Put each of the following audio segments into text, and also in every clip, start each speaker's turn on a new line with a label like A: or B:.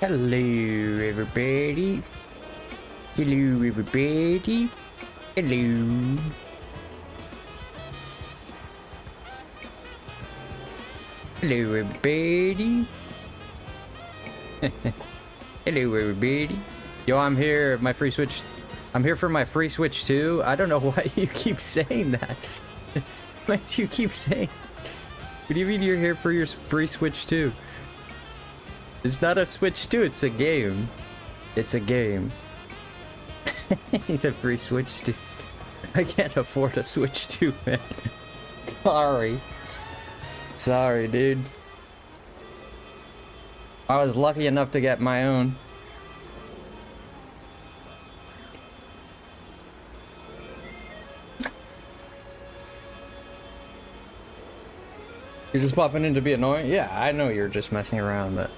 A: Hello, everybody. Hello, everybody. Hello. Hello, everybody. Hello, everybody. Yo, I'm here. My free Switch. I'm here for my free Switch 2. I don't know why you keep saying that. Why do you keep saying? What do you mean you're here for your free Switch 2? It's not a Switch 2, it's a game. It's a game. It's a free Switch 2. I can't afford a Switch 2, man. Sorry. Sorry, dude. I was lucky enough to get my own. You're just popping in to be annoying? Yeah, I know you're just messing around, but...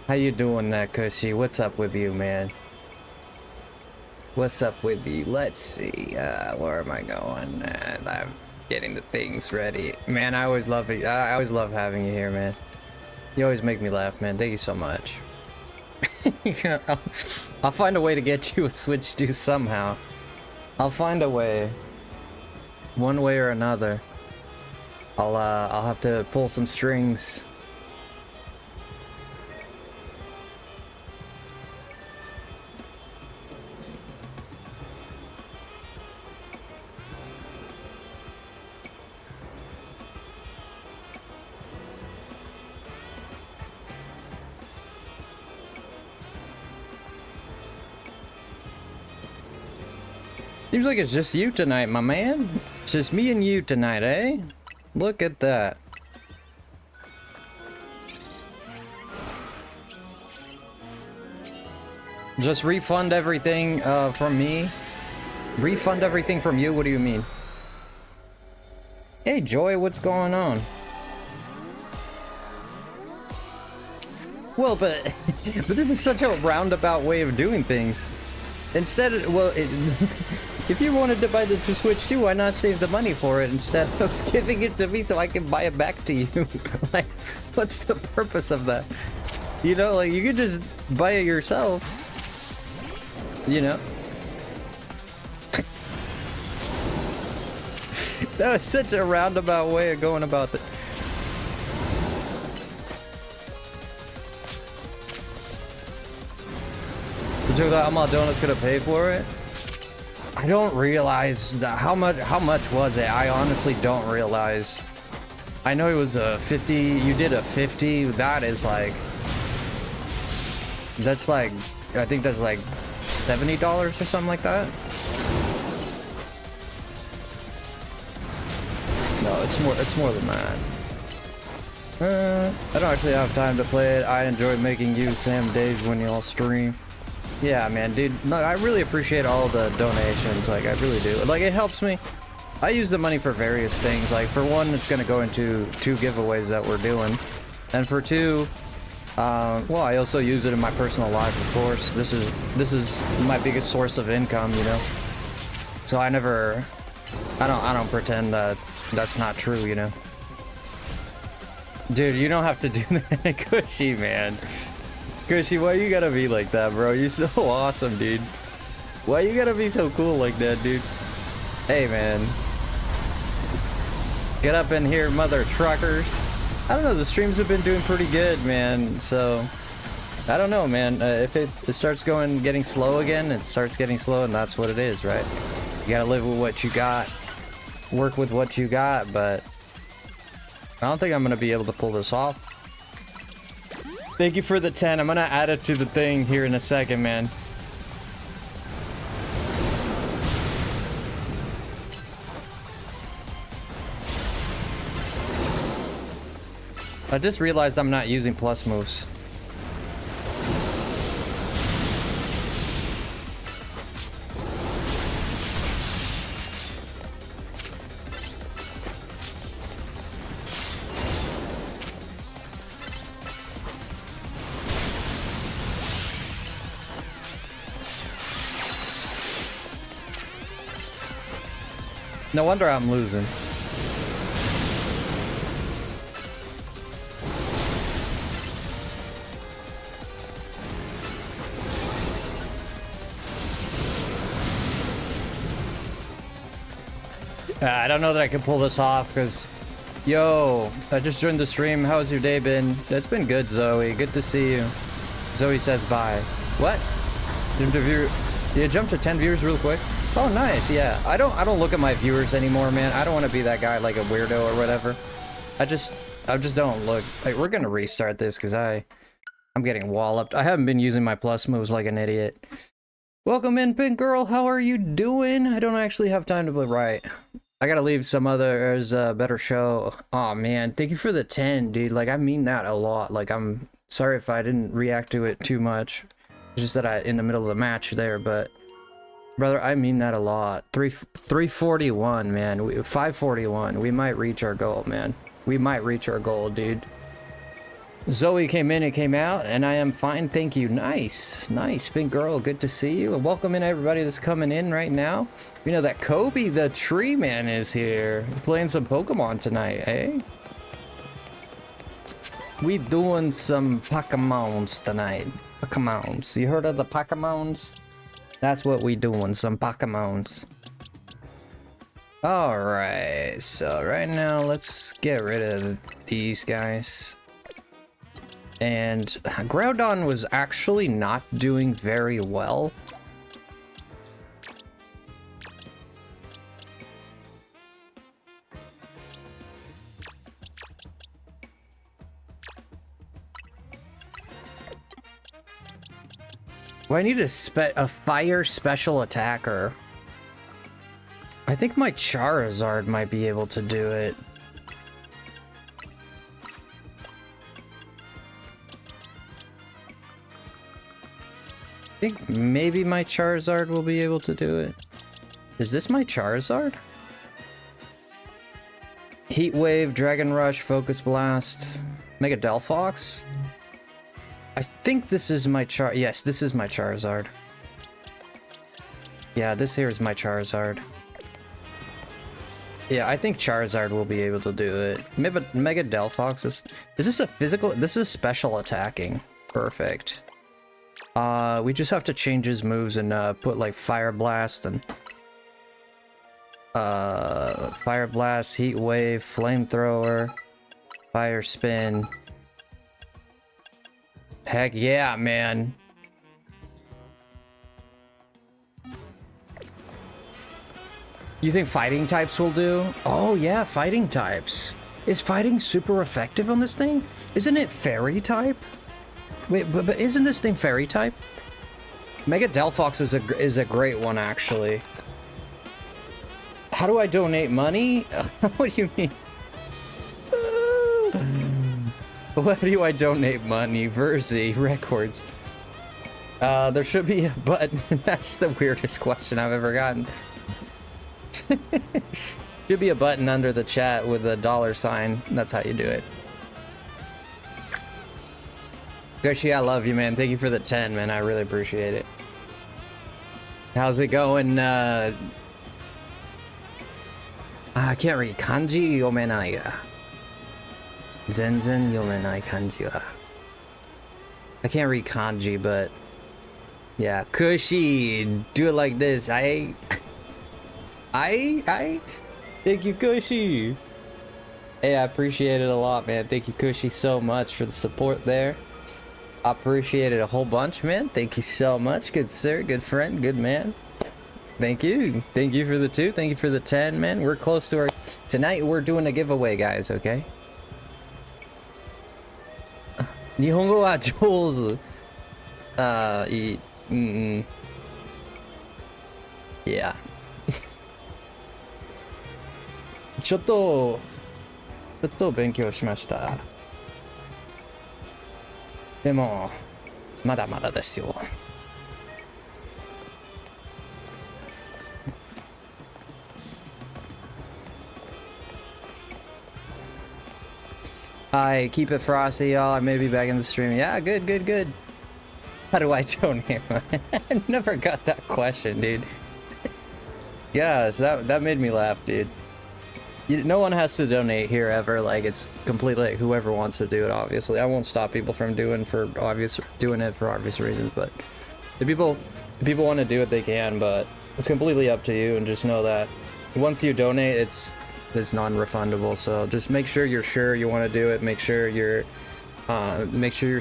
A: how you doing there, Cushy? What's up with you, man? What's up with you? Let's see, where am I going? I'm getting the things ready. Man, I always love it. I always love having you here, man. You always make me laugh, man. Thank you so much. Yeah, I'll find a way to get you a Switch 2 somehow. I'll find a way. One way or another. I'll have to pull some strings. Seems like it's just you tonight, my man. It's just me and you tonight, eh? Look at that. Just refund everything from me? Refund everything from you? What do you mean? Hey, Joy, what's going on? Well, but this is such a roundabout way of doing things. Instead of, well, if you wanted to buy the Switch 2, why not save the money for it instead of giving it to me so I can buy it back to you? Like, what's the purpose of that? You know, like, you could just buy it yourself. You know? That was such a roundabout way of going about it. You thought Amal Donut's gonna pay for it? I don't realize that how much was it? I honestly don't realize. I know it was a 50. You did a 50. That is like, that's like, I think that's like $70 or something like that. No, it's more than that. I don't actually have time to play it. I enjoy making you Sam days when you all stream. Yeah, man, dude. No, I really appreciate all the donations. Like, I really do. Like, it helps me. I use the money for various things. Like, for one, it's gonna go into 2 giveaways that we're doing, and for 2, well, I also use it in my personal life, of course. This is my biggest source of income, you know. So I don't pretend that that's not true, you know. Dude, you don't have to do that, Cushy, man. Cushy, why you gotta be like that, bro? You're so awesome, dude. Why you gotta be so cool like that, dude? Hey, man. Get up in here, mother truckers. I don't know, the streams have been doing pretty good, man. So, I don't know, man. If it starts getting slow again, it starts getting slow, and that's what it is, right? You gotta live with what you got. Work with what you got, but I don't think I'm gonna be able to pull this off. Thank you for the 10. I'm gonna add it to the thing here in a second, man. I just realized I'm not using plus moves. No wonder I'm losing. I don't know that I can pull this off because, yo, I just joined the stream. How's your day been? It's been good, Zoe. Good to see you. Zoe says bye. What? You jumped to 10 viewers real quick? Oh, nice. Yeah. I don't look at my viewers anymore, man. I don't want to be that guy like a weirdo or whatever. I just don't look. Like, we're gonna restart this because I'm getting walloped. I haven't been using my plus moves like an idiot. Welcome in, Pink Girl. How are you doing? I don't actually have time to play. Right. I gotta leave some others better show. Oh man, thank you for the 10, dude. Like, I mean that a lot. Like, I'm sorry if I didn't react to it too much. It's just that I in the middle of the match there, but brother, I mean that a lot. 341, man. 541. We might reach our goal, man. We might reach our goal, dude. Zoe came in and came out, and I am fine, thank you. Nice, nice, Pink Girl, good to see you. And welcome in everybody that's coming in right now. You know that Kobe, the tree man, is here. Playing some Pokemon tonight, eh? We doing some Pokemons tonight. Pokemons. You heard of the Pokemons? That's what we doing, some Pokemons. Alright, so right now, let's get rid of these guys. And Groudon was actually not doing very well. Well, I need a fire special attacker. I think my Charizard might be able to do it. I think maybe my Charizard will be able to do it. Is this my Charizard? Heat Wave, Dragon Rush, Focus Blast, Mega Delphox? I think this is my yes, this is my Charizard. Yeah, this here is my Charizard. Yeah, I think Charizard will be able to do it. Mega Delphox is this a physical? This is special attacking. Perfect. We just have to change his moves and put like Fire Blast and Fire Blast, Heat Wave, Flamethrower, Fire Spin. Heck yeah, man. You think fighting types will do? Oh yeah, fighting types. Is fighting super effective on this thing? Isn't it fairy type? Wait, but isn't this thing fairy type? Mega Delphox is a great one, actually. How do I donate money? What do you mean? What do I donate money? Verzi Records. There should be a button. That's the weirdest question I've ever gotten. Should be a button under the chat with a $sign. That's how you do it. Goshi, I love you, man. Thank you for the 10, man. I really appreciate it. How's it going? I can't read kanji yomenai ga. Zenzen yomenai kanji wa. I can't read kanji, but yeah, Kushi, do it like this. I thank you, Kushi. Hey, I appreciate it a lot, man. Thank you, Kushi, so much for the support there. I appreciate it a whole bunch, man. Thank you so much. Good sir, good friend, good man. Thank you. Thank you for the 2. Thank you for the 10, man. We're close to our... Tonight, we're doing a giveaway, guys, okay? Nihongo wa jouzu. Yeah. ちょっと勉強しました。でもまだまだですよ。Hi, keep it frosty, y'all. I may be back in the stream. Yeah, good. How do I donate? I never got that question, dude. Yes, that made me laugh, dude. No one has to donate here ever. Like, it's completely like, whoever wants to do it. Obviously, I won't stop people from doing it for obvious reasons. But if people want to do it, they can. But it's completely up to you. And just know that once you donate, it's non-refundable. So just make sure you want to do it. Make sure you're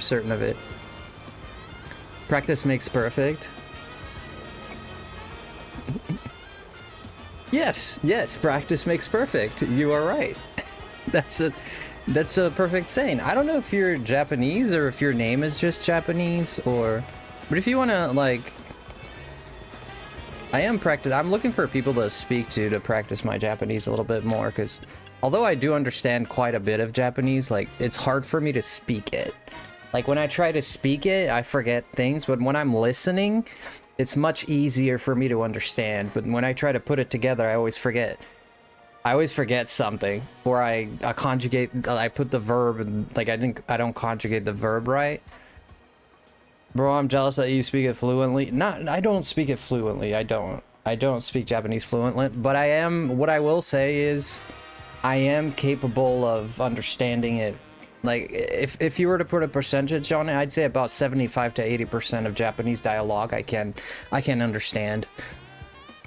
A: certain of it. Practice makes perfect. Yes, practice makes perfect. You are right. That's a perfect saying. I don't know if you're Japanese or if your name is just Japanese, but if you want to, like, I'm looking for people to speak to practice my Japanese a little bit more, because although I do understand quite a bit of Japanese, like, it's hard for me to speak it. Like, when I try to speak it, I forget things, but when I'm listening, it's much easier for me to understand. But when I try to put it together, I always forget. I always forget something, or I conjugate, I put the verb, and, like, I don't conjugate the verb right. Bro, I'm jealous that you speak it fluently. I don't speak it fluently. I don't speak Japanese fluently, but what I will say is I am capable of understanding it. Like, if you were to put a percentage on it, I'd say about 75 to 80% of Japanese dialogue I can understand.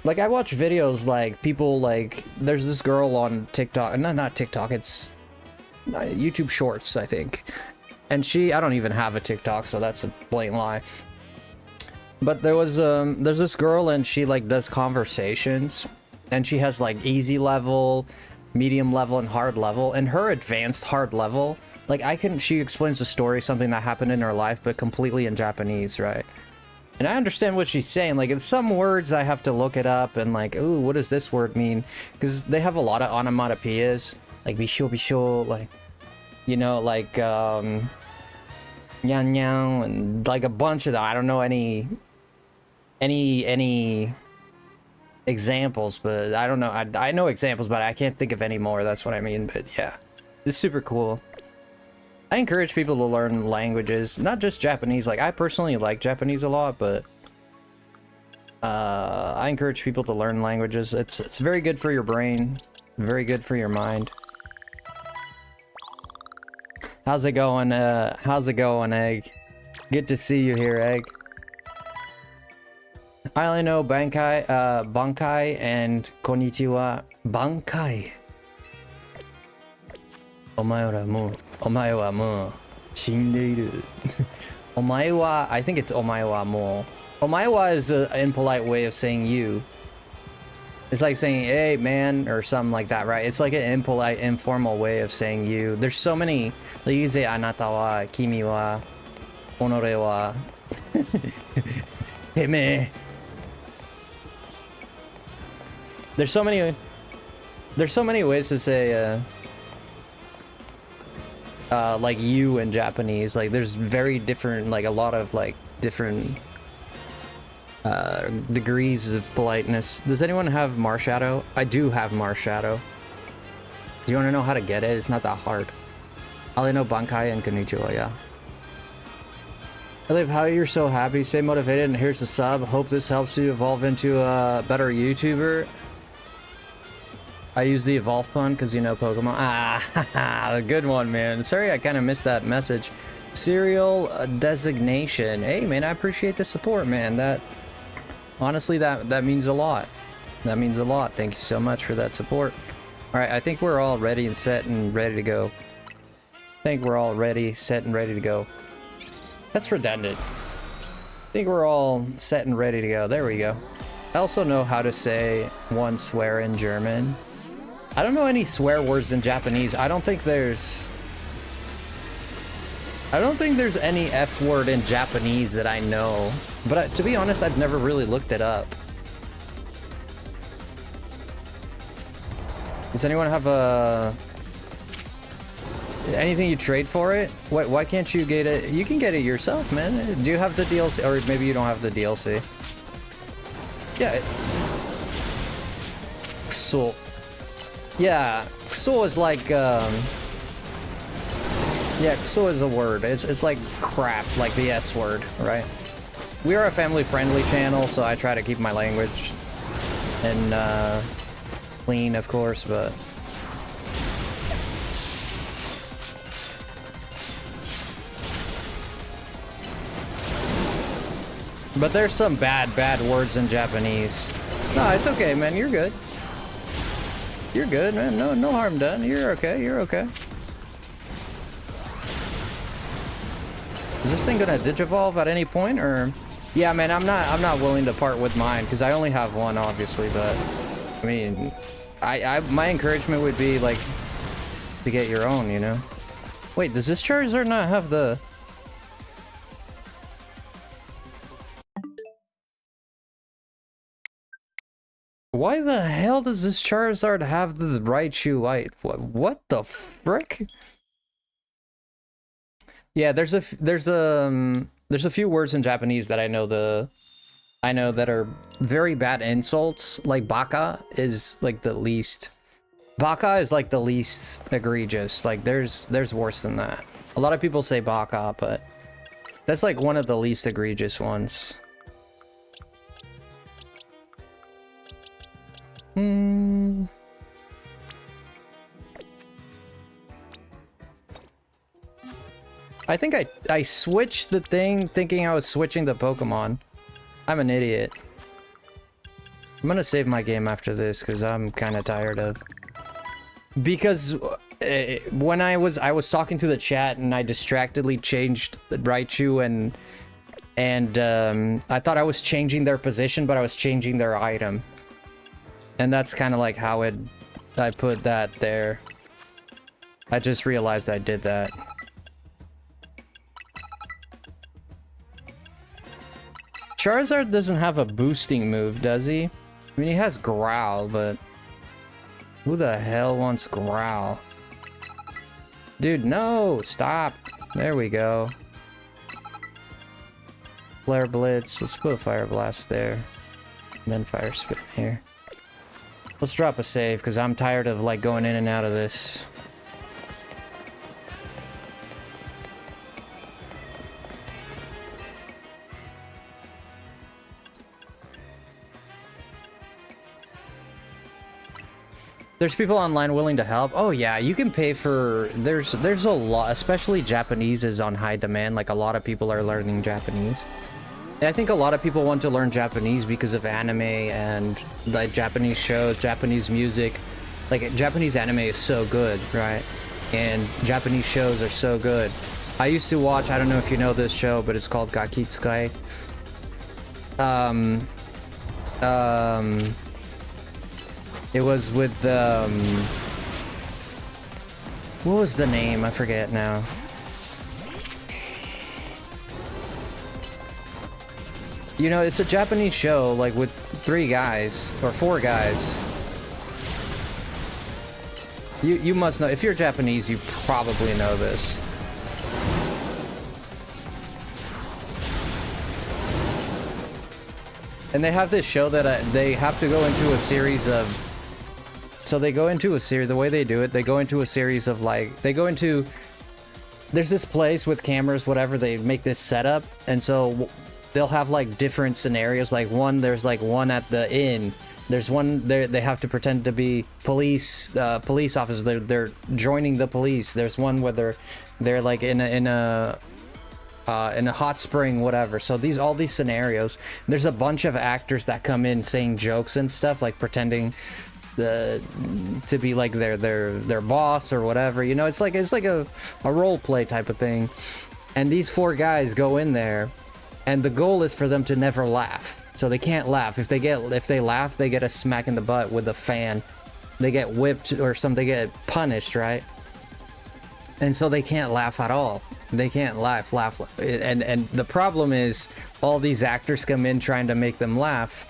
A: Like, I watch videos, like, people, like, there's this girl on TikTok, not TikTok, it's YouTube Shorts, I think. And I don't even have a TikTok, so that's a blatant lie. But there's this girl, and she, like, does conversations, and she has, like, easy level, medium level, and hard level. And her advanced hard level, like, she explains a story, something that happened in her life, but completely in Japanese, right? And I understand what she's saying. Like, in some words, I have to look it up and, like, ooh, what does this word mean? Because they have a lot of onomatopoeias, like bisho, like, you know, like, nyang nyang, and, like, a bunch of them. I don't know any examples, but I don't know. I know examples, but I can't think of any more. That's what I mean. But yeah, it's super cool. I encourage people to learn languages, not just Japanese. Like, I personally like Japanese a lot, but I encourage people to learn languages. It's very good for your brain, very good for your mind. How's it going, Egg? Good to see you here, Egg. I only know Bankai and Konnichiwa. Bankai. Omae wa mo shindeiru. Omae wa, I think it's omae wa mo. Omae wa is an impolite way of saying you. It's like saying, hey, man, or something like that, right? It's like an impolite, informal way of saying you. There's so many. Like, you say, anata wa, kimi wa, onore wa. Hey, me. There's so many ways to say, like, you in Japanese. Like, there's very different, like, a lot of, like, different degrees of politeness. Does anyone have Marshadow? I do have Marshadow. Do you want to know how to get it? It's not that hard. I only know Bankai and Konnichiwa, yeah. I love how you're so happy, stay motivated, and here's the sub. Hope this helps you evolve into a better YouTuber. I use the evolve pun because you know Pokemon. Ah, good one, man. Sorry, I kind of missed that message. Serial designation. Hey, man, I appreciate the support, man. That honestly, that means a lot. That means a lot. Thank you so much for that support. All right, I think we're all ready and set and ready to go. I think we're all ready, set, and ready to go. That's redundant. I think we're all set and ready to go. There we go. I also know how to say one swear in German. I don't know any swear words in Japanese. I don't think there's any F word in Japanese that I know. But to be honest, I've never really looked it up. Does anyone have anything you trade for it? Why can't you get it? You can get it yourself, man. Do you have the DLC? Or maybe you don't have the DLC. Yeah. Kuso. Yeah, Kuso is like, yeah, Kuso is a word. It's like crap, like the S word, right? We are a family-friendly channel, so I try to keep my language and clean, of course, but there's some bad words in Japanese. No, it's okay, man. You're good. You're good, man. No harm done. You're okay. You're okay. Is this thing gonna digivolve at any point, or? Yeah, man. I'm not willing to part with mine because I only have one, obviously. But I mean, my encouragement would be like to get your own. You know. Wait, does this Charizard not have the? Why the hell does this Charizard have the Raichu light? What the frick? Yeah, there's a few words in Japanese that I know that are very bad insults. Like baka is like the least. Baka is like the least egregious. Like there's worse than that. A lot of people say baka, but that's like one of the least egregious ones. I think I switched the thing thinking I was switching the Pokemon. I'm an idiot. I'm gonna save my game after this because I'm kind of tired of. Because when I was talking to the chat and I distractedly changed the Raichu and I thought I was changing their position, but I was changing their item. And that's kind of like how I put that there. I just realized I did that. Charizard doesn't have a boosting move, does he? I mean, he has Growl, but who the hell wants Growl? Dude, no! Stop! There we go. Flare Blitz. Let's put Fire Blast there. And then Fire Spit here. Let's drop a save, because I'm tired of, like, going in and out of this. There's people online willing to help. Oh yeah, you can pay for... There's a lot, especially Japanese is on high demand. Like, a lot of people are learning Japanese. I think a lot of people want to learn Japanese because of anime and like Japanese shows, Japanese music. Like Japanese anime is so good, right? And Japanese shows are so good. I used to watch, I don't know if you know this show, but it's called Gakitsukai. It was with what was the name? I forget now. You know, it's a Japanese show, like, with 3 guys, or 4 guys. You must know, if you're Japanese, you probably know this. And they have this show that they have to go into a series of... So they go into a series, the way they do it, they go into a series of, like, they go into... There's this place with cameras, whatever, they make this setup, and so... They'll have like different scenarios. Like there's like one at the inn. There's one they have to pretend to be police officers. They're joining the police. There's one where they're like in a hot spring, whatever. So all these scenarios. There's a bunch of actors that come in saying jokes and stuff, like pretending to be like their boss or whatever. You know, it's like a role play type of thing. And these 4 guys go in there. And the goal is for them to never laugh. So they can't laugh. If they laugh, they get a smack in the butt with a fan. They get whipped or something, they get punished, right? And so they can't laugh at all. They can't laugh. And the problem is all these actors come in trying to make them laugh.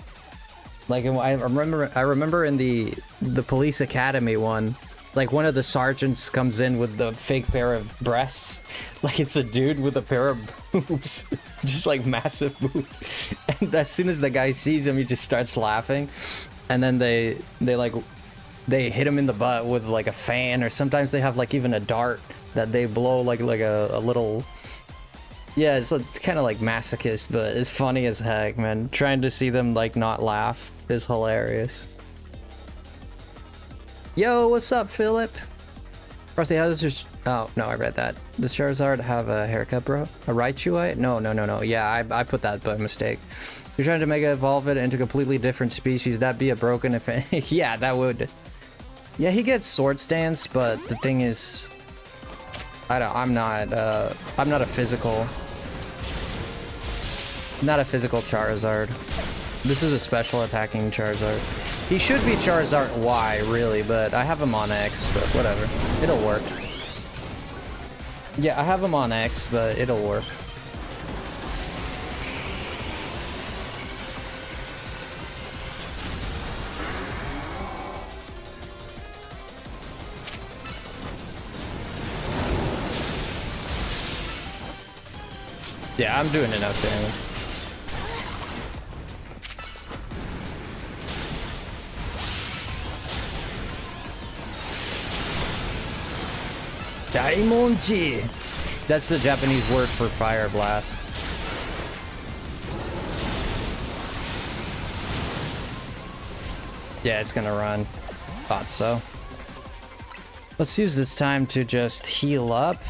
A: Like I remember in the police academy one, like one of the sergeants comes in with the fake pair of breasts. Like it's a dude with a pair of boobs. Just like massive boobs. And as soon as the guy sees him, he just starts laughing. And then they hit him in the butt with like a fan, or sometimes they have like even a dart that they blow like a little... Yeah, it's kind of like masochist, but it's funny as heck, man. Trying to see them like not laugh is hilarious. Yo, what's up, Philip? Frosty, how does your... Oh, no, I read that. Does Charizard have a haircut, bro? A Raichu? No. Yeah, I put that by mistake. You're trying to Mega Evolve it into a completely different species. That'd be a broken... Yeah, that would... Yeah, he gets sword stance, but the thing is, I'm not a physical Charizard. This is a special attacking Charizard. He should be Charizard Y, really, but I have him on X, but whatever. It'll work. Yeah, I have him on X, but it'll work. Yeah, I'm doing enough damage. Daimonji! That's the Japanese word for fire blast. Yeah, it's gonna run. Thought so. Let's use this time to just heal up.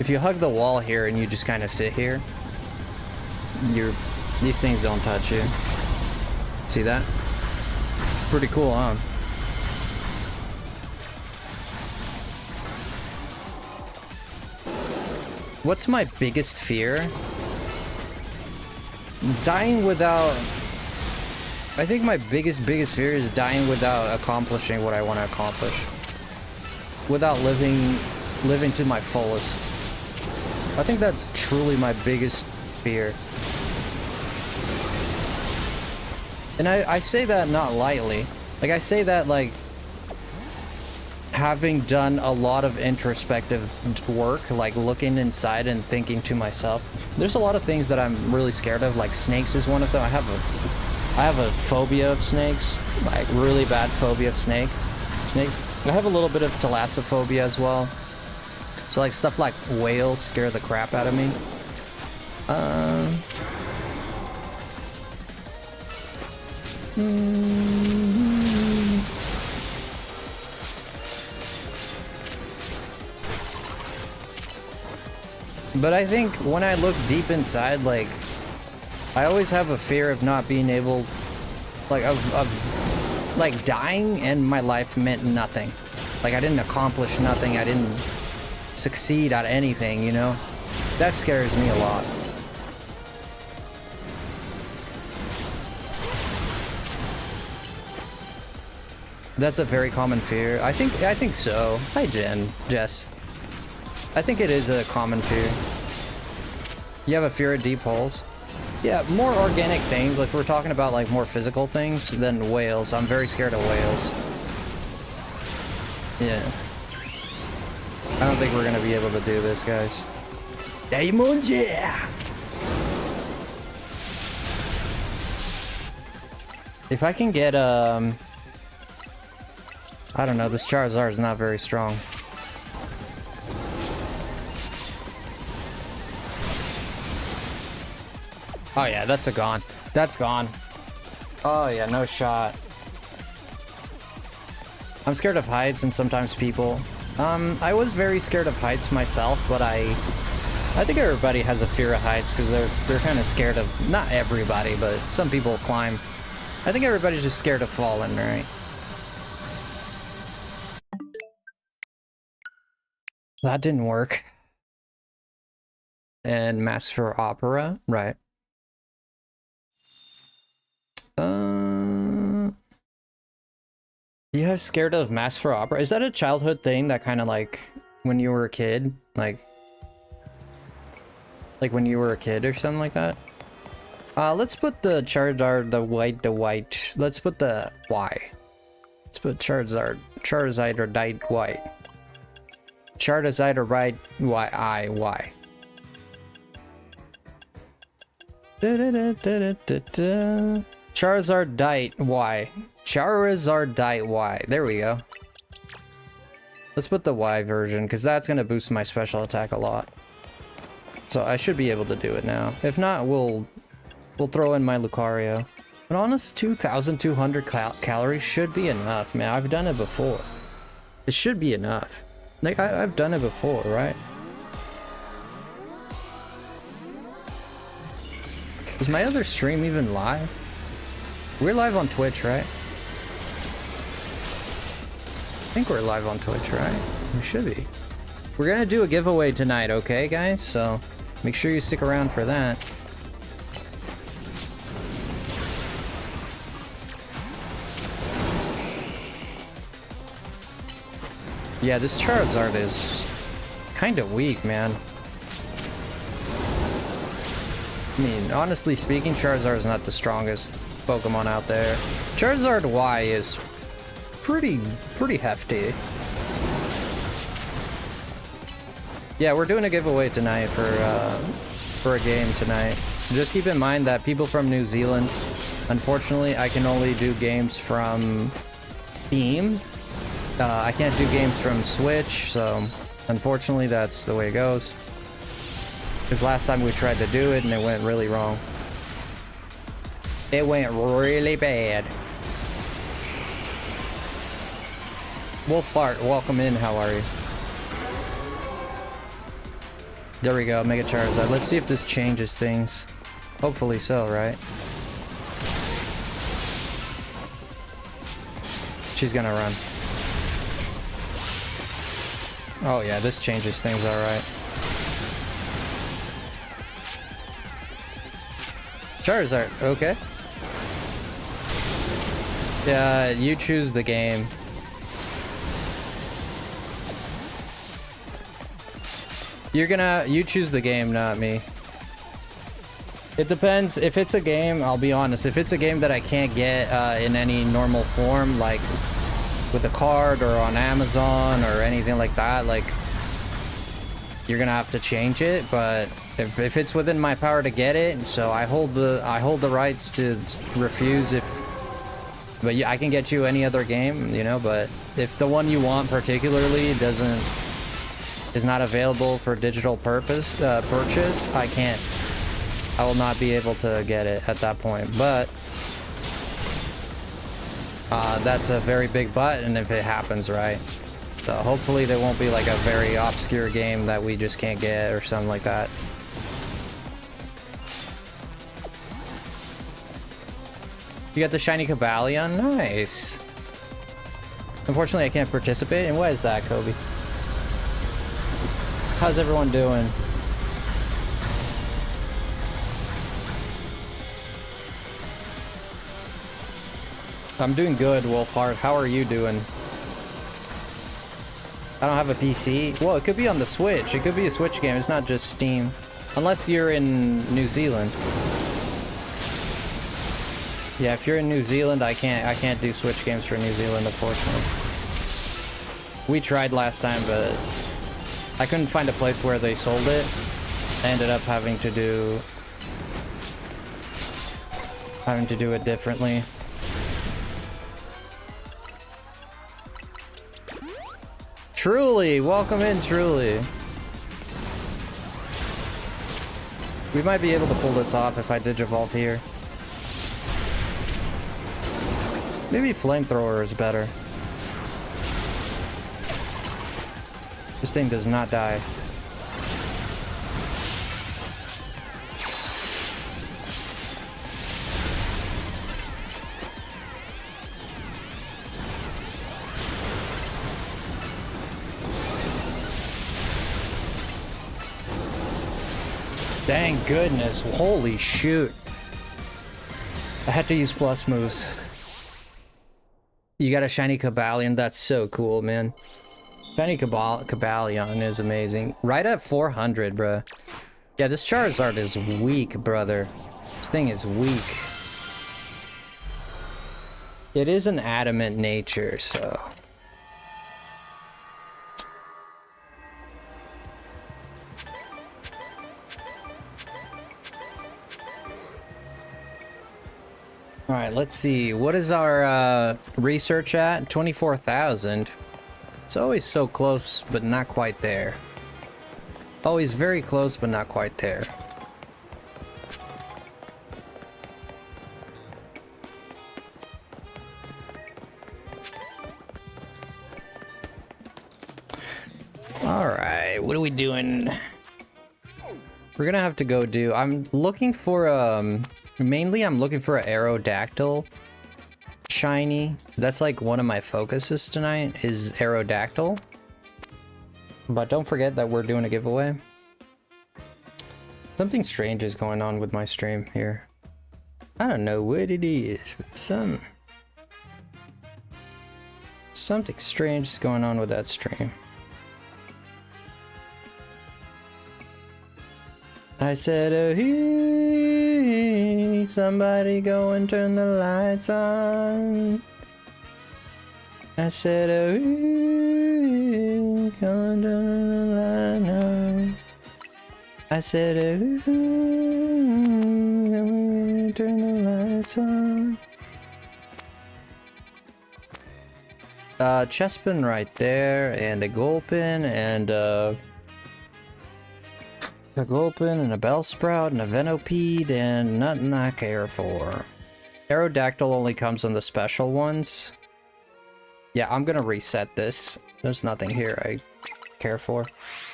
A: If you hug the wall here and you just kind of sit here, these things don't touch you. See that? Pretty cool, huh? What's my biggest fear? Dying without... I think my biggest fear is dying without accomplishing what I want to accomplish. Without living to my fullest. I think that's truly my biggest fear. And I say that not lightly. Like, I say that, like, having done a lot of introspective work, like looking inside and thinking to myself, there's a lot of things that I'm really scared of, like snakes is one of them. I have a phobia of snakes, like really bad phobia of snakes. I have a little bit of thalassophobia as well. So like stuff like whales scare the crap out of me. But I think when I look deep inside, like, I always have a fear of not being able, like, of like, dying and my life meant nothing. Like, I didn't accomplish nothing, I didn't succeed at anything, you know? That scares me a lot. That's a very common fear. I think so. Hi, Jess. I think it is a common fear. You have a fear of deep holes? Yeah, more organic things. Like, we're talking about, like, more physical things than whales. I'm very scared of whales. Yeah. I don't think we're gonna be able to do this, guys. Daimonji! If I can get, I don't know, this Charizard is not very strong. Oh yeah, that's a gone. That's gone. Oh yeah, no shot. I'm scared of heights and sometimes people. I was very scared of heights myself, but I think everybody has a fear of heights because they're kind of scared of, not everybody, but some people climb. I think everybody's just scared of falling, right? That didn't work. And Mask for Opera, right? You have scared of Mask for Opera? Is that a childhood thing that kind of like when you were a kid, like when you were a kid or something like that? Let's put the Charizard, the white. Let's put the Y. Let's put Charizard or Diet White. Charizard or right Y. Charizard Diet Y. Charizard Diet Y. There we go. Let's put the Y version, because that's going to boost my special attack a lot. So I should be able to do it now. If not, we'll throw in my Lucario. But honest, 2,200 calories should be enough, man. I've done it before. It should be enough. Like, I've done it before, right? Is my other stream even live? We're live on Twitch, right? I think we're live on Twitch, right? We should be. We're gonna do a giveaway tonight, okay, guys? So make sure you stick around for that. Yeah, this Charizard is kind of weak, man. I mean, honestly speaking, Charizard is not the strongest Pokemon out there. Charizard Y is pretty hefty. Yeah, we're doing a giveaway tonight for a game tonight. Just keep in mind that people from New Zealand, unfortunately, I can only do games from Steam. I can't do games from Switch, so unfortunately that's the way it goes. Because last time we tried to do it and it went really wrong. It went really bad. Wolfart, welcome in, how are you? There we go, Mega Charizard. Let's see if this changes things. Hopefully so, right? She's gonna run. Oh yeah, this changes things alright. Charizard, okay. Yeah, you choose the game. You choose the game, not me. It depends. If it's a game, I'll be honest, if it's a game that I can't get in any normal form, like with a card or on Amazon or anything like that, like you're gonna have to change it. But if it's within my power to get it, so I hold the rights to refuse. But yeah, I can get you any other game, you know. But if the one you want particularly is not available for digital purchase, I will not be able to get it at that point. But that's a very big but, and if it happens, right? So hopefully there won't be like a very obscure game that we just can't get or something like that. You got the shiny Cobalion? Nice. Unfortunately, I can't participate. And why is that, Kobe? How's everyone doing? I'm doing good, Wolfheart. How are you doing? I don't have a PC. Well, it could be on the Switch. It could be a Switch game. It's not just Steam. Unless you're in New Zealand. Yeah, if you're in New Zealand, I can't do Switch games for New Zealand, unfortunately. We tried last time, but I couldn't find a place where they sold it. I ended up having to do it differently. Truly, welcome in, Truly. We might be able to pull this off if I Digivolve here. Maybe Flamethrower is better. This thing does not die. Thank goodness. Holy shoot. I had to use plus moves. You got a shiny Cobalion? That's so cool, man. Shiny Cobalion is amazing. Right at 400, bruh. Yeah, this Charizard is weak, brother. This thing is weak. It is an adamant nature, so... Alright, let's see. What is our research at? 24,000. It's always so close, but not quite there. Always very close, but not quite there. Alright, what are we doing? We're gonna have to go do... I'm looking for, mainly I'm looking for an Aerodactyl shiny. That's like one of my focuses tonight, is Aerodactyl. But don't forget that we're doing a giveaway. Something strange is going on with my stream here. I don't know what it is, but something strange is going on with that stream. I said, oh, hey, somebody go and turn the lights on. I said, oh, hey, go and turn the lights on. I said, oh, hey, turn the lights on. Chestpin right there, and a Gulpin, and a Gulpin, and a Bellsprout, and a Venipede, and nothing I care for. Aerodactyl only comes on the special ones. Yeah, I'm gonna reset this. There's nothing here I care for.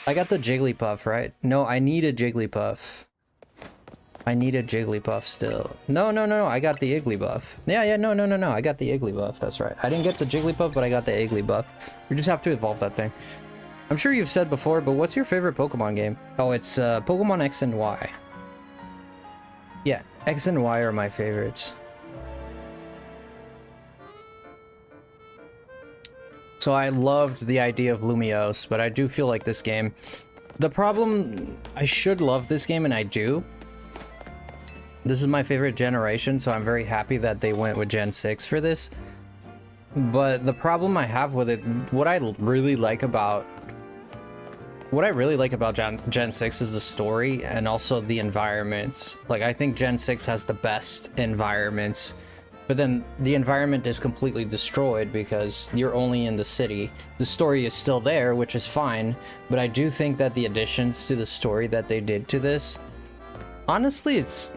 A: I got the Jigglypuff, right? No, I need a Jigglypuff. I need a Jigglypuff still. No, I got the Igglybuff. Yeah, no, I got the Igglybuff, that's right. I didn't get the Jigglypuff, but I got the Igglybuff. We just have to evolve that thing. I'm sure you've said before, but what's your favorite Pokemon game? Oh, it's Pokemon X and Y. Yeah, X and Y are my favorites. So I loved the idea of Lumiose, but I do feel like this game... The problem... I should love this game, and I do. This is my favorite generation, so I'm very happy that they went with Gen 6 for this. But the problem I have with it... What I really like about Gen 6 is the story, and also the environments. Like, I think Gen 6 has the best environments. But then the environment is completely destroyed because you're only in the city. The story is still there, which is fine, but I do think that the additions to the story that they did to this, honestly, it's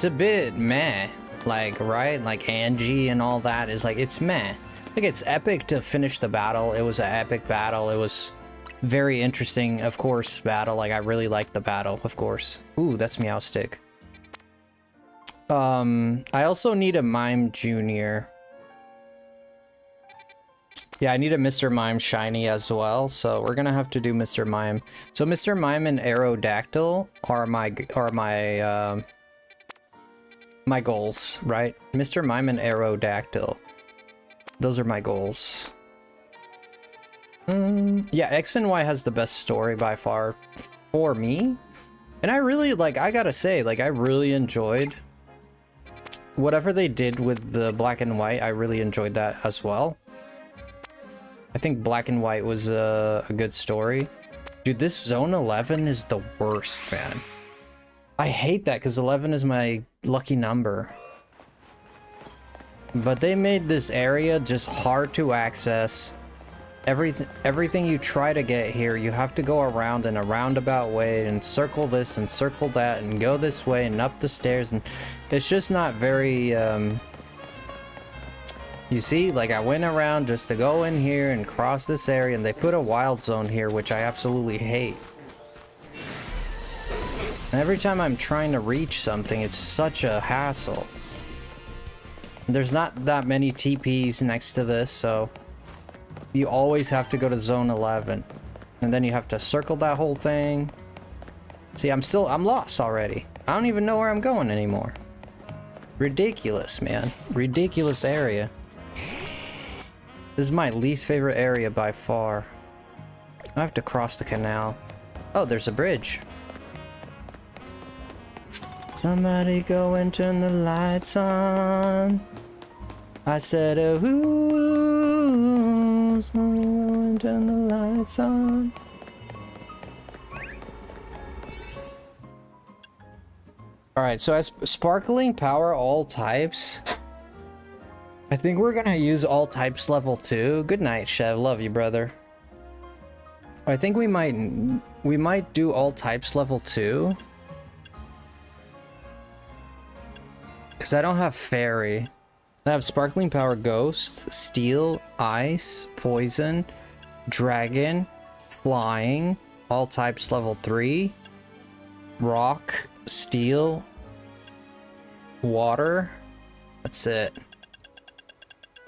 A: a bit meh. Like, right? Like Angie and all that is like, it's meh. Like, it's epic to finish the battle. It was an epic battle. It was very interesting, of course, battle. Like, I really liked the battle, of course. Ooh, that's Meowstic. I also need a Mime Junior. Yeah, I need a Mr. Mime shiny as well, so we're gonna have to do Mr. Mime. So Mr. Mime and Aerodactyl are my goals, right? Mr. Mime and Aerodactyl. Those are my goals. Yeah, X and Y has the best story by far for me. And I really, like, I gotta say, like, I really enjoyed whatever they did with the Black and White. I really enjoyed that as well. I think Black and White was a good story. Dude, this Zone 11 is the worst, man. I hate that because 11 is my lucky number. But they made this area just hard to access. Everything you try to get here, you have to go around in a roundabout way and circle this and circle that and go this way and up the stairs, and it's just not very, you see, like, I went around just to go in here and cross this area, and they put a wild zone here, which I absolutely hate. And every time I'm trying to reach something, it's such a hassle. There's not that many TPs next to this, so you always have to go to Zone 11. And then you have to circle that whole thing. See, I'm lost already. I don't even know where I'm going anymore. Ridiculous, man. Ridiculous area. This is my least favorite area by far. I have to cross the canal. Oh, there's a bridge. Somebody go and turn the lights on. I said, oh, somebody go and turn the lights on. Alright, so as sparkling power all types. I think we're gonna use all types level 2. Good night, Chev. Love you, brother. I think we might do all types level 2. Because I don't have fairy. I have sparkling power, ghost, steel, ice, poison, dragon, flying, all types level 3. rock, steel, water. That's it.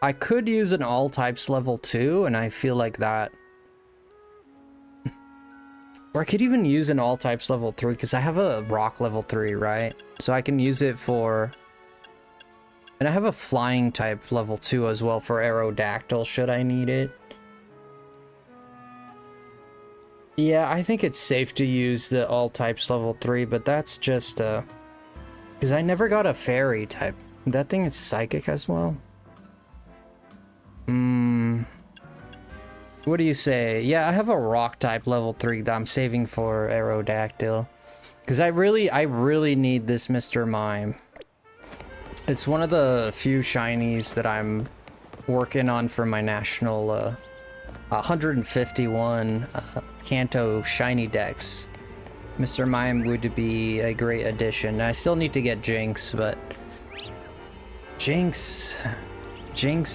A: I could use an all types level 2, and I feel like that. Or I could even use an all types level 3, because I have a rock level 3, right? So I can use it for... And I have a flying type level 2 as well for Aerodactyl, should I need it. Yeah, I think it's safe to use the all types level 3, but that's just because I never got a fairy type. That thing is psychic as well. What do you say? Yeah, I have a rock type level 3 that I'm saving for Aerodactyl. Because I really need this Mr. Mime. It's one of the few shinies that I'm working on for my national 151 Kanto shiny decks. Mr. Mime would be a great addition. I still need to get Jinx, but Jinx,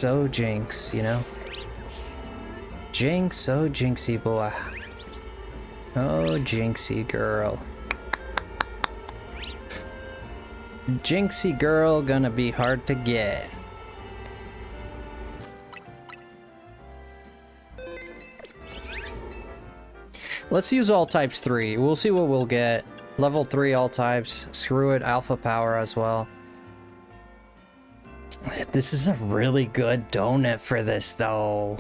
A: oh Jinx, you know? Jinx, oh Jinxie boy. Oh Jinxie girl. Jinxie girl gonna be hard to get. Let's use all types 3. We'll see what we'll get. Level 3 all types. Screw it, alpha power as well. This is a really good donut for this though.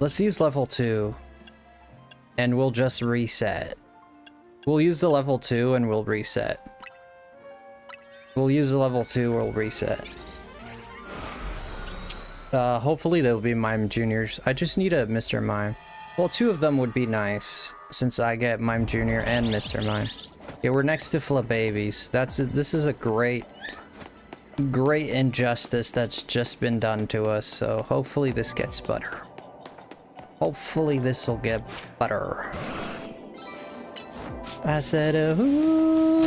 A: Let's use level 2. And we'll just reset. We'll use the level 2 and we'll reset. We'll use the level 2, we'll reset. Hopefully they'll be Mime Juniors. I just need a Mr. Mime. Well, 2 of them would be nice, since I get Mime Jr. and Mr. Mime. Yeah, we're next to Flababies. This is a great injustice that's just been done to us, so hopefully this gets better. Hopefully this will get better. I said, ooh,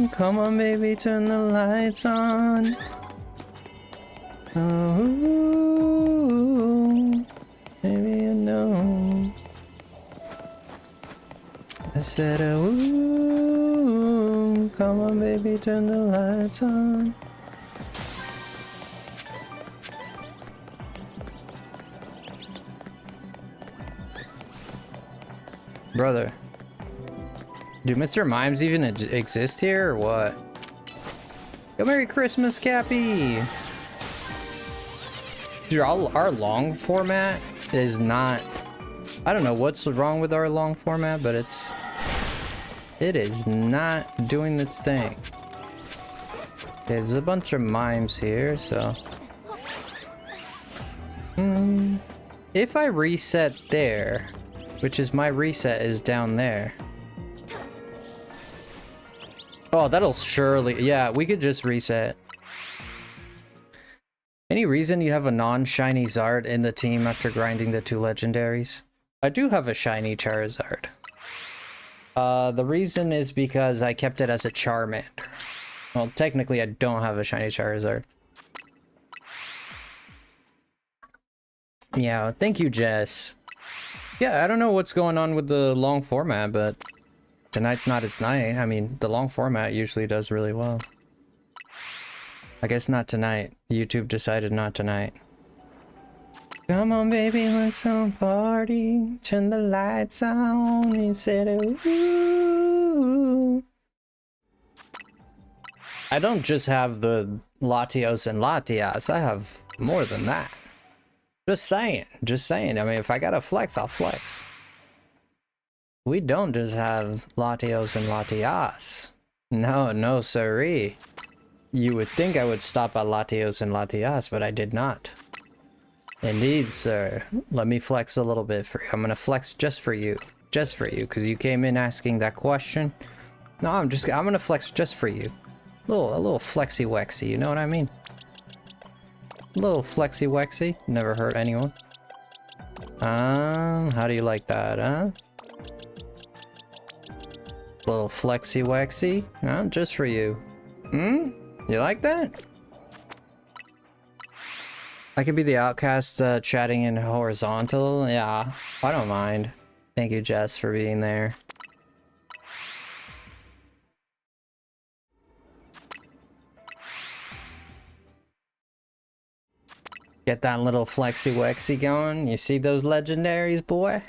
A: come on baby, turn the lights on. Oh, maybe I know. I said, ooh, come on baby, turn the lights on. Brother, do Mr. Mimes even exist here or what? Yo, Merry Christmas, Cappy! Dude, our long format is not... I don't know what's wrong with our long format, but it is not doing its thing. Okay, there's a bunch of mimes here, so... If I reset there, which is my reset is down there. Oh, that'll surely... Yeah, we could just reset. Any reason you have a non-shiny Zard in the team after grinding the 2 legendaries? I do have a shiny Charizard. The reason is because I kept it as a Charmander. Well, technically I don't have a shiny Charizard. Yeah, thank you, Jess. Yeah, I don't know what's going on with the long format, but tonight's not its night. I mean, the long format usually does really well. I guess not tonight. YouTube decided not tonight. Come on, baby, let's all party. Turn the lights on. He said, ooh. I don't just have the Latios and Latias. I have more than that. Just saying. Just saying. I mean, if I gotta flex, I'll flex. We don't just have Latios and Latias. No, no siree. You would think I would stop at Latios and Latias, but I did not. Indeed, sir. Let me flex a little bit for you. I'm gonna flex just for you. Just for you, because you came in asking that question. No, I'm gonna flex just for you. A little flexy wexy, you know what I mean? A little flexy wexy. Never hurt anyone. How do you like that, huh? Little flexy wexy? No, just for you. You like that? I could be the outcast chatting in horizontal. Yeah, I don't mind. Thank you, Jess, for being there. Get that little flexy wexy going. You see those legendaries, boy?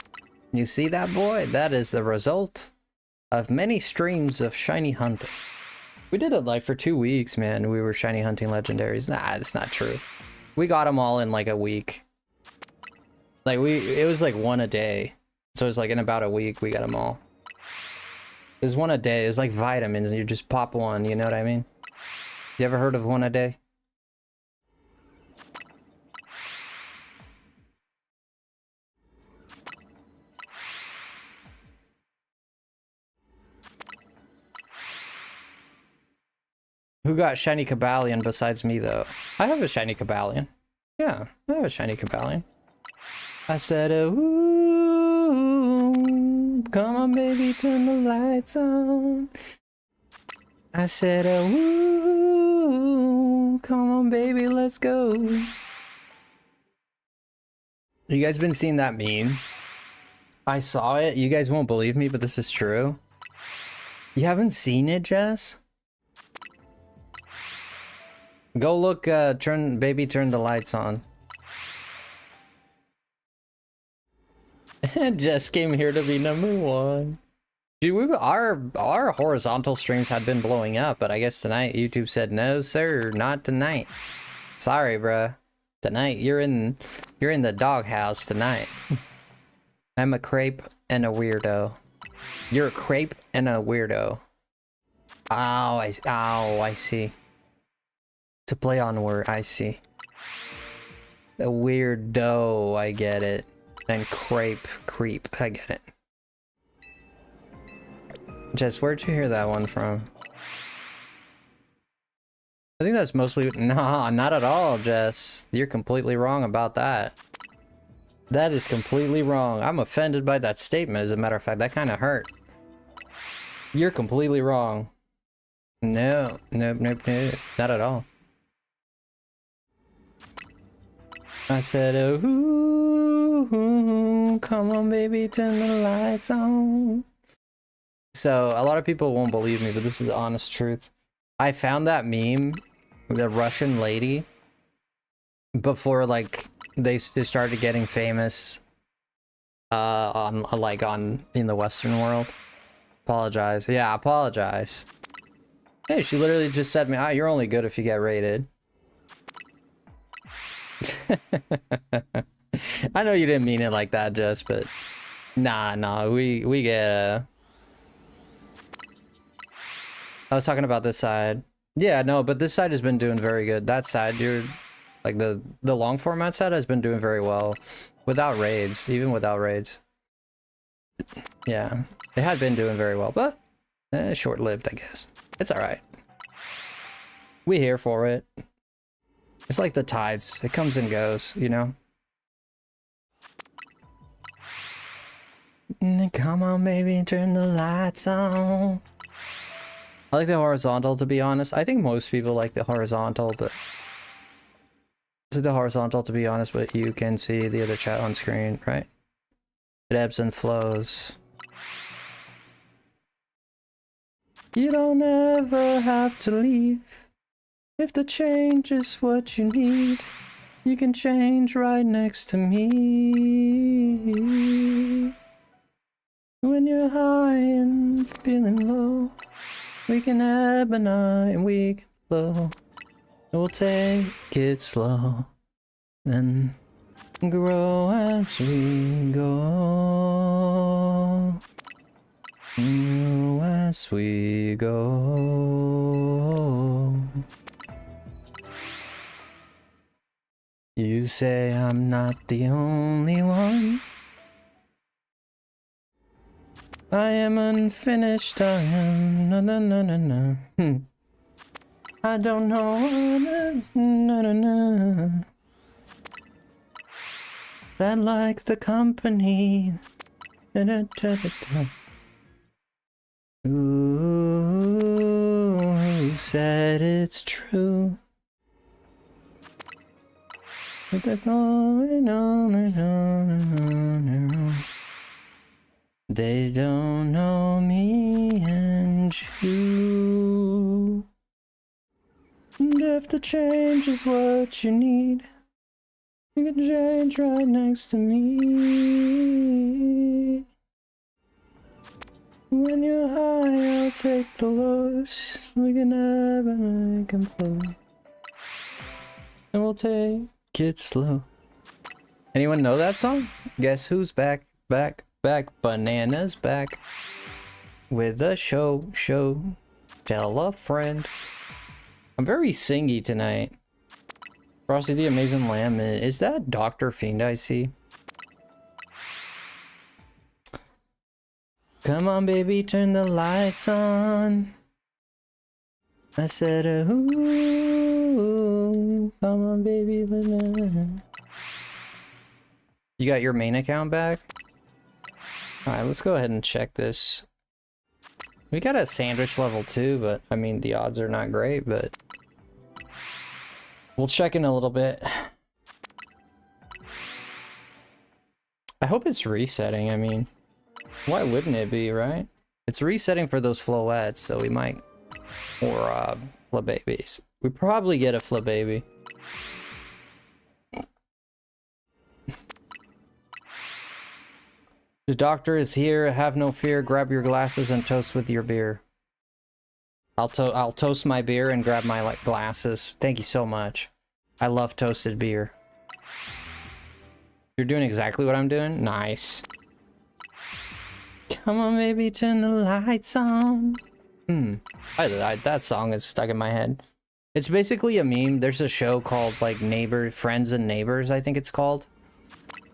A: You see that, boy? That is the result of many streams of shiny hunting. We did it like for 2 weeks, man. We were shiny hunting legendaries. Nah, it's not true. We got them all in like a week. Like it was like one a day. So it was like in about a week we got them all. It was one a day. It was like vitamins and you just pop one, you know what I mean? You ever heard of one a day? Who got shiny Cabalion besides me, though? I have a shiny Cabalion. Yeah, I have a shiny Cabalion. I said, ooh, come on, baby, turn the lights on. I said, ooh, come on, baby, let's go. You guys been seeing that meme? I saw it. You guys won't believe me, but this is true. You haven't seen it, Jess? Go look, turn the lights on. Jess came here to be #1. Dude, our horizontal streams had been blowing up, but I guess tonight YouTube said, no, sir, not tonight. Sorry, bruh. Tonight, you're in the doghouse tonight. I'm a crepe and a weirdo. You're a crepe and a weirdo. Oh, I see. To play on word, I see. A weirdo, I get it. And crepe, I get it. Jess, where'd you hear that one from? I think that's mostly... Nah, not at all, Jess. You're completely wrong about that. That is completely wrong. I'm offended by that statement, as a matter of fact. That kind of hurt. You're completely wrong. No, nope, not at all. I said, ooh, come on, baby, turn the lights on. So, a lot of people won't believe me, but this is the honest truth. I found that meme, the Russian lady, before, like, they started getting famous, in the Western world. Apologize. Yeah, apologize. Hey, she literally just said to me, you're only good if you get rated. I know you didn't mean it like that, Jess, but nah, we get I was talking about this side. Yeah, no, but this side has been doing very good. That side, dude, like the long format side has been doing very well without raids, even without raids. Yeah, it had been doing very well, but short-lived, I guess. It's all right. We here for it. It's like the tides. It comes and goes, you know? Come on, baby, turn the lights on. I like the horizontal, to be honest. I think most people like the horizontal, but... This is the horizontal, to be honest, but you can see the other chat on screen, right? It ebbs and flows. You don't ever have to leave. If the change is what you need, you can change right next to me. When you're high and feeling low, we can ebb and we can flow. We'll take it slow, then grow as we go. Grow as we go. You say I'm not the only one. I am unfinished, I am no. I don't know no. But I like the company. Ooh, said it's true. They don't know me and you. And if the change is what you need, You can change right next to me. When you're high, I'll take the lows. We can have a complaint. And we'll take it slow. Anyone know that song? Guess who's back, back, back? Banana's back. With a show. Tell a friend. I'm very singy tonight. Frosty the Amazing Lamb. Is that Dr. Fiend I see? Come on, baby, turn the lights on. I said, ooh, come on, baby. You got your main account back? Alright, let's go ahead and check this. We got a sandwich level 2, but I mean, the odds are not great, but we'll check in a little bit. I hope it's resetting, I mean. Why wouldn't it be, right? It's resetting for those floettes, so we might... Or, flababies. We probably get a flababy. The doctor is here, have no fear, grab your glasses and toast with your beer. I'll toast my beer and grab my, like, glasses. Thank you so much. I love toasted beer. You're doing exactly what I'm doing? Nice. Come on, baby, turn the lights on. That song is stuck in my head. It's basically a meme. There's a show called, like, Friends and Neighbors, I think it's called.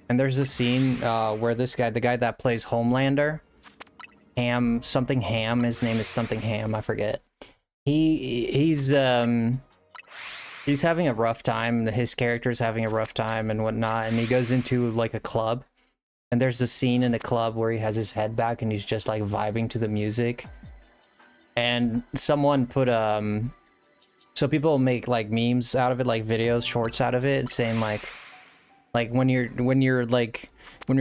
A: And there's a scene where this guy, the guy that plays Homelander, something Ham, his name is something Ham, I forget. He's having a rough time. His character's having a rough time and whatnot, and he goes into, like, a club. And there's a scene in the club where he has his head back and he's just, like, vibing to the music. And someone put, so people make, like, memes out of it, like, videos, shorts out of it, saying, like when you're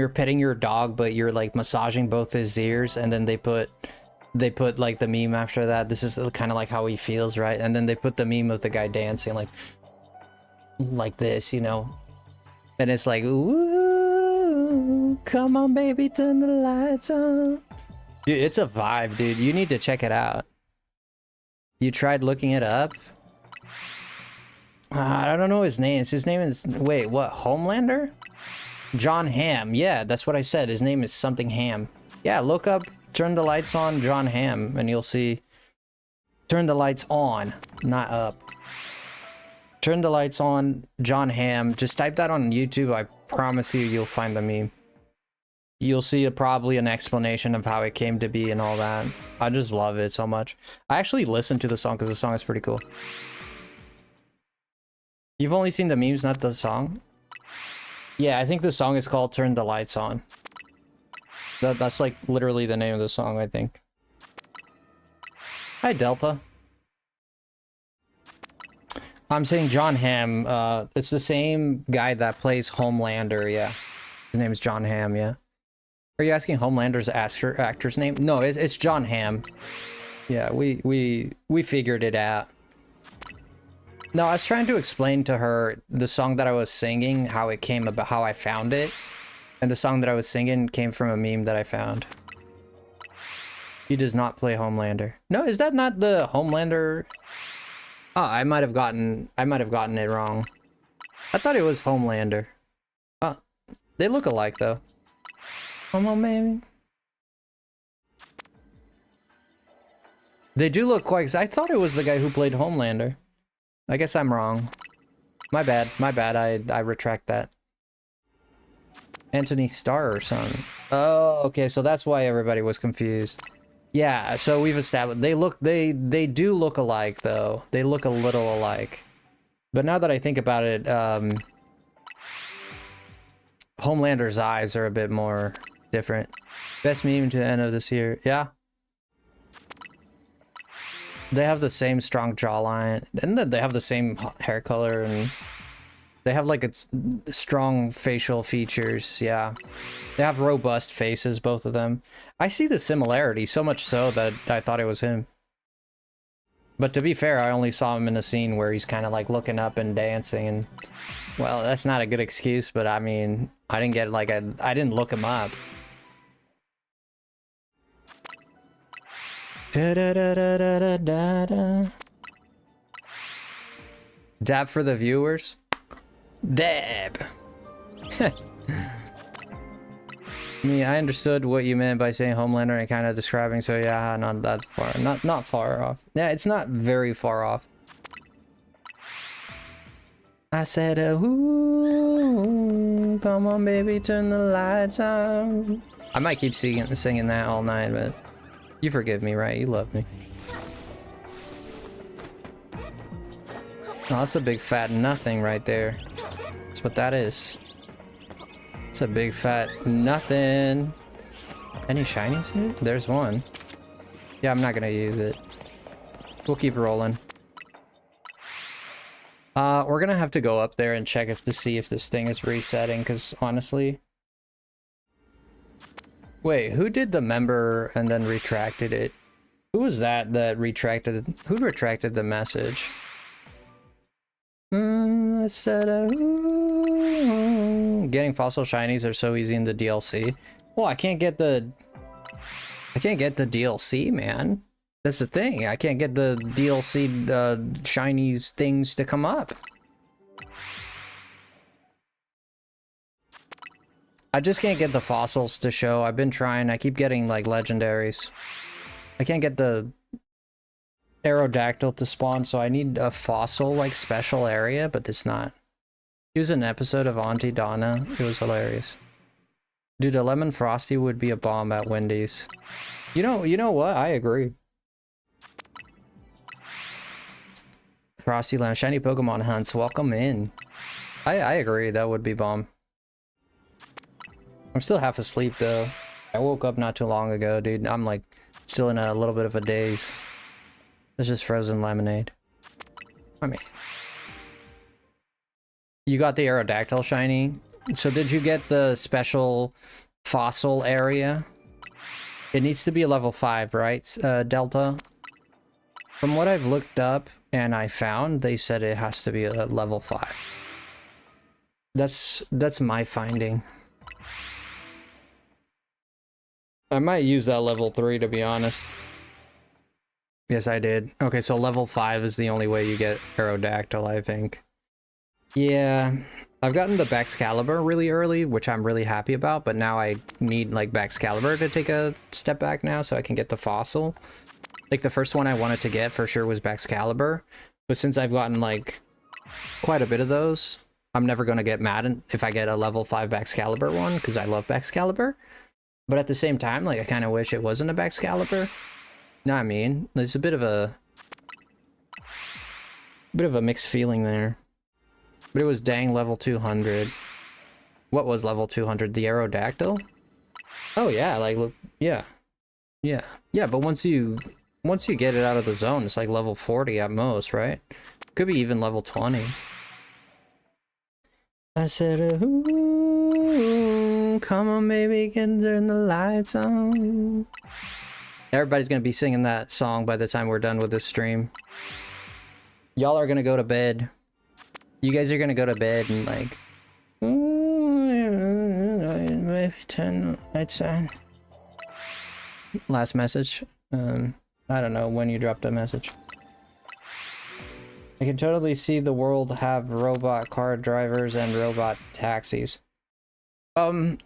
A: petting your dog, but you're, like, massaging both his ears, and then they put, like, the meme after that. This is kind of like how he feels, right? And then they put the meme of the guy dancing, like this, you know? And it's like, ooh, come on, baby, turn the lights on. Dude, it's a vibe, dude. You need to check it out. You tried looking it up? I don't know his name. His name is... Wait, what? Homelander? John Hamm. Yeah, that's what I said. His name is something Ham. Yeah, look up Turn the Lights On John Hamm, and you'll see... Turn the lights on, not up. Turn the lights on John Hamm. Just type that on YouTube. I promise you'll find the meme. You'll see probably an explanation of how it came to be and all that. I just love it so much. I actually listened to the song because the song is pretty cool. You've only seen the memes, not the song? Yeah, I think the song is called Turn the Lights On. That's like literally the name of the song, I think. Hi, Delta. I'm saying John Hamm. It's the same guy that plays Homelander, yeah. His name is John Hamm, yeah. Are you asking Homelander's actor's name? No, it's John Hamm. Yeah, we figured it out. No, I was trying to explain to her the song that I was singing, how it came about, how I found it. And the song that I was singing came from a meme that I found. He does not play Homelander. No, is that not the Homelander? Oh, I might have gotten it wrong. I thought it was Homelander. Oh, they look alike though. Come on, baby. They do look quite... I thought it was the guy who played Homelander. I guess I'm wrong. My bad. I retract that. Anthony Starr or something. Oh, okay, so that's why everybody was confused. Yeah, so we've established... They do look alike, though. They look a little alike. But now that I think about it, Homelander's eyes are a bit more different. Best meme to the end of this year. Yeah. They have the same strong jawline, and then they have the same hair color, and they have like strong facial features. Yeah, they have robust faces, both of them. I see the similarity so much so that I thought it was him. But to be fair, I only saw him in a scene where he's kind of like looking up and dancing, and Well, that's not a good excuse, but I mean, I didn't get like I didn't look him up. Da, da, da, da, da, da, da. Dab for the viewers. Dab. I mean, I understood what you meant by saying Homelander and kind of describing, so yeah, not that far. Not far off. Yeah, it's not very far off. I said, ooh, come on, baby, turn the lights on. I might keep singing that all night, but you forgive me, right? You love me. Oh, that's a big fat nothing right there. That's what that is. It's a big fat nothing. Any shinies here? There's one. Yeah, I'm not gonna use it. We'll keep rolling. We're gonna have to go up there and check to see if this thing is resetting, because honestly... Wait, who did the member and then retracted it? Who was that retracted... Who retracted the message? I said, getting fossil shinies are so easy in the DLC. Well, I can't get the DLC, man. That's the thing. I can't get the DLC shinies things to come up. I just can't get the fossils to show. I've been trying. I keep getting like legendaries. I can't get the Aerodactyl to spawn, so I need a fossil like special area, but it's not. It was an episode of Auntie Donna. It was hilarious. Dude, a lemon Frosty would be a bomb at Wendy's. You know what? I agree. FrostyLemon, shiny Pokemon hunts, welcome in. I agree, that would be bomb. I'm still half asleep though. I woke up not too long ago, dude. I'm like still in a little bit of a daze. It's just frozen lemonade. I mean, you got the Aerodactyl shiny. So did you get the special fossil area? It needs to be a level 5, right, Delta? From what I've looked up and I found, they said it has to be a level 5. That's my finding. I might use that level 3 to be honest. Yes, I did. Okay, so level 5 is the only way you get Aerodactyl, I think. Yeah, I've gotten the Baxcalibur really early, which I'm really happy about, but now I need like Baxcalibur to take a step back now so I can get the fossil. Like the first one I wanted to get for sure was Baxcalibur, but since I've gotten like quite a bit of those, I'm never going to get mad if I get a level 5 Baxcalibur one, because I love Baxcalibur. But at the same time, like I kind of wish it wasn't a Baxcalibur. Know what I mean? There's a bit of a mixed feeling there. But it was dang level 200. What was level 200? The Aerodactyl? Oh yeah, like look, yeah. But once you get it out of the zone, it's like level 40 at most, right? Could be even level 20. I said, ooh, come on, baby, can turn the lights on. Everybody's gonna be singing that song by the time we're done with this stream. Y'all are gonna go to bed. You guys are gonna go to bed and like, maybe 10 lights on. Last message. I don't know when you dropped a message. I can totally see the world have robot car drivers and robot taxis.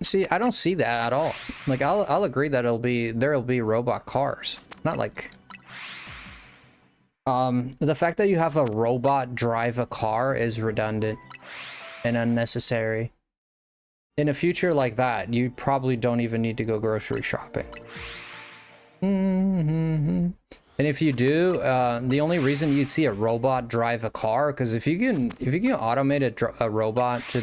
A: See, I don't see that at all. Like, I'll agree that there'll be robot cars. Not like... the fact that you have a robot drive a car is redundant and unnecessary. In a future like that, you probably don't even need to go grocery shopping. And if you do, the only reason you'd see a robot drive a car, because if you can automate a robot to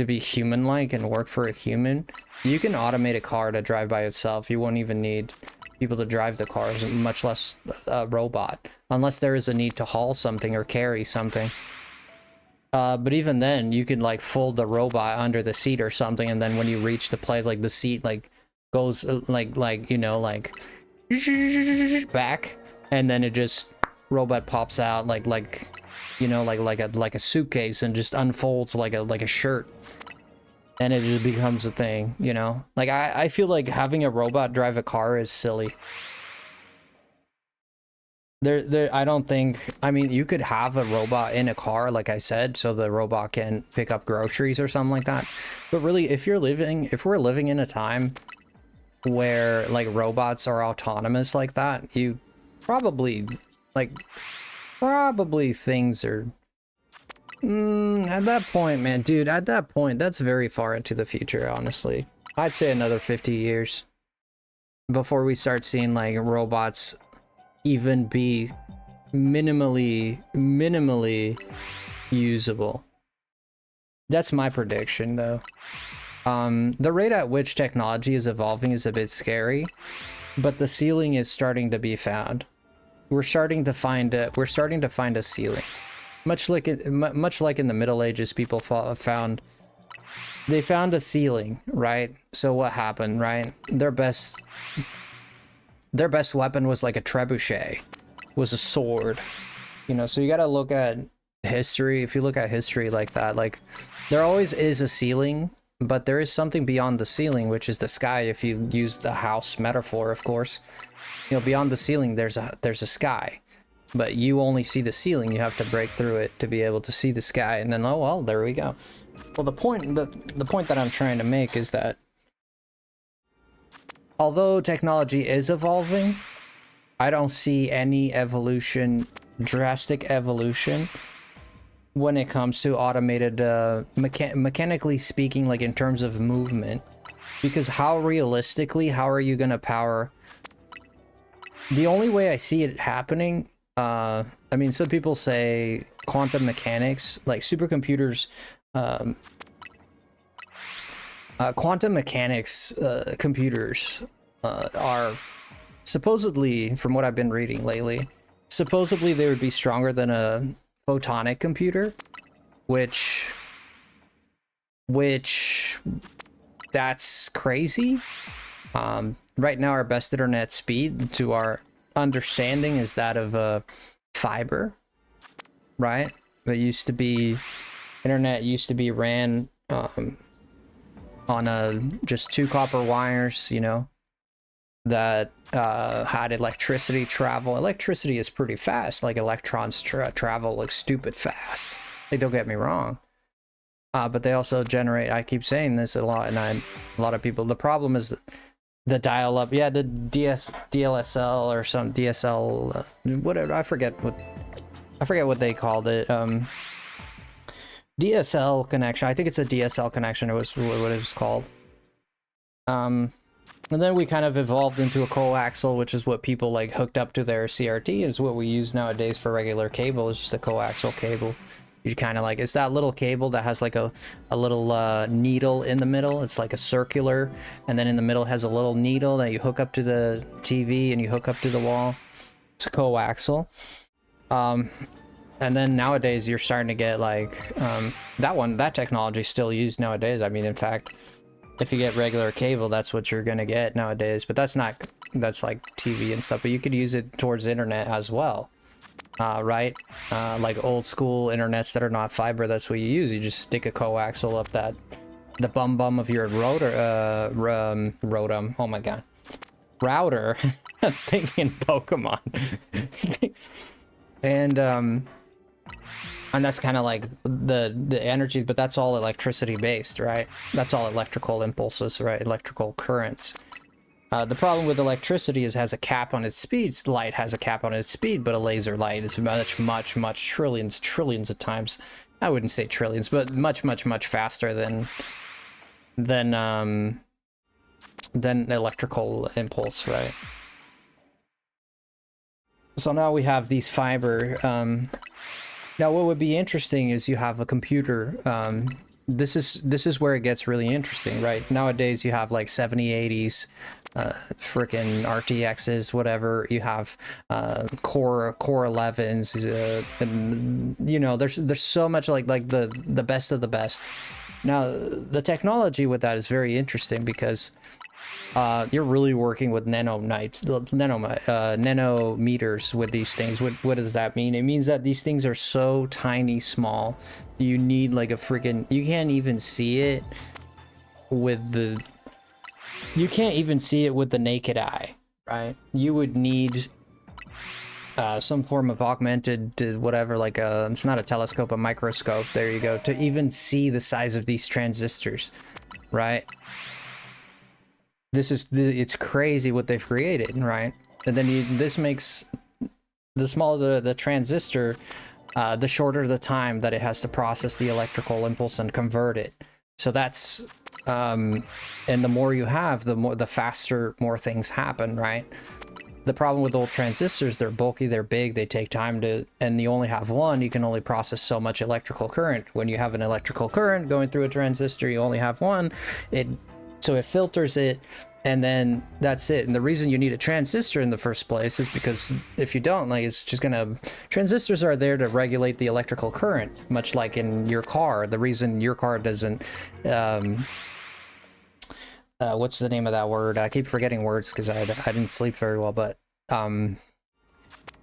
A: be human-like and work for a human, you can automate a car to drive by itself. You won't even need people to drive the cars, much less a robot, unless there is a need to haul something or carry something. But even then, you can like fold the robot under the seat or something, and then when you reach the place, like the seat like goes like you know, like back, and then it just robot pops out like you know, like a suitcase, and just unfolds like a shirt, and it just becomes a thing, you know? Like, I feel like having a robot drive a car is silly. I don't think, I mean, you could have a robot in a car, like I said, so the robot can pick up groceries or something like that. But really, if we're living in a time where like robots are autonomous like that, you probably things are at that point, man, dude, at that point, that's very far into the future, honestly. I'd say another 50 years before we start seeing like robots even be minimally usable. That's my prediction, though. The rate at which technology is evolving is a bit scary, but the ceiling is starting to be found. We're starting to find a ceiling, much like in the Middle Ages, people found a ceiling, right? So what happened, right? Their best weapon was like a trebuchet, was a sword, you know. So you got to look at history. If you look at history like that, like there always is a ceiling, but there is something beyond the ceiling, which is the sky. If you use the house metaphor, of course, you know, beyond the ceiling there's a sky, but you only see the ceiling. You have to break through it to be able to see the sky, and then, oh well, there we go. Well, the point that I'm trying to make is that although technology is evolving, I don't see any drastic evolution when it comes to automated, mechanically speaking, like in terms of movement. Because how are you going to power? The only way I see it happening, I mean, some people say quantum mechanics, like supercomputers, quantum mechanics computers are supposedly, from what I've been reading lately, supposedly they would be stronger than a photonic computer, which that's crazy. Right now our best internet speed, to our understanding, is that of fiber, right? Internet used to be ran on just 2 copper wires, you know, that had electricity travel. Electricity is pretty fast. Like, electrons travel like stupid fast. Like, don't get me wrong. But they also generate, I keep saying this a lot, and a lot of people, the problem is the dial-up, yeah, the DLSL or some DSL, whatever, I forget what they called it. DSL connection. I think it's a DSL connection. It was what it was called. And then we kind of evolved into a coaxial, which is what people like hooked up to their CRT. Is what we use nowadays for regular cable. It's just a coaxial cable. You kind of like, it's that little cable that has like a little needle in the middle. It's like a circular, and then in the middle has a little needle that you hook up to the TV and you hook up to the wall. It's a coaxial. And then nowadays you're starting to get like that technology is still used nowadays. I mean, in fact, if you get regular cable, that's what you're gonna get nowadays. But that's like TV and stuff. But you could use it towards the internet as well, right? Like old school internets that are not fiber. That's what you use. You just stick a coaxial up the bum of your rotom. Oh my god, router. I'm thinking Pokemon. And that's kind of like the energy, but that's all electricity based, right? That's all electrical impulses, right? Electrical currents. The problem with electricity is it has a cap on its speed. Light has a cap on its speed, but a laser light is much trillions of times. I wouldn't say trillions, but much faster than electrical impulse, right? So now we have these fiber. Now what would be interesting is you have a computer. This is where it gets really interesting, right? Nowadays you have like 7080s, frickin' RTXs, whatever. You have Core 11s, and you know, there's so much like the best of the best. Now the technology with that is very interesting because you're really working with nanometers with these things. What does that mean? It means that these things are so tiny small. You need like a freaking, you can't even see it with the, naked eye, right? You would need some form of augmented whatever, like it's not a telescope, a microscope, there you go, to even see the size of these transistors, right? It's crazy what they've created, right? And then this makes the smaller the transistor, the shorter the time that it has to process the electrical impulse and convert it. So that's and the more you have, the faster more things happen, right? The problem with old transistors, they're bulky, they're big, they take time to, and you only have one, you can only process so much electrical current. When you have an electrical current going through a transistor, you only have one, so it filters it, and then that's it. And the reason you need a transistor in the first place is because if you don't, like, it's just gonna, transistors are there to regulate the electrical current, much like in your car. The reason your car doesn't, what's the name of that word? I keep forgetting words because I didn't sleep very well, but the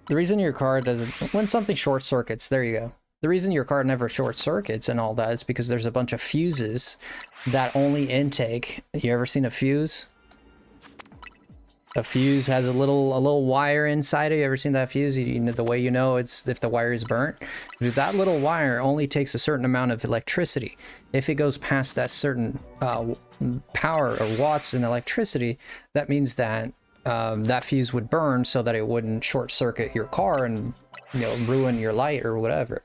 A: reason your car doesn't, when something short circuits, there you go. The reason your car never short circuits and all that is because there's a bunch of fuses that only intake. You ever seen a fuse? A fuse has a little wire inside it. You ever seen that fuse? You know, the way you know it's if the wire is burnt. That little wire only takes a certain amount of electricity. If it goes past that certain power or watts in electricity, that means that that fuse would burn so that it wouldn't short circuit your car and, you know, ruin your light or whatever.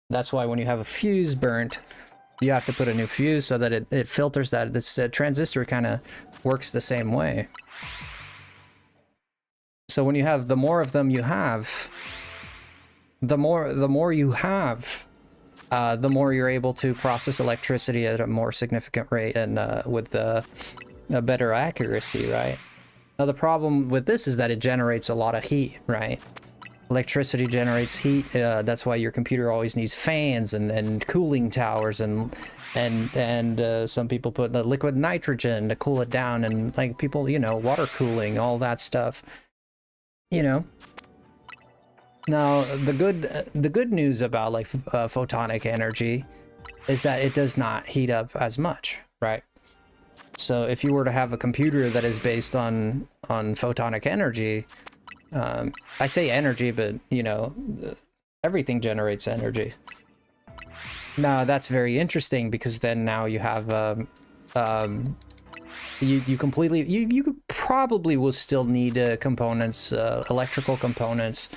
A: That's why when you have a fuse burnt, you have to put a new fuse so that it filters that. This transistor kind of works the same way. So when you have, the more of them you have, the more you have, the more you're able to process electricity at a more significant rate and with a better accuracy, right? Now the problem with this is that it generates a lot of heat, right? Electricity generates heat. That's why your computer always needs fans and cooling towers and some people put the liquid nitrogen to cool it down, and like people, you know, water cooling, all that stuff, you know. Now the good news about like photonic energy is that it does not heat up as much, right? So if you were to have a computer that is based on photonic energy, I say energy, but you know, everything generates energy. Now that's very interesting because then now you have you completely, you probably will still need components, electrical components,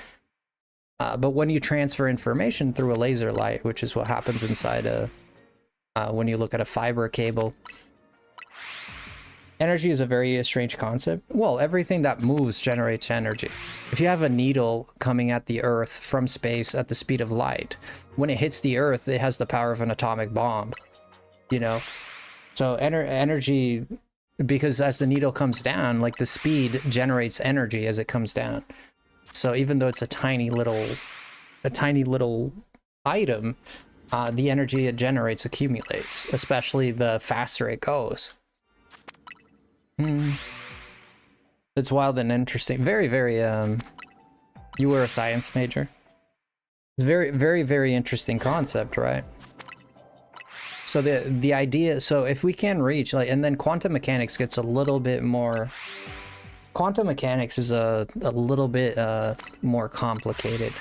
A: but when you transfer information through a laser light, which is what happens inside when you look at a fiber cable. Energy is a very strange concept. Well, everything that moves generates energy. If you have a needle coming at the Earth from space at the speed of light, when it hits the Earth, it has the power of an atomic bomb, you know? So energy, because as the needle comes down, like the speed generates energy as it comes down. So even though it's a tiny little item, the energy it generates accumulates, especially the faster it goes. It's wild and interesting. Very, very, you were a science major. Very, very, very interesting concept, right? So the idea, so if we can reach, like, and then quantum mechanics gets a little bit more, quantum mechanics is a little bit more complicated.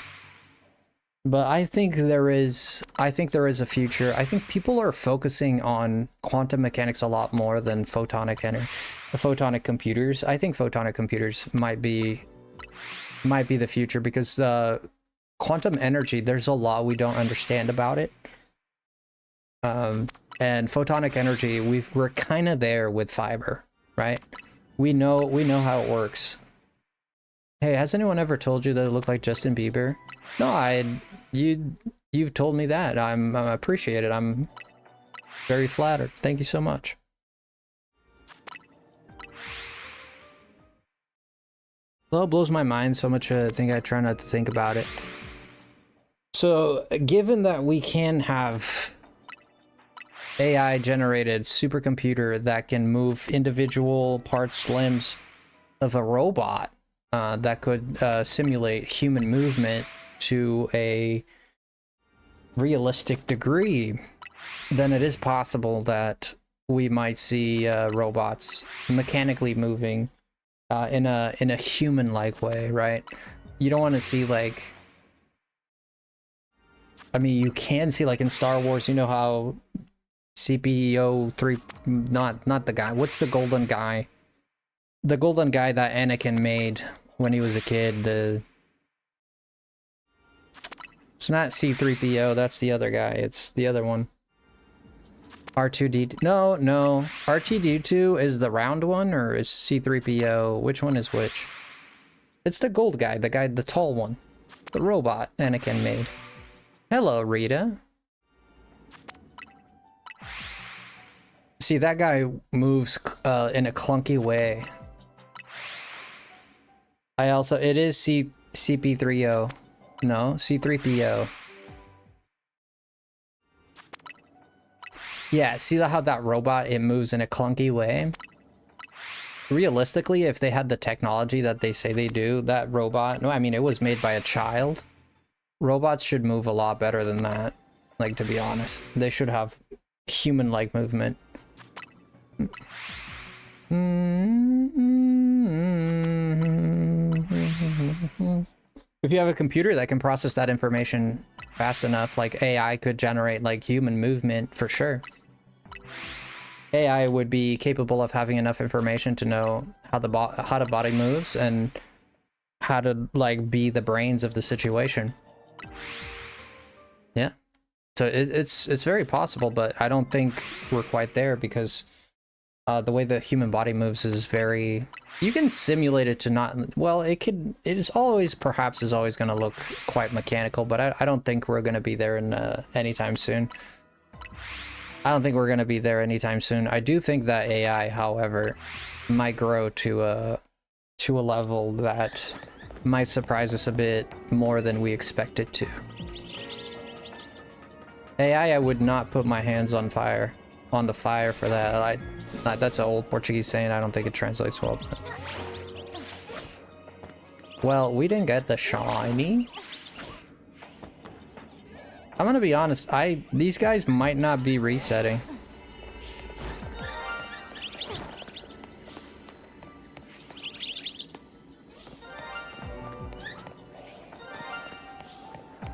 A: But I think there is a future. I think people are focusing on quantum mechanics a lot more than photonic computers. I think photonic computers might be the future because quantum energy, there's a lot we don't understand about it. And photonic energy, we're kind of there with fiber, right? We know how it works. Hey, has anyone ever told you that it looked like Justin Bieber? No, you've told me that. I appreciate it. I'm very flattered. Thank you so much. Well, it blows my mind so much. I think I try not to think about it. So, given that we can have AI generated supercomputer that can move individual parts, limbs of a robot that could simulate human movement to a realistic degree, then it is possible that we might see robots mechanically moving in a human-like way, right? You don't want to see like, I mean, you can see like in Star Wars, you know how CPO3, not the guy, what's the golden guy? The golden guy that Anakin made when he was a kid, it's not C3PO, that's the other guy, it's the other one. R2D2, no, R2D2 is the round one, or is C3PO, which one is which? It's the gold guy, the tall one. The robot Anakin made. Hello, Rita. See, that guy moves in a clunky way. It is CP3O. No, C3PO. Yeah, see how that robot, it moves in a clunky way? Realistically, if they had the technology that they say they do, that robot... No, I mean, it was made by a child. Robots should move a lot better than that. Like, to be honest. They should have human-like movement. If you have a computer that can process that information fast enough, like AI could generate like human movement for sure. AI would be capable of having enough information to know how the body moves and how to like be the brains of the situation. Yeah. So it's very possible, but I don't think we're quite there because the way the human body moves is very... You can simulate it to not... Well, it is always going to look quite mechanical, but I don't think we're going to be there in anytime soon. I don't think we're going to be there anytime soon. I do think that AI, however, might grow to a level that might surprise us a bit more than we expect it to. AI, I would not put my hands on the fire for that. That's an old Portuguese saying. I don't think it translates well. But... Well, we didn't get the shiny. I'm gonna be honest, these guys might not be resetting.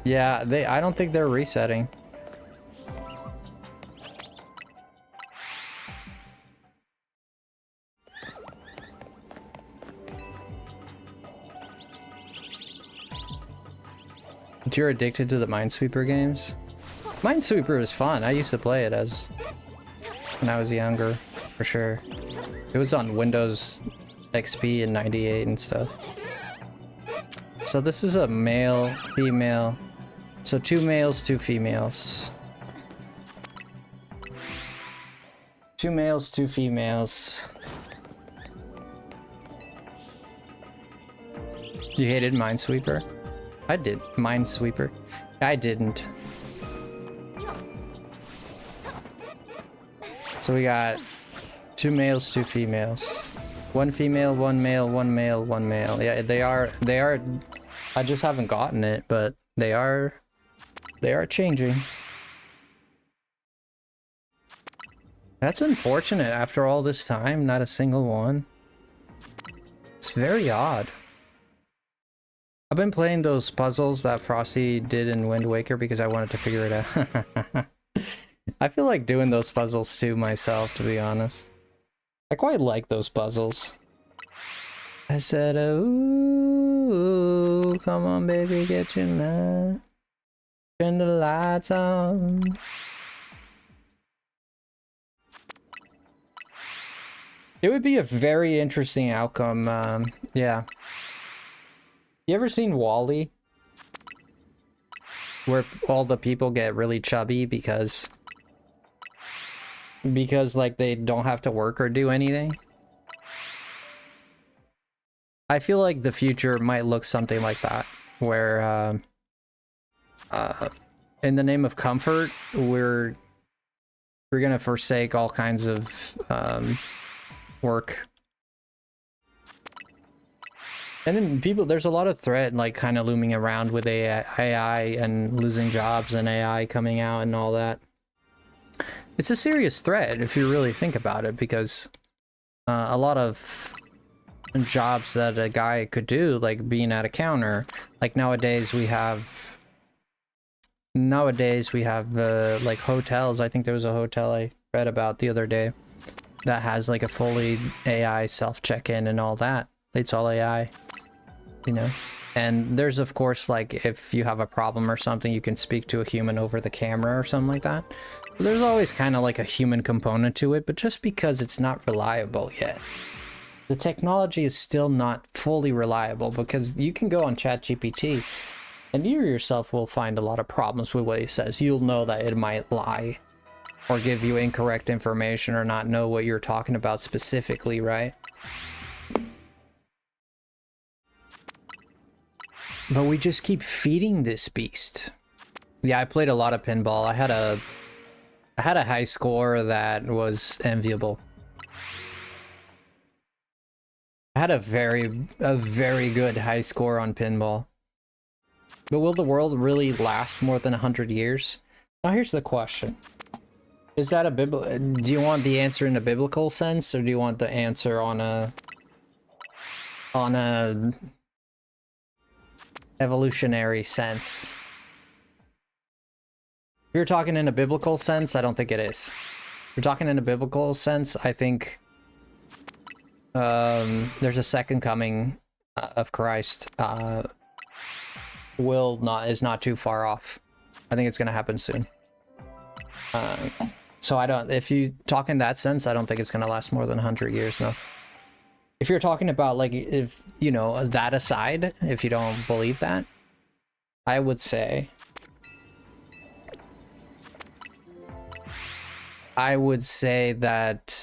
A: Yeah, I don't think they're resetting. You're addicted to the Minesweeper games? Minesweeper is fun. I used to play it when I was younger, for sure. It was on Windows XP in '98 and stuff. So this is a male, female. So 2 males, 2 females. 2 males, 2 females. You hated Minesweeper? I did. Minesweeper. I didn't. So we got 2 males, 2 females. 1 female, 1 male, 1 male, 1 male. Yeah, they are, I just haven't gotten it, but they are changing. That's unfortunate after all this time, not a single one. It's very odd. I've been playing those puzzles that Frosty did in Wind Waker because I wanted to figure it out. I feel like doing those puzzles too myself, to be honest. I quite like those puzzles. I said, ooh, come on baby, get your light. Turn the lights on. It would be a very interesting outcome, yeah. You ever seen Wall-E? Where all the people get really chubby because like they don't have to work or do anything? I feel like the future might look something like that, where in the name of comfort, we're We're gonna forsake all kinds of work. And then people, there's a lot of threat like kind of looming around with AI and losing jobs and AI coming out and all that. It's a serious threat if you really think about it, because a lot of jobs that a guy could do, like being at a counter, like nowadays we have like hotels. I think there was a hotel I read about the other day that has like a fully AI self check-in and all that. It's all AI, you know. And there's of course, like if you have a problem or something, you can speak to a human over the camera or something like that. But there's always kind of like a human component to it, but just because it's not reliable yet. The technology is still not fully reliable, because you can go on ChatGPT and you yourself will find a lot of problems with what it says. You'll know that it might lie or give you incorrect information or not know what you're talking about specifically, right? But we just keep feeding this beast. Yeah, I played a lot of pinball. I had a high score that was enviable. I had a very good high score on pinball. But will the world really last more than 100 years? Now here's the question. Is that do you want the answer in a biblical sense, or do you want the answer on a evolutionary sense? If you're talking in a biblical sense, I don't think it is. If you're talking in a biblical sense, I think there's a second coming of Christ. Is not too far off. I think it's gonna happen soon. So if you talk in that sense, I don't think it's gonna last more than 100 years, no. If you're talking about, like, if, you know, that aside, if you don't believe that, I would say that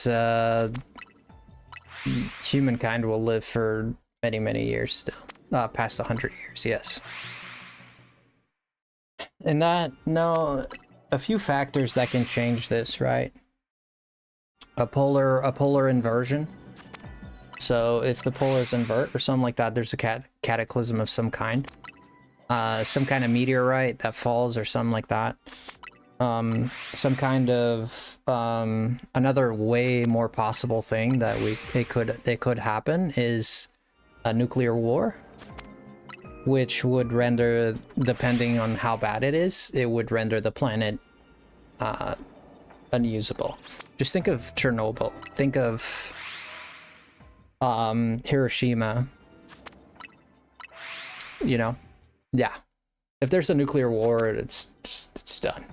A: humankind will live for many, many years still. Past 100 years, yes. And a few factors that can change this, right? A polar inversion. So if the polars invert or something like that, there's a cataclysm of some kind. Some kind of meteorite that falls or something like that. Some kind of another way more possible thing that it could happen is a nuclear war, which would render, depending on how bad it is, it would render the planet unusable. Just think of Chernobyl. Think of Hiroshima. You know, yeah. If there's a nuclear war, it's done.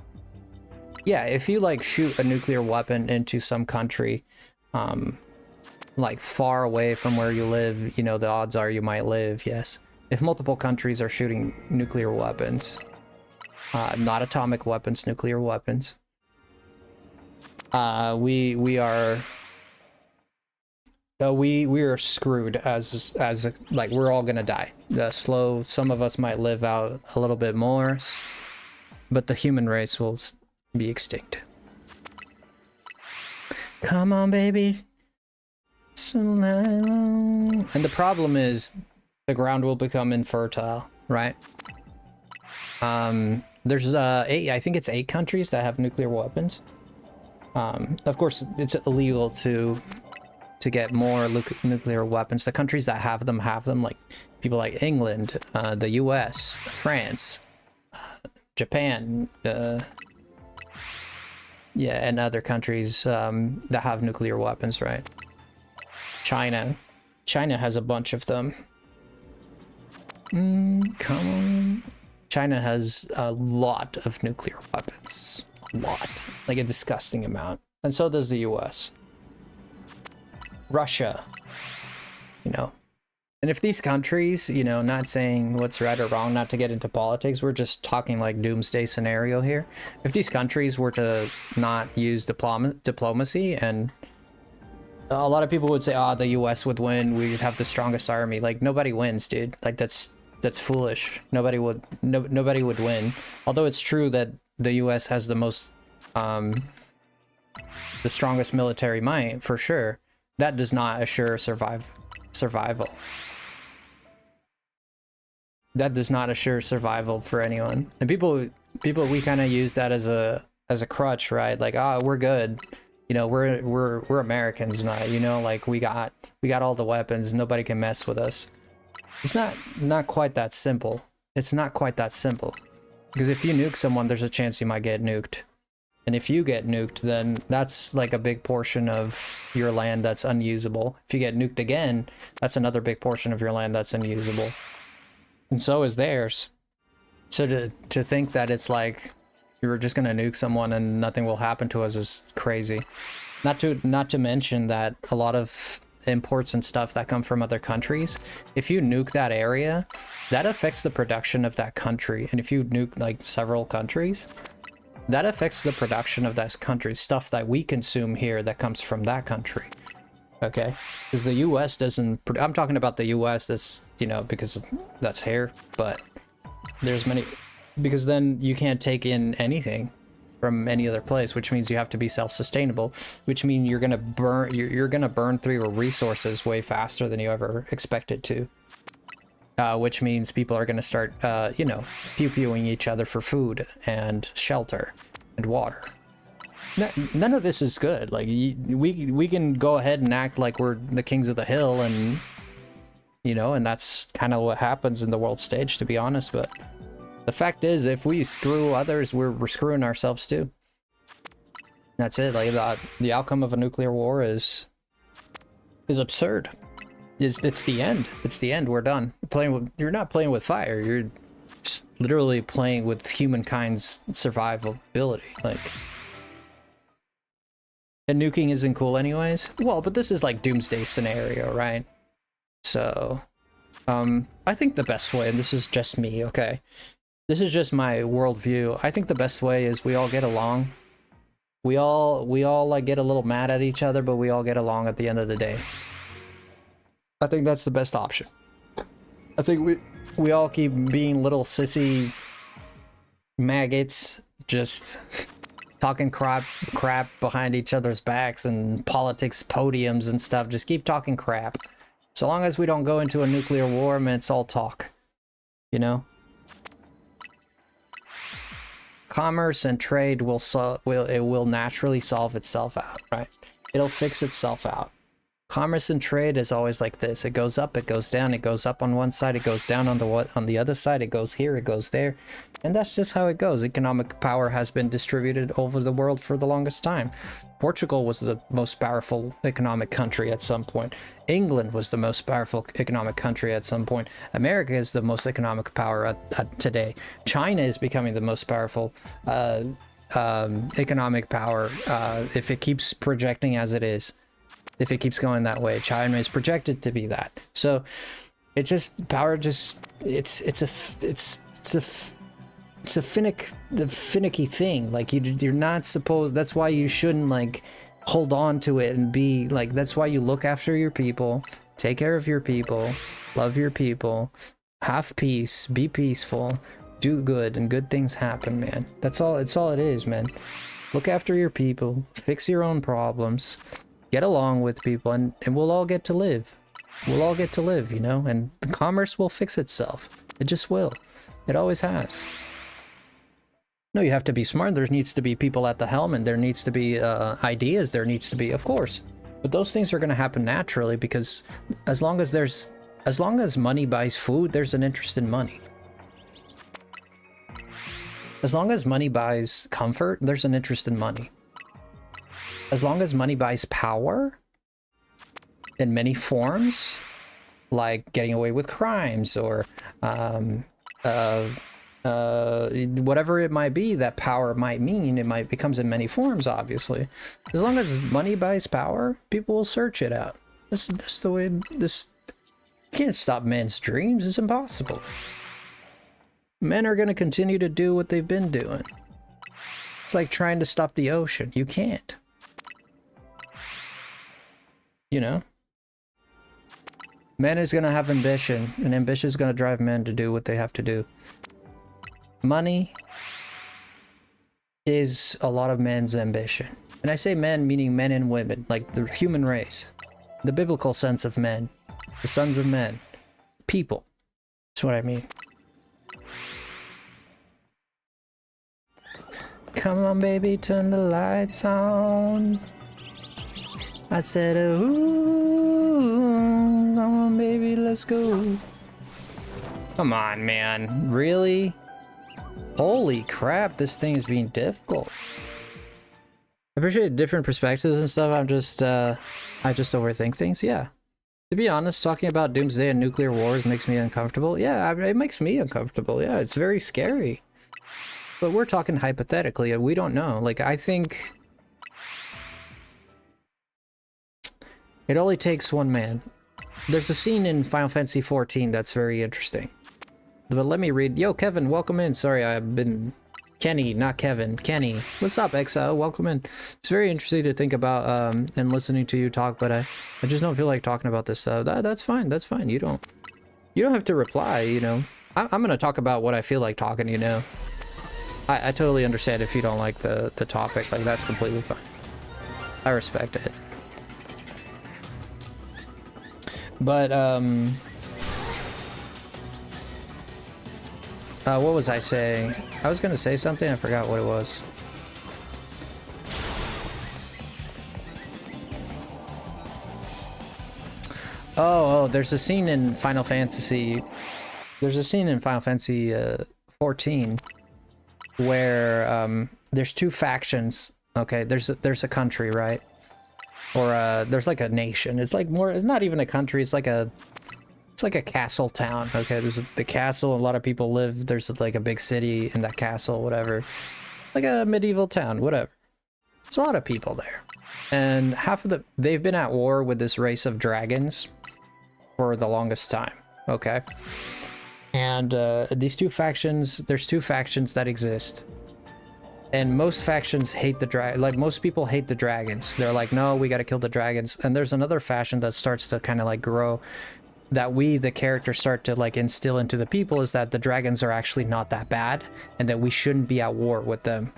A: Yeah, if you like shoot a nuclear weapon into some country, like far away from where you live, you know, the odds are you might live. Yes. If multiple countries are shooting nuclear weapons, not atomic weapons, nuclear weapons, we are screwed as like, we're all gonna die. Some of us might live out a little bit more, but the human race will be extinct. Come on, baby. And the problem is the ground will become infertile, right? There's I think it's 8 countries that have nuclear weapons. Of course, it's illegal to get more nuclear weapons. The countries that have them, like people like England, the US, France, Japan, yeah, and other countries that have nuclear weapons, right? China has a bunch of them. Come on. China has a lot of nuclear weapons. A lot. Like a disgusting amount. And so does the US. Russia. You know. And if these countries, you know, not saying what's right or wrong, not to get into politics, we're just talking like doomsday scenario here. If these countries were to not use diplomacy, and a lot of people would say, the US would win, we'd have the strongest army. Like, nobody wins, dude. Like, that's foolish. Nobody would win. Although it's true that the US has the most the strongest military might, for sure, that does not assure survival. That does not assure survival for anyone. And people we kind of use that as a crutch, right? Like, oh, we're good. You know, we're Americans now, you know, like we got all the weapons, nobody can mess with us. It's not quite that simple. It's not quite that simple. Because if you nuke someone, there's a chance you might get nuked. And if you get nuked, then that's like a big portion of your land that's unusable. If you get nuked again, that's another big portion of your land that's unusable. And so is theirs. So to think that it's like you're just gonna nuke someone and nothing will happen to us is crazy. Not to mention that a lot of imports and stuff that come from other countries, if you nuke that area, that affects the production of that country. And if you nuke like several countries, that affects the production of that country, stuff that we consume here that comes from that country. Okay, because the US doesn't, I'm talking about the US, this, you know, because that's here, but there's many, because then you can't take in anything from any other place, which means you have to be self-sustainable, which means you're gonna burn through your resources way faster than you ever expected to. Which means people are gonna start, you know, pew-pewing each other for food and shelter and water. None of this is good. Like, we can go ahead and act like we're the kings of the hill, and, you know, and that's kind of what happens in the world stage, to be honest, but the fact is, if we screw others, we're screwing ourselves too. That's it. Like, the outcome of a nuclear war is absurd. It's the end. It's the end. We're done. You're not playing with fire. You're just literally playing with humankind's survivability. Like, and nuking isn't cool anyways. Well, but this is like doomsday scenario, right? So, I think the best way, and this is just me, okay? This is just my worldview. I think the best way is we all get along. We all like get a little mad at each other, but we all get along at the end of the day. I think that's the best option. I think we all keep being little sissy maggots, just talking crap behind each other's backs and politics podiums and stuff. Just keep talking crap. So long as we don't go into a nuclear war, man, it's all talk. You know? Commerce and trade will naturally solve itself out, right? It'll fix itself out. Commerce and trade is always like this. It goes up, it goes down, it goes up on one side, it goes down on the other side, it goes here, it goes there. And that's just how it goes. Economic power has been distributed over the world for the longest time. Portugal was the most powerful economic country at some point. England was the most powerful economic country at some point. America is the most economic power today. China is becoming the most powerful economic power if it keeps projecting as it is. If it keeps going that way, China is projected to be that. So it just, power just, it's a finicky thing. Like, you're not supposed, that's why you shouldn't like hold on to it and be like, that's why you look after your people, take care of your people, love your people, have peace, be peaceful, do good, and good things happen, man. That's all, it's all it is, man. Look after your people, fix your own problems, get along with people, and we'll all get to live. We'll all get to live, you know, and the commerce will fix itself. It just will. It always has. No, you have to be smart. There needs to be people at the helm, and there needs to be ideas. There needs to be, of course. But those things are going to happen naturally, because as long as money buys food, there's an interest in money. As long as money buys comfort, there's an interest in money. As long as money buys power in many forms, like getting away with crimes or whatever it might be that power might mean, it comes in many forms, obviously. As long as money buys power, people will search it out. That's the way this... You can't stop men's dreams. It's impossible. Men are going to continue to do what they've been doing. It's like trying to stop the ocean. You can't. You know? Man is going to have ambition, and ambition is going to drive men to do what they have to do. Money is a lot of men's ambition. And I say men meaning men and women, like the human race. The biblical sense of men. The sons of men. People. That's what I mean. Come on, baby, turn the lights on. I said, ooh, come on, baby, let's go. Come on, man. Really? Holy crap, this thing is being difficult. I appreciate different perspectives and stuff. I just overthink things, yeah. To be honest, talking about doomsday and nuclear wars makes me uncomfortable. Yeah, it makes me uncomfortable. Yeah, it's very scary. But we're talking hypothetically. We don't know. Like, I think it only takes one man. There's a scene in Final Fantasy XIV that's very interesting. But let me read. Yo, Kevin, welcome in. Sorry, I've been... Kenny, not Kevin. Kenny. What's up, Exile? Welcome in. It's very interesting to think about and listening to you talk, but I just don't feel like talking about this stuff. That's fine. That's fine. You don't have to reply, you know. I'm going to talk about what I feel like talking, you know. I totally understand if you don't like the topic. Like, that's completely fine. I respect it. But, what was I saying? I was gonna say something, I forgot what it was. Oh, there's a scene in Final Fantasy... There's a scene in Final Fantasy 14 where there's two factions. Okay, there's a country, right? Or there's like a nation. It's like more, it's not even a country, it's like a castle town. Okay, there's the castle, a lot of people live, there's like a big city in that castle, whatever. Like a medieval town, whatever. There's a lot of people there. And they've been at war with this race of dragons for the longest time, okay? And these two factions, there's two factions that exist. And most factions hate the like most people hate the dragons. They're like, no, we gotta kill the dragons. And there's another faction that starts to kind of like grow, that we, the characters, start to like instill into the people, is that the dragons are actually not that bad and that we shouldn't be at war with them.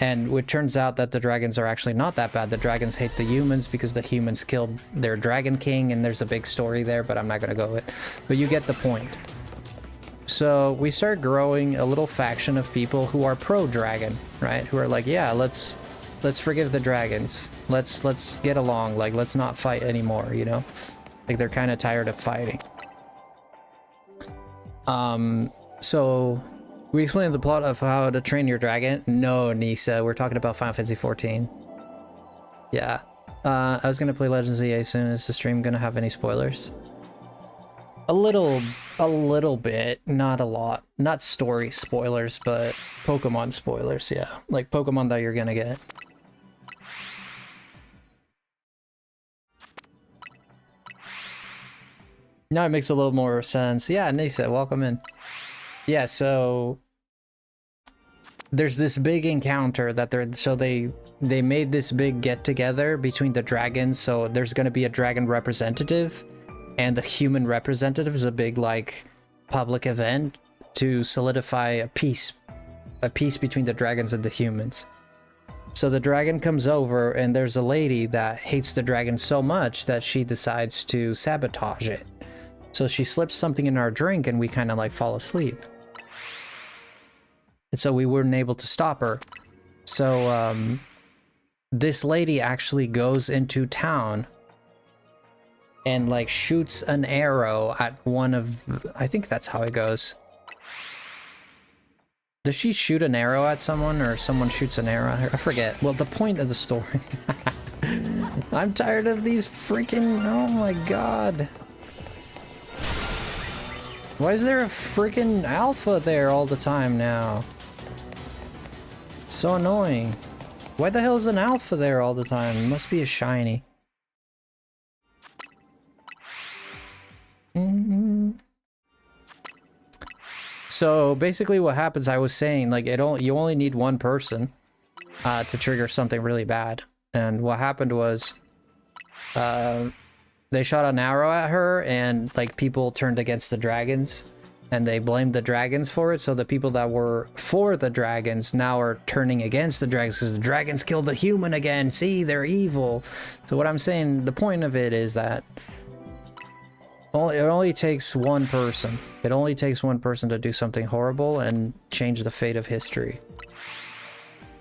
A: And it turns out that the dragons are actually not that bad. The dragons hate the humans because the humans killed their dragon king, and there's a big story there, but I'm not gonna go with it. But you get the point. So we start growing a little faction of people who are pro-dragon, right? Who are like, yeah, let's forgive the dragons. Let's get along. Like, let's not fight anymore, you know? Like, they're kind of tired of fighting. So we explained the plot of how to train your dragon. No, Nisa, we're talking about Final Fantasy XIV. Yeah. I was gonna play Legends of EA soon. Is the stream gonna have any spoilers? A little bit, not a lot. Not story spoilers, but Pokemon spoilers, yeah. Like Pokemon that you're gonna get. Now it makes a little more sense. Yeah, Nisa, welcome in. Yeah, so there's this big encounter that they made this big get together between the dragons. So there's gonna be a dragon representative, and the human representative is a big like public event to solidify a peace between the dragons and the humans. So the dragon comes over, and there's a lady that hates the dragon so much that she decides to sabotage it. So she slips something in our drink, and we kind of like fall asleep. And so we weren't able to stop her. So this lady actually goes into town and like shoots an arrow at one of... I think that's how it goes. Does she shoot an arrow at someone, or someone shoots an arrow at her? I forget. Well, the point of the story... I'm tired of these freaking... Oh my god. Why is there a freaking alpha there all the time now? So annoying. Why the hell is an alpha there all the time? It must be a shiny. So basically what happens, I was saying, like, you only need one person to trigger something really bad. And what happened was they shot an arrow at her, and like people turned against the dragons. and they blamed the dragons for it, so the people that were for the dragons now are turning against the dragons because the dragons killed the human again. See, they're evil. So what I'm saying, the point of it is that it only takes one person. It only takes one person to do something horrible and change the fate of history.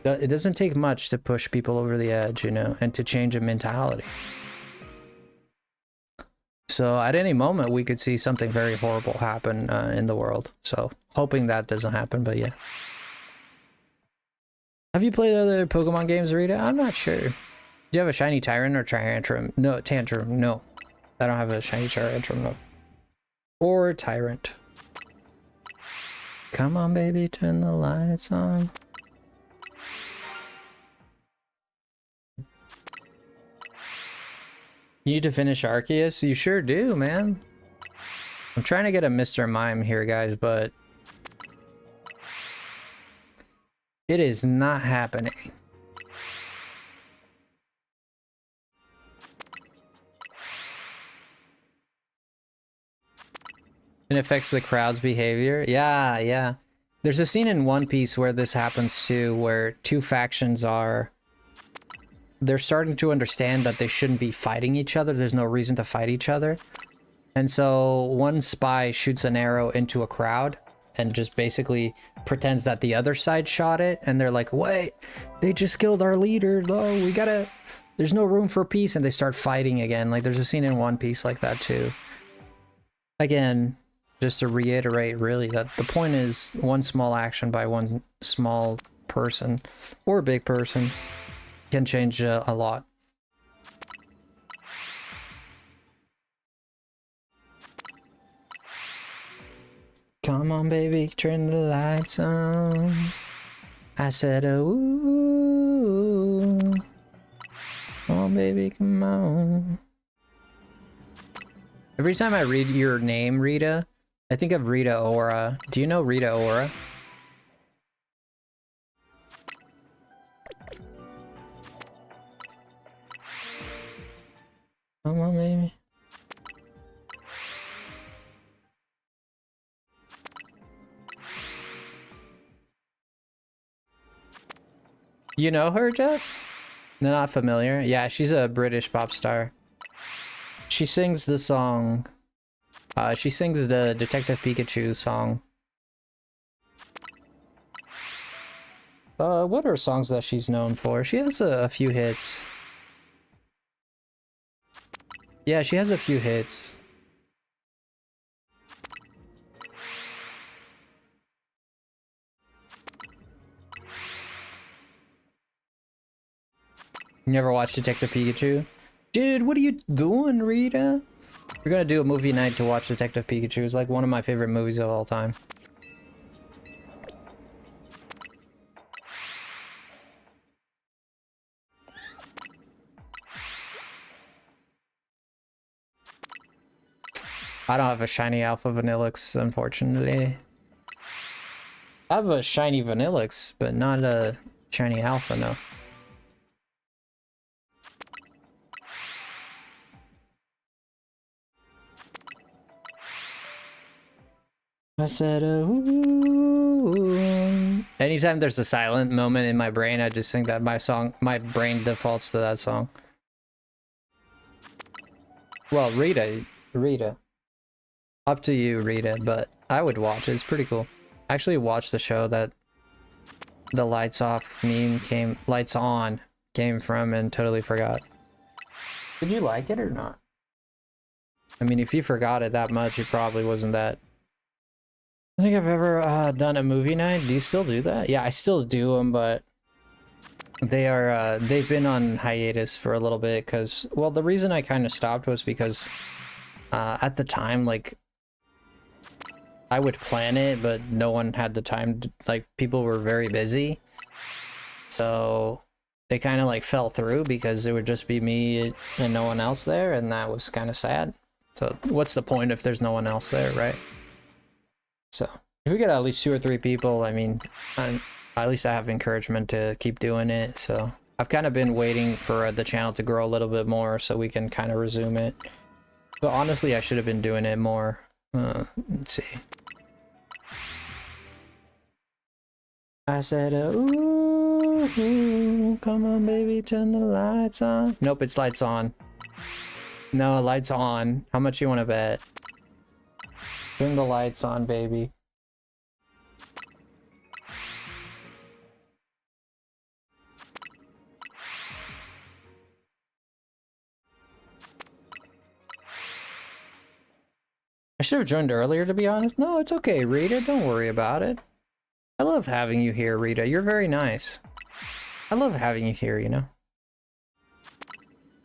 A: It doesn't take much to push people over the edge, you know, and to change a mentality. So at any moment, we could see something very horrible happen in the world. So hoping that doesn't happen, but yeah. Have you played other Pokemon games, Rita? I'm not sure. Do you have a shiny Tyrant or Tantrum? No, Tantrum, no. I don't have a shiny Tantrum, no. Or Tyrant. Come on, baby, turn the lights on. You need to finish Arceus? You sure do, man. I'm trying to get a Mr. Mime here, guys, but it is not happening. It affects the crowd's behavior. Yeah, yeah. There's a scene in One Piece where this happens too, where two factions are... They're starting to understand that they shouldn't be fighting each other. There's no reason to fight each other. And so one spy shoots an arrow into a crowd and just basically pretends that the other side shot it. And they're like, wait, they just killed our leader. No, we gotta... There's no room for peace. And they start fighting again. Like, there's a scene in One Piece like that too. Again... Just to reiterate, really, that the point is one small action by one small person or big person can change a lot. Come on, baby, turn the lights on. I said, ooh. Come on, baby, come on. Every time I read your name, Rita, I think of Rita Ora. Do you know Rita Ora? Come on, baby. You know her, Jess? No, not familiar. Yeah, she's a British pop star. She sings the song... she sings the Detective Pikachu song. What are songs that she's known for? She has a few hits. Yeah, she has a few hits. You never watched Detective Pikachu? Dude, what are you doing, Rita? We're gonna do a movie night to watch Detective Pikachu. It's like one of my favorite movies of all time. I don't have a shiny Alpha Vanillix, unfortunately. I have a shiny Vanillix, but not a shiny Alpha, no. I said, ooh. Anytime there's a silent moment in my brain, I just think that my brain defaults to that song. Well, Rita. Up to you, Rita, but I would watch it. It's pretty cool. I actually watched the show that the lights off meme lights on came from and totally forgot. Did you like it or not? I mean, if you forgot it that much, it probably wasn't that. I think I've ever done a movie night. Do you still do that? Yeah, I still do them, but they are they've been on hiatus for a little bit because, well, the reason I kind of stopped was because at the time, like, I would plan it, but no one had the time to, like, people were very busy, so they kind of like fell through because it would just be me and no one else there, and that was kind of sad. So what's the point if there's no one else there, right? So if we get at least 2 or 3 people, I mean, at least I have encouragement to keep doing it. So I've kind of been waiting for the channel to grow a little bit more so we can kind of resume it. But honestly, I should have been doing it more. Let's see. I said, ooh, ooh, come on, baby, turn the lights on. Nope, it's lights on. No, lights on. How much you want to bet? Turn the lights on, baby. I should have joined earlier, to be honest. No, it's okay, Rita. Don't worry about it. I love having you here, Rita. You're very nice. I love having you here, you know?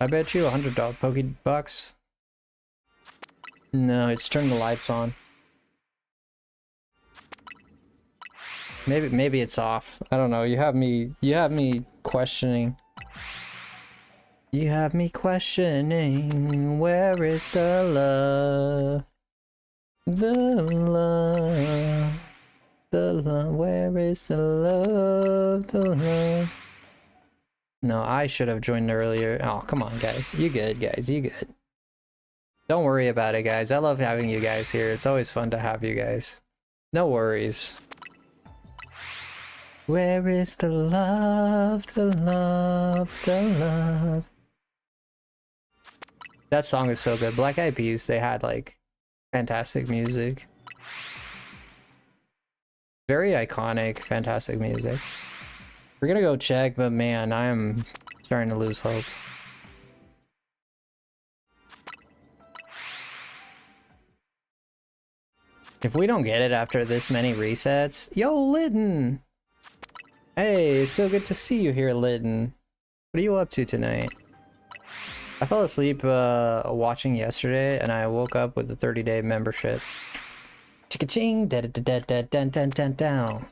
A: I bet you $100 Pokebucks. No, it's turn the lights on. Maybe it's off. I don't know. You have me questioning. You have me questioning. Where is the love? The love. The love. Where is the love? The love. No, I should have joined earlier. Oh, come on, guys. You good, guys. You good. Don't worry about it, guys. I love having you guys here. It's always fun to have you guys. No worries. Where is the love, the love, the love? That song is so good. Black Eyed Peas, they had like fantastic music. Very iconic, fantastic music. We're gonna go check, but man, I am starting to lose hope. If we don't get it after this many resets... Yo, Lytton! Hey, it's so good to see you here, Lytton. What are you up to tonight? I fell asleep watching yesterday, and I woke up with a 30-day membership. Chicka-ching! Da-da-da-da-da-da-da-da-down.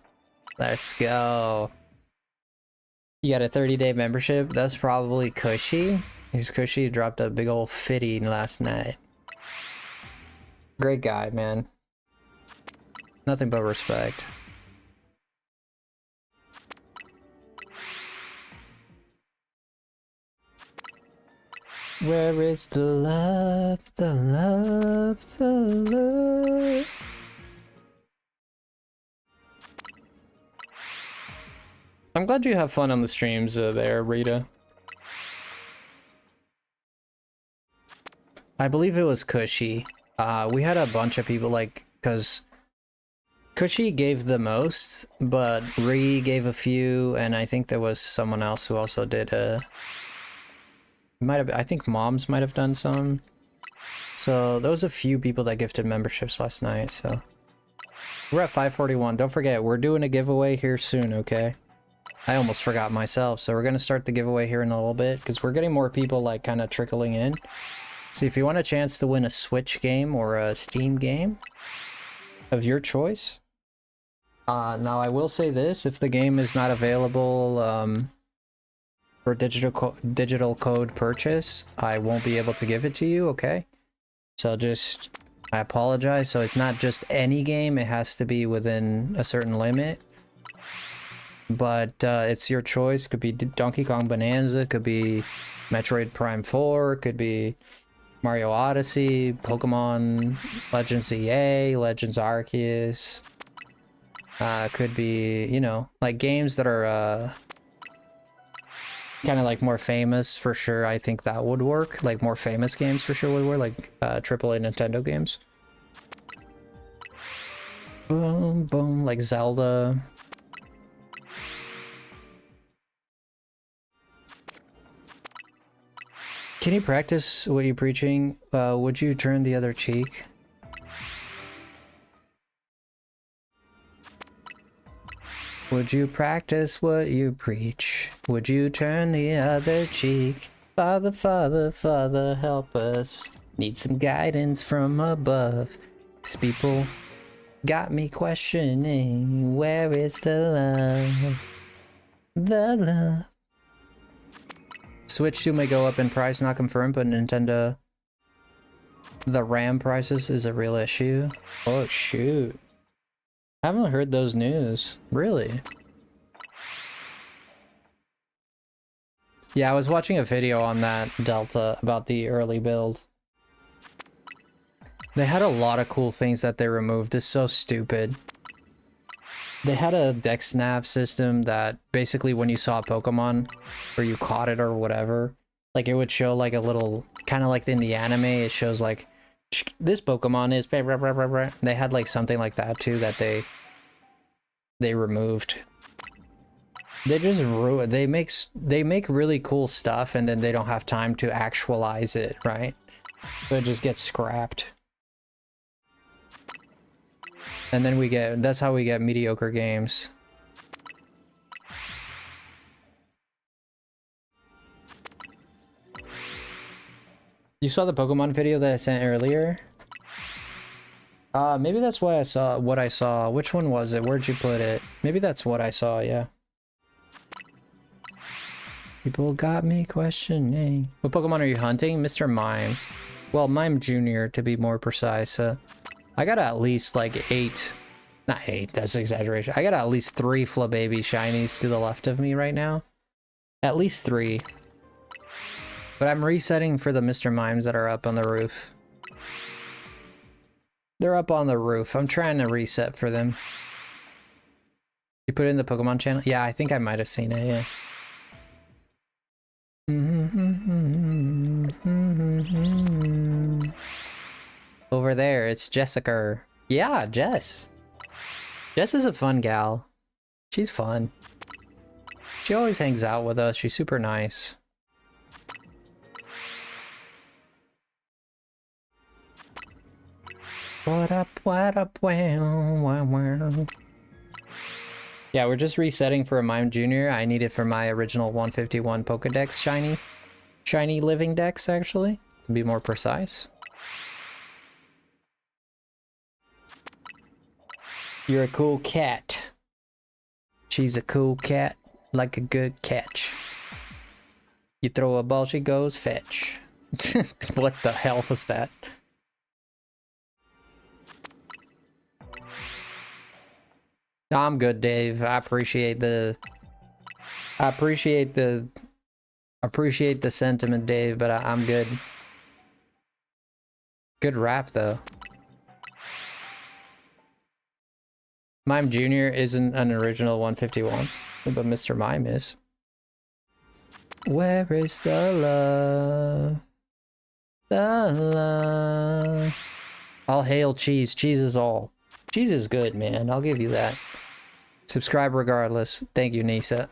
A: Let's go. You got a 30-day membership? That's probably Cushy. He's Cushy. He dropped a big old 50 last night. Great guy, man. Nothing but respect. Where is the love, the love, the love? I'm glad you have fun on the streams there, Rita. I believe it was Cushy. We had a bunch of people like, because Cushy gave the most, but Ree gave a few, and I think there was someone else who also did a... I think Moms might have done some. So there was a few people that gifted memberships last night, so... We're at 541. Don't forget, we're doing a giveaway here soon, okay? I almost forgot myself, so we're gonna start the giveaway here in a little bit, because we're getting more people, like, kind of trickling in. So if you want a chance to win a Switch game or a Steam game of your choice... now I will say this, if the game is not available, for digital code purchase, I won't be able to give it to you, okay? So just, I apologize. So it's not just any game, it has to be within a certain limit. But it's your choice. Could be Donkey Kong Bonanza, could be Metroid Prime 4, could be Mario Odyssey, Pokemon Legends EA, Legends Arceus. Could be, you know, like games that are kind of like more famous for sure. I think that would work. Like more famous games for sure would work, like AAA Nintendo games. Boom, boom, like Zelda. Can you practice what you're preaching? Would you turn the other cheek? Would you practice what you preach? Would you turn the other cheek? Father, Father, Father, help us. Need some guidance from above. 'Cause people got me questioning, where is the love? The love. Switch 2 may go up in price, not confirmed, but Nintendo... The RAM prices is a real issue. Oh, shoot. I haven't heard those news. Really? Yeah, I was watching a video on that, Delta, about the early build. They had a lot of cool things that they removed. It's so stupid. They had a dex nav system that basically when you saw a Pokemon or you caught it or whatever, like it would show like a little, kind of like in the anime, it shows like this Pokemon is blah, blah, blah, blah, blah. They had like something like that too that they removed. They just ruin, they make really cool stuff and then they don't have time to actualize it, right? So it just gets scrapped. And then we get, that's how we get mediocre games. You saw the Pokemon video that I sent earlier? Maybe that's why I saw what I saw. Which one was it? Where'd you put it? Maybe that's what I saw, yeah. People got me questioning. What Pokemon are you hunting? Mr. Mime. Well, Mime Jr. to be more precise. I got at least like 8. Not 8, that's exaggeration. I got at least 3 Flababy shinies to the left of me right now. At least 3. But I'm resetting for the Mr. Mimes that are up on the roof. They're up on the roof. I'm trying to reset for them. You put it in the Pokemon channel? Yeah, I think I might have seen it, yeah. Over there, it's Jessica. Yeah, Jess. Jess is a fun gal. She's fun. She always hangs out with us. She's super nice. What up, well. Yeah, we're just resetting for a Mime Jr. I need it for my original 151 Pokedex shiny. Shiny living dex, actually, to be more precise. You're a cool cat. She's a cool cat, like a good catch. You throw a ball, she goes fetch. What the hell was that? I'm good, Dave. I appreciate the sentiment, Dave, but I'm good. Good rap, though. Mime Jr. isn't an original 151, but Mr. Mime is. Where is the love? The love. All hail cheese. Cheese is all. Cheese is good, man. I'll give you that. Subscribe regardless. Thank you, Nisa.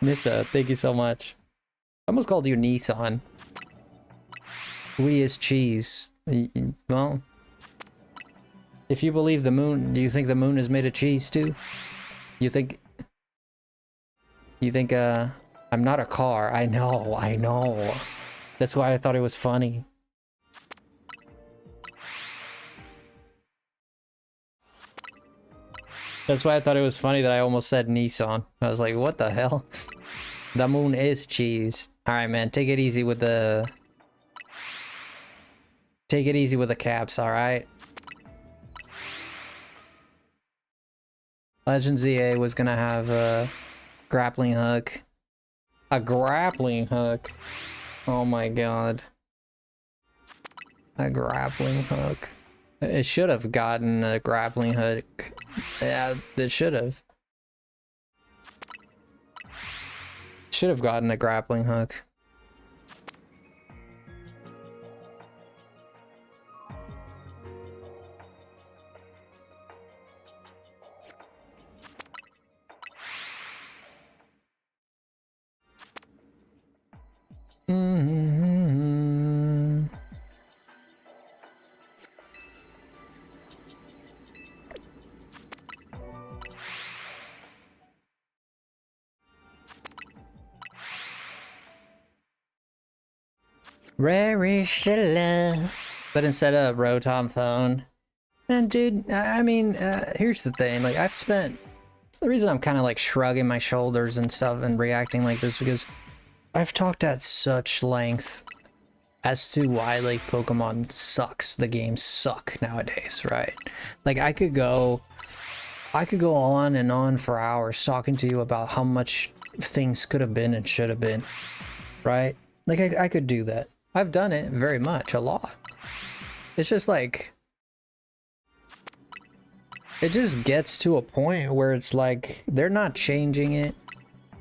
A: Nissa, thank you so much. I almost called you Nissan. We is cheese. Well, if you believe the moon, do you think the moon is made of cheese too? You think I'm not a car. I know. That's why I thought it was funny. That's why I thought it was funny that I almost said Nissan. I was like, what the hell? The moon is cheese. Alright, man, take it easy with the... Take it easy with the caps, alright? Legend ZA was gonna have a grappling hook. A grappling hook? Oh my god. A grappling hook. It should have gotten a grappling hook. Yeah, it should have. Should have gotten a grappling hook. Rare but instead of Rotom phone. And dude, I mean, here's the thing, like the reason I'm kind of like shrugging my shoulders and stuff and reacting like this because I've talked at such length as to why like Pokemon sucks. The games suck nowadays, right? Like I could go on and on for hours talking to you about how much things could have been and should have been, right? Like I could do that. I've done it very much, a lot. It's just like... it just gets to a point where it's like they're not changing it.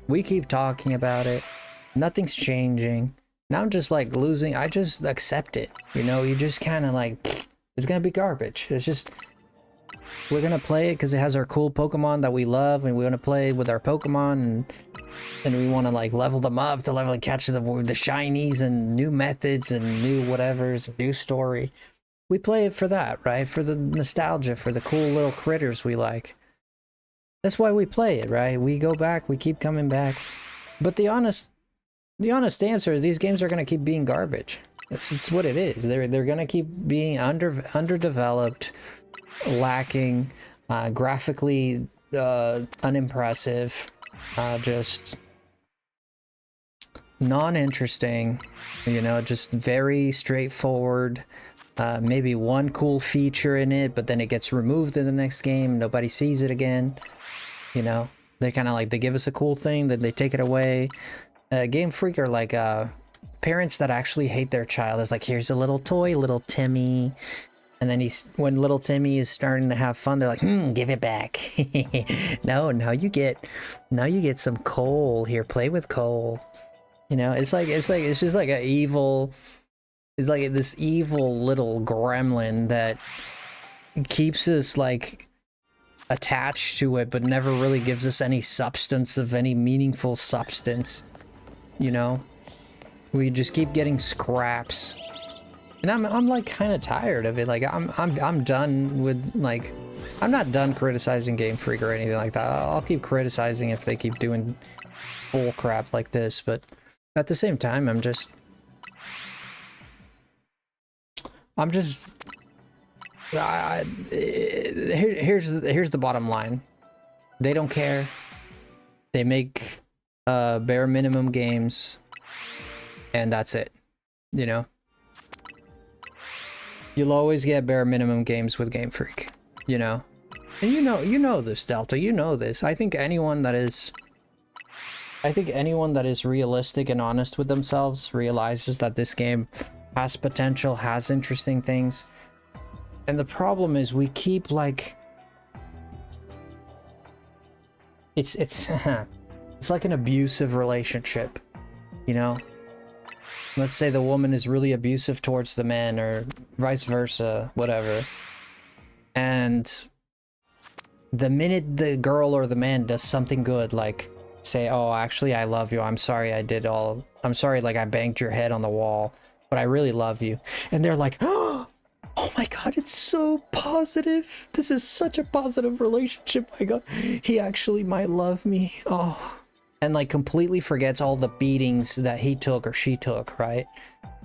A: We keep talking about it. Nothing's changing. Now I'm just like losing. I just accept it. You know, you just kind of like, it's gonna be garbage. It's just, we're gonna play it because it has our cool Pokemon that we love, and we want to play with our Pokemon, and we want to like level them up to level and catch the shinies and new methods and new whatevers, new story. We play it for that, right? For the nostalgia, for the cool little critters we like. That's why we play it, right? We go back, we keep coming back. But the honest answer is these games are gonna keep being garbage. It's what it is. They're gonna keep being underdeveloped, lacking, graphically unimpressive, just non-interesting. You know, just very straightforward. Maybe one cool feature in it, but then it gets removed in the next game. Nobody sees it again. You know, they kind of like, they give us a cool thing, then they take it away. Game Freak are like parents that actually hate their child. It's like, here's a little toy, little Timmy. And then when little Timmy is starting to have fun, they're like, give it back. No, now you get some coal. Here, play with coal. You know, it's just like an evil. It's like this evil little gremlin that keeps us like attached to it, but never really gives us any substance of any meaningful substance. You know, we just keep getting scraps, and I'm like kind of tired of it. Like I'm done with, like, I'm not done criticizing Game Freak or anything like that. I'll keep criticizing if they keep doing bull crap like this, but at the same time, here's the bottom line. They don't care. They make bare minimum games, and that's it. You know, you'll always get bare minimum games with Game Freak. You know, and you know this, Delta. You know this. I think anyone that is realistic and honest with themselves realizes that this game has potential, has interesting things. And the problem is we keep like, it's like an abusive relationship, you know? Let's say the woman is really abusive towards the man, or vice versa, whatever. And the minute the girl or the man does something good, like say, oh, actually I love you, I'm sorry, like I banged your head on the wall, but I really love you. And they're like, oh my god, it's so positive. This is such a positive relationship. My god, he actually might love me. Oh. And like completely forgets all the beatings that he took or she took, right?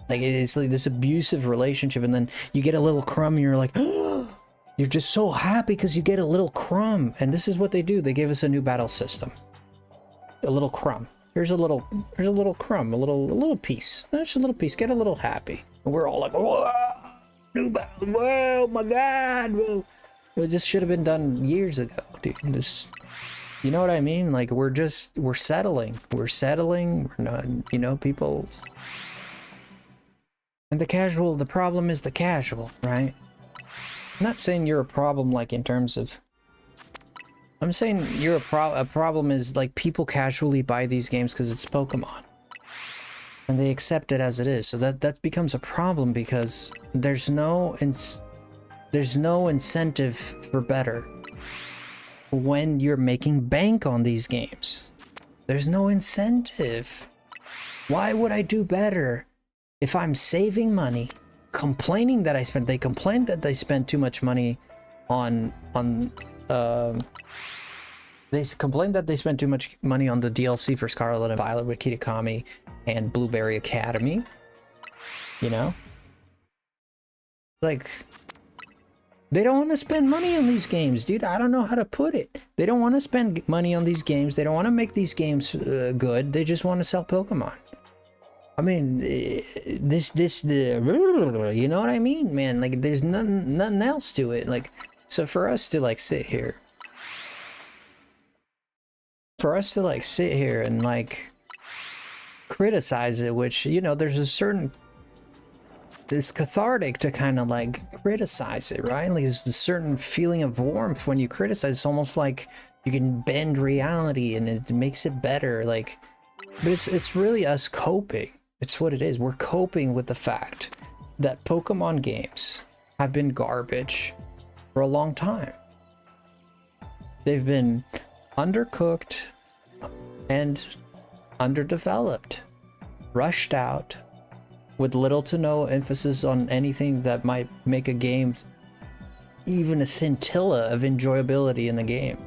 A: Like it's like this abusive relationship, and then you get a little crumb and you're like, oh, you're just so happy because you get a little crumb. And this is what they do. They gave us a new battle system. A little crumb. Here's a little crumb, a little piece. Just a little piece. Get a little happy. And we're all like, whoa, new battle, whoa, my god, whoa. This should have been done years ago, dude. This, you know what I mean? Like we're settling. We're not, you know, people. And the problem is the casual, right? I'm not saying you're a problem like in terms of, I'm saying you're a problem is like people casually buy these games because it's Pokemon. And they accept it as it is. So that becomes a problem because there's no incentive for better when you're making bank on these games. There's no incentive. Why would I do better if I'm saving money, complaining that they complained that they spent too much money on they complained that they spent too much money on the DLC for Scarlet and Violet with Kitakami and Blueberry Academy. You know? Like, they don't want to spend money on these games, dude. I don't know how to put it. They don't want to spend money on these games. They don't want to make these games good. They just want to sell Pokemon. I mean, you know what I mean, man? Like, there's nothing else to it. Like, so for us to like sit here and like criticize it, which, you know, there's a certain it's cathartic to kind of like criticize it, right? Like there's a certain feeling of warmth when you criticize. It's almost like you can bend reality and it makes it better. Like, but it's really us coping. It's what it is. We're coping with the fact that Pokemon games have been garbage for a long time. They've been undercooked and underdeveloped, rushed out, with little to no emphasis on anything that might make a game even a scintilla of enjoyability in the game.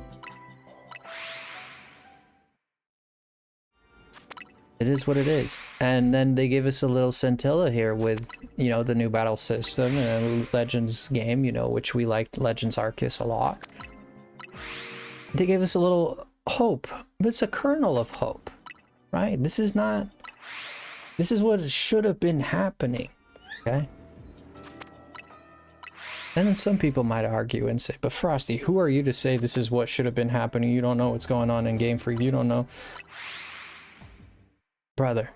A: It is what it is. And then they give us a little scintilla here with, you know, the new battle system and a Legends game, you know, which we liked Legends Arceus a lot. They gave us a little hope, but it's a kernel of hope, right? This is what should have been happening, okay? And then some people might argue and say, but Frosty, who are you to say this is what should have been happening? You don't know what's going on in Game Freak. You don't know. Brother,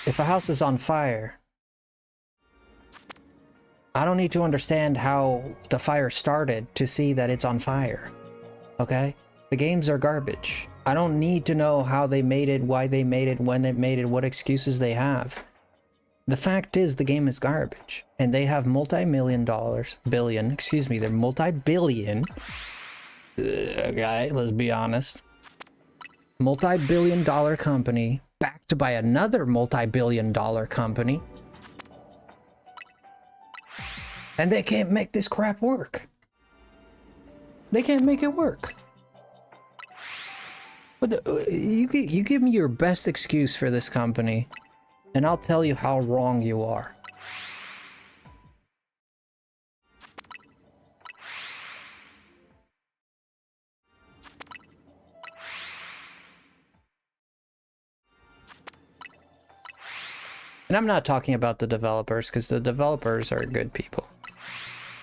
A: if a house is on fire, I don't need to understand how the fire started to see that it's on fire, okay? The games are garbage. I don't need to know how they made it, why they made it, when they made it, what excuses they have. The fact is the game is garbage, and they have billion, excuse me, they're multi-billion, okay, let's be honest. Multi-billion-dollar company backed by another multi-billion-dollar company, and they can't make this crap work. They can't make it work. But you give me your best excuse for this company, and I'll tell you how wrong you are. And I'm not talking about the developers, because the developers are good people.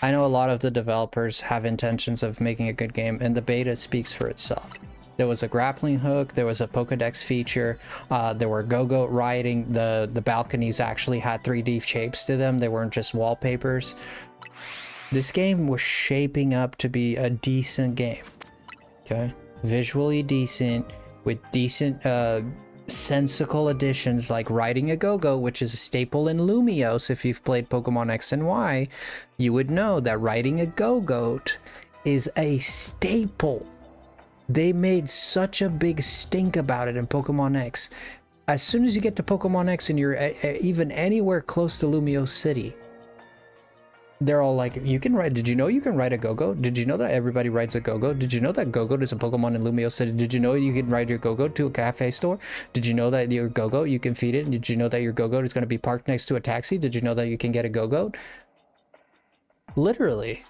A: I know a lot of the developers have intentions of making a good game, and the beta speaks for itself. There was a grappling hook, there was a Pokedex feature, there were go-go riding, the balconies actually had 3D shapes to them, they weren't just wallpapers. This game was shaping up to be a decent game, okay? Visually decent, with decent sensical additions like riding a go-go, which is a staple in Lumiose. If you've played Pokemon X and Y, you would know that riding a go-goat is a staple. They made such a big stink about it in Pokemon X. As soon as you get to Pokemon X and you're even anywhere close to Lumiose City, they're all like, you can ride, did you know you can ride a go-goat? Did you know that everybody rides a go-goat? Did you know that go-goat is a Pokemon in Lumiose City? Did you know you can ride your go-goat to a cafe store? Did you know that your go-goat, you can feed it? Did you know that your go-goat is going to be parked next to a taxi? Did you know that you can get a go-goat? Literally.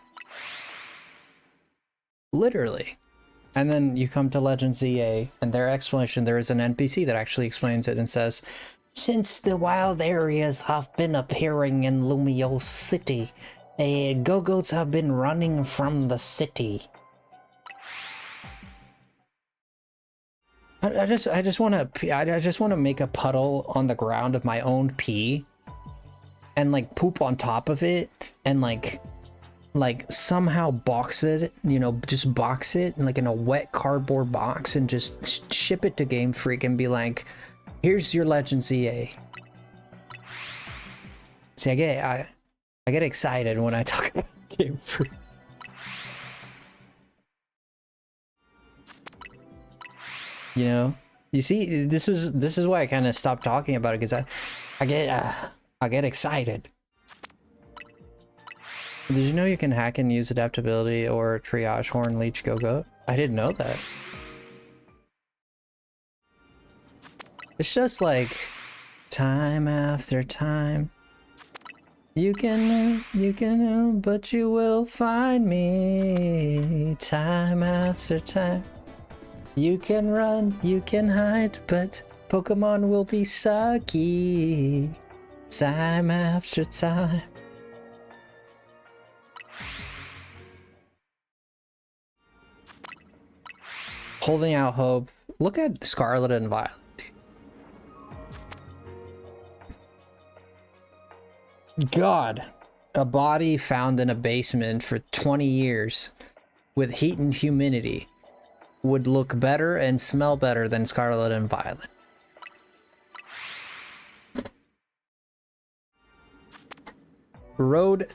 A: Literally. And then you come to Legends EA, and their explanation, there is an NPC that actually explains it and says, since the wild areas have been appearing in Lumiose City, go-goats have been running from the city. I just want to make a puddle on the ground of my own pee, and like poop on top of it, and like somehow box it, you know, just box it like in a wet cardboard box and just ship it to Game Freak and be like, here's your Legends EA. See, I get excited when I talk about Game Freak. You know, you see, this is why I kind of stopped talking about it, because I get excited. Did you know you can hack and use adaptability or triage horn leech go-goat? I didn't know that. It's just like time after time. You can, but you will find me time after time. You can run, you can hide, but Pokemon will be sucky time after time. Holding out hope. Look at Scarlet and Violet. God, a body found in a basement for 20 years with heat and humidity would look better and smell better than Scarlet and Violet. Roadkill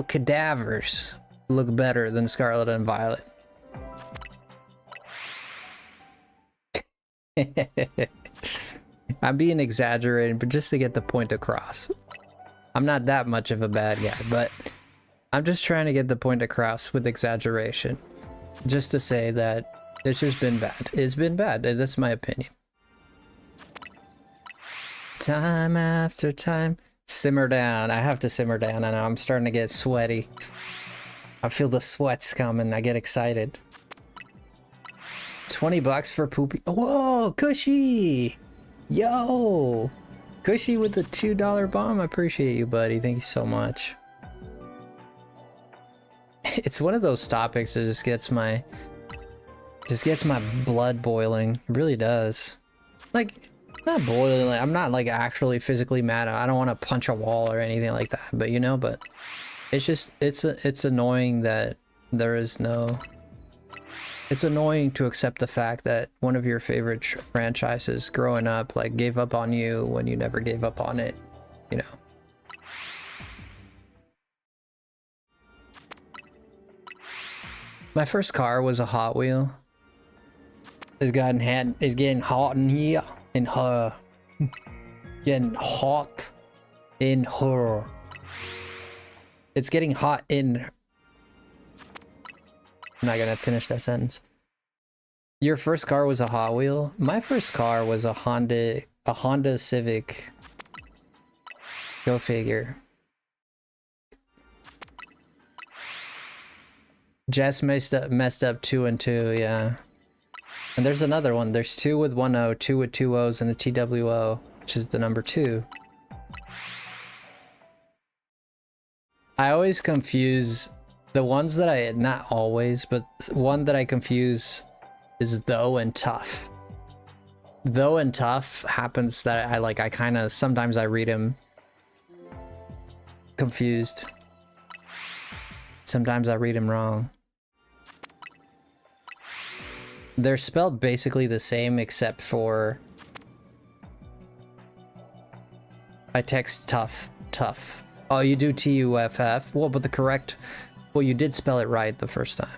A: cadavers look better than Scarlet and Violet. I'm being exaggerated, but just to get the point across. I'm not that much of a bad guy, but I'm just trying to get the point across with exaggeration. Just to say that it's just been bad. It's been bad. That's my opinion. Time after time. Simmer down. I have to simmer down. I know I'm starting to get sweaty. I feel the sweats coming. I get excited. 20 bucks for poopy. Whoa, Cushy! Yo! Cushy with the $2 bomb. I appreciate you, buddy. Thank you so much. It's one of those topics that just gets my blood boiling. It really does. Like, not boiling, like, I'm not like actually physically mad. I don't want to punch a wall or anything like that, but you know, but it's just it's annoying that there is no. It's annoying to accept the fact that one of your favorite franchises growing up like gave up on you when you never gave up on it, you know. My first car was a Hot Wheel. It's getting hot in here. In her. Getting hot in her. It's getting hot in. I'm not gonna finish that sentence. Your first car was a Hot Wheel? My first car was a Honda Civic. Go figure. Jess messed up 2 and 2, yeah. And there's another one. There's 2 with 1 O, 2 with 2 O's, and a TWO, which is the number 2. I always confuse the ones that I, not always, but one that I confuse is though and tough. Though and tough happens that I kind of, sometimes I read them confused. Sometimes I read them wrong. They're spelled basically the same except for I text tough. Oh, you do TUFF? Well, but the correct, well, you did spell it right the first time.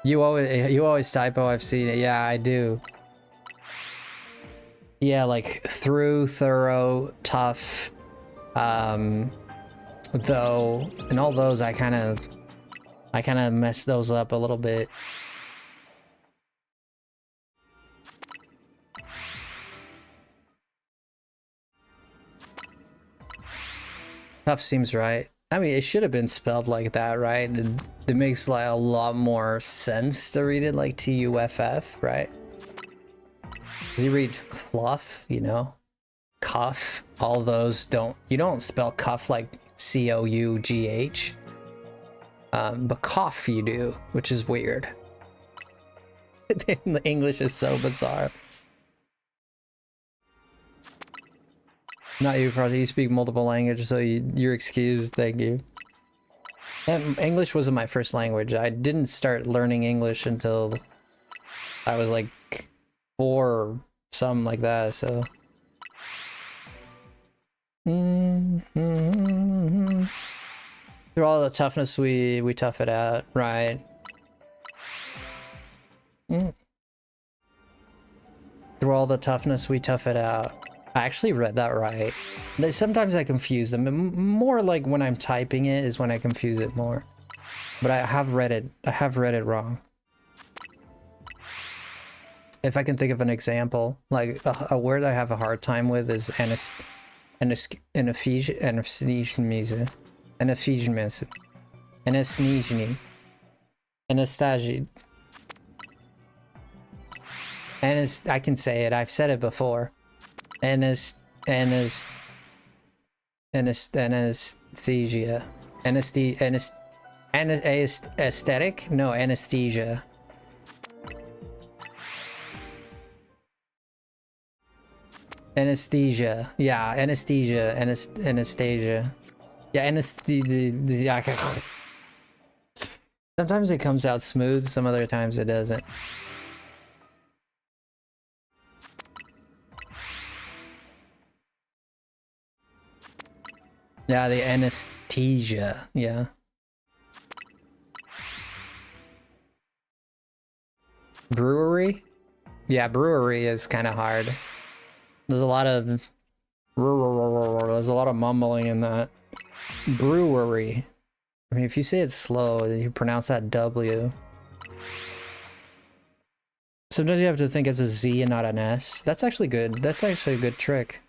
A: You always typo, I've seen it. Yeah, I do. Yeah, like through, thorough, tough, though, and all those I kind of messed those up a little bit. Tough seems right. I mean, it should have been spelled like that, right? It makes like a lot more sense to read it like TUFF, right? Because you read fluff, you know, cuff, all those you don't spell cuff like COUGH. But cough you do, which is weird. The English is so bizarre. Not you, Frosty. You speak multiple languages, so you're excused. Thank you. And English wasn't my first language. I didn't start learning English until I was like 4 or something like that, so. Through all the toughness, we tough it out, right? Through all the toughness, we tough it out. I actually read that right. Sometimes I confuse them. More like when I'm typing it is when I confuse it more. But I have read it. I have read it wrong. If I can think of an example, like a word I have a hard time with is anesthesia. I can say it. I've said it before. Anesthesia. Aesthetic? No, anesthesia. Anesthesia. Yeah, anesthesia. Anastasia. Yeah, anesthesia. Sometimes it comes out smooth, some other times it doesn't. Yeah, the anesthesia. Yeah. Brewery? Yeah, brewery is kind of hard. There's a lot of mumbling in that. Brewery. I mean, if you say it slow, you pronounce that W. Sometimes you have to think it's a Z and not an S. That's actually good. That's actually a good trick.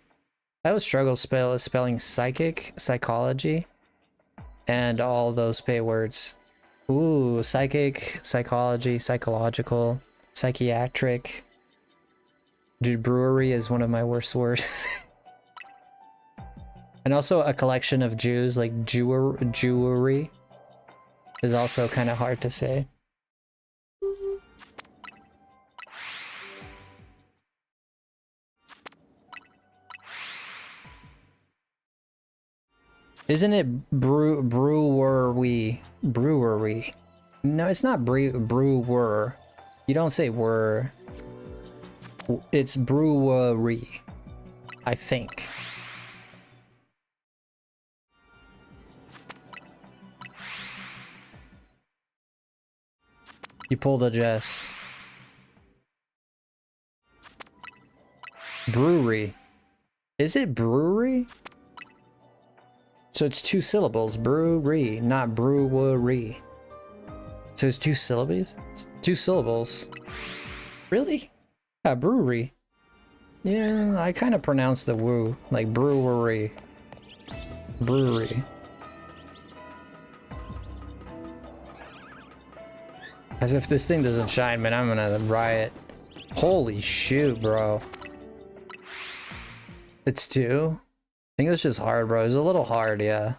A: I always struggle spelling psychic, psychology, and all those pay words. Ooh, psychic, psychology, psychological, psychiatric. Dude, brewery is one of my worst words. And also a collection of Jews, like Jewery, is also kind of hard to say. Isn't it brewery? Brewery. No, it's not brewer. You don't say were. It's brewery, I think. You pulled a Jess. Brewery. Is it brewery? So it's 2 syllables. Brewery, not brewery. So it's 2 syllables? 2 syllables. Really? Yeah, brewery. Yeah, I kind of pronounce the woo. Like brewery. Brewery. As if this thing doesn't shine, man, I'm gonna riot. Holy shoot, bro. It's 2? English is hard, bro. It's a little hard, yeah.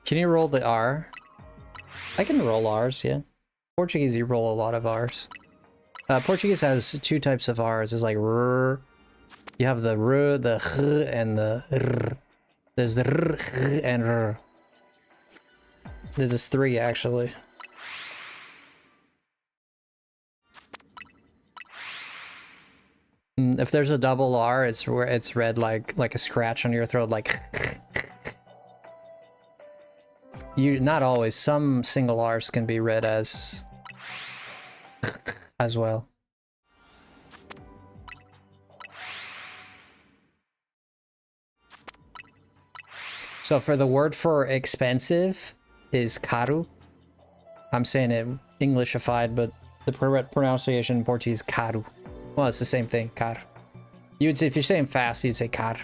A: Can you roll the R? I can roll R's, yeah. Portuguese, you roll a lot of R's. Portuguese has 2 types of R's. It's like R. You have the R, the H, and the R. There's the R, H, and R. There's 3, actually. If there's a double R, it's read like a scratch on your throat, like. Not always. Some single R's can be read as well. So for the word for expensive is caro. I'm saying it Englishified, but the pronunciation in Portuguese caro. Well, it's the same thing, caro. You would say, if you're saying fast, you'd say caro.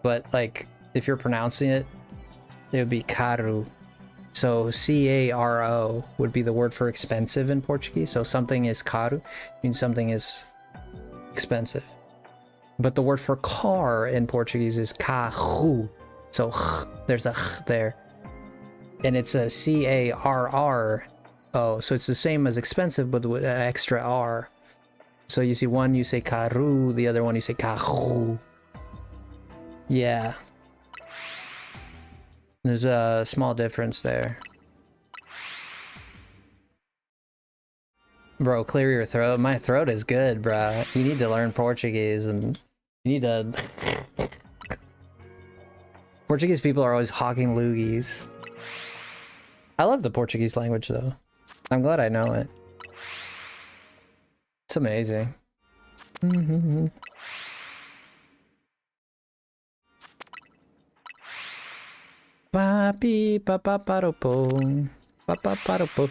A: But like if you're pronouncing it, it would be caro. So C-A-R-O would be the word for expensive in Portuguese. So something is caro, means something is expensive. But the word for car in Portuguese is carro. So there's a there. And it's a C-A-R-R-O. So it's the same as expensive, but with an extra R. So you see one, you say caro, the other one you say carro. Yeah. There's a small difference there. Bro, clear your throat. My throat is good, bro. You need to learn Portuguese and you need to... Portuguese people are always hawking loogies. I love the Portuguese language, though. I'm glad I know it. It's amazing. Papi papa paropo papa paropo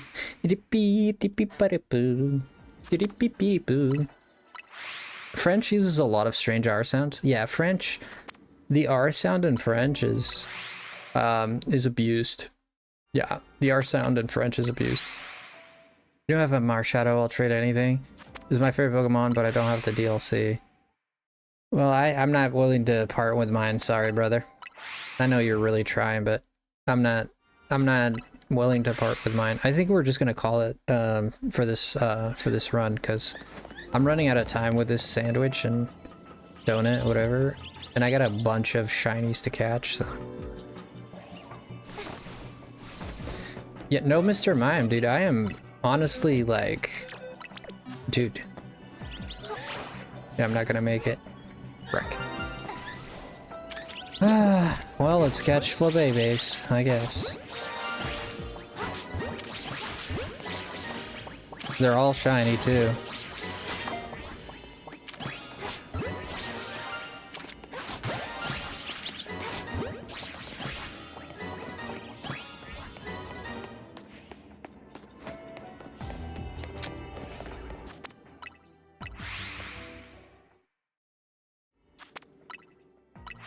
A: French uses a lot of strange R sounds. Yeah, French, the R sound in French is abused. Yeah, the R sound in French is abused. You don't have a Marshadow, I'll trade anything. This is my favorite Pokemon, but I don't have the DLC. Well, I'm not willing to part with mine, sorry brother. I know you're really trying, but I'm not willing to part with mine. I think we're just gonna call it for this run, because I'm running out of time with this sandwich and donut, whatever, and I got a bunch of shinies to catch. So. Yeah, no, Mr. Mime, dude. I am honestly like, dude. Yeah, I'm not gonna make it. Frick. Ah, well, let's catch Flabébés, I guess. They're all shiny, too.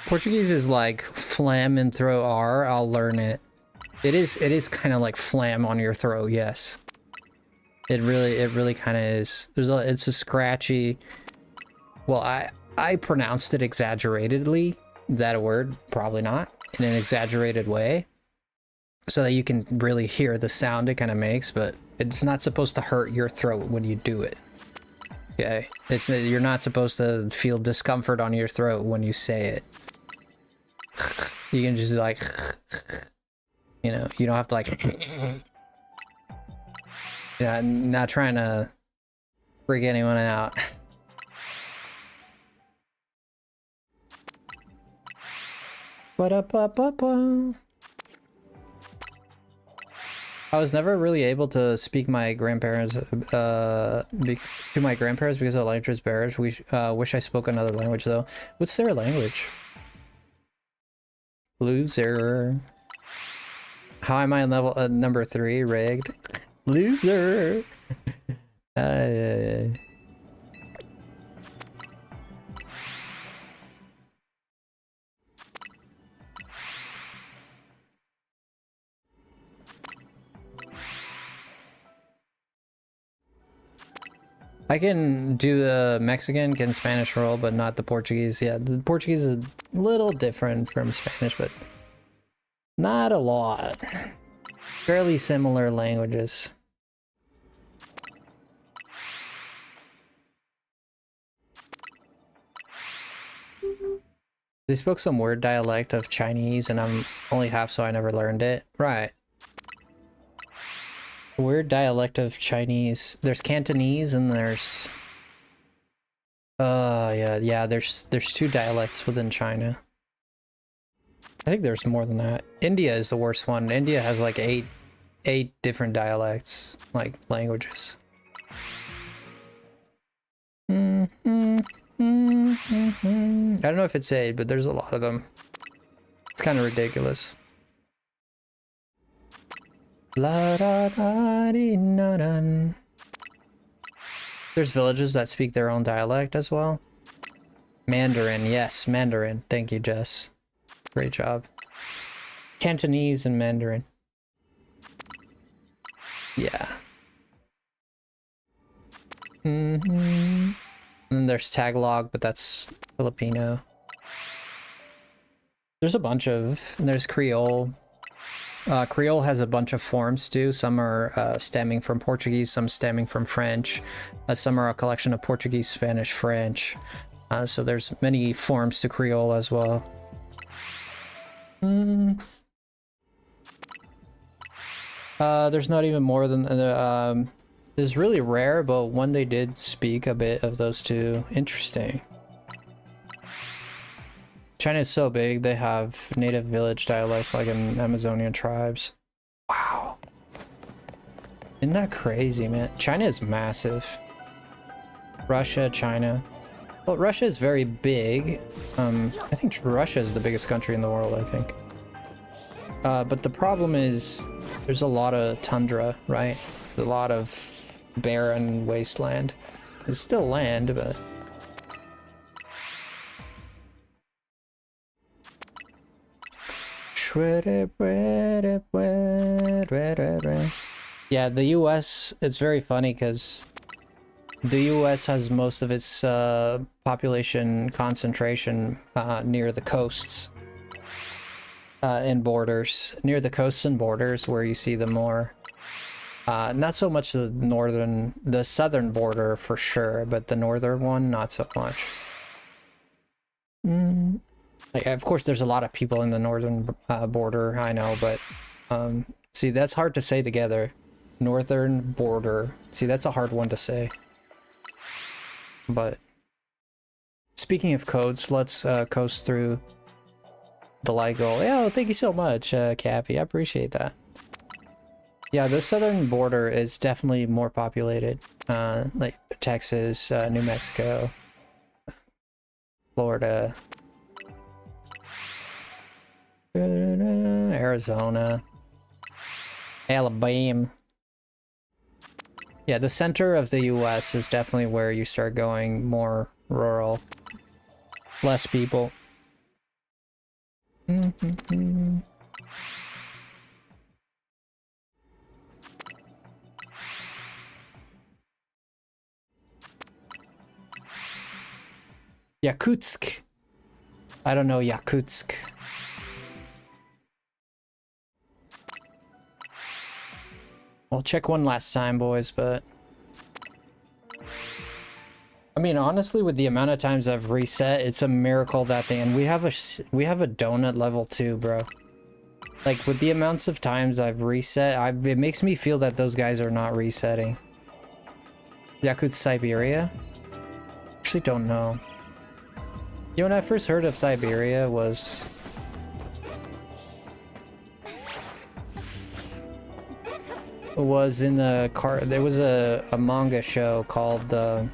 A: Portuguese is like flam and throw R. I'll learn it. It is kind of like flam on your throat. Yes. It really kind of is. It's a scratchy. Well, I pronounced it exaggeratedly. Is that a word? Probably not. In an exaggerated way, so that you can really hear the sound it kind of makes. But it's not supposed to hurt your throat when you do it. Okay. You're not supposed to feel discomfort on your throat when you say it. You can just like, you know, you don't have to like, yeah, not trying to freak anyone out. Ba-da-ba-ba-ba. I was never really able to speak my grandparents, to my grandparents because of language barriers. Wish I spoke another language though. What's their language? Loser. How am I on level number 3? Rigged. Loser. I can do the Mexican, can Spanish roll, but not the Portuguese. Yeah, the Portuguese is a little different from Spanish, but not a lot. Fairly similar languages. They spoke some weird dialect of Chinese, and I'm only half, so I never learned it. Right. Weird dialect of Chinese. There's Cantonese and there's yeah, there's 2 dialects within China. I think there's more than that. India is the worst one. India has like 8 different dialects, like languages. I don't know if it's 8, but there's a lot of them. It's kind of ridiculous. La da da dee na dun. There's villages that speak their own dialect as well. Mandarin, yes, Mandarin. Thank you, Jess. Great job. Cantonese and Mandarin. Yeah. And then there's Tagalog, but that's Filipino. There's a bunch of... There's Creole. Creole has a bunch of forms too. Some are stemming from Portuguese, some stemming from French. Some are a collection of Portuguese, Spanish, French. So there's many forms to Creole as well. There's not even more than... it's really rare, but when they did speak a bit of those 2, interesting. China is so big, they have native village dialects like in Amazonian tribes. Wow. Isn't that crazy, man? China is massive. Russia, China. Well, Russia is very big. I think Russia is the biggest country in the world, I think. But the problem is there's a lot of tundra, right? There's a lot of barren wasteland. It's still land, but... Yeah, the US, it's very funny because the US has most of its population concentration near the coasts. in borders, near the coasts and borders where you see them more. Not so much the southern border for sure, but the northern one, not so much. Like, of course, there's a lot of people in the northern border, I know, but see, that's hard to say together. Northern border. See, that's a hard one to say. But speaking of codes, let's coast through the light goal. Oh, thank you so much, Cappy. I appreciate that. Yeah, the southern border is definitely more populated. Like Texas, New Mexico, Florida, Arizona, Alabama. Yeah, the center of the US is definitely where you start going more rural. Less people. Yakutsk. I don't know Yakutsk. We'll check one last time, boys, but I mean, honestly, with the amount of times I've reset, it's a miracle that the end. We have a donut level 2, bro. Like, with the amounts of times I've reset, it makes me feel that those guys are not resetting. Yakutsk, Siberia? Actually don't know. You know, when I first heard of Siberia was in the there was a manga show called it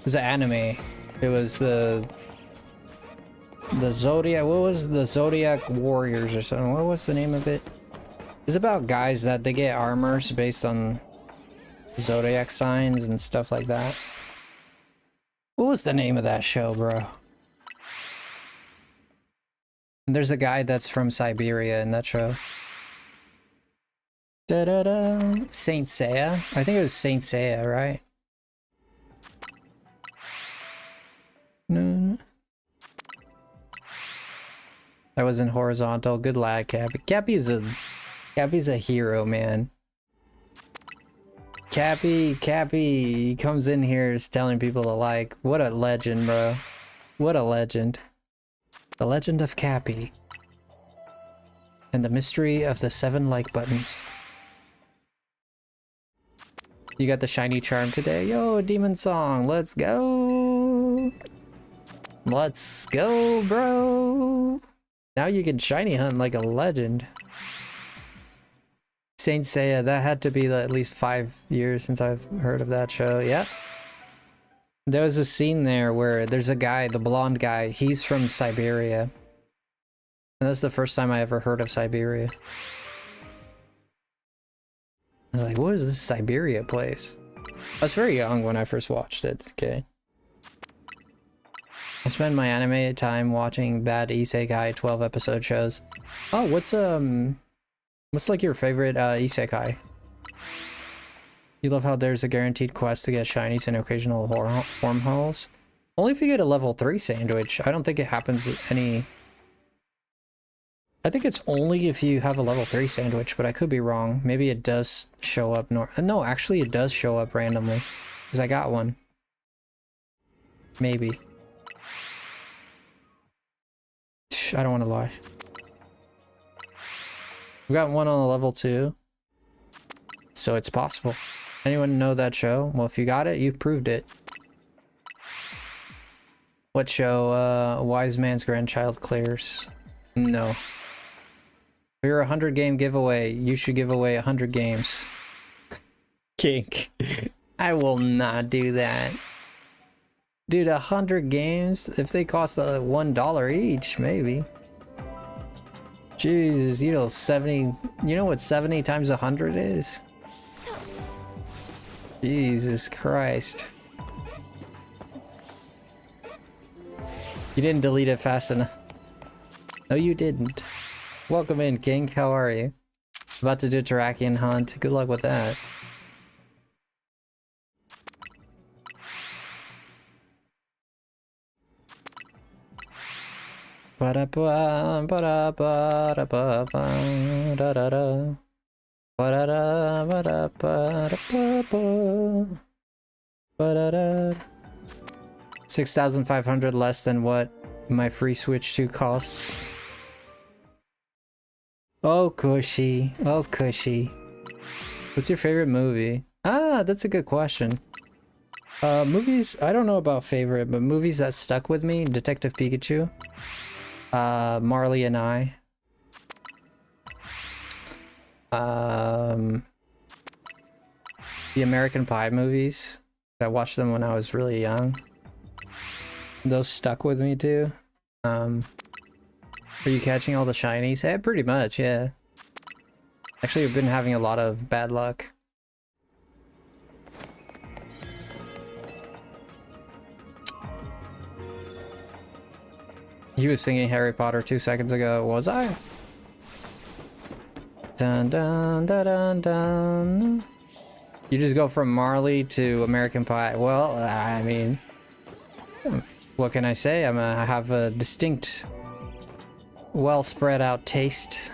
A: was an anime. It was the Zodiac, what was the Zodiac Warriors or something? What was the name of it? It's about guys that they get armors based on zodiac signs and stuff like that. What was the name of that show, bro? And there's a guy that's from Siberia in that show. Da-da-da. Saint Seiya? I think it was Saint Seiya, right? No. That was in horizontal. Good lad, Cappy. Cappy's a hero, man. Cappy, he comes in here is telling people to like. What a legend, bro. What a legend. The legend of Cappy. And the mystery of the 7 like buttons. You got the shiny charm today? Yo, Demon Song, let's go! Let's go, bro! Now you can shiny hunt like a legend. Saint Seiya, that had to be at least 5 years since I've heard of that show. Yeah. There was a scene there where there's a guy, the blonde guy, he's from Siberia. And that's the first time I ever heard of Siberia. I was like, what is this Siberia place? I was very young when I first watched it, okay? I spend my anime time watching bad isekai 12-episode shows. Oh, what's like your favorite isekai? You love how there's a guaranteed quest to get shinies and occasional wormholes? Only if you get a level 3 sandwich. I don't think it happens any... I think it's only if you have a level 3 sandwich, but I could be wrong. Maybe it does show up no, actually it does show up randomly. Because I got one. Maybe. I don't want to lie. I've got one on a level 2. So it's possible. Anyone know that show? Well, if you got it, you've proved it. What show? Wise Man's Grandchild Clears. No. For your 100 game giveaway, you should give away 100 games. Kink. I will not do that. Dude, 100 games? If they cost $1 each, maybe. Jesus, you know 70... You know what 70 times 100 is? Jesus Christ. You didn't delete it fast enough. No, you didn't. Welcome in, King. How are you? About to do Terrakion hunt. Good luck with that. Ba-da-ba, ba-da-ba-da-ba-ba, da-da-da. Ba-da-da, ba-da-ba-da-ba-ba, ba-da-da. 6,500 less than what my free Switch 2 costs. Oh, cushy. Oh, cushy. What's your favorite movie? Ah, that's a good question. Movies, I don't know about favorite, but movies that stuck with me, Detective Pikachu. Marley and I. The American Pie movies. I watched them when I was really young. Those stuck with me too. Are you catching all the shinies? Eh, pretty much, yeah. Actually, I've been having a lot of bad luck. He was singing Harry Potter 2 seconds ago, was I? Dun dun dun dun dun. You just go from Marley to American Pie. Well, I mean, what can I say? I have a distinct, well spread out taste.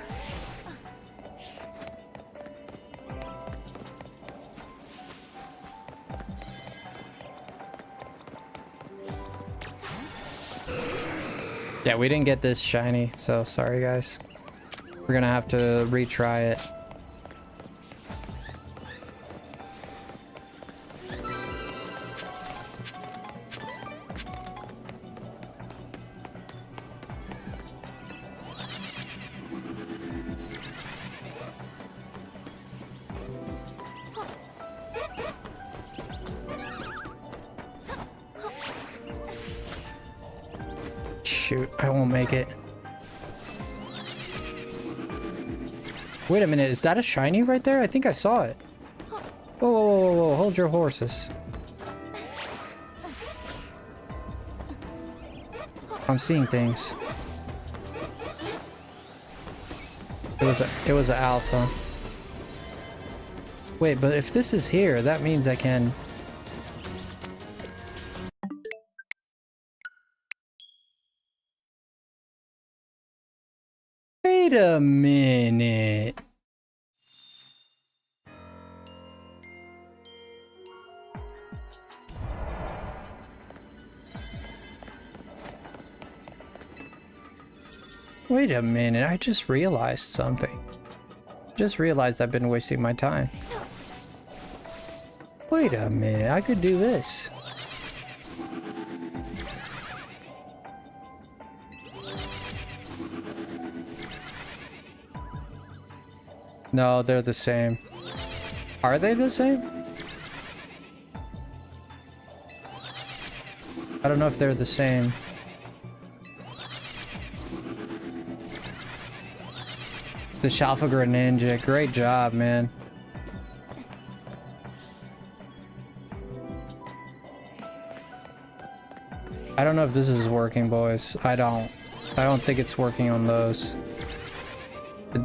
A: Yeah, we didn't get this shiny, so sorry guys. We're gonna have to retry it. Shoot, I won't make it. Wait a minute, is that a shiny right there? I think I saw it. Whoa, whoa, whoa, whoa, hold your horses. I'm seeing things. It was an alpha. Wait, but if this is here, that means I can... Wait a minute. Wait a minute, I just realized something. Just realized I've been wasting my time. Wait a minute, I could do this. No, they're the same. Are they the same? I don't know if they're the same. The Shalfa Greninja, great job, man. I don't know if this is working, boys. I don't think it's working on those.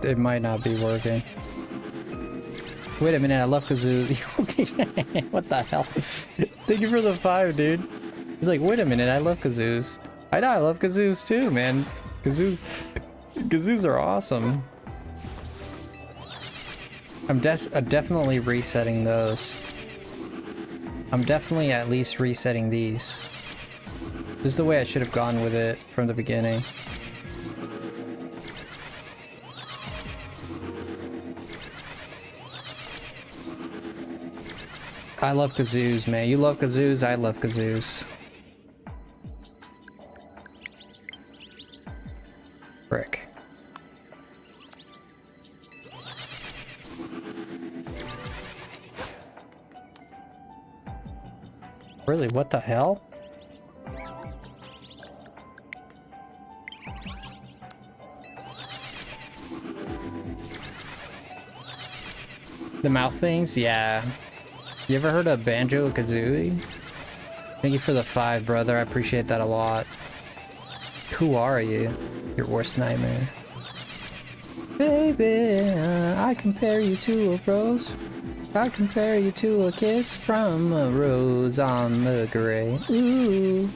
A: It might not be working. Wait a minute, I love Kazoo. What the hell? Thank you for the 5, dude. He's like, wait a minute, I love Kazoos. I know, I love Kazoos too, man. Kazoos are awesome. I'm definitely resetting those. I'm definitely at least resetting these. This is the way I should have gone with it from the beginning. I love Kazoos, man. You love Kazoos, I love Kazoos. Frick. Really, what the hell? The mouth things? Yeah. You ever heard of Banjo-Kazooie? Thank you for the 5, brother. I appreciate that a lot. Who are you? Your worst nightmare. Baby, I compare you to a rose. I compare you to a kiss from a rose on the grave. Ooh.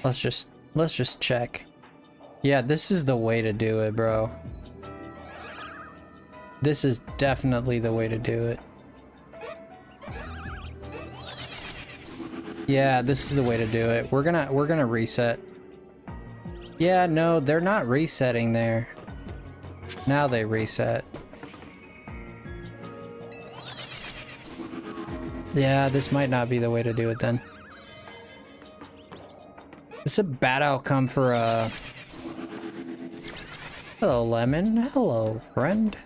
A: Let's just check. Yeah, this is the way to do it, bro. This is definitely the way to do it. Yeah, this is the way to do it. We're gonna reset. Yeah, no, they're not resetting there. Now they reset. Yeah, this might not be the way to do it then. It's a bad outcome for Hello, Lemon. Hello, friend.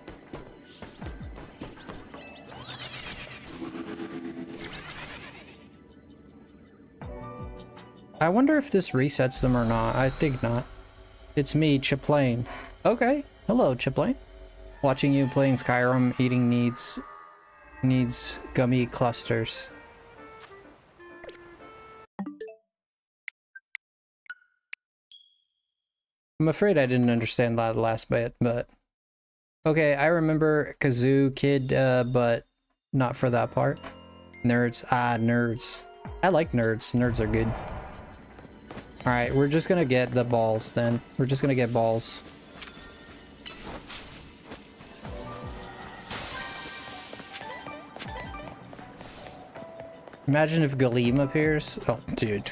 A: I wonder if this resets them or not. I think not. It's me, Chiplane. Okay. Hello, Chiplane. Watching you playing Skyrim, eating needs gummy clusters. I'm afraid I didn't understand that last bit, but okay, I remember Kazoo Kid, but not for that part. Nerds. Ah, nerds. I like nerds. Nerds are good. Alright, we're just gonna get the balls then. We're just gonna get balls. Imagine if Galeem appears. Oh, dude.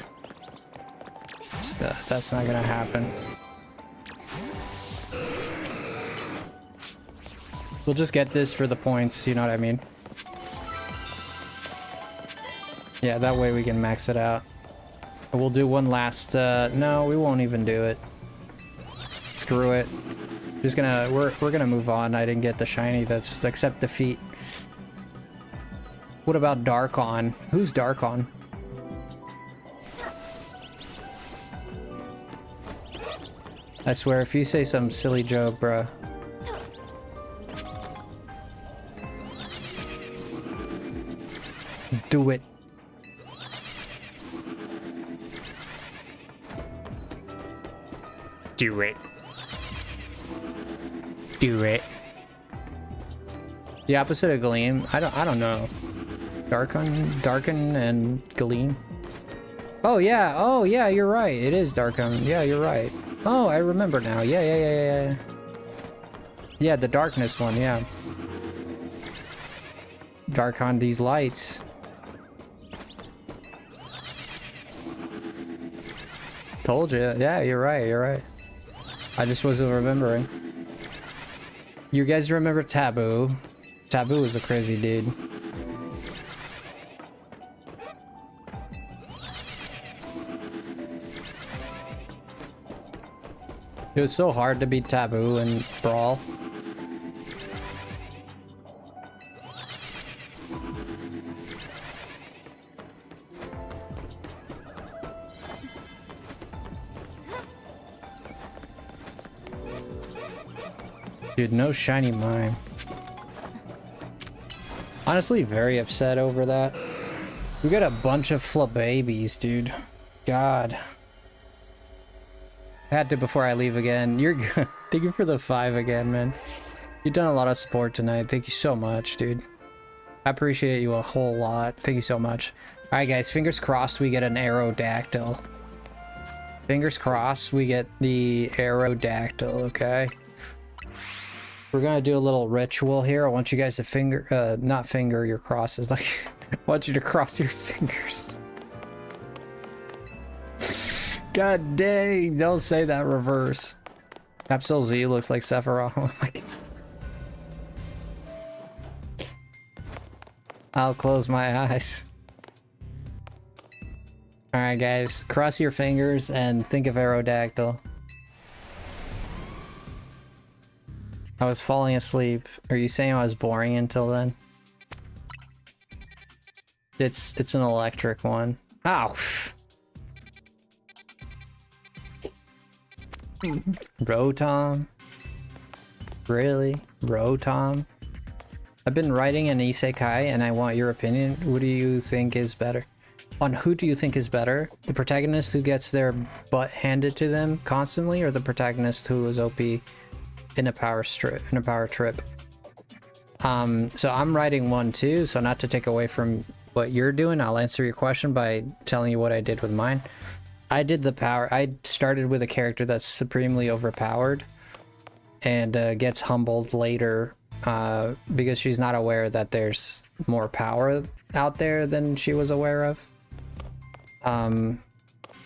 A: That's not gonna happen. We'll just get this for the points, you know what I mean? Yeah, that way we can max it out. We'll do one last, no, we won't even do it. Screw it. Just gonna, we're gonna move on. I didn't get the shiny, that's, accept defeat. What about Darkon? Who's Darkon? I swear, if you say some silly joke, bruh. Do it. Do it. Do it. The opposite of Galeem? I don't know. Darken and Galeem. Oh yeah, you're right. It is Darken. Yeah, you're right. Oh, I remember now. Yeah. Yeah, the darkness one, yeah. Dark on these lights. Told you. Yeah, you're right. I just wasn't remembering. You guys remember Taboo? Taboo was a crazy dude. It was so hard to beat Taboo and Brawl. Dude, no shiny mime. Honestly, very upset over that. We got a bunch of babies, dude. God. Had to before I leave again. You're good. Thank you for the 5 again, man. You've done a lot of support tonight. Thank you so much, dude. I appreciate you a whole lot. Thank you so much. Alright, guys. Fingers crossed we get an Aerodactyl. Fingers crossed we get the Aerodactyl, okay? We're gonna do a little ritual here. I want you guys to not finger your crosses. Like, I want you to cross your fingers. God dang, don't say that reverse. Capsule Z looks like Sephiroth. I'll close my eyes. Alright guys, cross your fingers and think of Aerodactyl. I was falling asleep. Are you saying I was boring until then? It's an electric one. Ow! Rotom? Really? Rotom? I've been writing an isekai and I want your opinion. What do you think is better? On who do you think is better? The protagonist who gets their butt handed to them constantly, or the protagonist who is OP in a power trip? So I'm writing one too, so not to take away from what you're doing, I'll answer your question by telling you what I did with mine. I did the power. I started with a character that's supremely overpowered and gets humbled later because she's not aware that there's more power out there than she was aware of.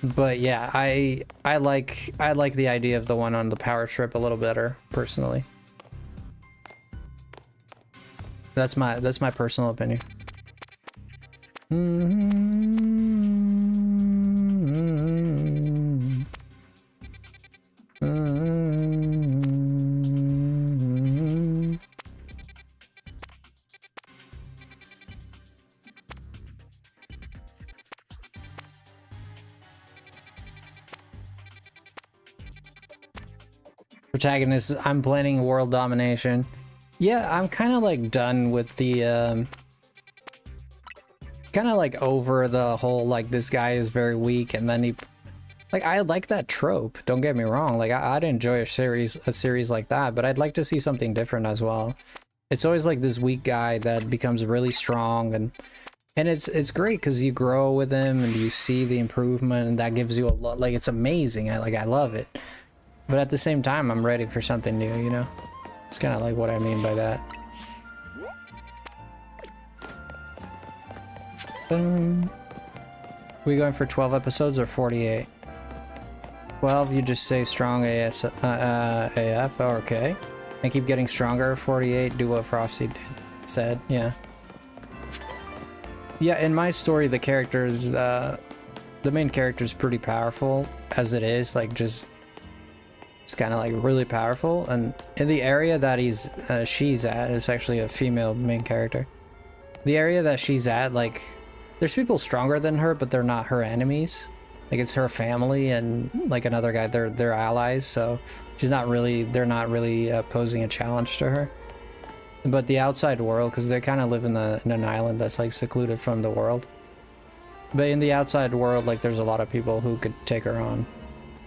A: But yeah, I like the idea of the one on the power trip a little better personally. That's my personal opinion. Protagonist, I'm planning world domination. Yeah, I'm kind of like done with the kind of like over the whole like this guy is very weak and then he like I like that trope, don't get me wrong, like I'd enjoy a series like that, but I'd like to see something different as well. It's always like this weak guy that becomes really strong, and it's great because you grow with him and you see the improvement, and that gives you a lot, like it's amazing. I love it, but at the same time I'm ready for something new, you know. It's kind of like what I mean by that. We going for 12 episodes or 48? 12, you just say strong AF, okay. And keep getting stronger. 48, do what Frosty said, yeah. Yeah, in my story, the characters, the main character is pretty powerful as it is, like just, it's kind of like really powerful. And in the area that she's at, it's actually a female main character. The area that she's at, like, there's people stronger than her, but they're not her enemies. Like it's her family and like another guy, they're allies. So they're not really posing a challenge to her. But the outside world, because they kind of live in an island that's like secluded from the world. But in the outside world, like there's a lot of people who could take her on,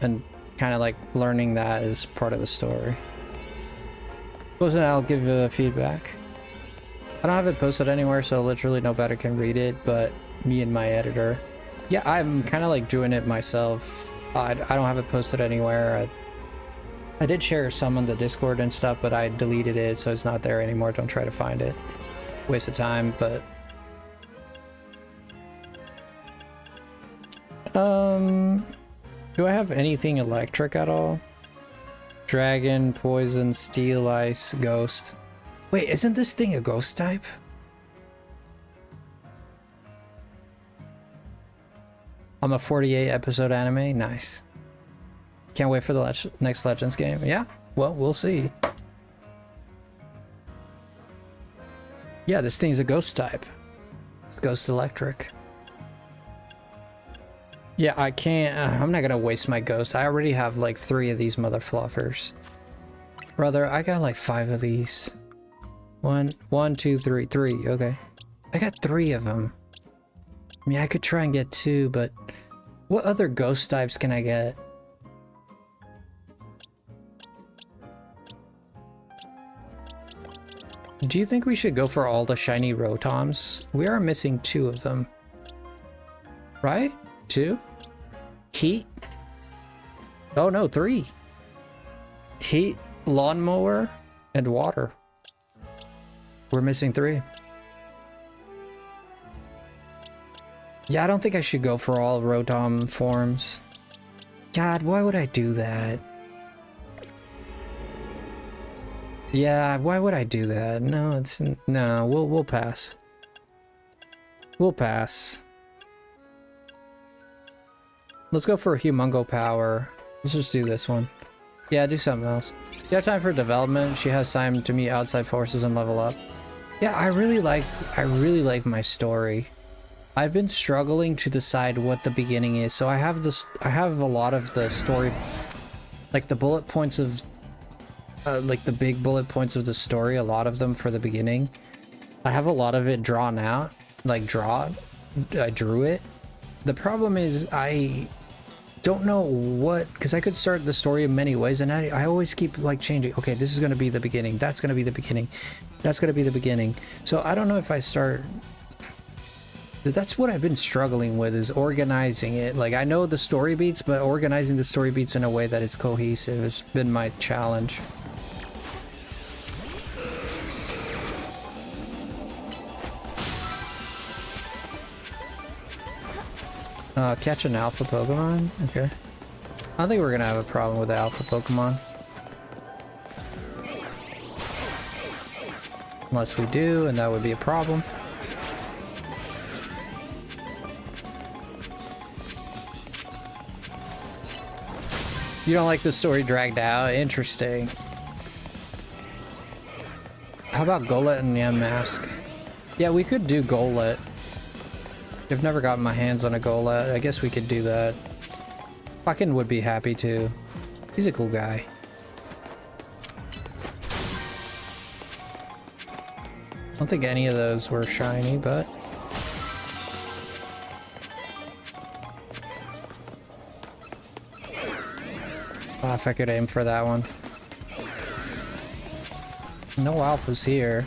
A: and kind of like learning that is part of the story. Post it, I'll give you feedback. I don't have it posted anywhere, so literally nobody can read it but me and my editor. Yeah, I'm kind of like doing it myself. I don't have it posted anywhere. I did share some on the Discord and stuff, but I deleted it, so it's not there anymore. Don't try to find it. Waste of time, but... do I have anything electric at all? Dragon, poison, steel, ice, ghost. Wait, isn't this thing a ghost type? I'm a 48 episode anime. Nice. Can't wait for the next Legends game. Yeah, well, we'll see. Yeah, this thing's a ghost type. It's ghost electric. Yeah, I can't. I'm not gonna waste my ghost. I already have like 3 of these mother fluffers. Brother, I got like 5 of these. 1, 2, 3. 3, okay. I got 3 of them. I mean, I could try and get 2, but what other ghost types can I get? Do you think we should go for all the shiny Rotoms? We are missing 2 of them. Right? 2? Heat? Oh no, 3. Heat, lawnmower, and water. We're missing 3. Yeah, I don't think I should go for all Rotom forms. God, why would I do that? Yeah, why would I do that? No, no, we'll pass. We'll pass. Let's go for a Humongo Power. Let's just do this one. Yeah, do something else. You have time for development. She has time to meet outside forces and level up. Yeah, I really like my story. I've been struggling to decide what the beginning is, so I have a lot of the story, like the bullet points of, like the big bullet points of the story, a lot of them for the beginning. I have a lot of it drawn out, like I drew it. The problem is I don't know what, because I could start the story in many ways, and I always keep like changing. Okay, this is going to be the beginning, that's going to be the beginning, that's going to be the beginning. So I don't know if I start That's what I've been struggling with, is organizing it. Like, I know the story beats, but organizing the story beats in a way that it's cohesive has been my challenge. Catch an alpha Pokemon? Okay. I don't think we're gonna have a problem with the alpha Pokemon. Unless we do, and that would be a problem. You don't like the story dragged out? Interesting. How about Golett and Yamask? Yeah, we could do Golett. I've never gotten my hands on a Golett. I guess we could do that. Fucking would be happy to. He's a cool guy. I don't think any of those were shiny, but... Oh, if I could aim for that one. No alphas here.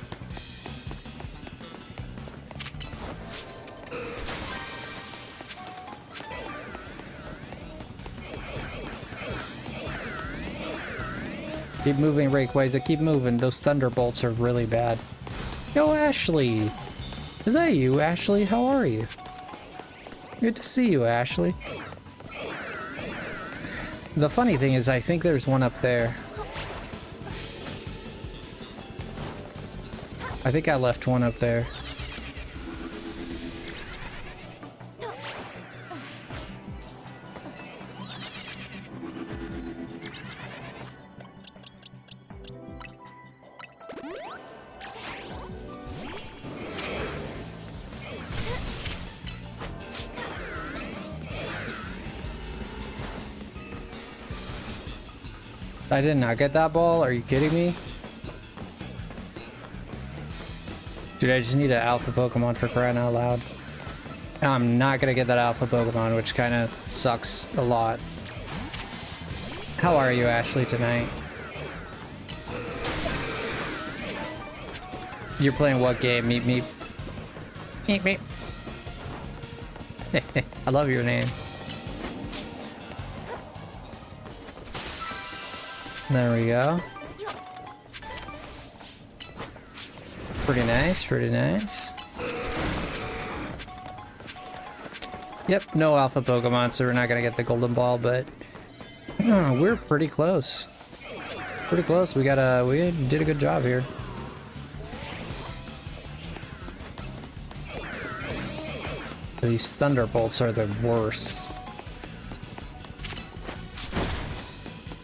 A: Keep moving, Rayquaza, keep moving. Those thunderbolts are really bad. Yo, Ashley! Is that you, Ashley? How are you? Good to see you, Ashley. The funny thing is, I think there's one up there. I think I left one up there. I did not get that ball? Are you kidding me? Dude, I just need an alpha Pokemon for crying out loud. I'm not gonna get that alpha Pokemon, which kind of sucks a lot. How are you, Ashley, tonight? You're playing what game? Meep Meep. Meep Meep. I love your name. There we go. Pretty nice, pretty nice. Yep, no alpha Pokemon, so we're not gonna get the golden ball, but we're pretty close. Pretty close. We did a good job here. These thunderbolts are the worst.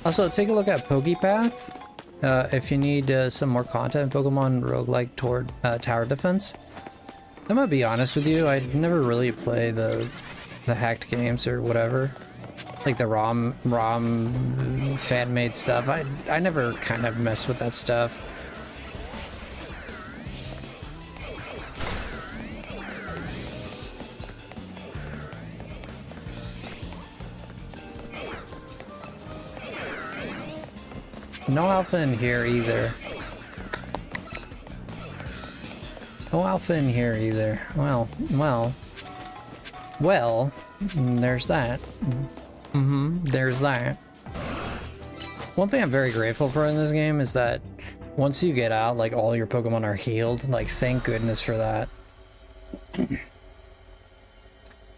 A: Also, take a look at Pokepath. If you need some more content, Pokemon roguelike toward tower defense. I'm gonna be honest with you, I never really play the hacked games or whatever. Like the ROM fan-made stuff. I never kind of mess with that stuff. No alpha in here either. No alpha in here either. Well, there's that. There's that. One thing I'm very grateful for in this game is that once you get out, like, all your Pokemon are healed. Like, thank goodness for that.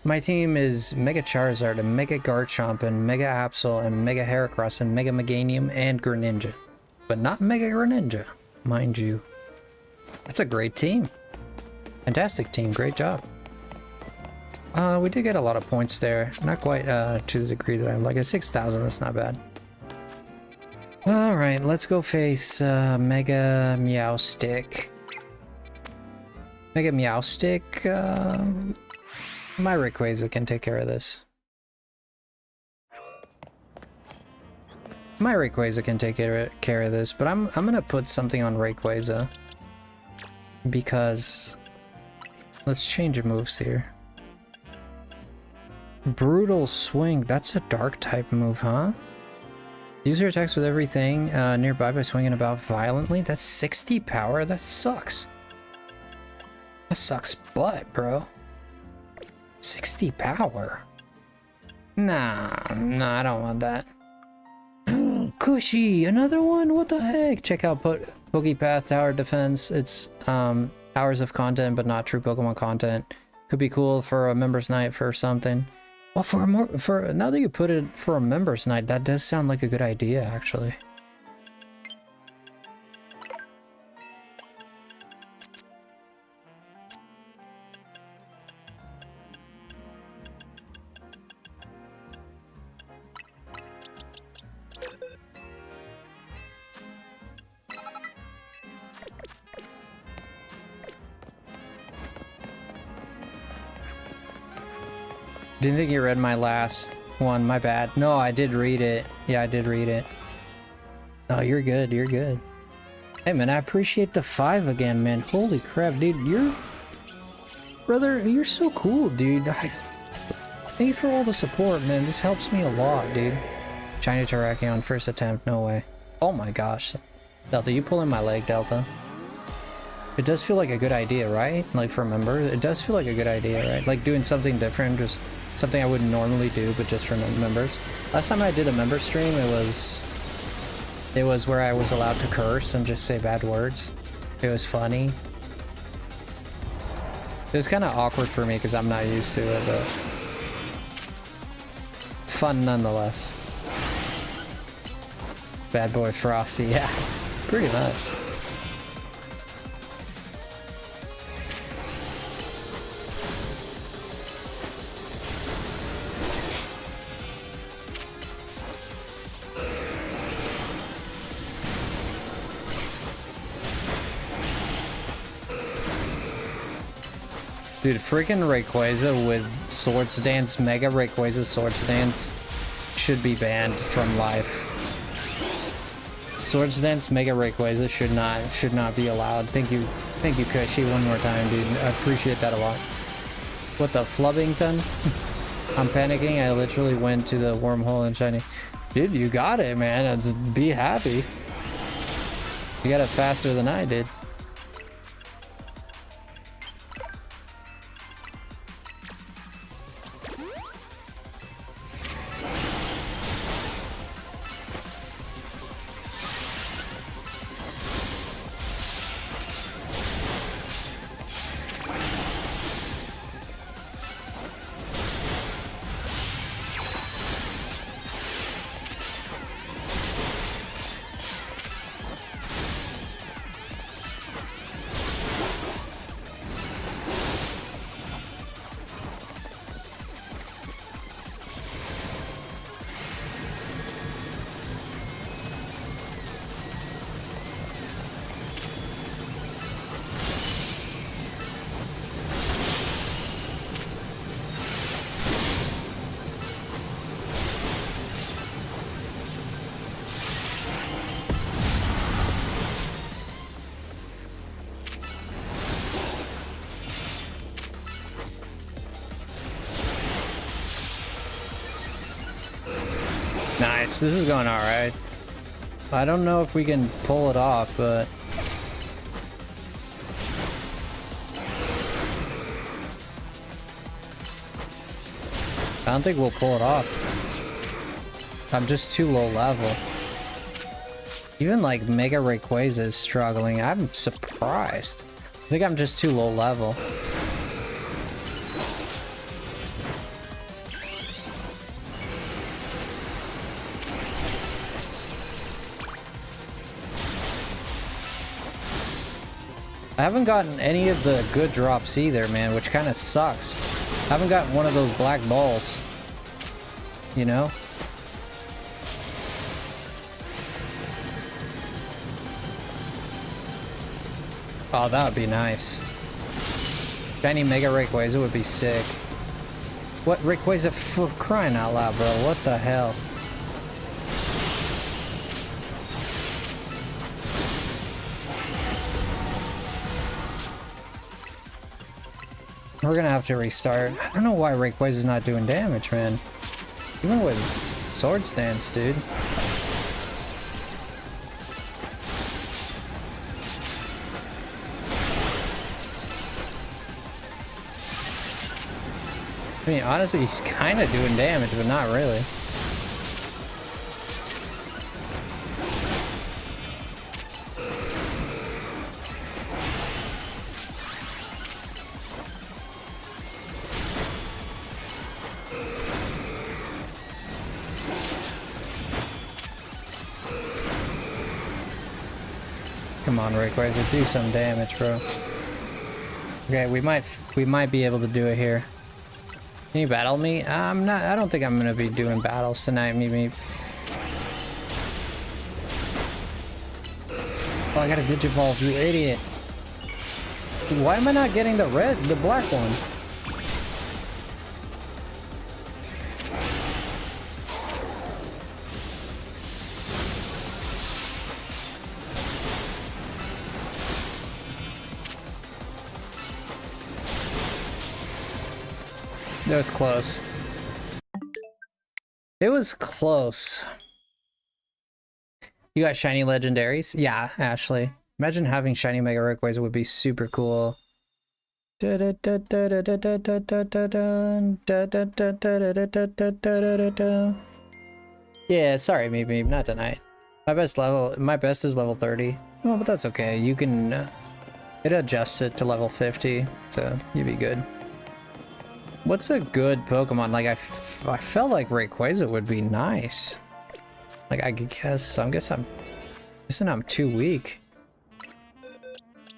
A: My team is Mega Charizard and Mega Garchomp and Mega Absol and Mega Heracross and Mega Meganium and Greninja. But not Mega Greninja, mind you. That's a great team. Fantastic team, great job. We did get a lot of points there. Not quite to the degree that I like. At 6,000, that's not bad. Alright, let's go face Mega Meowstic. Mega Meowstic, my Rayquaza can take care of this. My Rayquaza can take care of this, but I'm gonna put something on Rayquaza. Because... let's change moves here. Brutal Swing, that's a dark type move, huh? User attacks with everything nearby by swinging about violently. That's 60 power, that sucks. That sucks butt, bro. 60 power. Nah, I don't want that. Cushy, another one? What the heck? Check out Pokepath Tower Defense. It's hours of content, but not true Pokemon content. Could be cool for a members night for something. Well, now that you put it for a members night, that does sound like a good idea, actually. Didn't think you read my last one, my bad. No, I did read it. Yeah, I did read it. Oh, you're good, you're good. Hey man, I appreciate the 5 again, man. Holy crap, dude, brother, you're so cool, dude. Thank you for all the support, man. This helps me a lot, dude. Shiny Terrakion, first attempt, no way. Oh my gosh. Delta, you pulling my leg, Delta. It does feel like a good idea, right? Like for members, it does feel like a good idea, right? Like doing something different, just something I wouldn't normally do, but just for members. Last time I did a member stream, it was where I was allowed to curse and just say bad words. It was funny. It was kind of awkward for me because I'm not used to it, but fun nonetheless. Bad boy Frosty, yeah, pretty much. Dude, freaking Rayquaza with Swords Dance, Mega Rayquaza Swords Dance should be banned from life. Swords Dance, Mega Rayquaza should not be allowed. Thank you, Cushy, one more time, dude. I appreciate that a lot. What the Flubbington? I'm panicking. I literally went to the wormhole in Shiny. Dude, you got it, man. Be happy. You got it faster than I did. Nice, this is going alright. I don't know if we can pull it off, but... I don't think we'll pull it off. I'm just too low level. Even like Mega Rayquaza is struggling. I'm surprised. I think I'm just too low level. I haven't gotten any of the good drops either, man, which kind of sucks. I haven't gotten one of those black balls. You know? Oh, that would be nice. Shiny Mega Rayquaza would be sick. What Rayquaza, for crying out loud, bro? What the hell? We're gonna have to restart. I don't know why Rayquaza's not doing damage, man. Even with Swords Dance, dude. I mean, honestly, he's kind of doing damage, but not really. Come on, Rayquaza, do some damage, bro. Okay, we might be able to do it here. Can you battle me? I don't think I'm gonna be doing battles tonight, maybe. Oh, I got a Digivolve, you idiot. Why am I not getting the black one? That was close. It was close. You got shiny legendaries? Yeah, Ashley. Imagine having shiny Mega Rayquaza would be super cool. Yeah, sorry, maybe not tonight. My best is level 30. Oh, but that's okay. You can it adjusts it to level 50, so you'd be good. What's a good Pokemon? Like I felt like Rayquaza would be nice. Like I guess I'm guessing I'm too weak.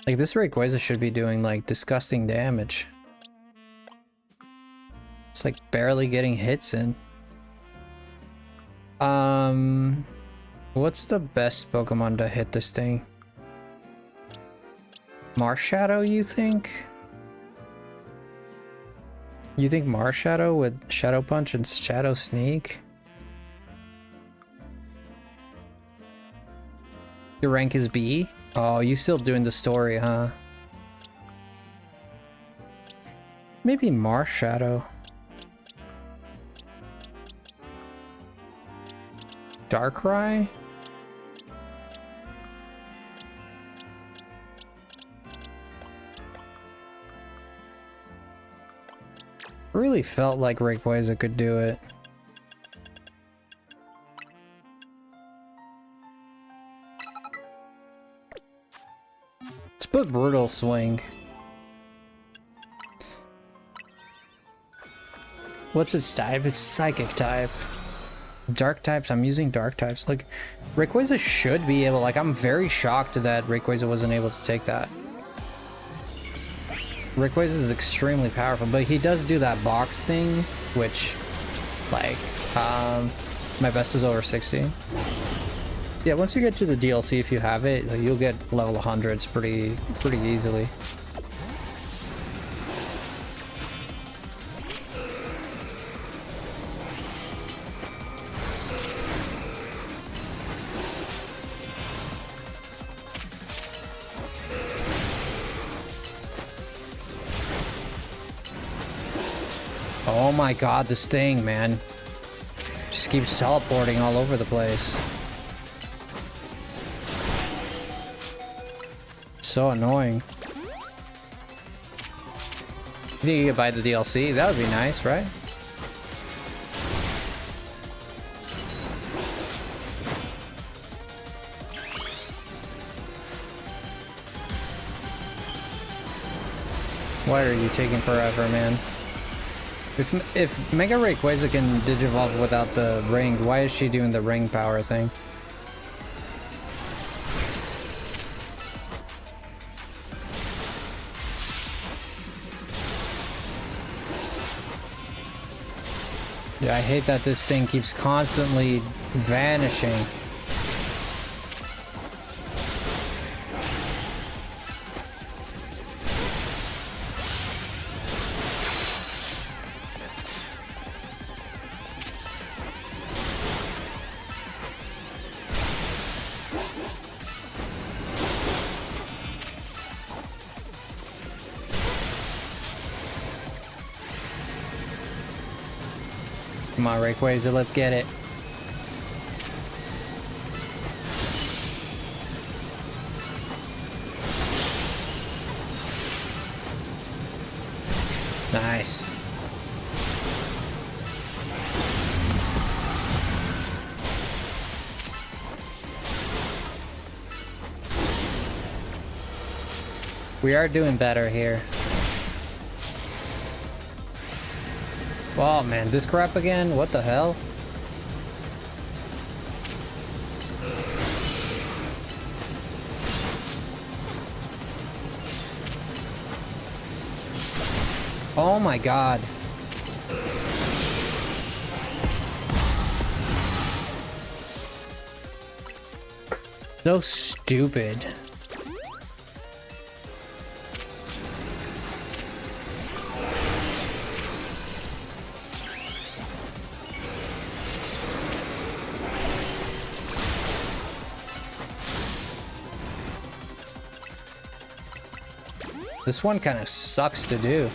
A: Like this Rayquaza should be doing like disgusting damage. It's like barely getting hits in. What's the best Pokemon to hit this thing? Marshadow, you think? You think Marshadow with Shadow Punch and Shadow Sneak? Your rank is B? Oh, you still doing the story, huh? Maybe Marshadow. Darkrai? Really felt like Rayquaza could do it. Let's put Brutal Swing. What's its type? It's Psychic type. Dark types, I'm using dark types. Like, Rayquaza should be able, like, I'm very shocked that Rayquaza wasn't able to take that. Rayquaza is extremely powerful, but he does do that box thing, which, like, my best is over 60. Yeah, once you get to the DLC, if you have it, like, you'll get level 100s pretty easily. Oh my god, this thing, man. Just keeps teleporting all over the place. So annoying. You think you could buy the DLC? That would be nice, right? Why are you taking forever, man? If Mega Rayquaza can Digivolve without the ring, why is she doing the ring power thing? Yeah, I hate that this thing keeps constantly vanishing. Come on, Rayquaza, let's get it. Nice. We are doing better here. Oh man, this crap again? What the hell? Oh my god. So stupid. This one kind of sucks to do.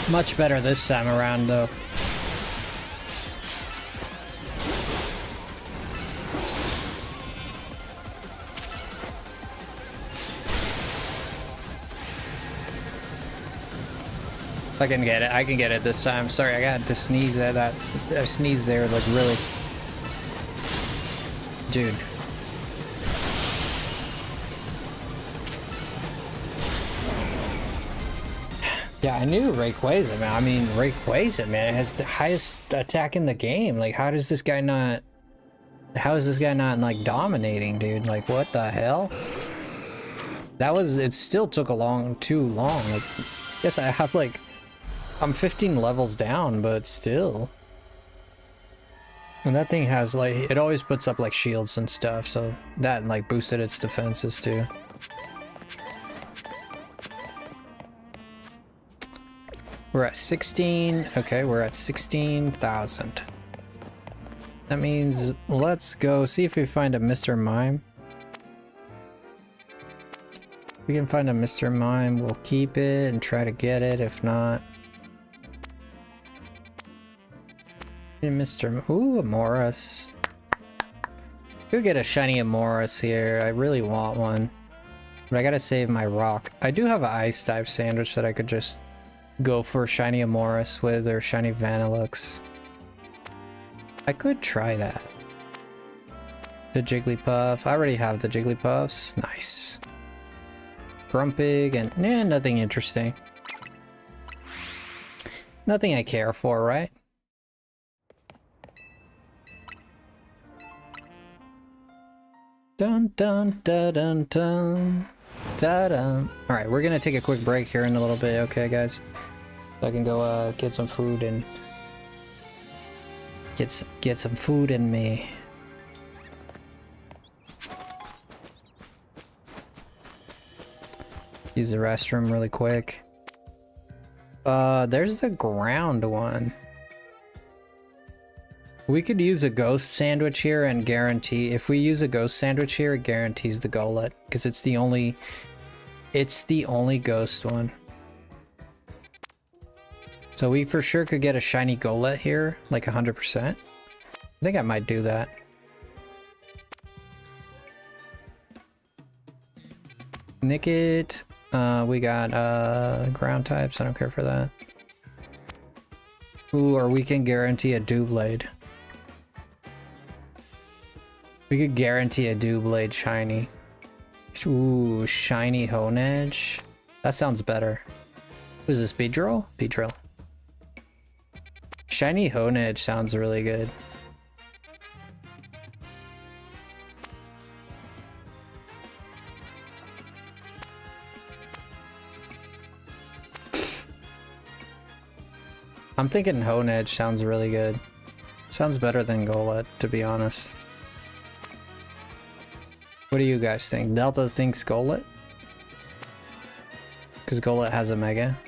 A: Much better this time around, though. I can get it. I can get it this time. Sorry, I got to sneeze at that. I sneezed there, like, really. Dude. Yeah, I knew Rayquaza, man. I mean, Rayquaza, man, has the highest attack in the game. Like, how does this guy not... How is this guy not, like, dominating, dude? Like, what the hell? That was... It still took too long. Like, yes, I have, like... I'm 15 levels down, but still. And that thing has, like... It always puts up, like, shields and stuff, so... That, like, boosted its defenses, too. We're at 16. Okay, we're at 16,000. That means let's go see if we find a Mr. Mime. If we can find a Mr. Mime, we'll keep it and try to get it. If not, Mr. Ooh, a Morris. We'll get a shiny Amoris here. I really want one, but I gotta save my rock. I do have an ice type sandwich that I could just go for shiny Amoris with, or shiny Vanillux. I could try that. The Jigglypuff. I already have the Jigglypuffs. Nice. Grumpig and nothing interesting. Nothing I care for, right? Dun dun dun dun dun. Ta-da. Alright, we're gonna take a quick break here in a little bit, okay guys? So I can go get some food and get some food in me. Use the restroom really quick. There's the ground one. We could use a ghost sandwich here and guarantee, if we use a ghost sandwich here, it guarantees the Golett, because it's the only ghost one. So we for sure could get a shiny Golett here, like 100%. I think I might do that. Nickit, we got ground types, I don't care for that. Ooh, or we can guarantee a Doublade. We could guarantee a Doublade shiny. Ooh, shiny Honedge. That sounds better. What is this, Beedrill? Beedrill. Shiny Honedge sounds really good. I'm thinking Honedge sounds really good. Sounds better than Golett, to be honest. What do you guys think? Delta thinks Golett? Because Golett has a Mega.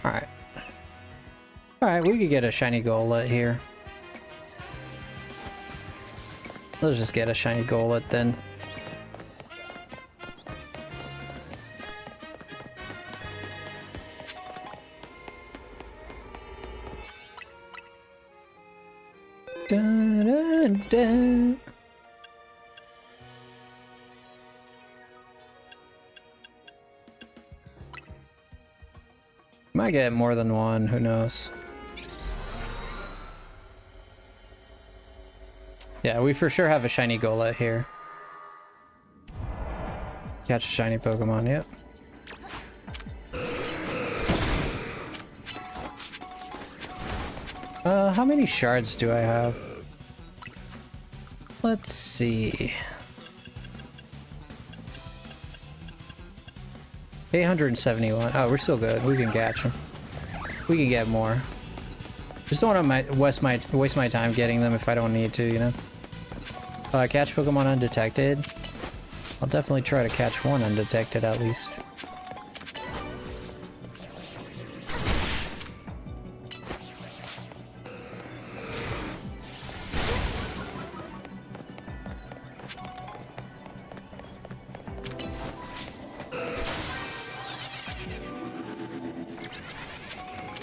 A: Alright. Alright, we could get a shiny Golett here. Let's just get a shiny Golett then. Dun, dun, dun. Might get more than one, who knows. Yeah, we for sure have a shiny Golett here. Catch a shiny Pokemon, yep. How many shards do I have? Let's see. 871. Oh, we're still good. We can catch them. We can get more. Just don't want to waste my time getting them if I don't need to, you know? Catch Pokemon undetected. I'll definitely try to catch one undetected at least.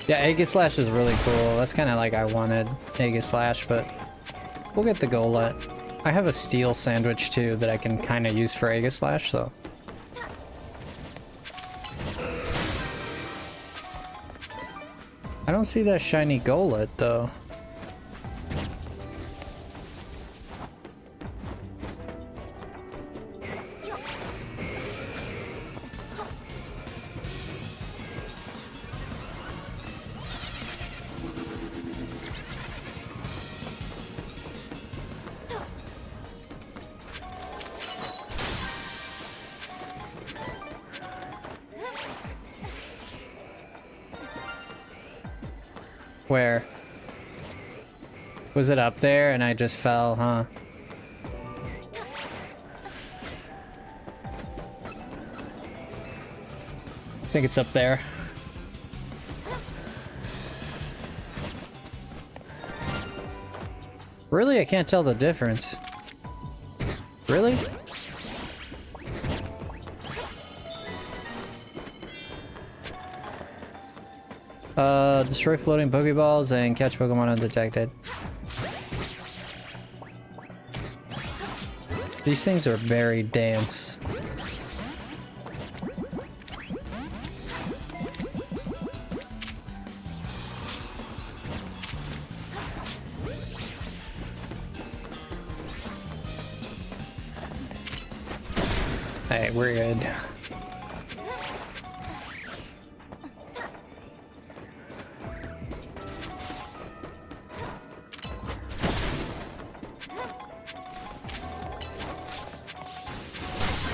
A: Yeah, Aegislash is really cool. That's kind of like I wanted Aegislash, but we'll get the Golett. I have a Steel Sandwich too that I can kind of use for Aegislash, so. I don't see that shiny Golett though. Where? Was it up there and I just fell, huh? I think it's up there. Really? I can't tell the difference. Really? Destroy floating Pokeballs and catch Pokemon undetected. These things are very dense. Hey, we're good.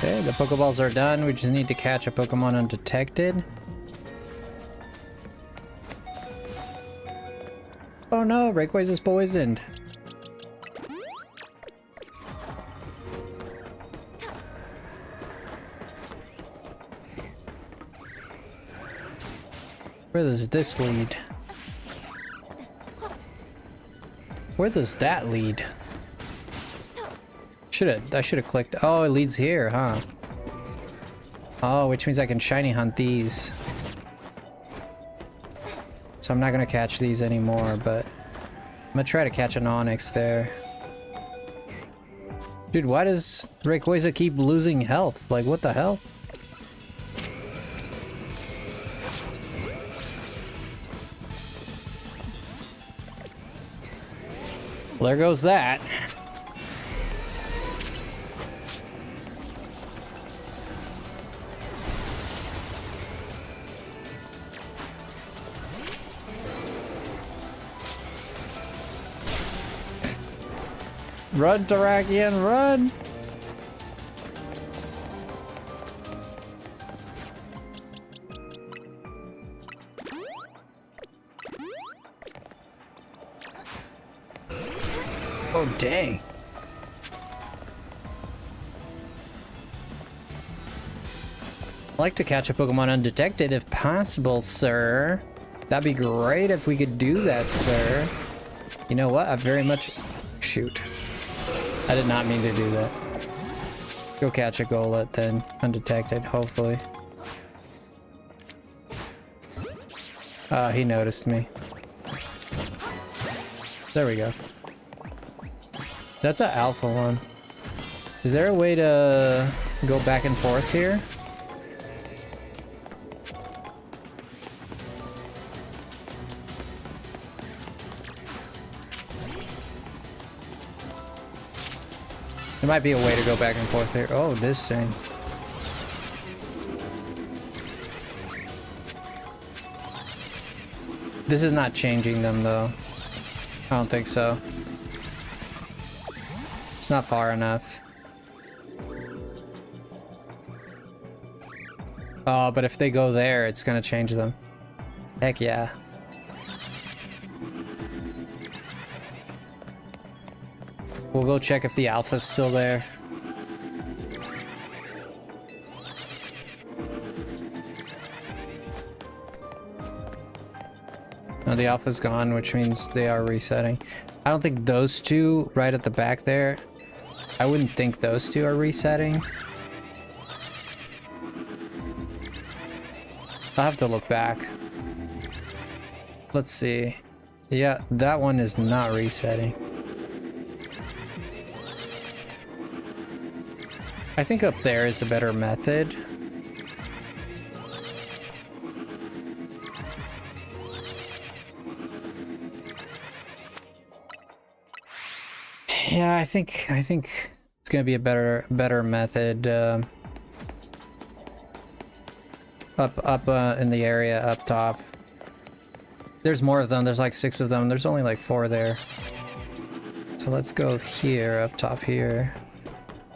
A: Okay, the Pokeballs are done. We just need to catch a Pokemon undetected. Oh no, Rayquaza is poisoned. Where does this lead? Where does that lead? I should have clicked. Oh, it leads here, huh? Oh, which means I can shiny hunt these. So I'm not gonna catch these anymore, but I'm gonna try to catch an Onix there. Dude, why does Rayquaza keep losing health? Like, what the hell? Well, there goes that. Run, Terrakion, run! Oh, dang. I'd like to catch a Pokemon undetected if possible, sir. That'd be great if we could do that, sir. You know what? I very much... Shoot. I did not mean to do that. Go catch a Golett then, undetected, hopefully. He noticed me. There we go. That's an alpha one. Is there a way to go back and forth here? There might be a way to go back and forth here. Oh, this thing. This is not changing them, though. I don't think so. It's not far enough. Oh, but if they go there, it's gonna change them. Heck yeah. We'll go check if the alpha's still there. No, the alpha's gone, which means they are resetting. I don't think those two right at the back there, I wouldn't think those two are resetting. I'll have to look back. Let's see. Yeah, that one is not resetting. I think up there is a better method. Yeah, I think it's gonna be a better method. Up in the area up top. There's more of them. There's like 6 of them. There's only like 4 there. So let's go here, up top here.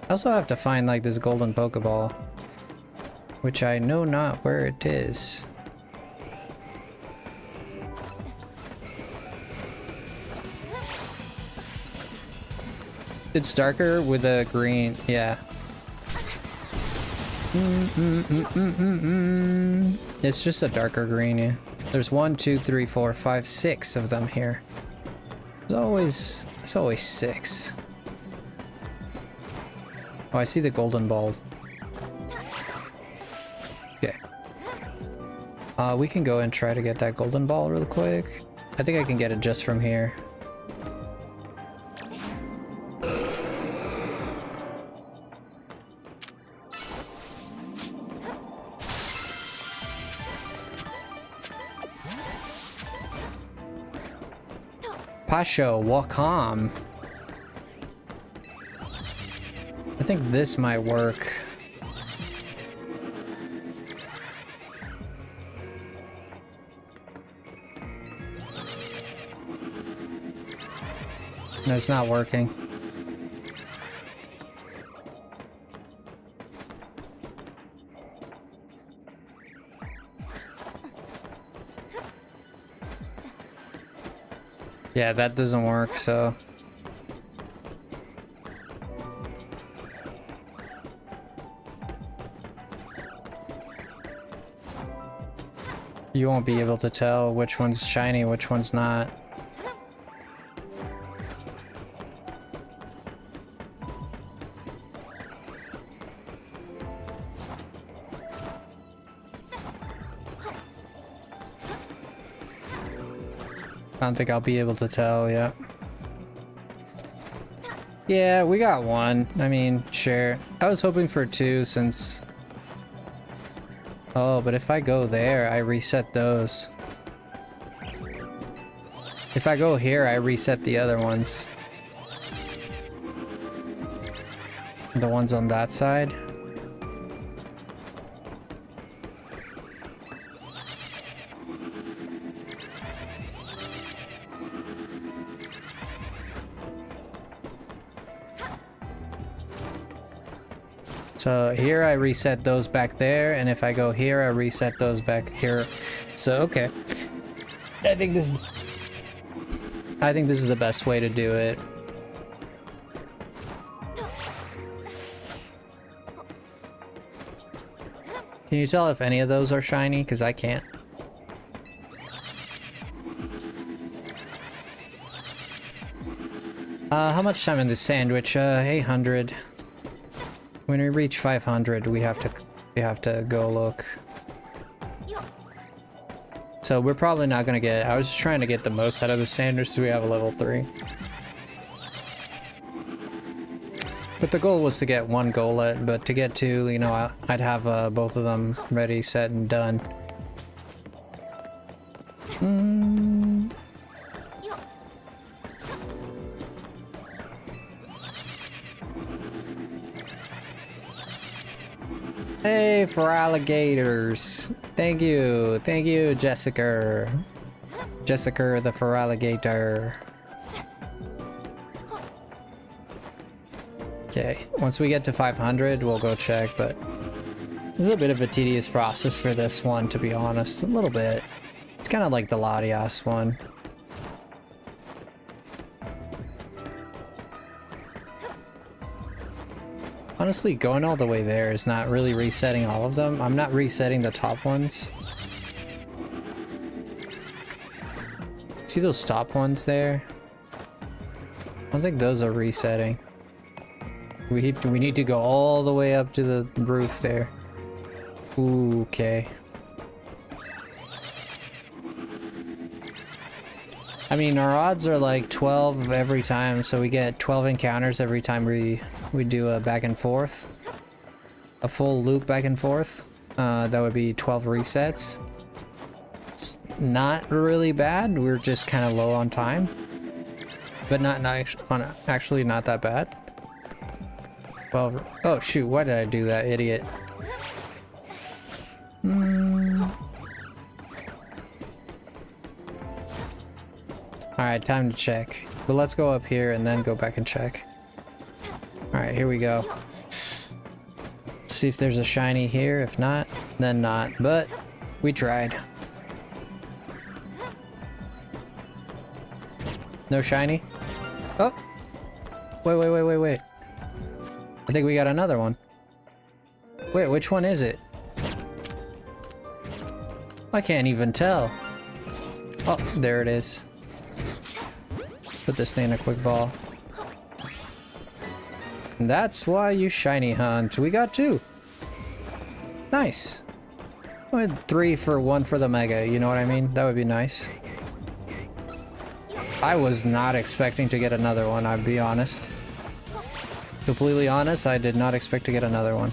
A: I also have to find like this golden Pokeball, which I know not where it is. It's darker with a green, yeah. It's just a darker green, yeah. There's 1, 2, 3, 4, 5, 6 of them here. There's always 6. Oh, I see the golden ball. Okay. We can go and try to get that golden ball real quick. I think I can get it just from here. Pasho, Wakam. I think this might work. No, it's not working. Yeah, that doesn't work, so... You won't be able to tell which one's shiny, which one's not. I don't think I'll be able to tell yet. Yeah, we got 1. I mean, sure. I was hoping for 2 since... Oh, but if I go there, I reset those. If I go here, I reset the other ones. The ones on that side. So here I reset those back there, and if I go here, I reset those back here. So okay, I think this is the best way to do it. Can you tell if any of those are shiny? Because I can't. How much time in this sandwich? 800. When we reach 500, we have to go look. So we're probably not gonna get. I was just trying to get the most out of the sandwich, so we have a level 3. But the goal was to get one goalet, but to get two, you know, I'd have both of them ready, set, and done. Hey, for alligators. Thank you, Jessica. Jessica the for alligator. Okay, once we get to 500, we'll go check, but this is a bit of a tedious process for this one, to be honest. A little bit. It's kind of like the Latias one. Honestly, going all the way there is not really resetting all of them. I'm not resetting the top ones. See those top ones there? I don't think those are resetting. We need to go all the way up to the roof there. Ooh, okay. I mean, our odds are like 12 every time, so we get 12 encounters every time we do a back and forth. A full loop back and forth. That would be 12 resets. It's not really bad. We're just kind of low on time. But actually not that bad. Well, oh shoot, why did I do that, idiot? Alright, time to check. But let's go up here and then go back and check. Alright, here we go. Let's see if there's a shiny here. If not, then not. But we tried. No shiny? Oh! Wait. I think we got another one. Wait, which one is it? I can't even tell. Oh, there it is. Put this thing in a quick ball. And that's why you shiny hunt. We got two. Nice. I had 3 for 1 for the mega, you know what I mean? That would be nice. I was not expecting to get another one, I'll be honest. Completely honest, I did not expect to get another one.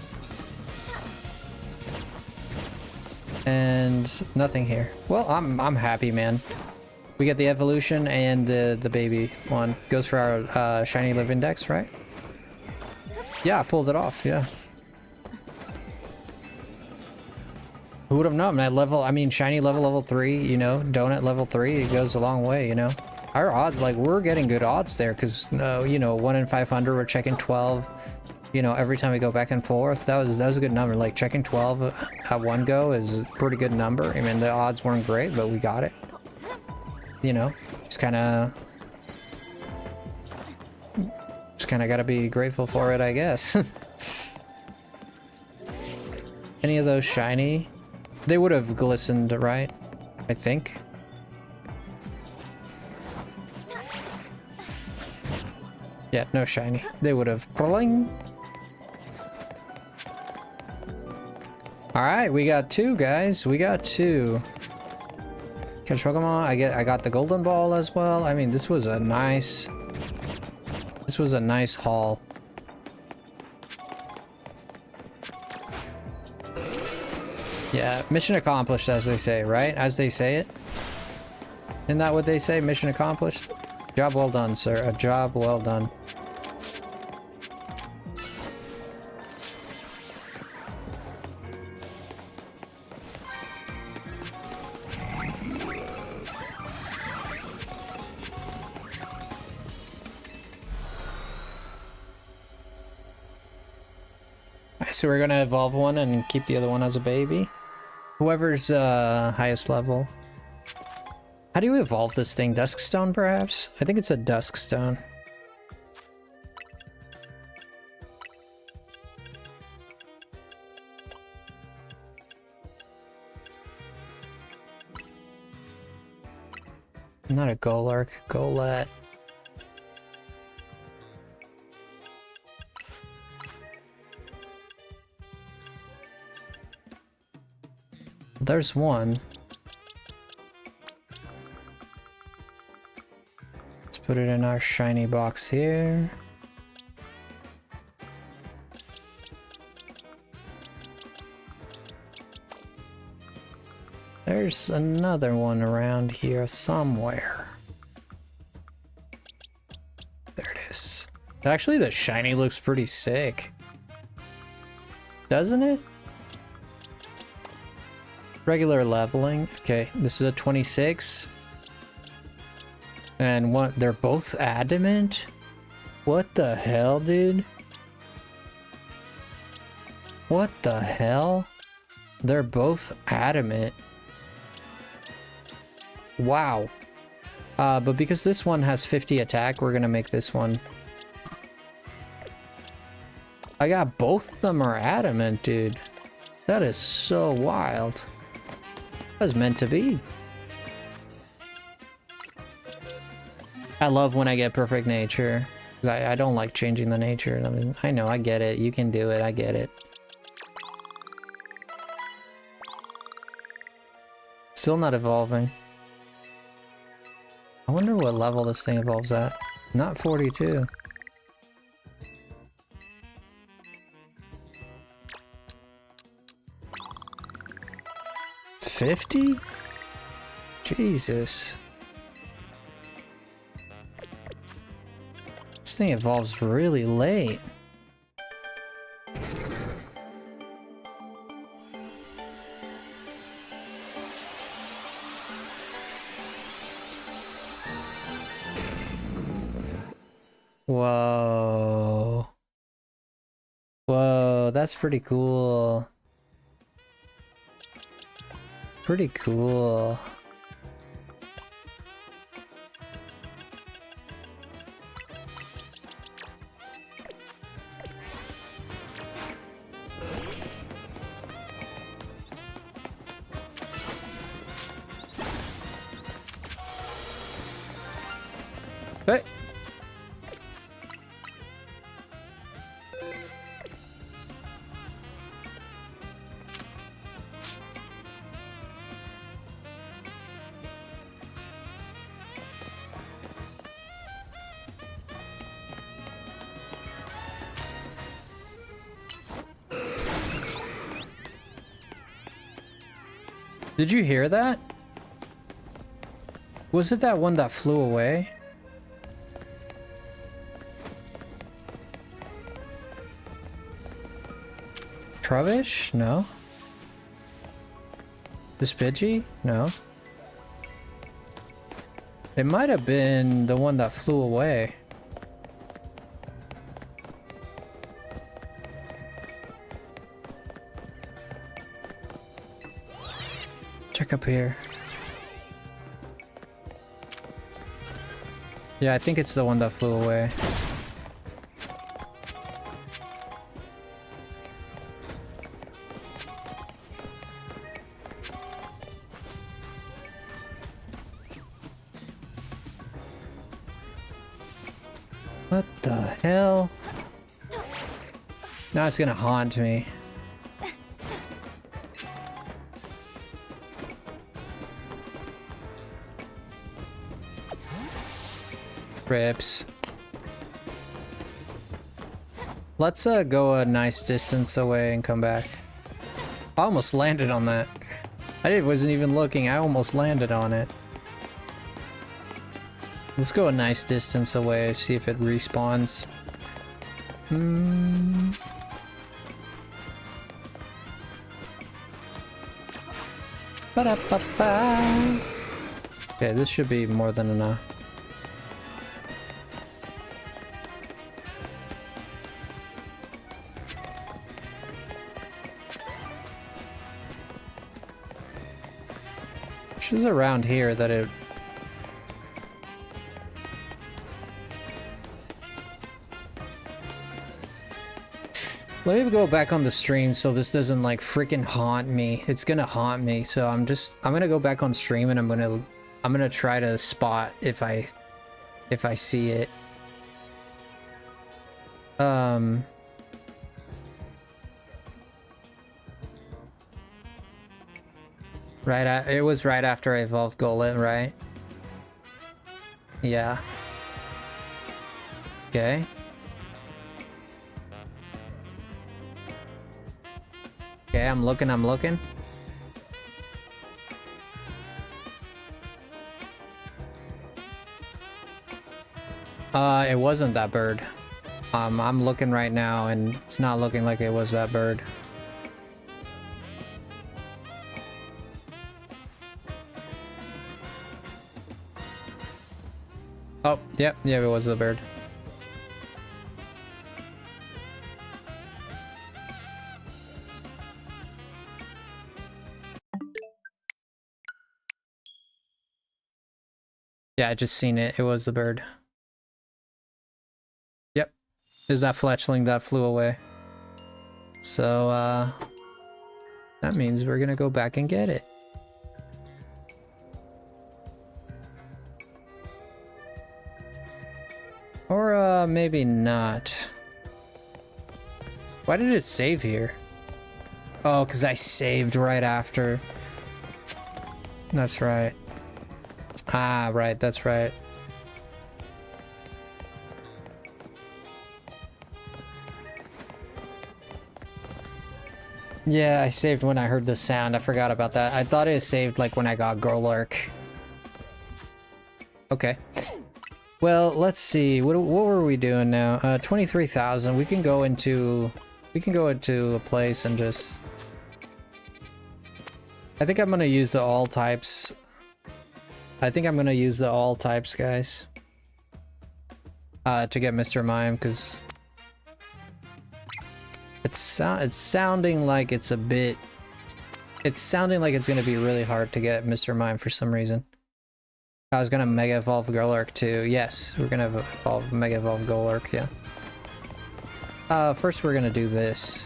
A: And nothing here. Well, I'm happy, man. We get the evolution and the baby one. Goes for our shiny live index, right? Yeah, I pulled it off, yeah. Who would have known? Shiny level 3, you know, donut level 3, it goes a long way, you know. Our odds, like, we're getting good odds there, because, you know, 1 in 500, we're checking 12, you know, every time we go back and forth. That was a good number. Like, checking 12 at one go is a pretty good number. I mean, the odds weren't great, but we got it. You know, just kind of gotta be grateful for it, I guess. Any of those shiny? They would have glistened, right? I think. Yeah, no shiny. They would have. Alright, we got 2, guys. We got 2. Catch Pokemon. I got the golden ball as well. I mean, this was a nice haul. Yeah, mission accomplished, as they say, right? As they say it. Isn't that what they say? Mission accomplished? Job well done, sir. A job well done. So we're gonna evolve one and keep the other one as a baby. Whoever's highest level. How do you evolve this thing? Duskstone, perhaps? I think it's a Duskstone. Not a Golurk, Golett. There's one. Let's put it in our shiny box here. there's another one around here somewhere. There it is. Actually, the shiny looks pretty sick. Doesn't it? Regular leveling. Okay, this is a 26. And what? They're both adamant? What the hell, dude? What the hell? They're both adamant. Wow. But because this one has 50 attack, we're gonna make this one. I got both of them are adamant, dude. That is so wild. That was meant to be. I love when I get perfect nature. I don't like changing the nature. I mean, I know, I get it. You can do it, I get it. Still not evolving. I wonder what level this thing evolves at. Not 42. $50? Jesus. This thing evolves really late. Whoa. Whoa, that's pretty cool. Pretty cool. Hey. Did you hear that? Was it that one that flew away? Trubbish? No. This Pidgey? No. It might have been the one that flew away. Check up here. Yeah, I think it's the one that flew away. What the hell? Now it's gonna haunt me. Rips. Let's go a nice distance away and come back. I almost landed on that. Wasn't even looking. I almost landed on it. Let's go a nice distance away, see if it respawns. Ba-da-ba-ba. Okay, this should be more than enough. Which is around here that it... Let me go back on the stream so this doesn't like freaking haunt me. It's gonna haunt me, so I'm gonna go back on stream and I'm gonna try to spot if I see it. It was right after I evolved Golem, right? Yeah. Okay. Okay, I'm looking. It wasn't that bird. I'm looking right now and it's not looking like it was that bird. Oh, yep, yeah, it was the bird. Yeah, I just seen it. It was the bird. Yep. Is that fletchling that flew away. So, that means we're gonna go back and get it. Or, maybe not. Why did it save here? Oh, because I saved right after. That's right. Ah, right, that's right. Yeah, I saved when I heard the sound. I forgot about that. I thought it saved like when I got Golurk. Okay. Well, let's see. What were we doing now? 23,000. We can go into a place and just. I think I'm gonna use the all types. I think I'm gonna use the all types, guys. To get Mr. Mime, because it's sounding like it's a bit. It's sounding like it's gonna be really hard to get Mr. Mime for some reason. I was gonna Mega Evolve Golurk too. Yes, we're gonna evolve Mega Evolve Golurk, yeah. First we're gonna do this.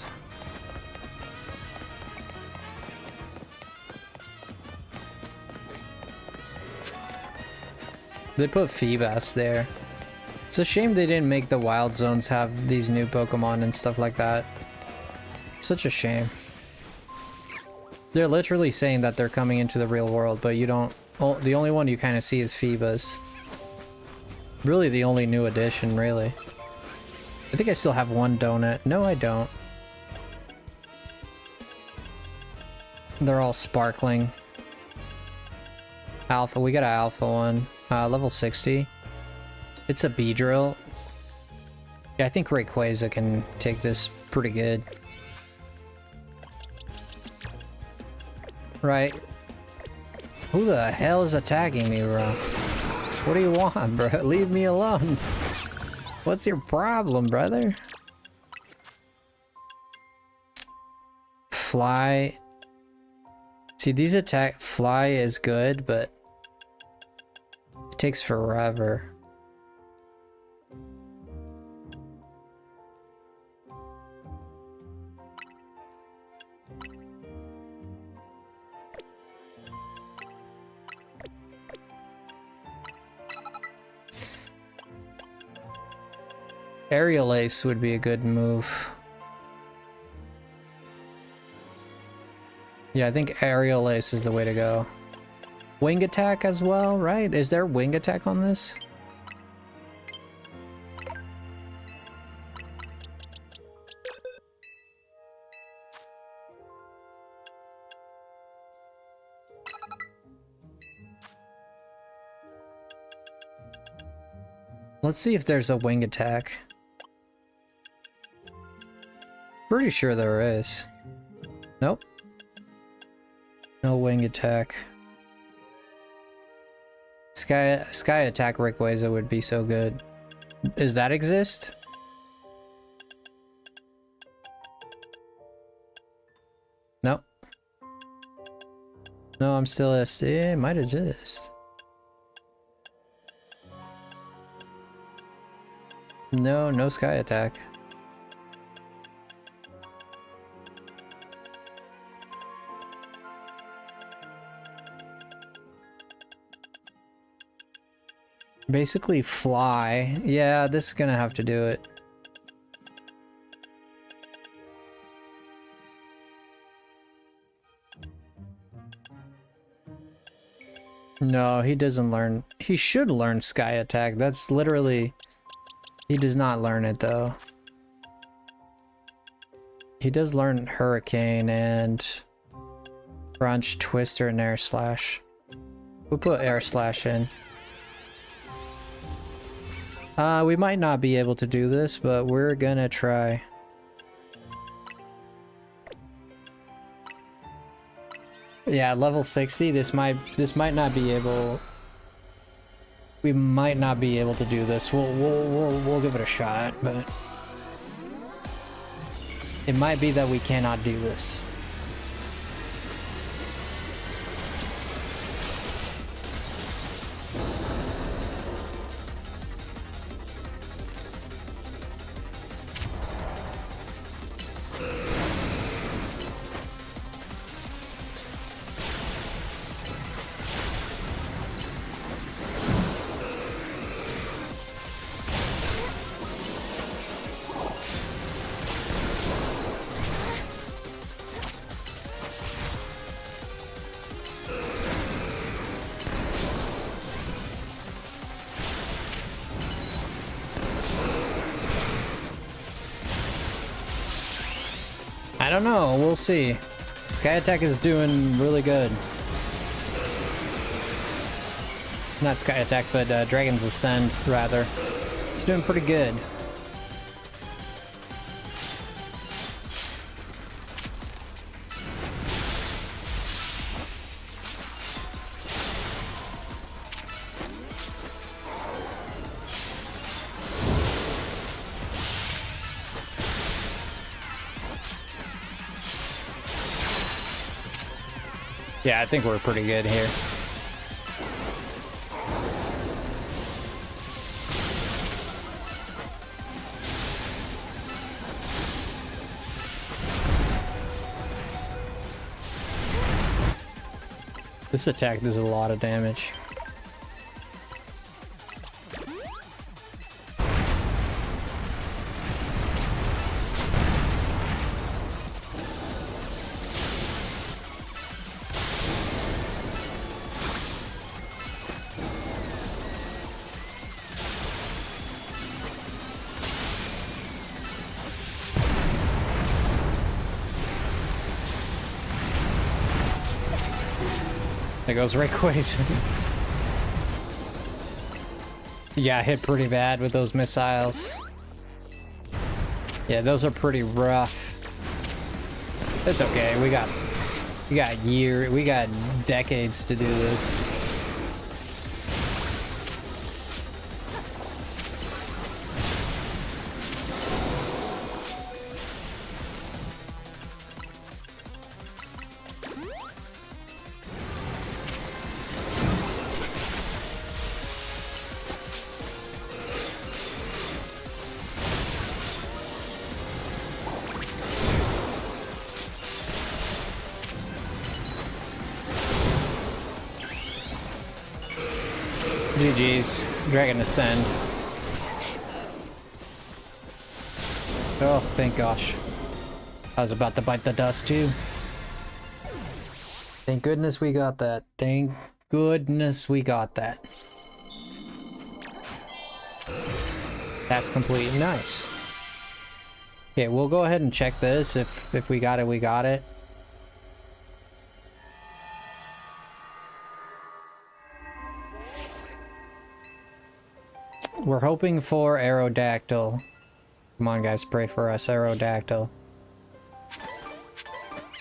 A: They put Feebas there. It's a shame they didn't make the wild zones have these new Pokemon and stuff like that. Such a shame. They're literally saying that they're coming into the real world, but you don't. Oh, the only one you kind of see is Feebas. Really the only new addition, really. I think I still have one donut. No, I don't. They're all sparkling. Alpha, we got an alpha one. Level 60. It's a Beedrill. Yeah, I think Rayquaza can take this pretty good. Right. Who the hell is attacking me, bro? What do you want, bro? Leave me alone. What's your problem, brother? Fly. See, these attack... Fly is good, but... it takes forever. Aerial Ace would be a good move. Yeah, I think Aerial Ace is the way to go. Wing Attack as well, right? Is there Wing Attack on this? Let's see if there's a Wing Attack. Pretty sure there is. Nope. No Wing Attack. Sky Attack Rayquaza would be so good. Does that exist? Nope. No, I'm still it might exist. No, no Sky Attack. Basically Fly. Yeah, this is gonna have to do it. No, he doesn't learn. He should learn Sky Attack. That's literally... he does not learn it though. He does learn Hurricane and Crunch, Twister, and Air Slash. We'll put Air Slash in. We might not be able to do this, but we're gonna try. Yeah, level 60, this might not be able... We might not be able to do this. We'll give it a shot, but... It might be that we cannot do this. I don't know, we'll see. Sky Attack is doing really good. Not Sky Attack, but Dragon's Ascend, rather. It's doing pretty good. Yeah, I think we're pretty good here. This attack does a lot of damage. There goes Rayquaza. Yeah, hit pretty bad with those missiles. Yeah, those are pretty rough. It's okay. We got decades to do this. GG's. Dragon Ascend. Oh, thank gosh. I was about to bite the dust too. Thank goodness we got that. Thank goodness we got that. That's complete. Nice. Okay, we'll go ahead and check this. If we got it, we got it. We're hoping for Aerodactyl. Come on, guys, pray for us. Aerodactyl.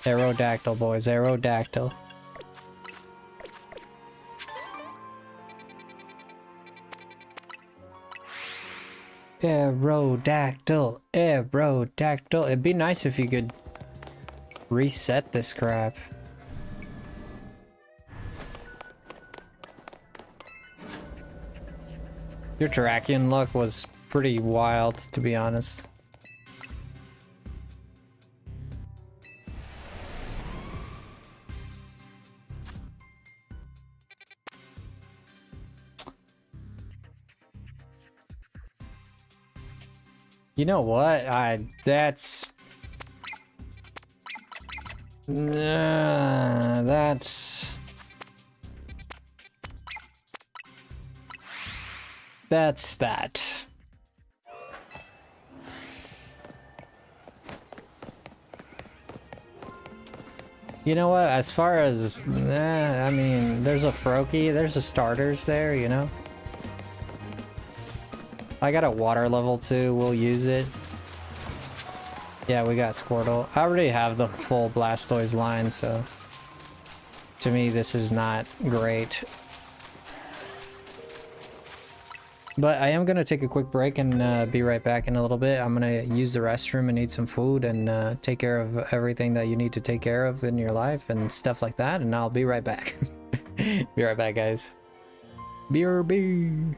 A: Aerodactyl, boys. Aerodactyl. Aerodactyl. Aerodactyl. It'd be nice if you could reset this crap. Your Terrakion luck was pretty wild, to be honest. You know what? That's that. You know what? As far as, I mean, there's a Froakie, there's a starters there, you know? I got a water level 2. We'll use it. Yeah, we got Squirtle. I already have the full Blastoise line, so to me this is not great. But I am going to take a quick break and be right back in a little bit. I'm going to use the restroom and eat some food and take care of everything that you need to take care of in your life and stuff like that. And I'll be right back. Be right back, guys. BRB.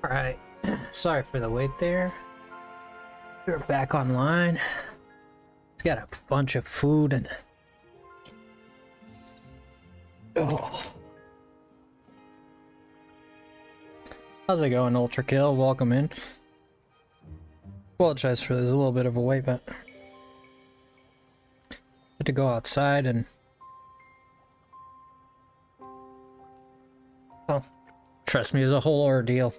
A: All right. Sorry for the wait there. We're back online. It's got a bunch of food and... Oh. How's it going, Ultra Kill? Welcome in. Apologize for this, a little bit of a wait, but... had to go outside and... Oh. Trust me, it's a whole ordeal.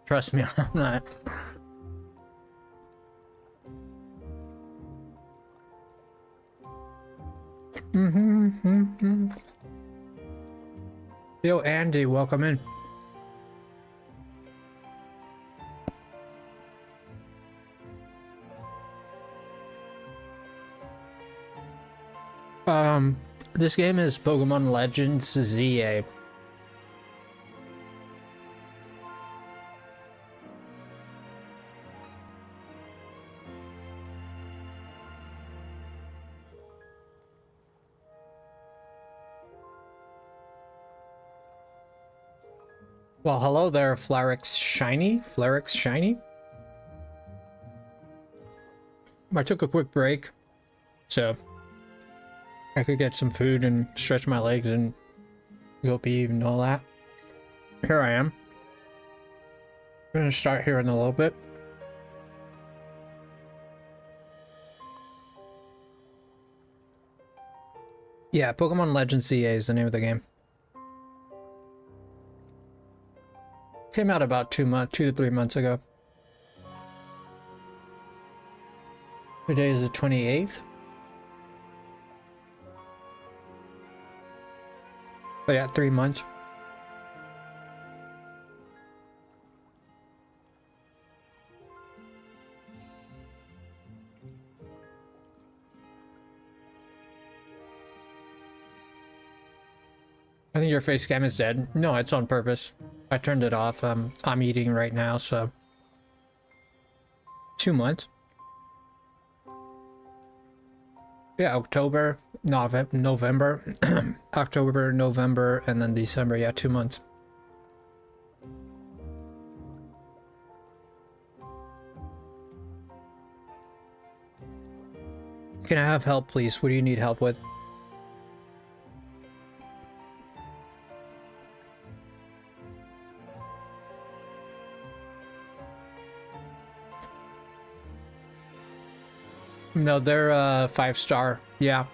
A: Trust me, I'm not... Yo, Andy, welcome in. This game is Pokemon Legends ZA. Well, hello there, Flarix Shiny. Flarix Shiny. I took a quick break, so I could get some food and stretch my legs and go pee and all that. Here I am. I'm gonna start here in a little bit. Yeah, Pokemon Legends CA is the name of the game. Came out about 2 to 3 months ago. Today is the 28th. But yeah, 3 months. I think your face cam is dead. No, it's on purpose. I turned it off. I'm eating right now, so 2 months. Yeah, October, November, October, November, and then December. Yeah, 2 months. Can I have help, please? What do you need help with? No, they're 5-star. Yeah,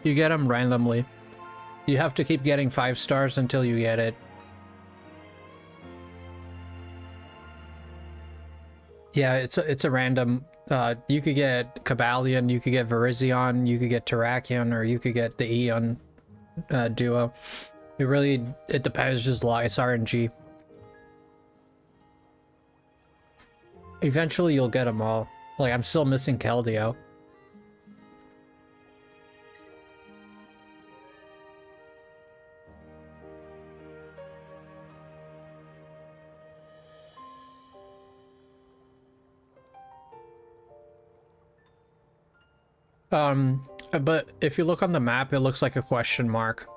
A: you get them randomly. You have to keep getting 5 stars until you get it. Yeah, it's a random. You could get Cabalion, you could get Virizion, you could get Terrakion, or you could get the Eon duo. It depends. Just it's RNG. Eventually, you'll get them all. Like, I'm still missing Keldeo. But if you look on the map, it looks like a question mark.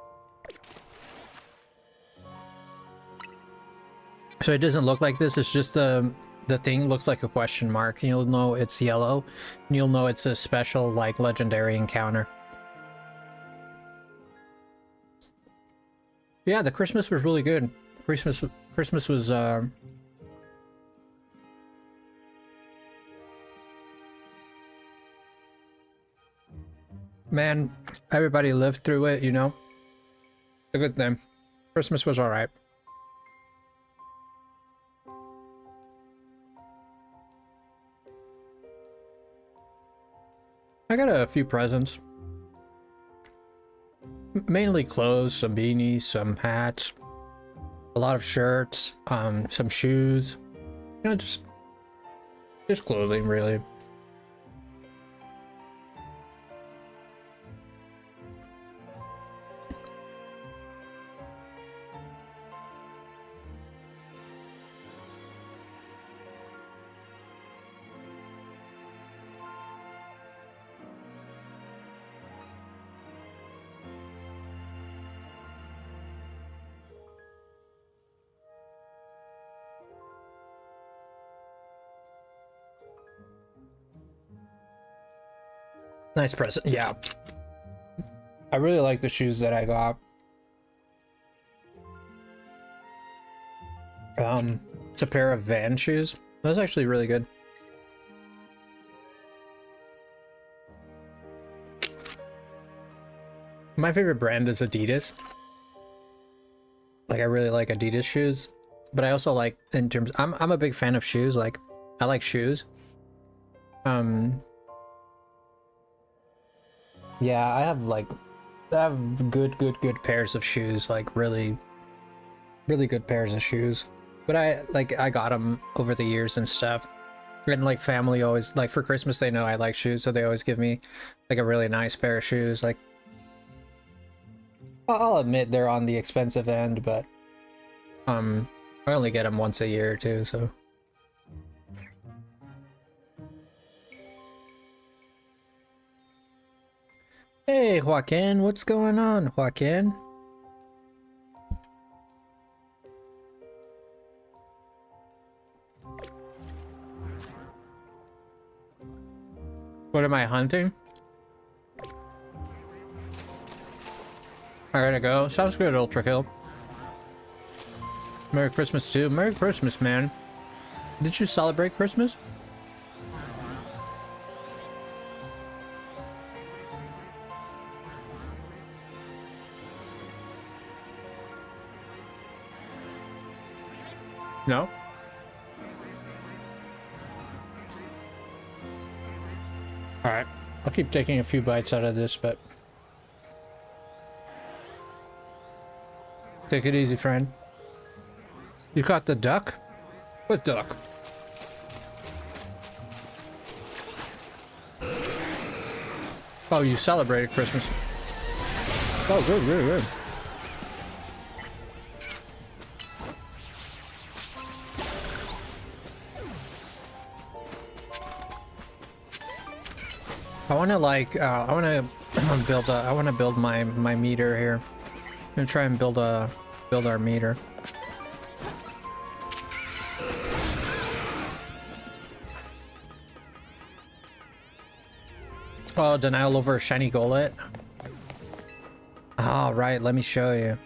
A: So it doesn't look like this, it's just the thing looks like a question mark. You'll know it's yellow, and you'll know it's a special, like, legendary encounter. Yeah, the Christmas was really good. Christmas was, man, everybody lived through it, you know? A good thing. Christmas was alright. I got a few presents. Mainly clothes, some beanies, some hats, a lot of shirts, some shoes. You know, just clothing, really. Nice present. Yeah. I really like the shoes that I got. It's a pair of Van shoes. That's actually really good. My favorite brand is Adidas. Like, I really like Adidas shoes, but I also like, in terms, I'm a big fan of shoes. Like, I like shoes. Yeah, I have good pairs of shoes, like really good pairs of shoes. But I got them over the years and stuff. And like family always, like for Christmas, they know I like shoes, so they always give me like a really nice pair of shoes. Like, I'll admit they're on the expensive end, but I only get them once a year too, so. Hey, Joaquin, what's going on, Joaquin? What am I hunting? I gotta go. Sounds good, Ultra Kill. Merry Christmas too. Merry Christmas, man. Did you celebrate Christmas? No? Alright. I'll keep taking a few bites out of this, but... Take it easy, friend. You caught the duck? What duck? Oh, you celebrated Christmas. Oh, good, good, good. I want to build my meter here. I'm gonna try and build our meter. Oh, denial over a shiny gullet. Oh, right, let me show you.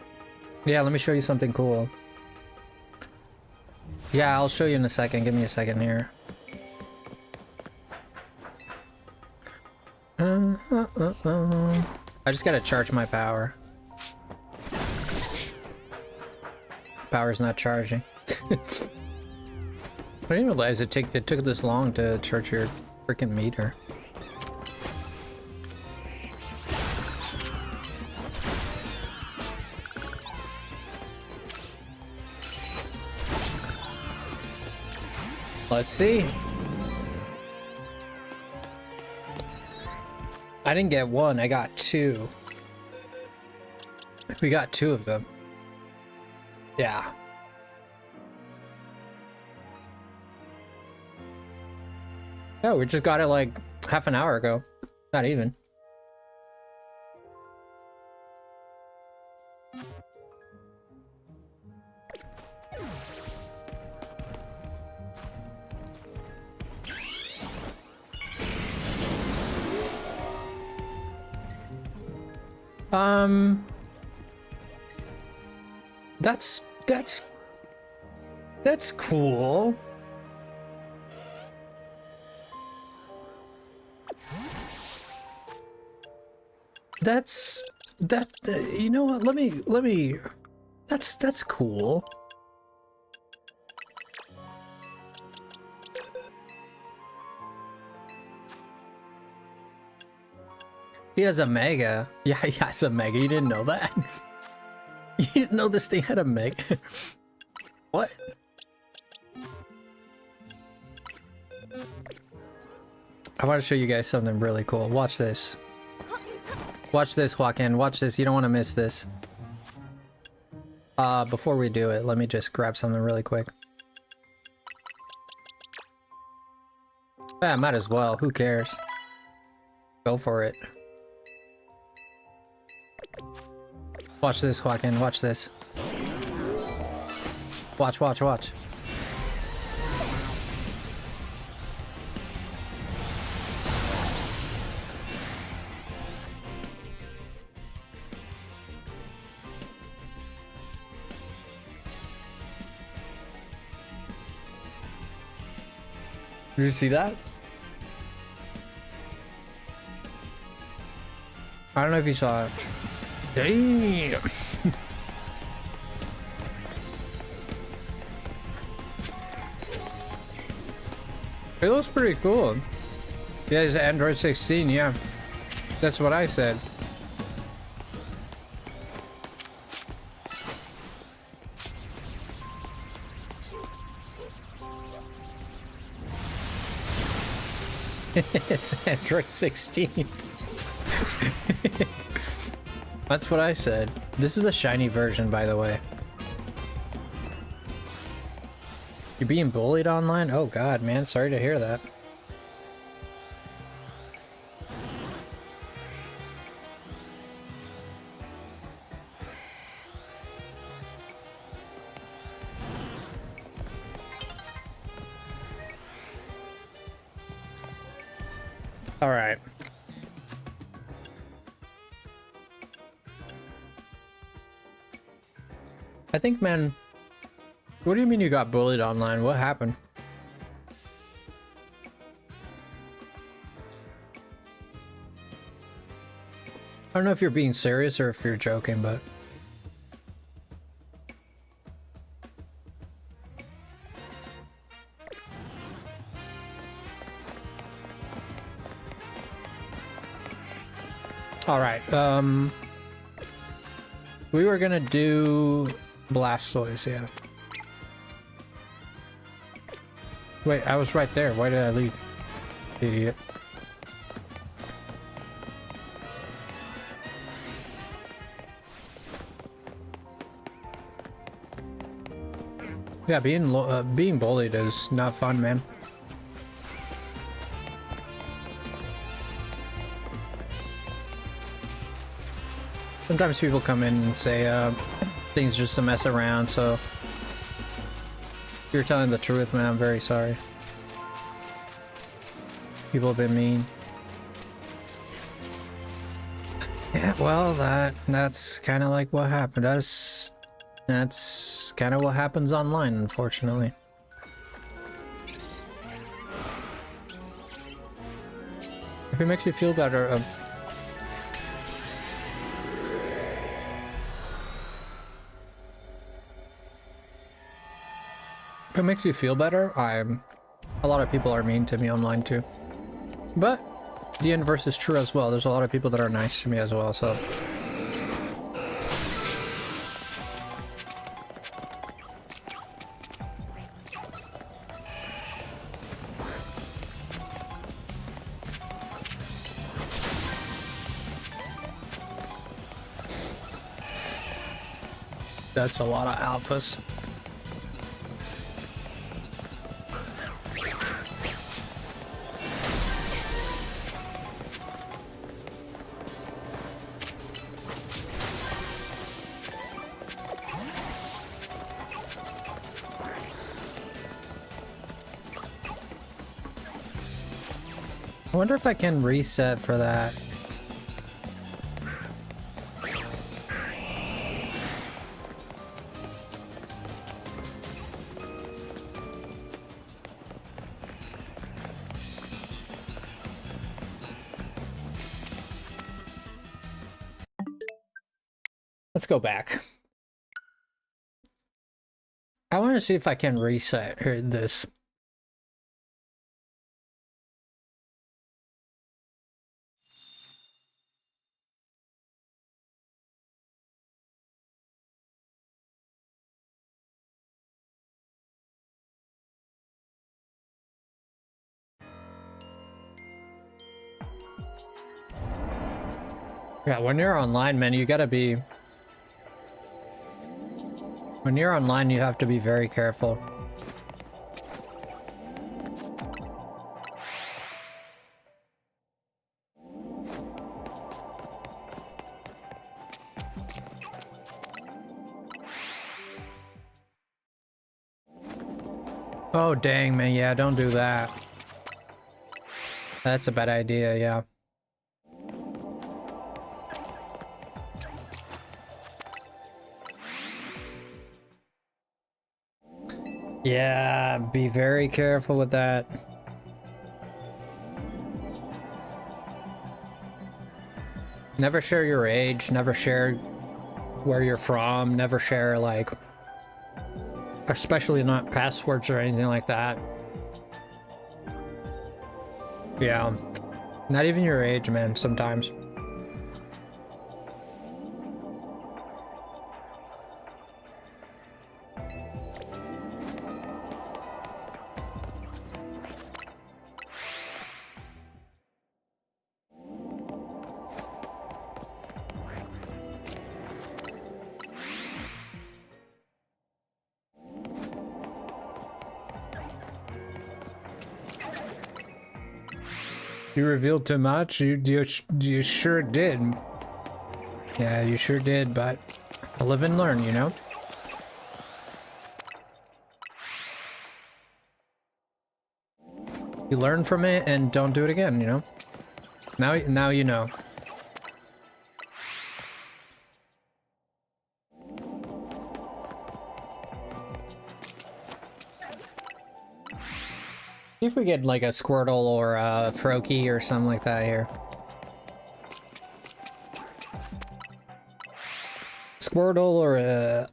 A: Yeah, let me show you something cool. Yeah, I'll show you in a second. Give me a second here. I just gotta charge my power. Power's not charging. I didn't realize it took this long to charge your freaking meter. Let's see. I didn't get one, I got two. We got two of them. Yeah. Oh, we just got it like half an hour ago. Not even. That's cool. You know what, let me that's cool. He has a mega. Yeah, he has a mega. You didn't know that? You didn't know this thing had a mega? What? I want to show you guys something really cool. Watch this. Watch this, Joaquin. Watch this. You don't want to miss this. Before we do it, let me just grab something really quick. Yeah, might as well. Who cares? Go for it. Watch this, Joaquin. Watch this. Watch, watch, watch. Did you see that? I don't know if you saw it. Damn. It looks pretty cool. Yeah, it's Android 16, yeah. That's what I said. It's Android 16. That's what I said. This is the shiny version, by the way. You're being bullied online? Oh god, man, sorry to hear that. All right. I think, man, what do you mean you got bullied online? What happened? I don't know if you're being serious or if you're joking, but... Alright, we were gonna do Blastoise, yeah. Wait, I was right there. Why did I leave? Idiot. Yeah, being bullied is not fun, man. Sometimes people come in and say things just to mess around, so if you're telling the truth, man, I'm very sorry. People have been mean. Yeah, well, that's kind of like what happened. That's kind of what happens online, unfortunately. If it makes you feel better, if it makes you feel better, a lot of people are mean to me online too. But the inverse is true as well. There's a lot of people that are nice to me as well, so. That's a lot of alphas. I wonder if I can reset for that. Let's go back. I want to see if I can reset this. Yeah, when you're online, man, you gotta be... When you're online, you have to be very careful. Oh, dang, man, yeah, don't do that. That's a bad idea, yeah. Yeah, be very careful with that. Never share your age, never share where you're from, never share, like, especially not passwords or anything like that. Yeah, not even your age, man, sometimes. You revealed too much? You sure did. Yeah, you sure did, but live and learn, you know? You learn from it and don't do it again, you know? Now you know. See if we get like a Squirtle or a Froakie or something like that here. Squirtle or a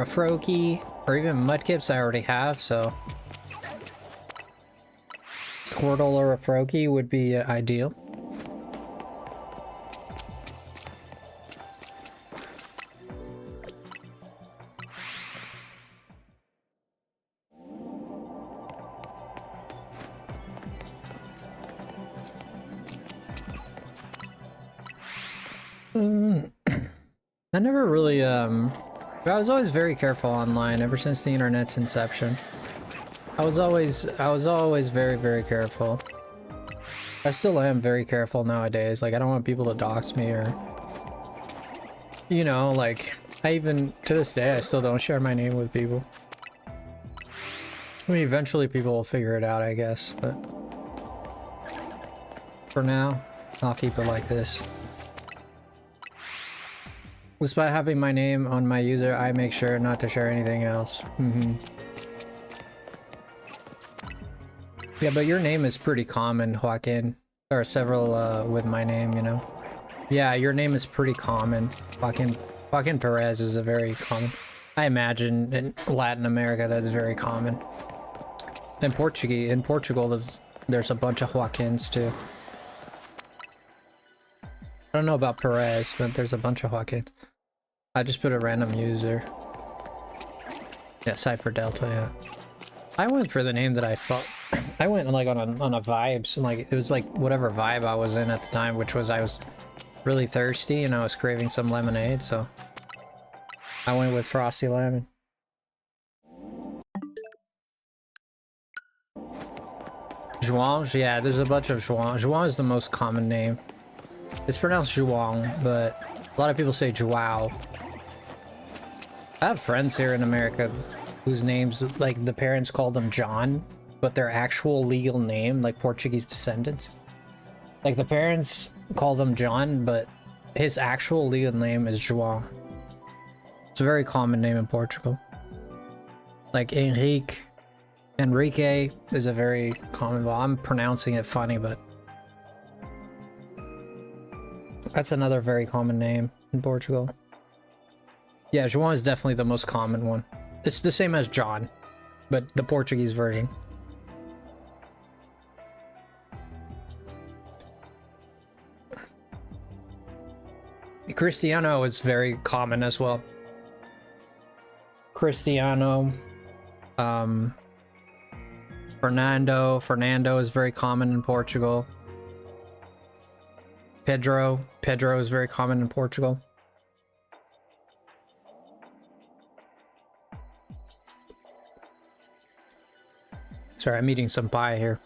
A: Froakie, or even Mudkips I already have, so Squirtle or a Froakie would be ideal. I never really, I was always very careful online ever since the internet's inception. I was always very, very careful. I still am very careful nowadays. Like, I don't want people to dox me or, you know, like, I even, to this day, I still don't share my name with people. I mean, eventually people will figure it out, I guess, but for now, I'll keep it like this. Despite having my name on my user, I make sure not to share anything else. Yeah, but your name is pretty common, Joaquin. There are several with my name, you know. Yeah, your name is pretty common. Joaquin Perez is a very common. I imagine in Latin America that's very common. In Portugal, there's a bunch of Joaquins too. I don't know about Perez, but there's a bunch of Joaquins. I just put a random user. Yeah, Cypher Delta, yeah. I went for the name that I felt. I went like on a vibes, and like it was like whatever vibe I was in at the time, which was I was really thirsty and I was craving some lemonade, so I went with FrostyLemon. Zhuang, yeah, there's a bunch of Zhuang. Zhuang is the most common name. It's pronounced Zhuang, but a lot of people say Zhuao. I have friends here in America whose names, like, the parents call them John, but their actual legal name, like Portuguese descendants. Like, the parents call them John, but his actual legal name is João. It's a very common name in Portugal. Like, Enrique is a very common, well, I'm pronouncing it funny, but that's another very common name in Portugal. Yeah, João is definitely the most common one. It's the same as John, but the Portuguese version. Cristiano is very common as well. Cristiano, Fernando is very common in Portugal. Pedro is very common in Portugal. Sorry, I'm eating some pie here.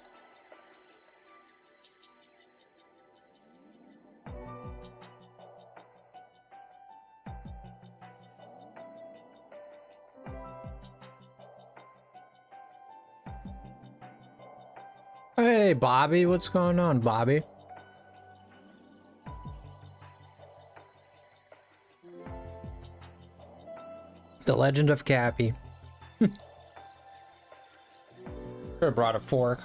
A: Hey, Bobby, what's going on, Bobby? The Legend of Cappy. Should have brought a fork.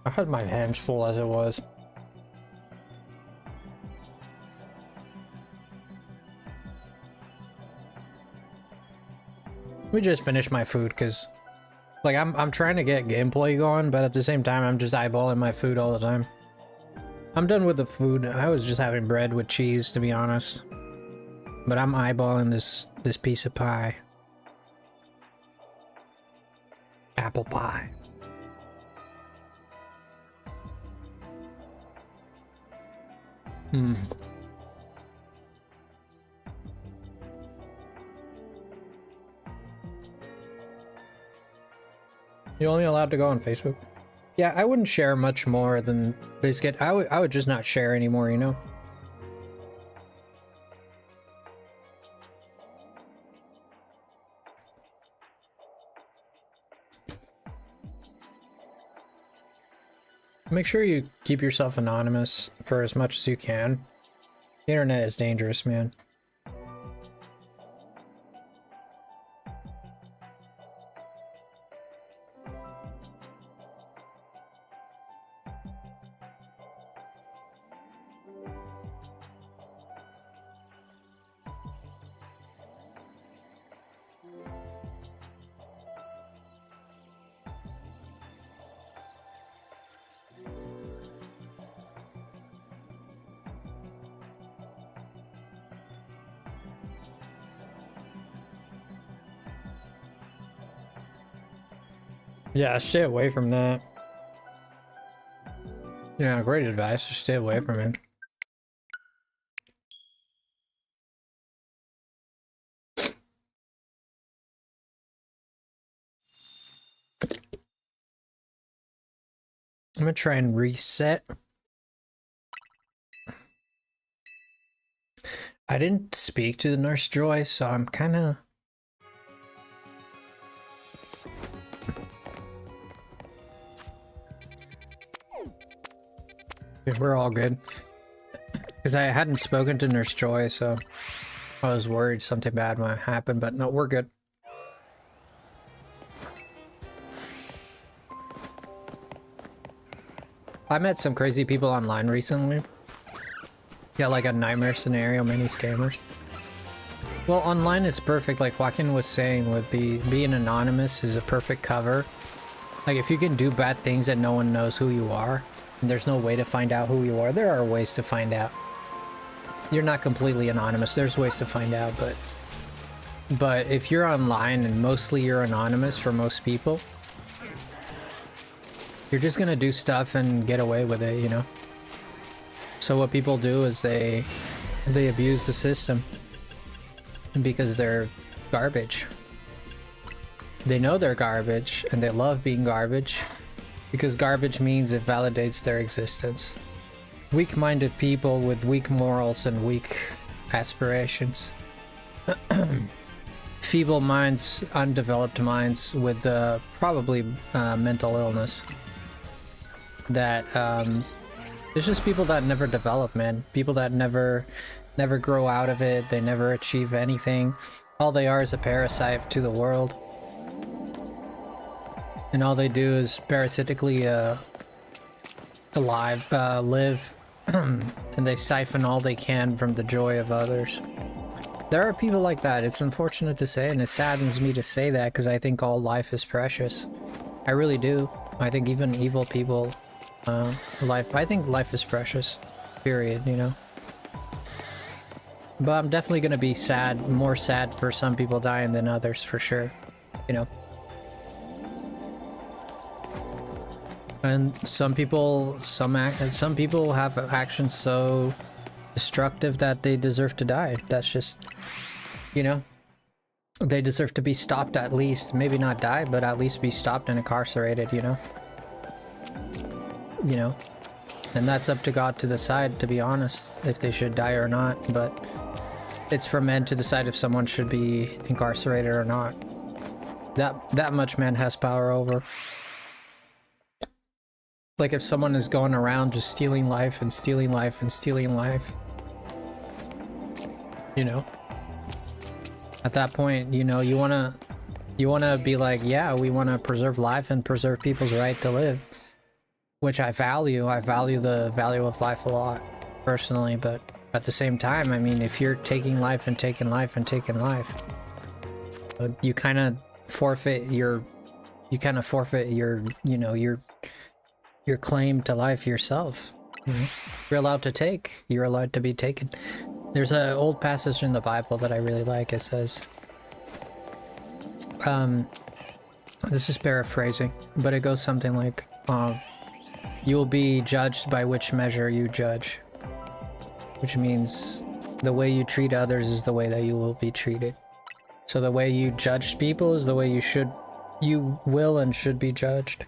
A: I had my hands full as it was.
B: Let me just finish my food, because like I'm trying to get gameplay going, but at the same time I'm just eyeballing my food all the time. I'm done with the food. I was just having bread with cheese, to be honest. But I'm eyeballing this piece of pie. Apple pie. Hmm. You're only allowed to go on Facebook? Yeah, I wouldn't share much more than Biscuit. I would just not share anymore, you know? Make sure you keep yourself anonymous for as much as you can. The internet is dangerous, man. Yeah, stay away from that. Yeah, great advice. Just stay away from it. I'm gonna try and reset. I didn't speak to the Nurse Joy, so I'm kind of... We're all good. Because I hadn't spoken to Nurse Joy, so I was worried something bad might happen, but no, we're good. I met some crazy people online recently. Yeah, like a nightmare scenario, many scammers. Well, online is perfect, like Joaquin was saying, with the being anonymous is a perfect cover. Like, if you can do bad things that no one knows who you are, and there's no way to find out who you are, there are ways to find out. You're not completely anonymous, there's ways to find out, but if you're online and mostly you're anonymous for most people, you're just gonna do stuff and get away with it, you know? So what people do is they abuse the system because they're garbage. They know they're garbage and they love being garbage because garbage means it validates their existence. Weak-minded people with weak morals and weak aspirations. Feeble minds, undeveloped minds with probably mental illness. That it's just people that never develop, man. People that never grow out of it. They never achieve anything. All they are is a parasite to the world. And all they do is parasitically live and they siphon all they can from the joy of others. There are people like that. It's unfortunate to say, and it saddens me to say that because I think all life is precious. I really do. I think even evil people, I think life is precious, period, you know? But I'm definitely gonna be sad, more sad for some people dying than others, for sure, you know? And some people have actions so destructive that they deserve to die. That's just, you know, they deserve to be stopped at least. Maybe not die, but at least be stopped and incarcerated, you know? You know? And that's up to God to decide, to be honest, if they should die or not. But it's for men to decide if someone should be incarcerated or not. That much man has power over. Like if someone is going around just stealing life and stealing life and stealing life, you know, at that point, you know, you wanna be like, yeah, we want to preserve life and preserve people's right to live, which I value. I value the value of life a lot, personally, but at the same time, I mean, if you're taking life and taking life and taking life, You kind of forfeit your, you know, your claim to life yourself. You know? You're allowed to take. You're allowed to be taken. There's an old passage in the Bible that I really like. It says, this is paraphrasing, but it goes something like, you will be judged by which measure you judge. Which means the way you treat others is the way that you will be treated. So the way you judge people is the way you will and should be judged.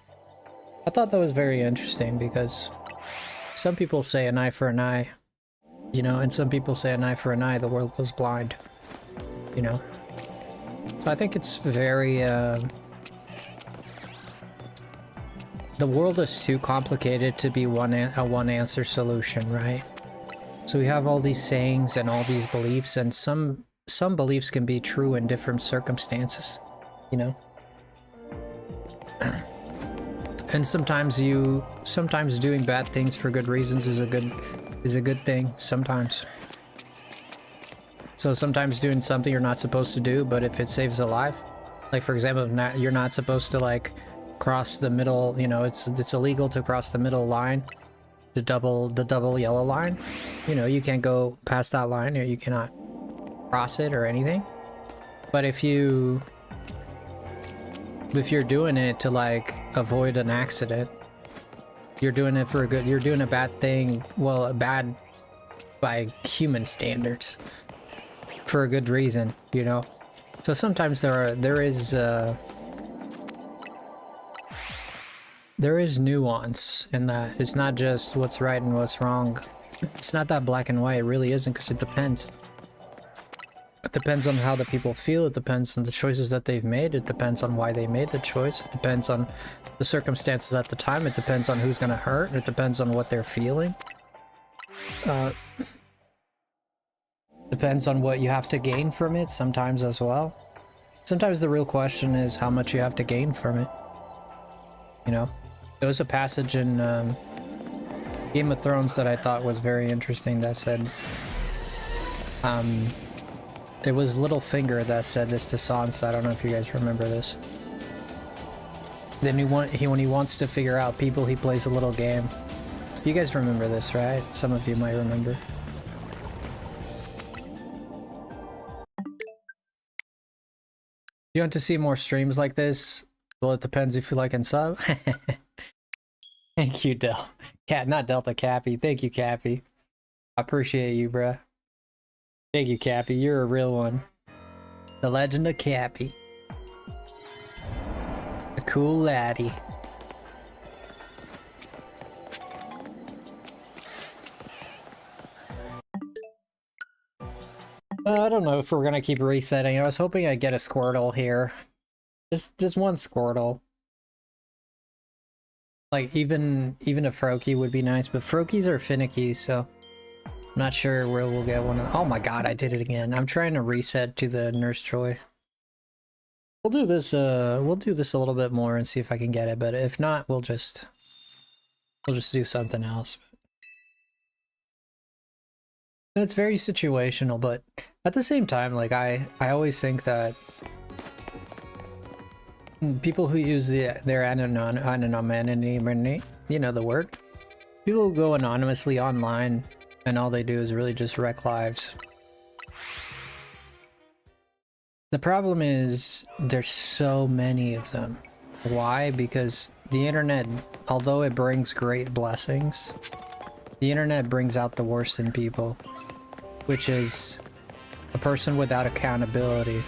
B: I thought that was very interesting because some people say an eye for an eye, you know, and some people say an eye for an eye, the world goes blind, you know. So I think it's very, the world is too complicated to be a one answer solution, right? So we have all these sayings and all these beliefs, and some beliefs can be true in different circumstances, you know? And sometimes doing bad things for good reasons is a good thing sometimes. So sometimes doing something you're not supposed to do, but if it saves a life, like for example, you're not supposed to like cross the middle, you know, it's illegal to cross the middle line, the double yellow line. You know, you can't go past that line, or you cannot cross it or anything. But if you're doing it to like avoid an accident, you're doing it for a good, you're doing a bad thing, well, bad by human standards, for a good reason, you know. So sometimes there is nuance in that. It's not just what's right and what's wrong. It's not that black and white. It really isn't, because it depends. It depends on how the people feel. It depends on the choices that they've made. It depends on why they made the choice. It depends on the circumstances at the time. It depends on who's gonna hurt. It depends on what they're feeling. Depends on what you have to gain from it sometimes as well. Sometimes the real question is how much you have to gain from it. You know? There was a passage in Game of Thrones that I thought was very interesting that said, it was Littlefinger that said this to Sansa. I don't know if you guys remember this. Then when he wants to figure out people, he plays a little game. You guys remember this, right? Some of you might remember. You want to see more streams like this? Well, it depends if you like and sub. Thank you, Del. Not Delta Cappy. Thank you, Cappy. I appreciate you, bruh. Thank you, Cappy. You're a real one. The legend of Cappy. A cool laddie. I don't know if we're gonna keep resetting. I was hoping I'd get a Squirtle here. Just one Squirtle. Like even a Froakie would be nice, but Froakies are finicky, so I'm not sure where we'll get one. Oh my god, I did it again. I'm trying to reset to the Nurse Joy. We'll do this a little bit more and see if I can get it, but if not, we'll just do something else. It's very situational, but at the same time, like I always think that people who use their anonymity, you know the word. People who go anonymously online and all they do is really just wreck lives. The problem is there's so many of them. Why? Because the internet, although it brings great blessings, the internet brings out the worst in people, which is a person without accountability.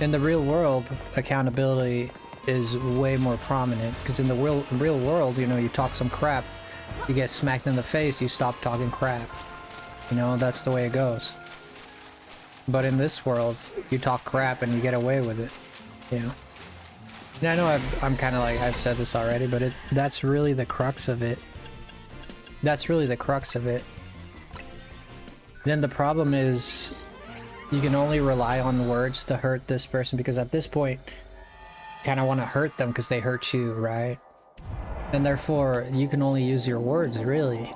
B: In the real world, accountability is way more prominent, because in the real world, you know, you talk some crap, you get smacked in the face, you stop talking crap. You know, that's the way it goes. But in this world, you talk crap and you get away with it, you know. And I know I'm kind of like, I've said this already, but that's really the crux of it. That's really the crux of it. Then the problem is, you can only rely on words to hurt this person, because at this point, you kind of want to hurt them because they hurt you, right? And therefore, you can only use your words, really.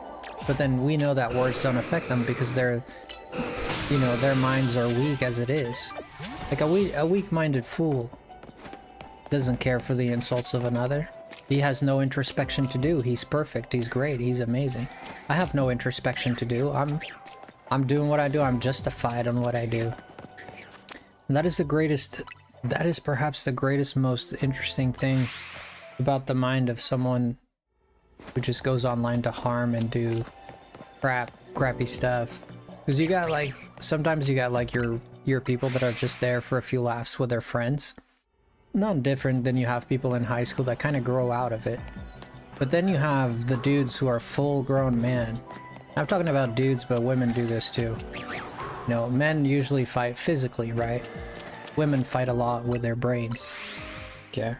B: But then we know that words don't affect them because they're, you know, their minds are weak as it is. Like a weak-minded fool doesn't care for the insults of another. He has no introspection to do. He's perfect. He's great. He's amazing. I have no introspection to do. I'm doing what I do. I'm justified on what I do. And that is the greatest, that is perhaps the greatest, most interesting thing about the mind of someone who just goes online to harm and do crappy stuff. Because you got like, sometimes you got like your people that are just there for a few laughs with their friends. Not different than you have people in high school that kind of grow out of it. But then you have the dudes who are full-grown men. I'm talking about dudes, but women do this too. You know, men usually fight physically, right? Women fight a lot with their brains. Okay.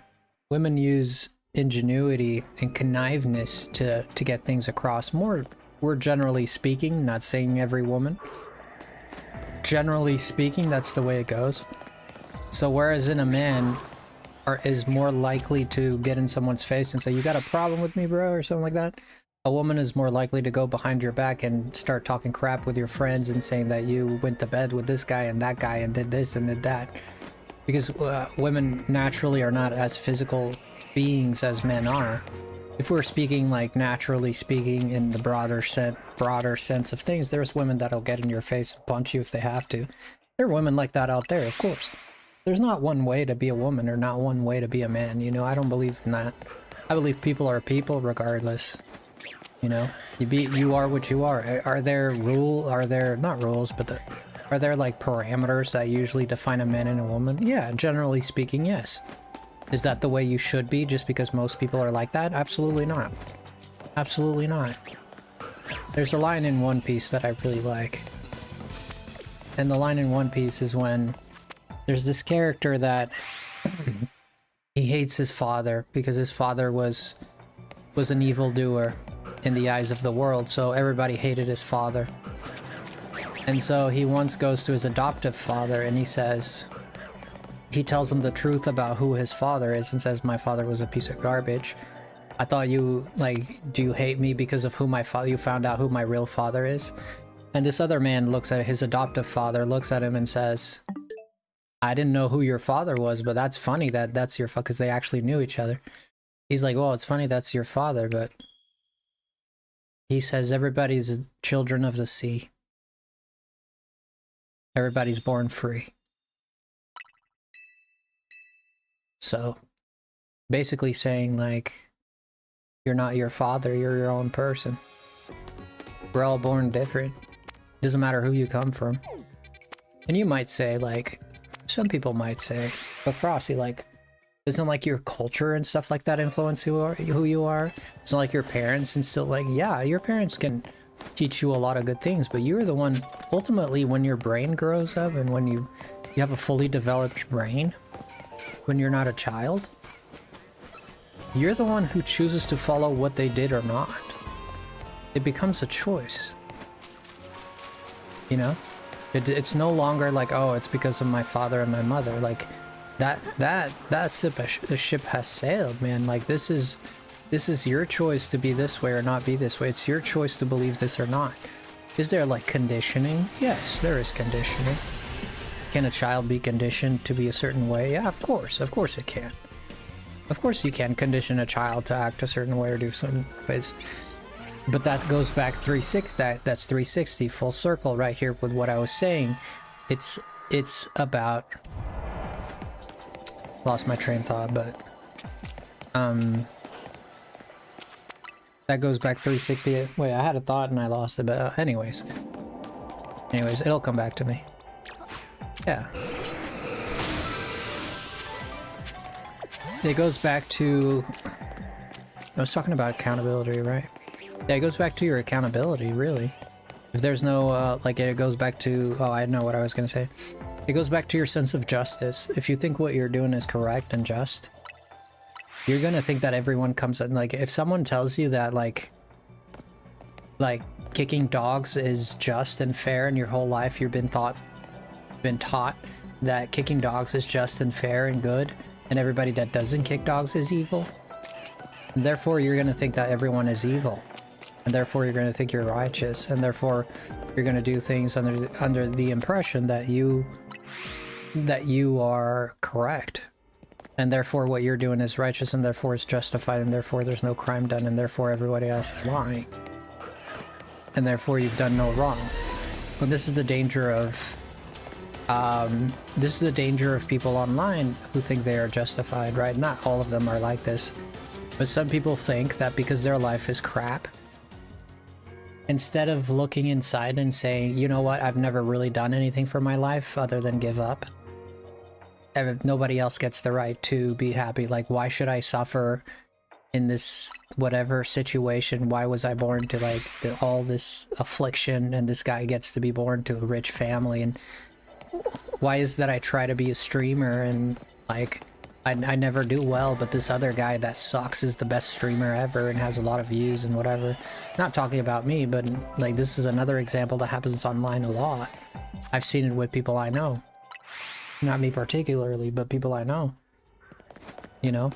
B: Women use ingenuity and conniveness to get things across. We're generally speaking, not saying every woman. Generally speaking, that's the way it goes. So whereas in a man is more likely to get in someone's face and say, you got a problem with me, bro, or something like that, a woman is more likely to go behind your back and start talking crap with your friends and saying that you went to bed with this guy and that guy and did this and did that. Because women naturally are not as physical beings as men are. If we're speaking like naturally speaking in the broader sense of things, there's women that'll get in your face and punch you if they have to. There are women like that out there, of course. There's not one way to be a woman or not one way to be a man, you know. I don't believe in that. I believe people are people regardless. You know, you are what you are. Are there not rules, but are there like parameters that usually define a man and a woman? Yeah, generally speaking, yes. Is that the way you should be just because most people are like that? Absolutely not. Absolutely not. There's a line in One Piece that I really like. And the line in One Piece is when there's this character that he hates his father because his father was an evildoer in the eyes of the world, so everybody hated his father. And so he once goes to his adoptive father and he tells him the truth about who his father is and says, my father was a piece of garbage. I thought you, like, do you hate me because of who you found out who my real father is? And this other man looks at his adoptive father, looks at him and says, I didn't know who your father was, but that's funny that that's your father, because they actually knew each other. He's like, well, it's funny that's your father, but he says everybody's children of the sea. Everybody's born free. So, basically saying, like, you're not your father, you're your own person. We're all born different. Doesn't matter who you come from. And you might say, like, some people might say, but Frosty, like, doesn't like your culture and stuff like that influence who you are? It's not like your parents and still, like, yeah, your parents can teach you a lot of good things, but you're the one, ultimately, when your brain grows up and when you have a fully developed brain, when you're not a child, you're the one who chooses to follow what they did or not. It becomes a choice. You know? It's no longer like, oh, it's because of my father and my mother. Like, that ship has sailed, man. Like, this is your choice to be this way or not be this way. It's your choice to believe this or not. Is there, like, conditioning? Yes, there is conditioning. Can a child be conditioned to be a certain way? Yeah, of course it can. Of course you can condition a child to act a certain way or do certain ways. But that goes back 360, that's 360 full circle right here with what I was saying. It's about, lost my train of thought, but that goes back 360. Wait, I had a thought and I lost it, but anyways, it'll come back to me. Yeah. It goes back to, I was talking about accountability, right? Yeah, it goes back to your accountability, really. If there's no, like, it goes back to, oh, I know what I was gonna say. It goes back to your sense of justice. If you think what you're doing is correct and just, you're gonna think that everyone comes in, like, if someone tells you that, like kicking dogs is just and fair, and your whole life you've been taught that kicking dogs is just and fair and good, and everybody that doesn't kick dogs is evil, and therefore you're gonna think that everyone is evil, and therefore you're gonna think you're righteous, and therefore you're gonna do things under the impression that you that you are correct. And therefore what you're doing is righteous, and therefore it's justified, and therefore there's no crime done, and therefore everybody else is lying. And therefore you've done no wrong. But this is the danger of people online who think they are justified, right? Not all of them are like this. But some people think that because their life is crap, instead of looking inside and saying, you know what, I've never really done anything for my life other than give up. Nobody else gets the right to be happy. Like, why should I suffer in this whatever situation? Why was I born to like all this affliction, and this guy gets to be born to a rich family? And why is that I try to be a streamer and like I never do well, but this other guy that sucks is the best streamer ever and has a lot of views and whatever? Not talking about me, but like this is another example that happens online a lot. I've seen it with people I know. Not me particularly, but people I know. You know?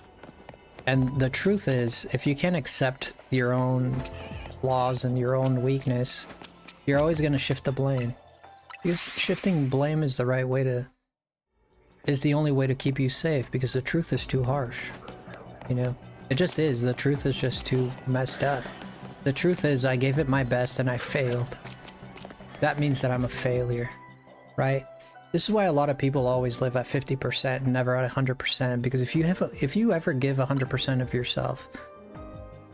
B: And the truth is, if you can't accept your own flaws and your own weakness, you're always going to shift the blame. Because shifting blame is the right way to... is the only way to keep you safe, because the truth is too harsh. You know? It just is. The truth is just too messed up. The truth is, I gave it my best and I failed. That means that I'm a failure. Right? This is why a lot of people always live at 50% and never at 100%, because if you ever give 100% of yourself,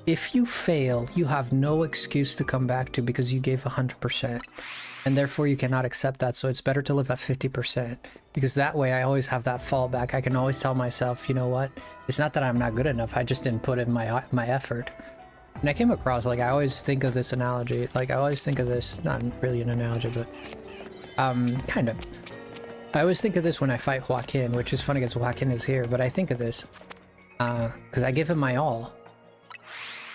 B: if you fail, you have no excuse to come back to, because you gave 100%, and therefore you cannot accept that. So it's better to live at 50%, because that way I always have that fallback. I can always tell myself, you know what, it's not that I'm not good enough, I just didn't put in my effort. And I came across, like, I always think of this analogy, like I always think of this, not really an analogy, but kind of. I always think of this when I fight Joaquin, which is funny because Joaquin is here, but I think of this because I give him my all,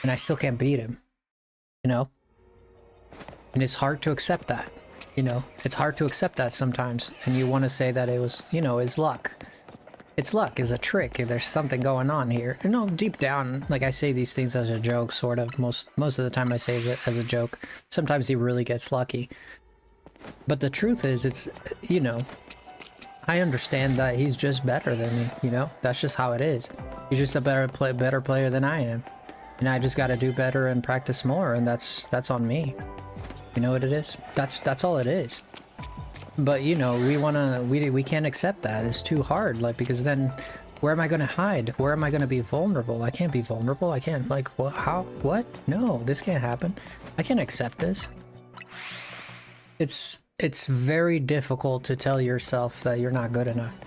B: and I still can't beat him, you know? And it's hard to accept that, you know? It's hard to accept that sometimes, and you want to say that it was, you know, it's luck. It's luck, it's a trick, there's something going on here. And no, deep down, like I say these things as a joke, sort of. Most of the time I say it as a joke. Sometimes he really gets lucky. But the truth is, it's, you know... I understand that he's just better than me, you know? That's just how it is. He's just a better player than I am. And I just gotta do better and practice more, and that's on me. You know what it is? That's all it is. But, you know, we can't accept that. It's too hard, like, because then where am I gonna hide? Where am I gonna be vulnerable? I can't be vulnerable. I can't, like, what? How? What? No, this can't happen. I can't accept this. It's very difficult to tell yourself that you're not good enough.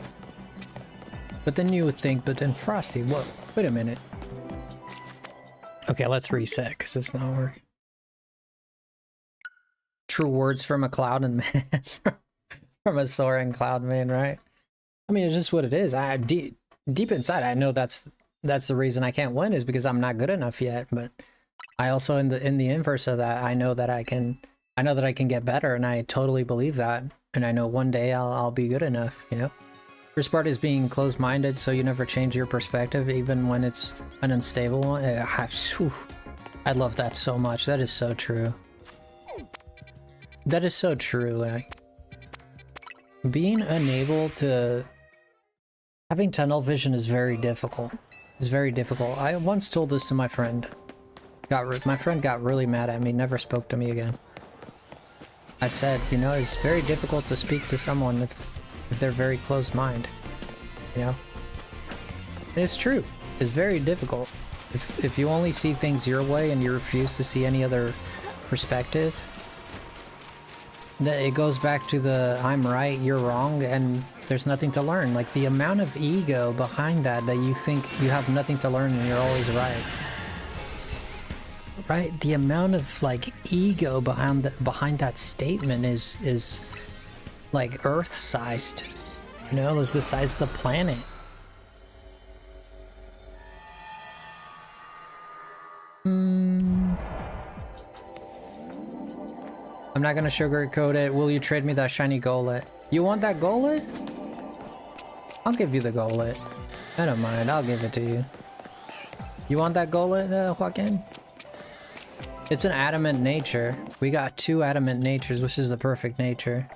B: But then you would think, but then Frosty, what? Wait a minute. Okay, let's reset, because it's not working. True words from a cloud and man. From a soaring cloud man, right? I mean, it's just what it is. Deep inside, I know that's the reason I can't win, is because I'm not good enough yet. But I also, in the inverse of that, I know that I can get better, and I totally believe that. And I know one day I'll be good enough, you know? First part is being closed-minded, so you never change your perspective, even when it's an unstable one. I love that so much. That is so true. That is so true. Like, being unable to... having tunnel vision is very difficult. It's very difficult. I once told this to my friend. My friend got really mad at me, never spoke to me again. I said, you know, it's very difficult to speak to someone if they're very closed-minded, you know? And it's true. It's very difficult. If you only see things your way and you refuse to see any other perspective, then it goes back to the I'm right, you're wrong, and there's nothing to learn. Like, the amount of ego behind that you think you have nothing to learn and you're always right. Right? The amount of, like, ego behind that statement is like Earth-sized. You know, it's the size of the planet. I'm not gonna sugarcoat it. Will you trade me that shiny golet? You want that golet? I'll give you the golet. I don't mind. I'll give it to you. You want that golet, Joaquin? It's an adamant nature. We got 2 adamant natures, which is the perfect nature.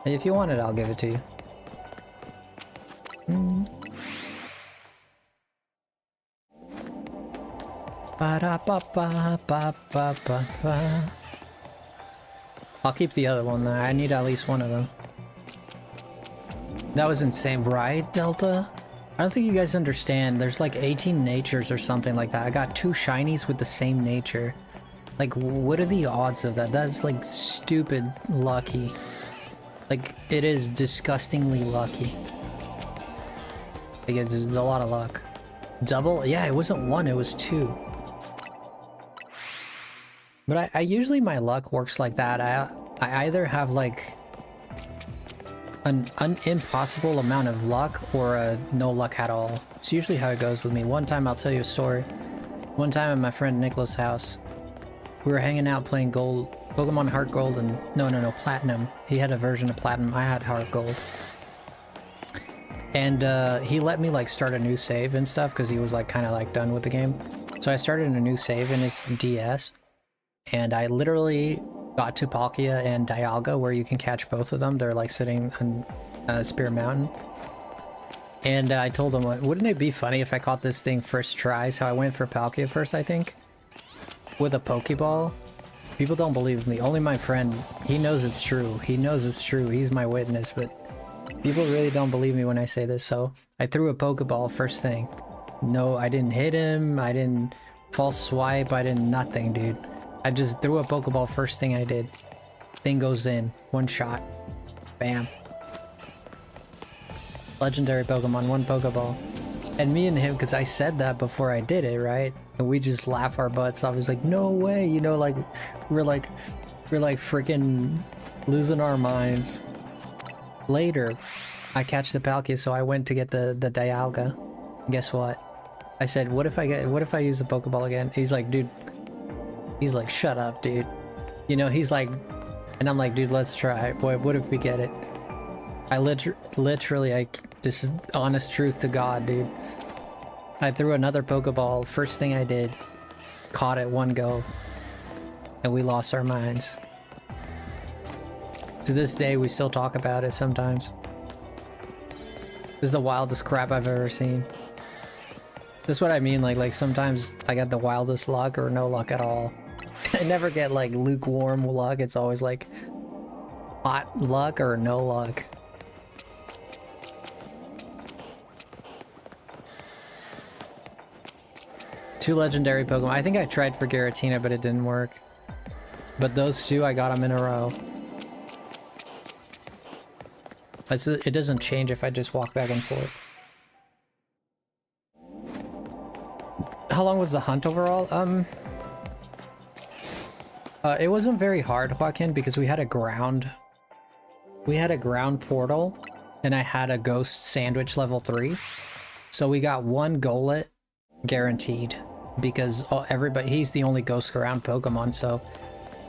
B: If you want it, I'll give it to you. Ba-da-ba-ba-ba-ba-ba. I'll keep the other one though. I need at least one of them. That was insane, right, Delta? I don't think you guys understand. There's like 18 natures or something like that. I got 2 shinies with the same nature. Like, what are the odds of that? That's like stupid lucky. Like, it is disgustingly lucky. Like, it's a lot of luck. Double? Yeah, it wasn't 1, it was 2. But I usually, my luck works like that. I either have like an impossible amount of luck or no luck at all. It's usually how it goes with me. One time, I'll tell you a story. One time at my friend Nicholas' house, we were hanging out playing gold, Pokemon Heart Gold, and no, Platinum. He had a version of Platinum. I had Heart Gold. And he let me like start a new save and stuff because he was like kind of like done with the game. So I started a new save in his DS, and I literally got to Palkia and Dialga where you can catch both of them. They're like sitting on Spear Mountain. And I told him, wouldn't it be funny if I caught this thing first try? So I went for Palkia first, I think, with a Pokeball. People don't believe me. Only my friend, he knows it's true. He knows it's true. He's my witness, but people really don't believe me when I say this. So I threw a Pokeball first thing. No, I didn't hit him. I didn't false swipe. I didn't nothing, dude. I just threw a Pokeball first thing I did. Thing goes in. 1 shot. Bam. Legendary Pokemon, 1 Pokeball. And me and him, because I said that before I did it, right? And we just laugh our butts off. I was like, no way, you know, like we're like freaking losing our minds. Later, I catch the Palkia, so I went to get the Dialga. Guess what? I said, what if I use the Pokeball again? He's like, dude. He's like, shut up, dude. You know, he's like, and I'm like, dude, let's try. Boy, what if we get it? I literally, this is honest truth to God, dude. I threw another Pokeball. First thing I did, caught it 1 go, and we lost our minds. To this day, we still talk about it sometimes. This is the wildest crap I've ever seen. That's what I mean, like sometimes I get the wildest luck or no luck at all. I never get like lukewarm luck, it's always like hot luck or no luck. Two legendary Pokemon. I think I tried for Giratina, but it didn't work. But those 2, I got them in a row. It doesn't change if I just walk back and forth. How long was the hunt overall? It wasn't very hard, Joaquin, because we had a ground portal, and I had a ghost sandwich level 3. So we got 1 Golett guaranteed, because he's the only ghost ground Pokemon, so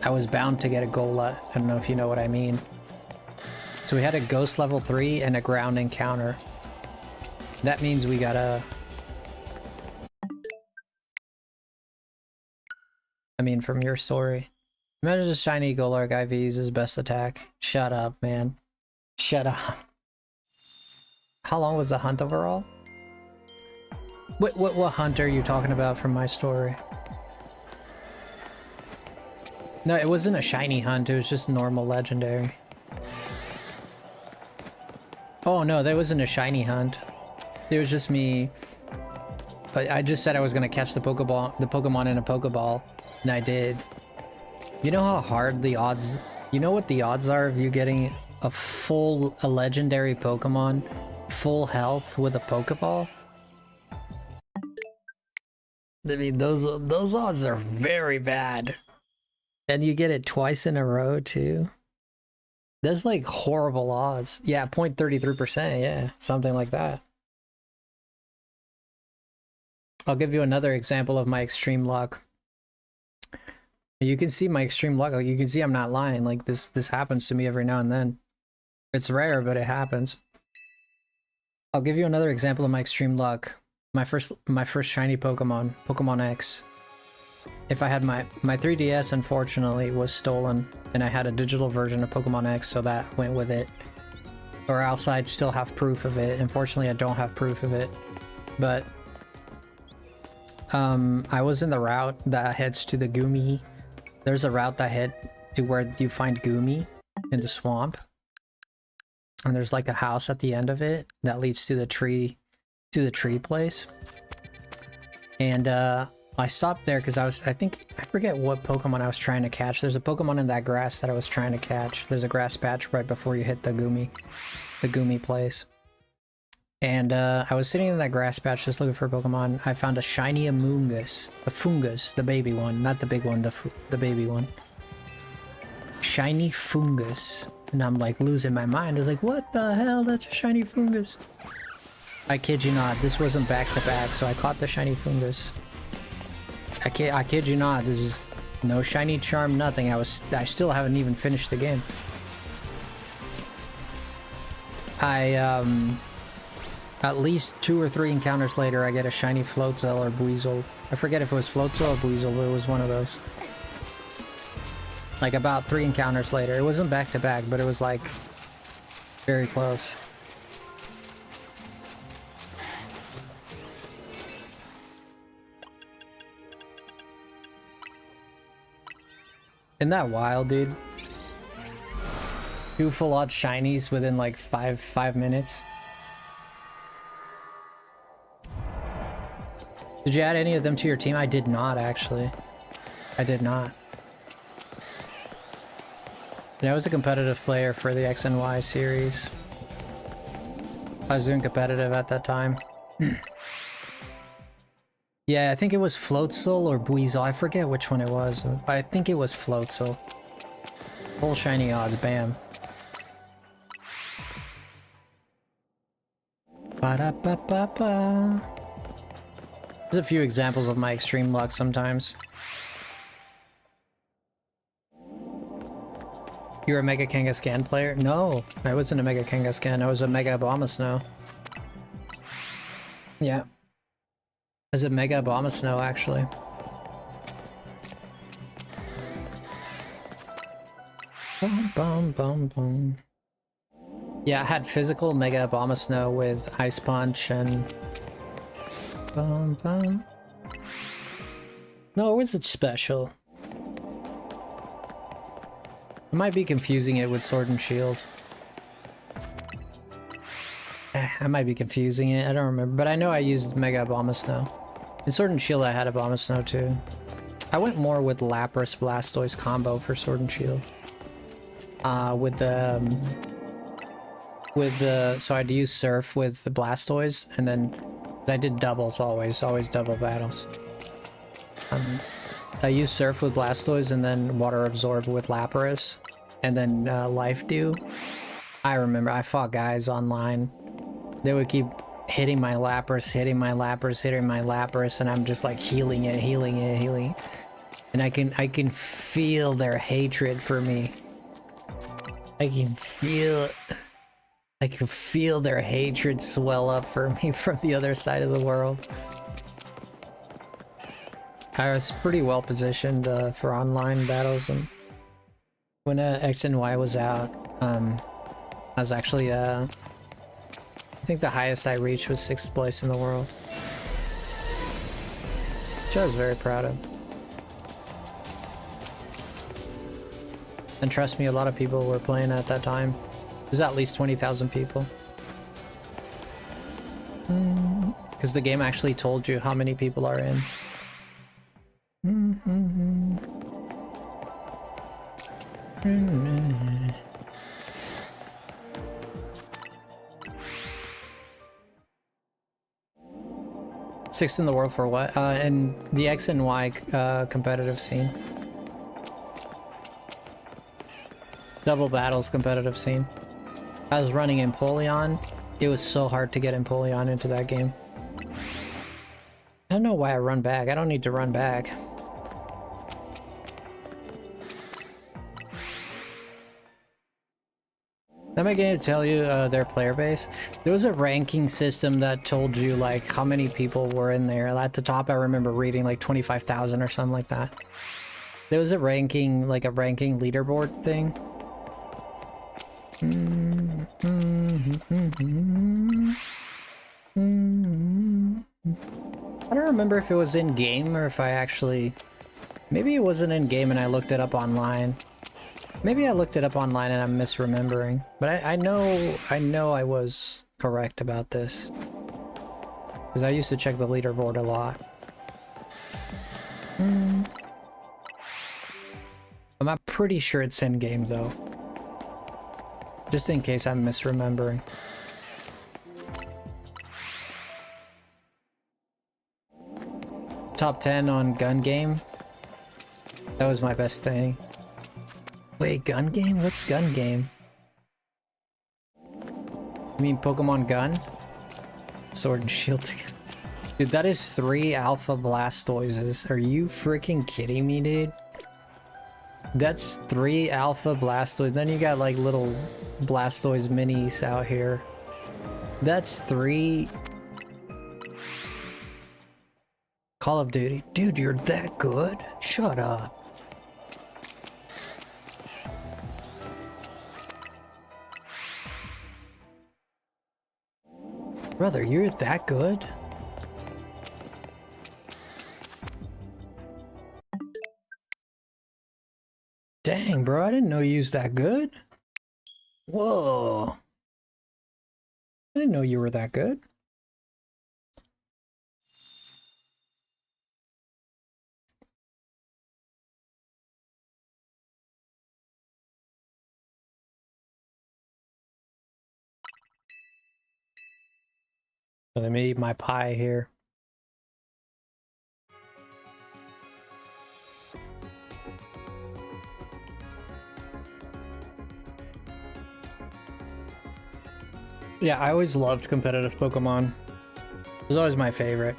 B: I was bound to get a Golett. I don't know if you know what I mean. So we had a ghost level 3 and a ground encounter. That means we gotta... I mean, from your story. Imagine a shiny Golurk IV uses best attack. Shut up, man. Shut up. How long was the hunt overall? What hunt are you talking about from my story? No, it wasn't a shiny hunt, it was just normal legendary. Oh no, that wasn't a shiny hunt. It was just me. I just said I was gonna catch the Pokemon in a Pokeball, and I did. You know how hard the odds... You know what the odds are of you getting a legendary Pokemon, full health with a Pokeball? I mean, those odds are very bad. And you get it twice in a row, too. That's like horrible odds. Yeah, 0.33%, yeah, something like that. I'll give you another example of my extreme luck. You can see my extreme luck. Like, you can see I'm not lying. Like, this happens to me every now and then. It's rare, but it happens. I'll give you another example of my extreme luck. My first shiny Pokemon, Pokemon X. If I had my 3DS, unfortunately, was stolen, and I had a digital version of Pokemon X, so that went with it. Or else I'd still have proof of it. Unfortunately, I don't have proof of it. But I was in the route that heads to the Gumi. There's a route that head to where you find Gumi in the swamp. And there's like a house at the end of it that leads to the tree place. And I stopped there because I forget what Pokemon I was trying to catch. There's a Pokemon in that grass that I was trying to catch. There's a grass patch right before you hit the Gumi place. And I was sitting in that grass patch just looking for a Pokemon. I found a shiny Amoonguss. A Fungus, the baby one. Not the big one, the baby one. Shiny Fungus. And I'm like losing my mind. I was like, what the hell? That's a shiny Fungus. I kid you not. This wasn't back to back, so I caught the shiny Fungus. I kid you not. This is no shiny charm, nothing. I still haven't even finished the game. At least 2 or 3 encounters later, I get a shiny Floatzel or Buizel. I forget if it was Floatzel or Buizel, but it was one of those. Like about 3 encounters later. It wasn't back to back, but it was like very close. Isn't that wild, dude? 2 full out shinies within like 5 minutes. Did you add any of them to your team? I did not, actually. I did not. Yeah, I was a competitive player for the X and Y series. I was doing competitive at that time. Yeah, I think it was Floatzel or Buizel. I forget which one it was. I think it was Floatzel. Full shiny odds, bam. Ba-da-ba-ba-ba. There's a few examples of my extreme luck sometimes. You're a Mega Kangaskhan player? No, I wasn't a Mega Kangaskhan. I was a Mega Abomasnow. Yeah. I was a Mega Abomasnow, actually. Bum, bum, bum, bum. Yeah, I had physical Mega Abomasnow with Ice Punch and... Bum, bum. No, was it special? I might be confusing it with Sword and Shield. I might be confusing it, I don't remember. But I know I used Mega Abomasnow. In Sword and Shield I had Abomasnow too. I went more with Lapras Blastoise combo for Sword and Shield. So I'd use Surf with the Blastoise, and then I did doubles always double battles. I used Surf with Blastoise and then Water Absorb with Lapras, and then Life Dew. I remember I fought guys online. They would keep hitting my Lapras, hitting my Lapras, and I'm just like healing it. And I can feel their hatred for me. I can feel their hatred swell up for me from the other side of the world. I was pretty well positioned for online battles, and when X and Y was out, I was actually I think the highest I reached was 6th place in the world, which I was very proud of. And trust me, a lot of people were playing at that time. There's at least 20,000 people. Because the game actually told you how many people are in. Sixth in the world for what? In the X and Y competitive scene. Double battles competitive scene. I was running Empoleon. It was so hard to get Empoleon into that game. I don't know why I run back. I don't need to run back. Am I going to tell you their player base? There was a ranking system that told you like how many people were in there. At the top I remember reading like 25,000 or something like that. There was a ranking, like a ranking leaderboard thing. I don't remember if it was in game or if I actually... Maybe it wasn't in game and I looked it up online. Maybe I looked it up online and I'm misremembering. But I know I was correct about this. Because I used to check the leaderboard a lot. I'm not pretty sure it's in game though. Just in case I'm misremembering. Top 10 on gun game. That was my best thing. Wait, gun game? What's gun game? You mean Pokemon Gun? Sword and Shield together. Dude, that is 3 Alpha Blastoises. Are you freaking kidding me, dude? That's 3 Alpha Blastoises. Then you got like little Blastoise minis out here. That's 3... Call of Duty. Dude, you're that good? Shut up. Brother, you're that good? Dang, bro, I didn't know you was that good. Whoa. I didn't know you were that good. So they made my pie here. Yeah, I always loved competitive Pokemon. It was always my favorite.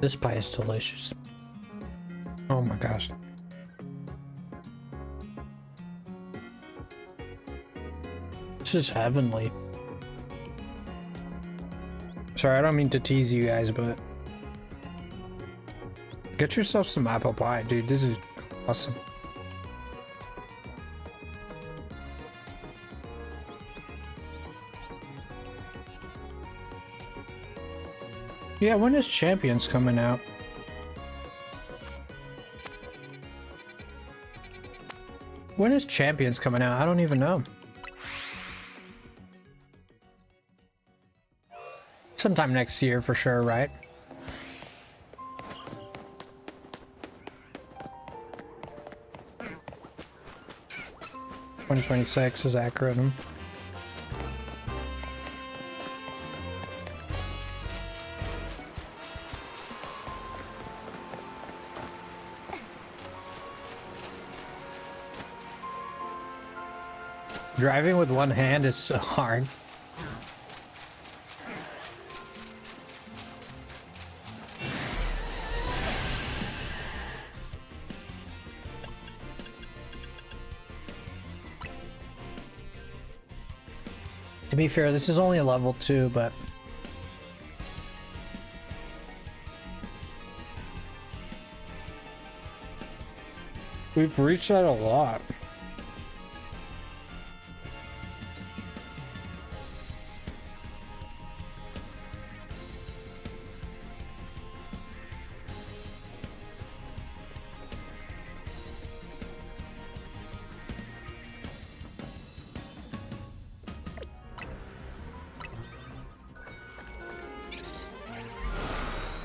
B: This pie is delicious. Oh my gosh. This is heavenly. Sorry, I don't mean to tease you guys, but get yourself some apple pie, dude. This is awesome. Yeah, when is Champions coming out? When is Champions coming out? I don't even know. Sometime next year for sure, right? $2026 is accurate. Driving with one hand is so hard. To be fair, this is only a level 2, but we've reached that a lot.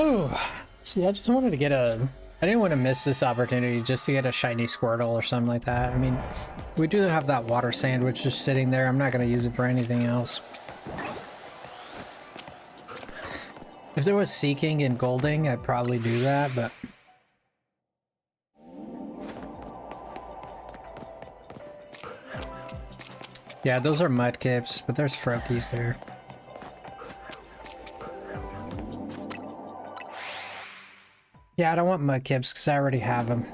B: Oh, see, I just wanted to get a... I didn't want to miss this opportunity just to get a shiny Squirtle or something like that. I mean, we do have that water sandwich just sitting there. I'm not going to use it for anything else. If there was Seeking and Golding, I'd probably do that, but... Yeah, those are Mudkips, but there's Froakies there. Yeah, I don't want Mudkips because I already have them.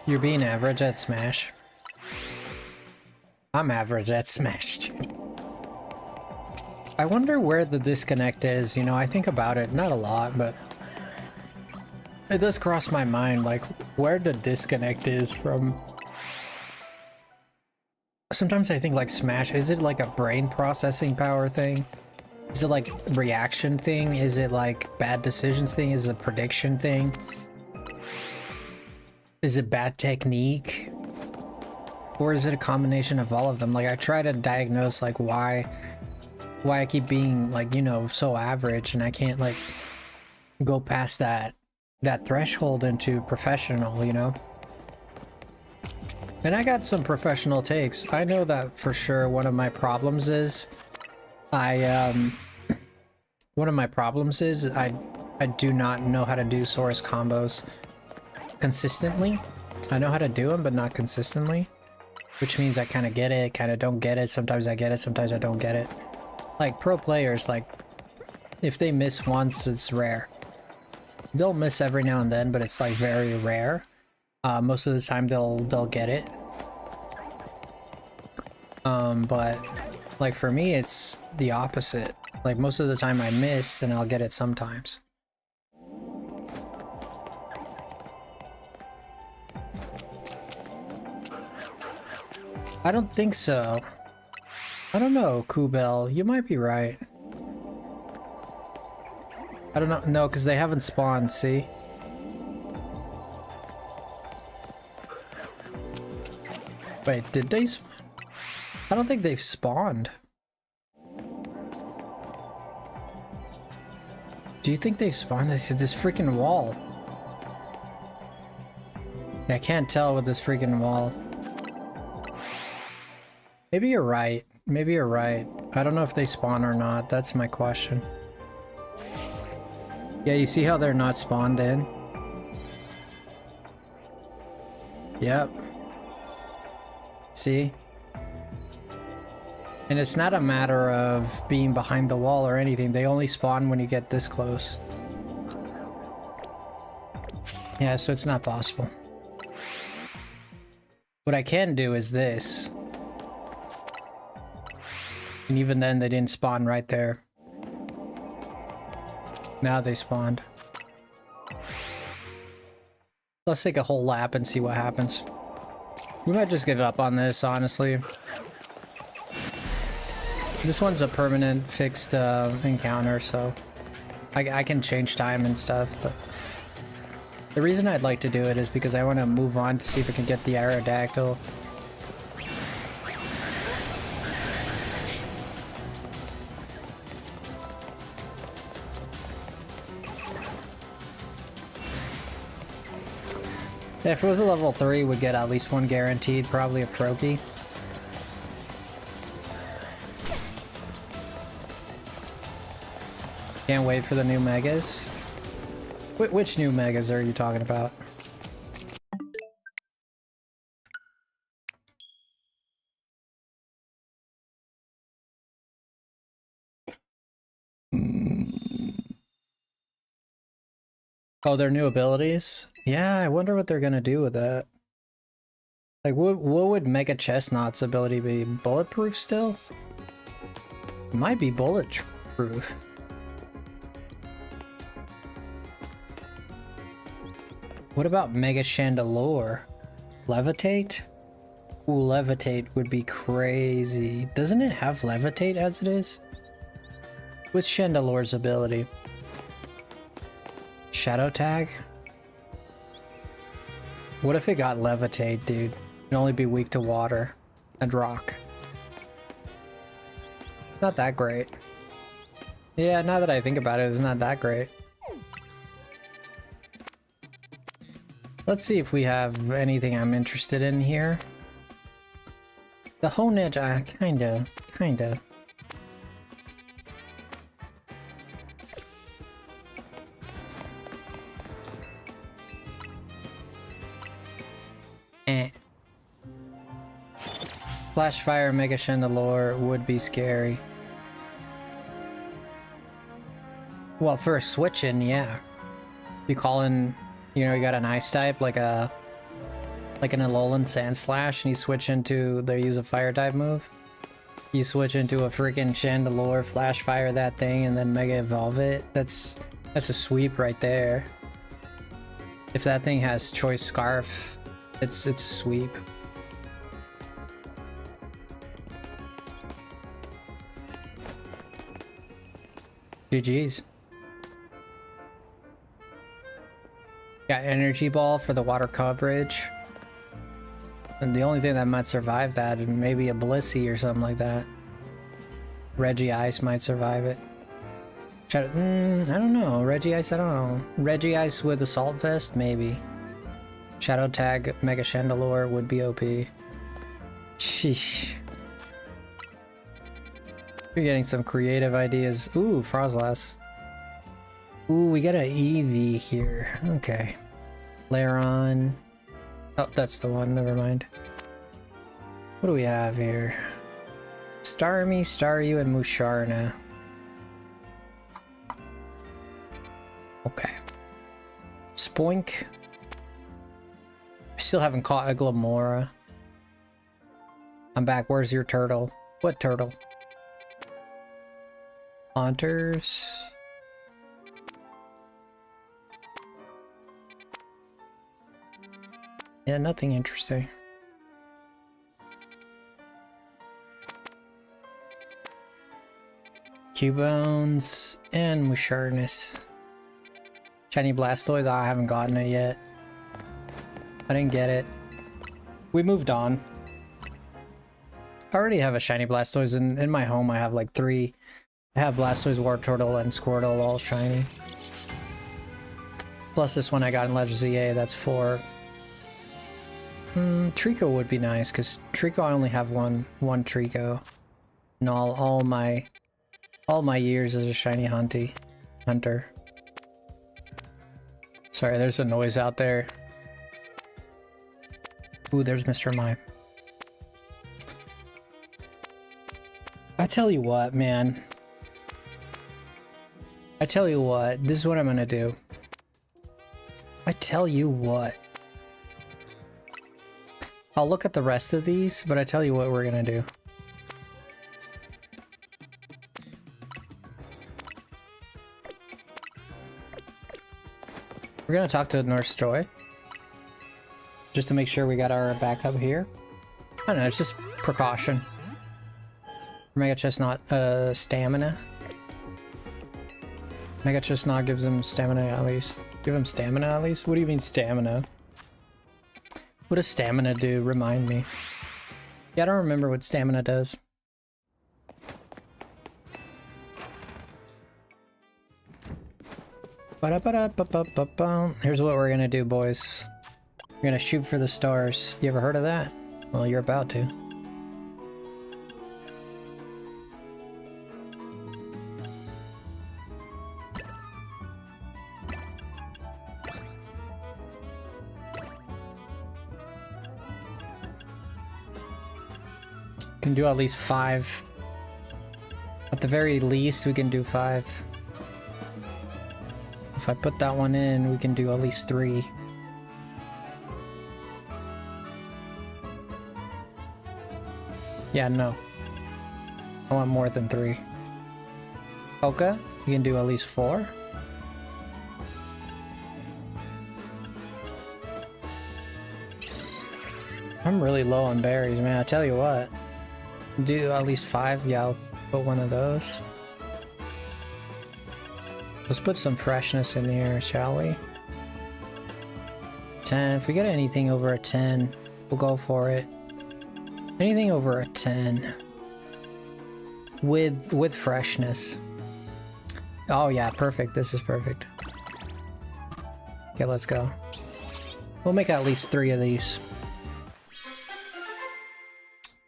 B: You're being average at Smash. I'm average at Smash, dude. I wonder where the disconnect is, you know, I think about it, not a lot, but... It does cross my mind, like, where the disconnect is from... Sometimes I think, like, Smash, is it like a brain processing power thing? Is it like reaction thing? Is it like bad decisions thing? Is it a prediction thing? Is it bad technique? Or is it a combination of all of them? Like, I try to diagnose, like, why I keep being, like, you know, so average, and I can't, like, go past that threshold into professional, you know? And I got some professional takes. I know that for sure one of my problems is I do not know how to do source combos consistently. I know how to do them, but not consistently. Which means I kind of get it, kind of don't get it. Sometimes I get it, sometimes I don't get it. Like, pro players, like, if they miss once, it's rare. They'll miss every now and then, but it's, like, very rare. Most of the time they'll get it. But like for me, it's the opposite. Like most of the time I miss and I'll get it sometimes. I don't think so. I don't know, Kubel. You might be right. I don't know. No, because they haven't spawned, see? Wait, did they spawn? I don't think they've spawned. Do you think they've spawned? They said this freaking wall. I can't tell with this freaking wall. Maybe you're right. Maybe you're right. I don't know if they spawn or not. That's my question. Yeah, you see how they're not spawned in? Yep. See? And it's not a matter of being behind the wall or anything. They only spawn when you get this close. Yeah, so it's not possible. What I can do is this. And even then they didn't spawn right there. Now they spawned. Let's take a whole lap and see what happens. We might just give up on this, honestly. This one's a permanent fixed encounter, so I can change time and stuff, but the reason I'd like to do it is because I want to move on to see if I can get the Aerodactyl. Yeah, if it was a level 3, we'd get at least one guaranteed, probably a Froakie. Can't wait for the new megas. Which new megas are you talking about? Oh, their new abilities? Yeah, I wonder what they're gonna do with that. Like, what would Mega Chestnut's ability be? Bulletproof still? It might be bulletproof. What about Mega Chandelure? Levitate? Ooh, Levitate would be crazy. Doesn't it have Levitate as it is? What's Chandelure's ability? Shadow Tag? What if it got Levitate, dude? It'd only be weak to water and rock. Not that great. Yeah, now that I think about it, it's not that great. Let's see if we have anything I'm interested in here. The Honedge, kinda. Flash Fire Mega Chandelure would be scary. Well, for switching, yeah. You call in, you know, you got an ice type like an Alolan Sand Slash, and you switch into, they use a fire type move. You switch into a freaking Chandelure, Flash Fire that thing, and then Mega Evolve it. That's a sweep right there. If that thing has choice scarf, it's a sweep. GG's. Got energy ball for the water coverage. And the only thing that might survive that is maybe a Blissey or something like that. Reggie Ice might survive it. I don't know. Reggie Ice, I don't know. Reggie Ice with Assault Vest, maybe. Shadow Tag Mega Chandelure would be OP. Sheesh. You're getting some creative ideas. Ooh, Frostlass. Ooh, we got an Eevee here. Okay. Lairon. Oh, that's the one. Never mind. What do we have here? Starmie, Staryu, and Musharna. Okay. Spoink. Still haven't caught a Glamora. I'm back. Where's your turtle? What turtle? Haunters. Yeah, nothing interesting. Cubones and Musharnus. Shiny Blastoise, I haven't gotten it yet. I didn't get it. We moved on. I already have a shiny Blastoise in my home. I have like 3. I have Blastoise, Wartortle, and Squirtle all shiny. Plus this one I got in Legends EA, that's 4. Trico would be nice, because Trico I only have one Trico. And all my years as a shiny hunter. Sorry, there's a noise out there. Ooh, there's Mr. Mime. I tell you what, man. I tell you what, this is what I'm gonna do. I tell you what. I'll look at the rest of these, but I tell you what we're gonna do. We're gonna talk to Nurse Joy. Just to make sure we got our backup here. I don't know, it's just precaution. Mega Chestnut, stamina. Mega Chestnut gives him stamina at least. Give him stamina at least? What do you mean stamina? What does stamina do? Remind me. Yeah, I don't remember what stamina does. Here's what we're gonna do, boys. We're gonna shoot for the stars. You ever heard of that? Well, you're about to. Can do at least 5. At the very least, we can do 5. If I put that one in, we can do at least 3. Yeah, no. I want more than 3. Oka, you can do at least 4. I'm really low on berries, man. I tell you what. Do at least 5. Yeah, I'll put one of those. Let's put some freshness in here, shall we? 10. If we get anything over a 10, we'll go for it. Anything over a 10 with freshness. Oh yeah, perfect. This is perfect. Okay, let's go. We'll make at least 3 of these.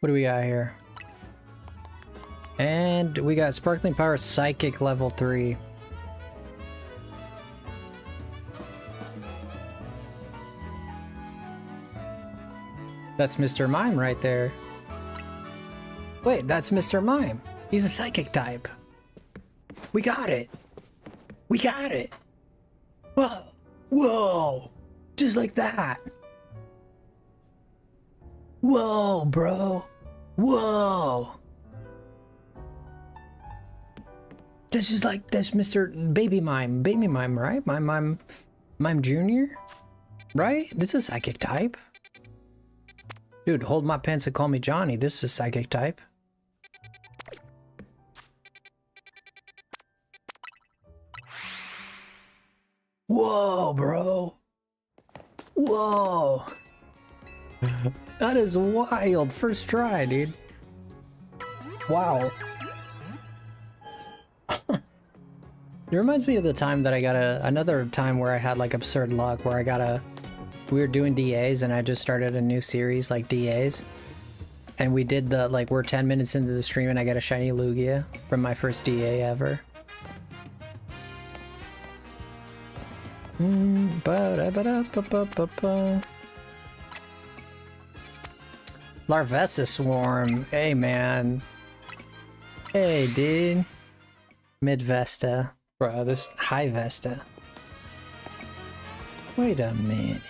B: What do we got here? And we got Sparkling Power Psychic level 3. That's Mr. Mime right there. Wait, that's Mr. Mime. He's a psychic type. We got it. We got it. Whoa. Whoa. Just like that. Whoa, bro. Whoa. This is like, that's Mr. Baby Mime. Baby Mime, right? Mime Jr.? Right? This is psychic type. Dude, hold my pants and call me Johnny. This is psychic type. Whoa, bro. Whoa. That is wild. First try, dude. Wow. It reminds me of the time that I got another time where I had like absurd luck where we were doing DAs and I just started a new series like DAs. And we did we're 10 minutes into the stream and I got a shiny Lugia from my first DA ever. Larvesta Swarm. Hey, man. Hey, dude. Mid-Vesta. Bro, this High Vesta. Wait a minute.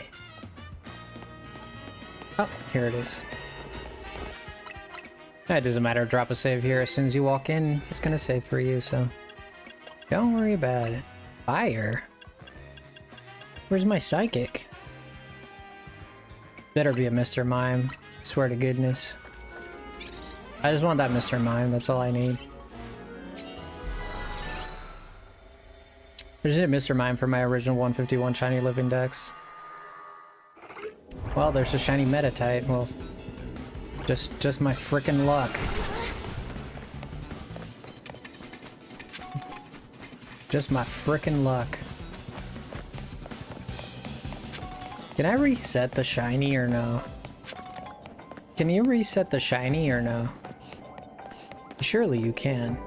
B: Oh, here it is. It doesn't matter. Drop a save here. As soon as you walk in, it's gonna save for you, so don't worry about it. Fire? Where's my psychic? Better be a Mr. Mime. Swear to goodness. I just want that Mr. Mime. That's all I need. There's a Mr. Mime for my original 151 shiny living dex. Well, there's a shiny Metatite. Well, just my frickin' luck. Just my frickin' luck. Can I reset the shiny or no? Can you reset the shiny or no? Surely you can.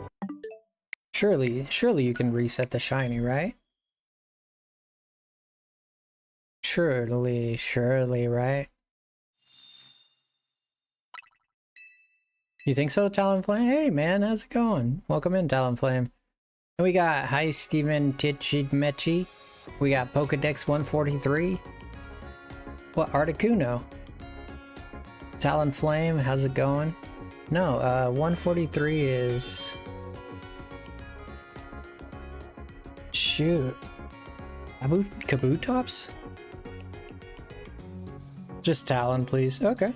B: Surely you can reset the shiny, right? Surely, right? You think so, Talonflame? Hey man, how's it going? Welcome in, Talonflame. And we got Hi Steven Tichidmechi. We got Pokedex 143. What, Articuno? Talonflame, how's it going? No, 143 is... Shoot. Kabutops? Just Talon, please. Okay.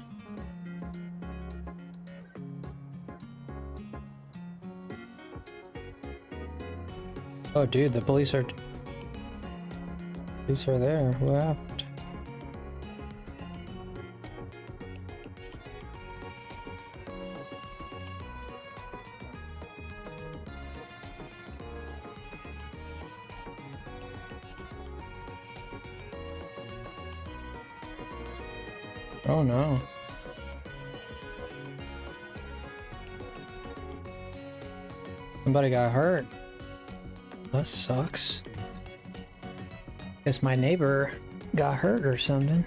B: Oh, dude, the police are there. What happened? Oh no. Somebody got hurt. That sucks. Guess my neighbor got hurt or something.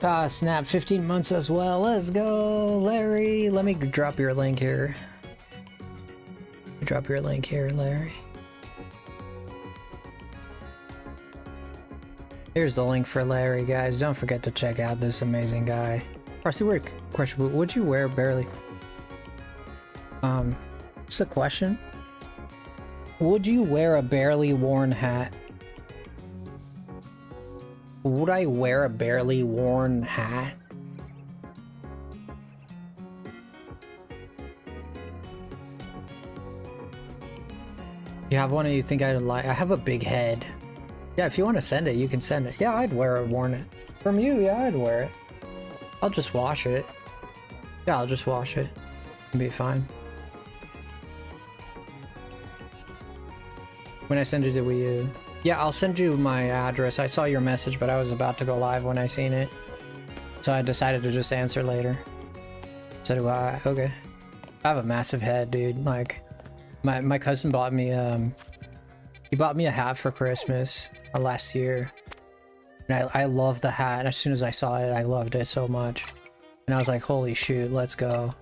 B: Ah, snap, 15 months as well. Let's go, Larry. Let me drop your link here. Drop your link here, Larry. Here's the link for Larry, guys. Don't forget to check out this amazing guy. Frosty, weird question. Would you wear barely? It's a question. Would you wear a barely worn hat? Would I wear a barely worn hat? You have one and you think I'd like? I have a big head. Yeah, if you want to send it, you can send it. Yeah, I'd wear a worn it. From you, yeah, I'd wear it. I'll just wash it. Yeah, I'll just wash it. It'll be fine. When I send you the Wii U. Yeah, I'll send you my address. I saw your message, but I was about to go live when I seen it. So I decided to just answer later. So do I. Okay. I have a massive head, dude. Like, my cousin bought me, he bought me a hat for Christmas last year. And I love the hat. As soon as I saw it, I loved it so much. And I was like, holy shoot, let's go.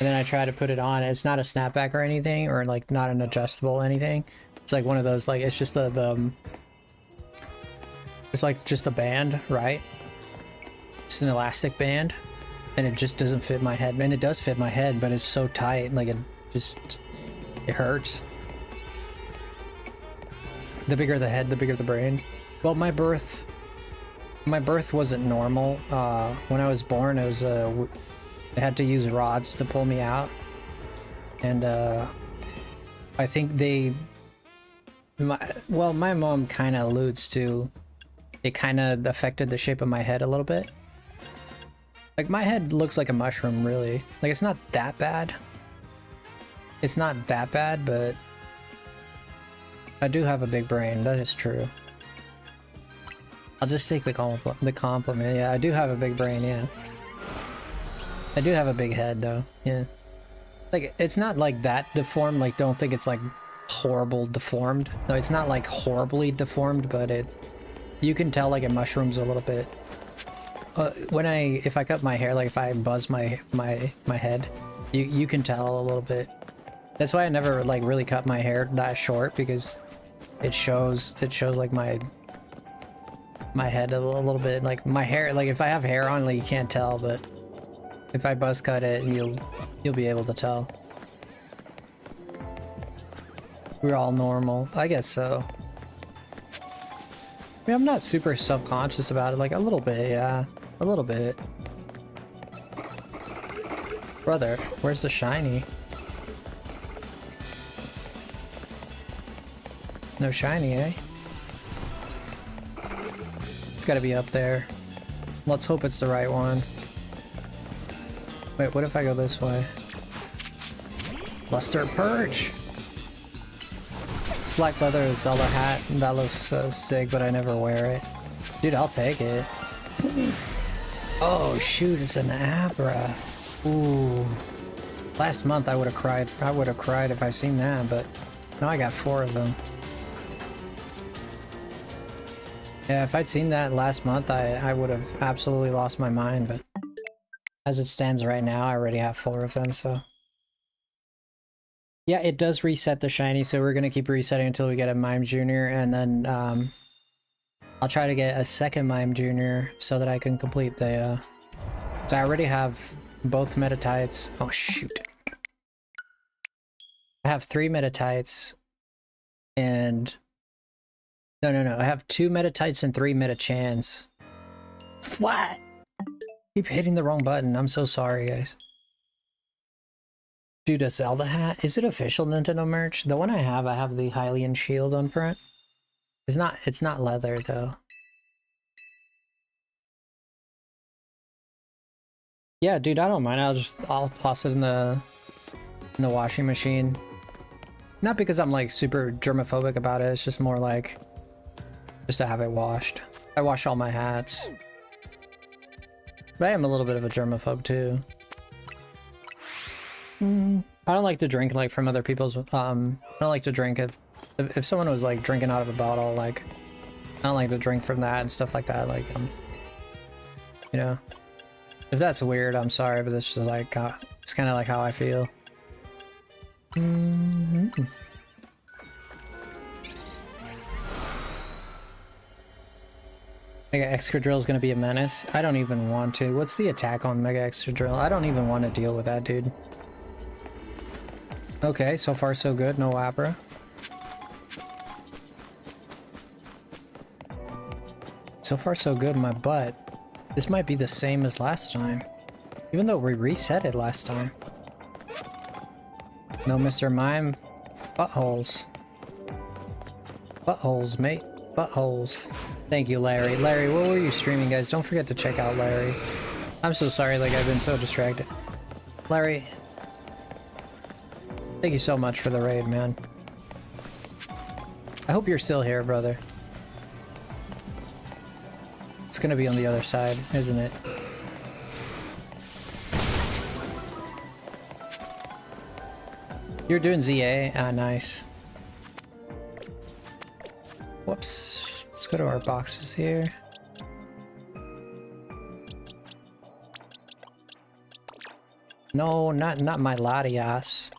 B: And then I tried to put it on. It's not a snapback or anything, or like not an adjustable anything. It's like one of those, like, it's just it's like just a band, right? It's an elastic band, and it just doesn't fit my head. And it does fit my head, but it's so tight, like it hurts. The bigger the head, the bigger the brain. Well, my birth My birth wasn't normal. When I was born, it was they had to use rods to pull me out, and I think my mom kind of alludes to it kind of affected the shape of my head a little bit. Like, my head looks like a mushroom, really. Like, it's not that bad. It's not that bad, but I do have a big brain. That is true. I'll just take the compliment. Yeah, I do have a big brain, yeah. I do have a big head, though. Yeah. Like, it's not like that deformed. Like, don't think it's like horrible deformed. No, it's not like horribly deformed, but you can tell like it mushrooms a little bit. If I cut my hair, like if I buzz my head, you can tell a little bit. That's why I never like really cut my hair that short, because it shows like my head a little bit. Like my hair, like if I have hair on, like you can't tell, but if I buzz cut it, you'll be able to tell. We're all normal, I guess so. I mean, I'm not super self-conscious about it, like a little bit, yeah. A little bit. Brother, where's the shiny? No shiny, eh? It's gotta be up there. Let's hope it's the right one. Wait, what if I go this way? Luster Perch! It's black leather Zelda hat. That looks sick, but I never wear it. Dude, I'll take it. Oh shoot, it's an Abra. Ooh. Last month I would have cried. I would have cried if I seen that, but now I got 4 of them. Yeah, if I'd seen that last month, I would have absolutely lost my mind, but as it stands right now, I already have 4 of them, so. Yeah, it does reset the shiny, so we're gonna keep resetting until we get a Mime Junior, and then I'll try to get a second Mime Junior so that I can complete the so I already have both Metatites. Oh shoot. I have 3 Metatites and no. I have 2 Metatites and 3 Metachans. What? Keep hitting the wrong button. I'm so sorry, guys. Dude, a Zelda hat? Is it official Nintendo merch? The one I have the Hylian shield on front. It's not leather though. Yeah, dude, I don't mind. I'll toss it in the washing machine. Not because I'm like super germophobic about it. It's just more like just to have it washed. I wash all my hats. But I am a little bit of a germaphobe too. I don't like to drink like from other people's I don't like to drink if someone was like drinking out of a bottle, like I don't like to drink from that and stuff like that, like you know. If that's weird, I'm sorry, but this is like it's kind of like how I feel. Mega Excadrill is gonna be a menace. I don't even want to. What's the attack on Mega Excadrill? I don't even want to deal with that, dude. Okay, so far so good. No Abra. So far so good, my butt. This might be the same as last time. Even though we reset it last time. No Mr. Mime. Buttholes. Buttholes, mate. Buttholes. Thank you, Larry. Larry, what were you streaming, guys? Don't forget to check out Larry. I'm so sorry, like, I've been so distracted. Larry, thank you so much for the raid, man. I hope you're still here, brother. It's gonna be on the other side, isn't it? You're doing ZA? Ah, nice. Whoops. Let's go to our boxes here. No, not my Latias.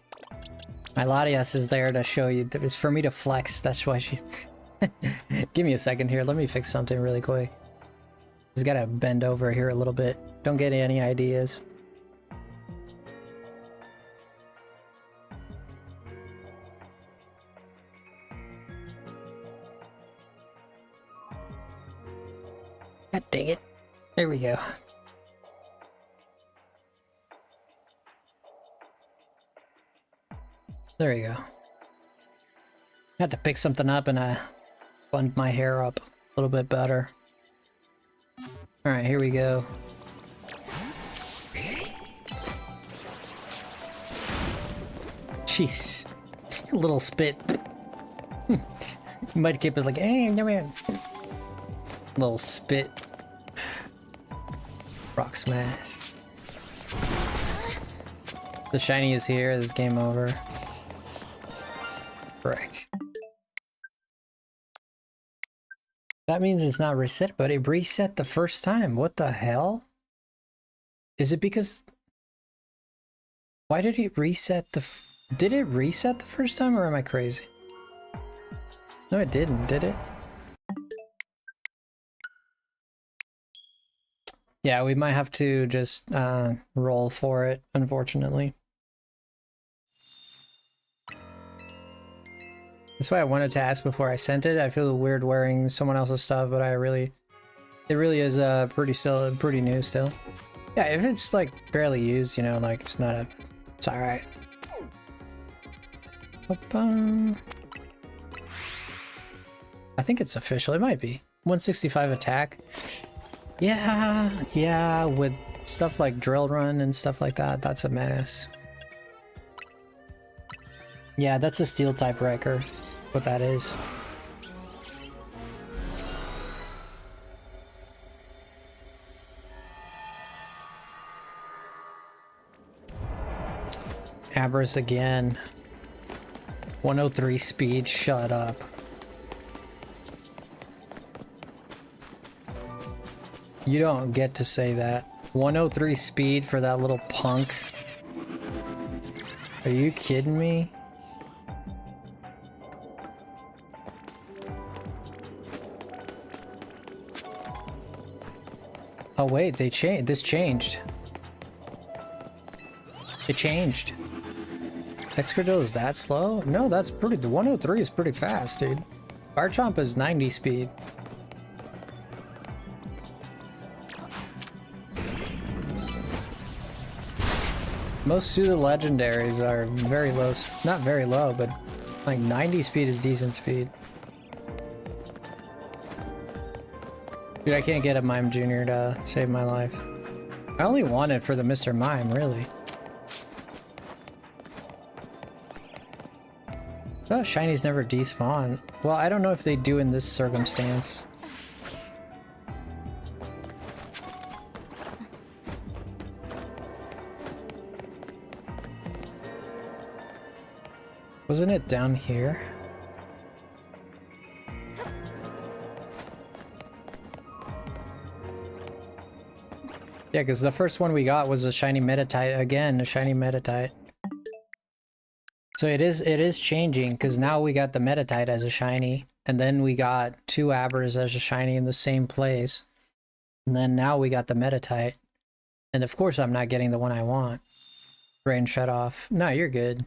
B: My Latias is there to show you. It's for me to flex. That's why she's... Give me a second here. Let me fix something really quick. Just gotta bend over here a little bit. Don't get any ideas. God dang it. There we go. There you go. I had to pick something up and I bund my hair up a little bit better. Alright, here we go. Jeez. A little spit. Mudkip is like, hey, no man. Little spit. Rock smash. The shiny is here. This is game over. Frick. That means it's not reset, but it reset the first time. What the hell? Is it because... Why did it reset the... Did it reset the first time, or am I crazy? No, it didn't, did it? Yeah, we might have to just roll for it, unfortunately. That's why I wanted to ask before I sent it. I feel weird wearing someone else's stuff, but it really is pretty new still. Yeah, if it's like barely used, you know, like it's alright. I think it's official. It might be 165 attack. Yeah, with stuff like drill run and stuff like that, that's a mess. Yeah, that's a steel type wrecker. What that is. Abras again. 103 speed, shut up. You don't get to say that. 103 speed for that little punk. Are you kidding me? Oh wait, they changed. This changed. It changed. Excadrill is that slow? No, that's pretty. The 103 is pretty fast, dude. Garchomp is 90 speed. Most pseudo legendaries are very low. Not very low, but like 90 speed is decent speed. Dude, I can't get a Mime Jr. to save my life. I only want it for the Mr. Mime, really. Oh, shinies never despawn. Well, I don't know if they do in this circumstance. Wasn't it down here? Yeah, because the first one we got was a shiny Metatite. Again, a shiny Metatite. So it is changing, because now we got the Metatite as a shiny, and then we got 2 Abras as a shiny in the same place. And then now we got the Metatite. And of course I'm not getting the one I want. Brain shut off. No, you're good.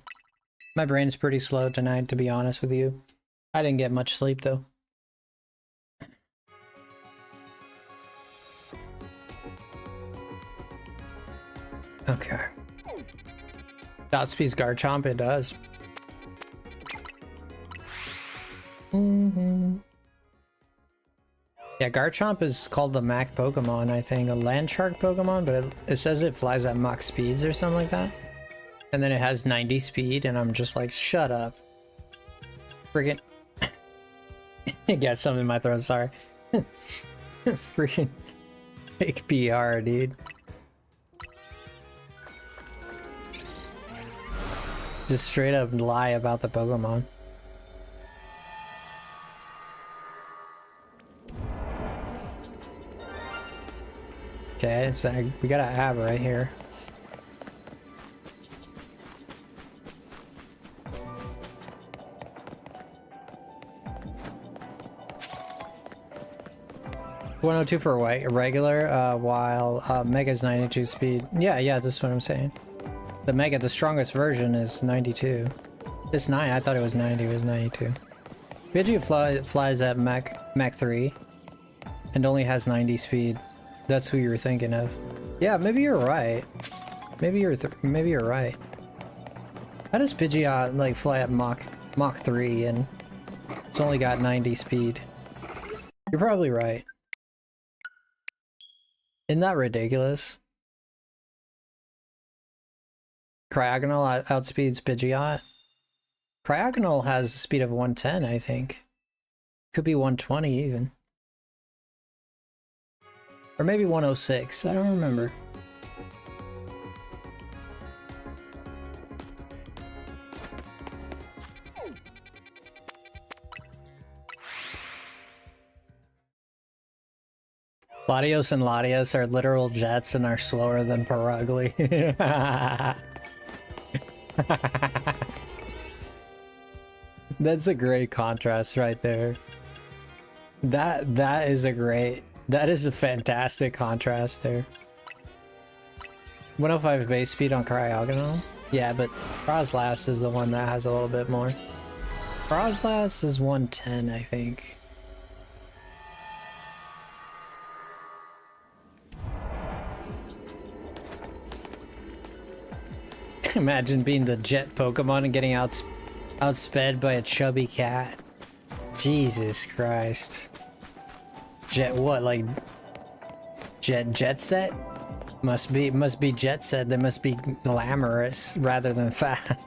B: My brain's pretty slow tonight, to be honest with you. I didn't get much sleep, though. Okay. Outspeeds Garchomp, it does. Yeah, Garchomp is called the Mach Pokemon, I think. A land shark Pokemon, but it says it flies at Mach speeds or something like that. And then it has 90 speed, and I'm just like, shut up. Friggin'. It got something in my throat, sorry. Friggin' fake PR, dude. Just straight up lie about the Pokemon. Okay, so we got an ab right here. $102 for regular, while Mega's 92 speed. Yeah, that's what I'm saying. The Mega, the strongest version, is 92. It's 9. I thought it was 90. It was 92. Pidgey flies at Mach 3. and only has 90 speed. That's who you were thinking of. Yeah, maybe you're right. Maybe you're right. How does Pidgeot like fly at Mach 3 and it's only got 90 speed? You're probably right. Isn't that ridiculous? Cryogonal outspeeds Pidgeot. Cryogonal has a speed of 110, I think. Could be 120 even. Or maybe 106, I don't remember. Latios and Latias are literal jets and are slower than Perugly. That's a great contrast right there. That is a fantastic contrast there. 105 base speed on Cryogonal? Yeah, but Frostlast is the one that has a little bit more. Frostlast is 110, I think. Imagine being the jet Pokemon and getting outsped by a chubby cat. Jesus Christ. Jet what, like jet set? Must be jet set. They must be glamorous rather than fast.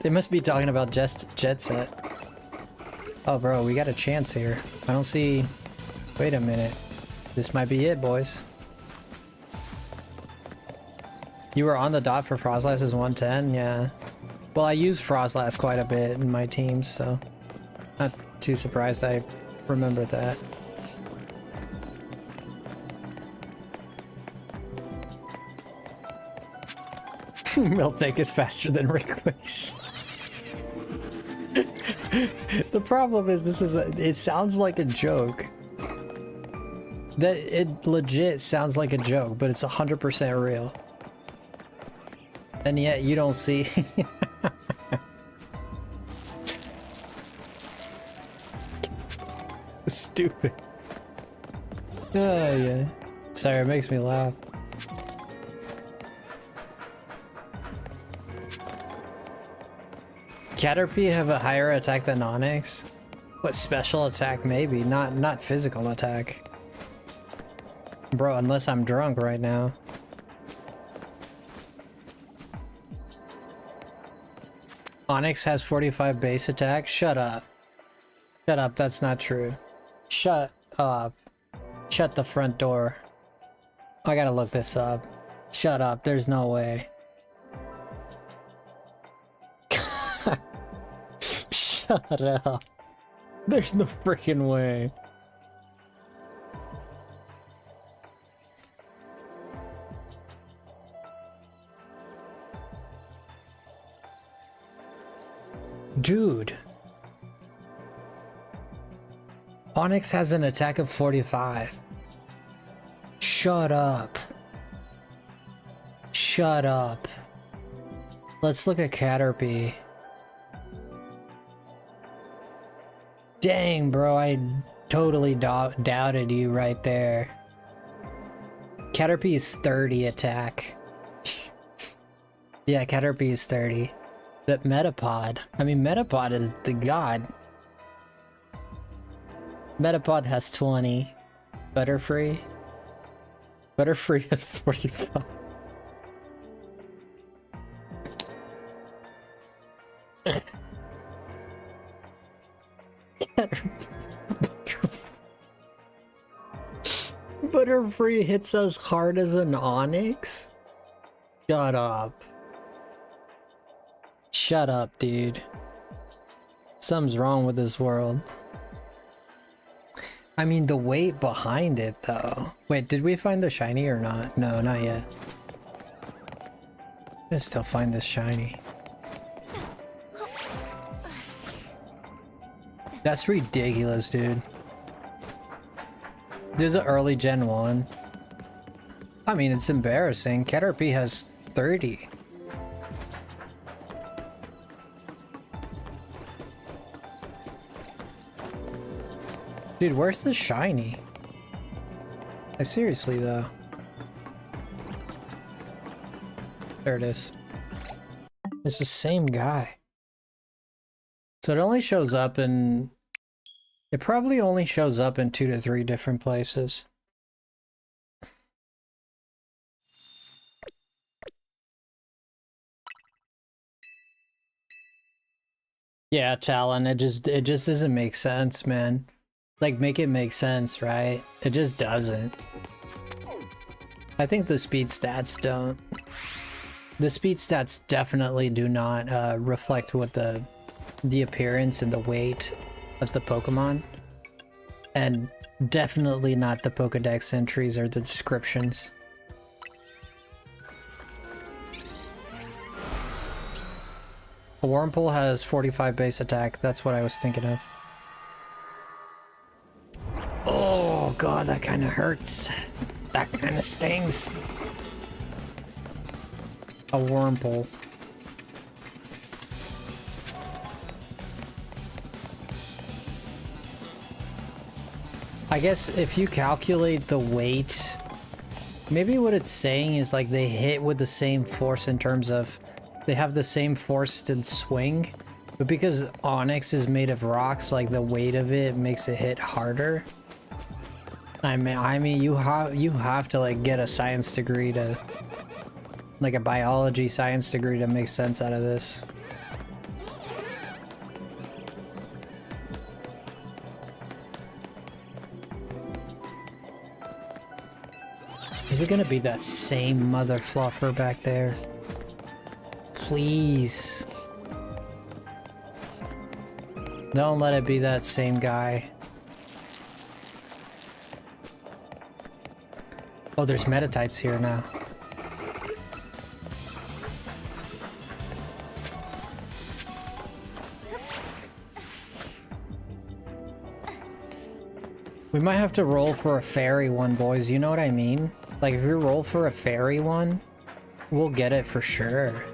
B: They must be talking about just jet set. Oh bro, we got a chance here. I don't see. Wait a minute. This might be it, boys. You were on the dot for Frostlast is 110? Yeah. Well, I use Frostlast quite a bit in my teams, so not too surprised I remember that. Miltank is faster than Rickwix. The problem is it sounds like a joke. That it legit sounds like a joke, but it's 100% real. And yet you don't see. Stupid. Oh yeah. Sorry, it makes me laugh. Caterpie have a higher attack than Onix? What, special attack? Maybe. Not physical attack. Bro, unless I'm drunk right now. Onix has 45 base attack? Shut up. Shut up, that's not true. Shut up. Shut the front door. I gotta look this up. Shut up, there's no way. Shut up. There's no freaking way. Dude. Onix has an attack of 45. Shut up. Shut up. Let's look at Caterpie. Dang, bro, I totally doubted you right there. Caterpie is 30 attack. Yeah, Caterpie is 30. But Metapod, I mean, Metapod is the god. Metapod has 20. Butterfree? Butterfree has 45. Butterfree hits as hard as an Onix? Shut up. Shut up, dude. Something's wrong with this world. I mean, the weight behind it, though. Wait, did we find the shiny or not? No, not yet. Let's still find this shiny. That's ridiculous, dude. There's an early Gen 1. I mean, it's embarrassing. Caterpie has 30. Dude, where's the shiny? Seriously though. There it is. It's the same guy. So it only shows up in... It probably only shows up in 2 to 3 different places. Yeah, Talon, it just doesn't make sense, man. Like, make it make sense, right? It just doesn't. I think the speed stats don't. The speed stats definitely do not reflect what the appearance and the weight of the Pokemon. And definitely not the Pokedex entries or the descriptions. A Wurmple has 45 base attack. That's what I was thinking of. Oh god, that kind of hurts. That kind of stings. A Wurmple. I guess if you calculate the weight, maybe what it's saying is like they hit with the same force in terms of they have the same force and swing, but because Onyx is made of rocks, like the weight of it makes it hit harder. I mean, you have to like get a science degree to, like a biology science degree to make sense out of this. Is it gonna be that same mother fluffer back there? Please. Don't let it be that same guy. Oh, there's Metatites here now. We might have to roll for a fairy one, boys. You know what I mean? Like, if we roll for a fairy one, we'll get it for sure.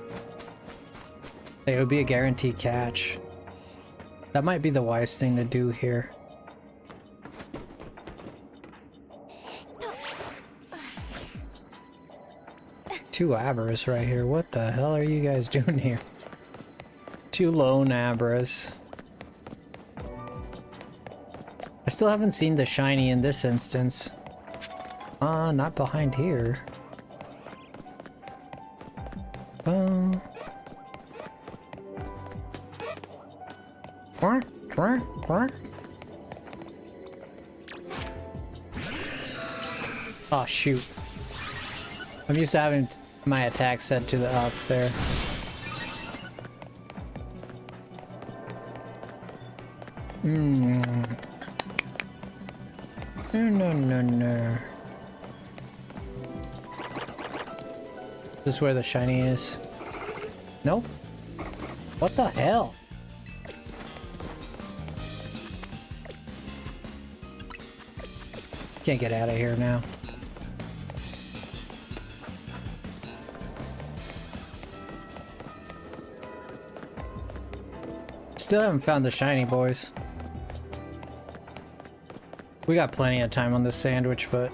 B: It would be a guaranteed catch. That might be the wise thing to do here. Two Abras right here. What the hell are you guys doing here? Two lone Abras. I still haven't seen the shiny in this instance. Not behind here. Oh shoot. I'm used to having my attack set to the up there. No. Is this where the shiny is? Nope. What the hell? Can't get out of here now. Still haven't found the shiny, boys. We got plenty of time on this sandwich, but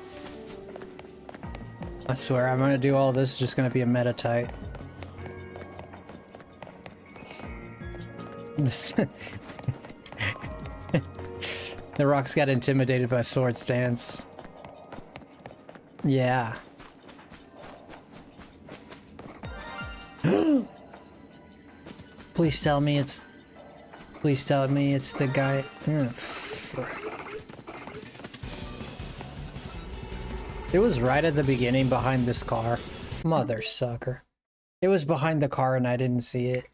B: I swear I'm gonna do all this, just gonna be a Metatite. The rocks got intimidated by Swords Dance. Yeah. Please tell me it's... Please tell me it's the guy... It was right at the beginning behind this car. Mother sucker. It was behind the car and I didn't see it.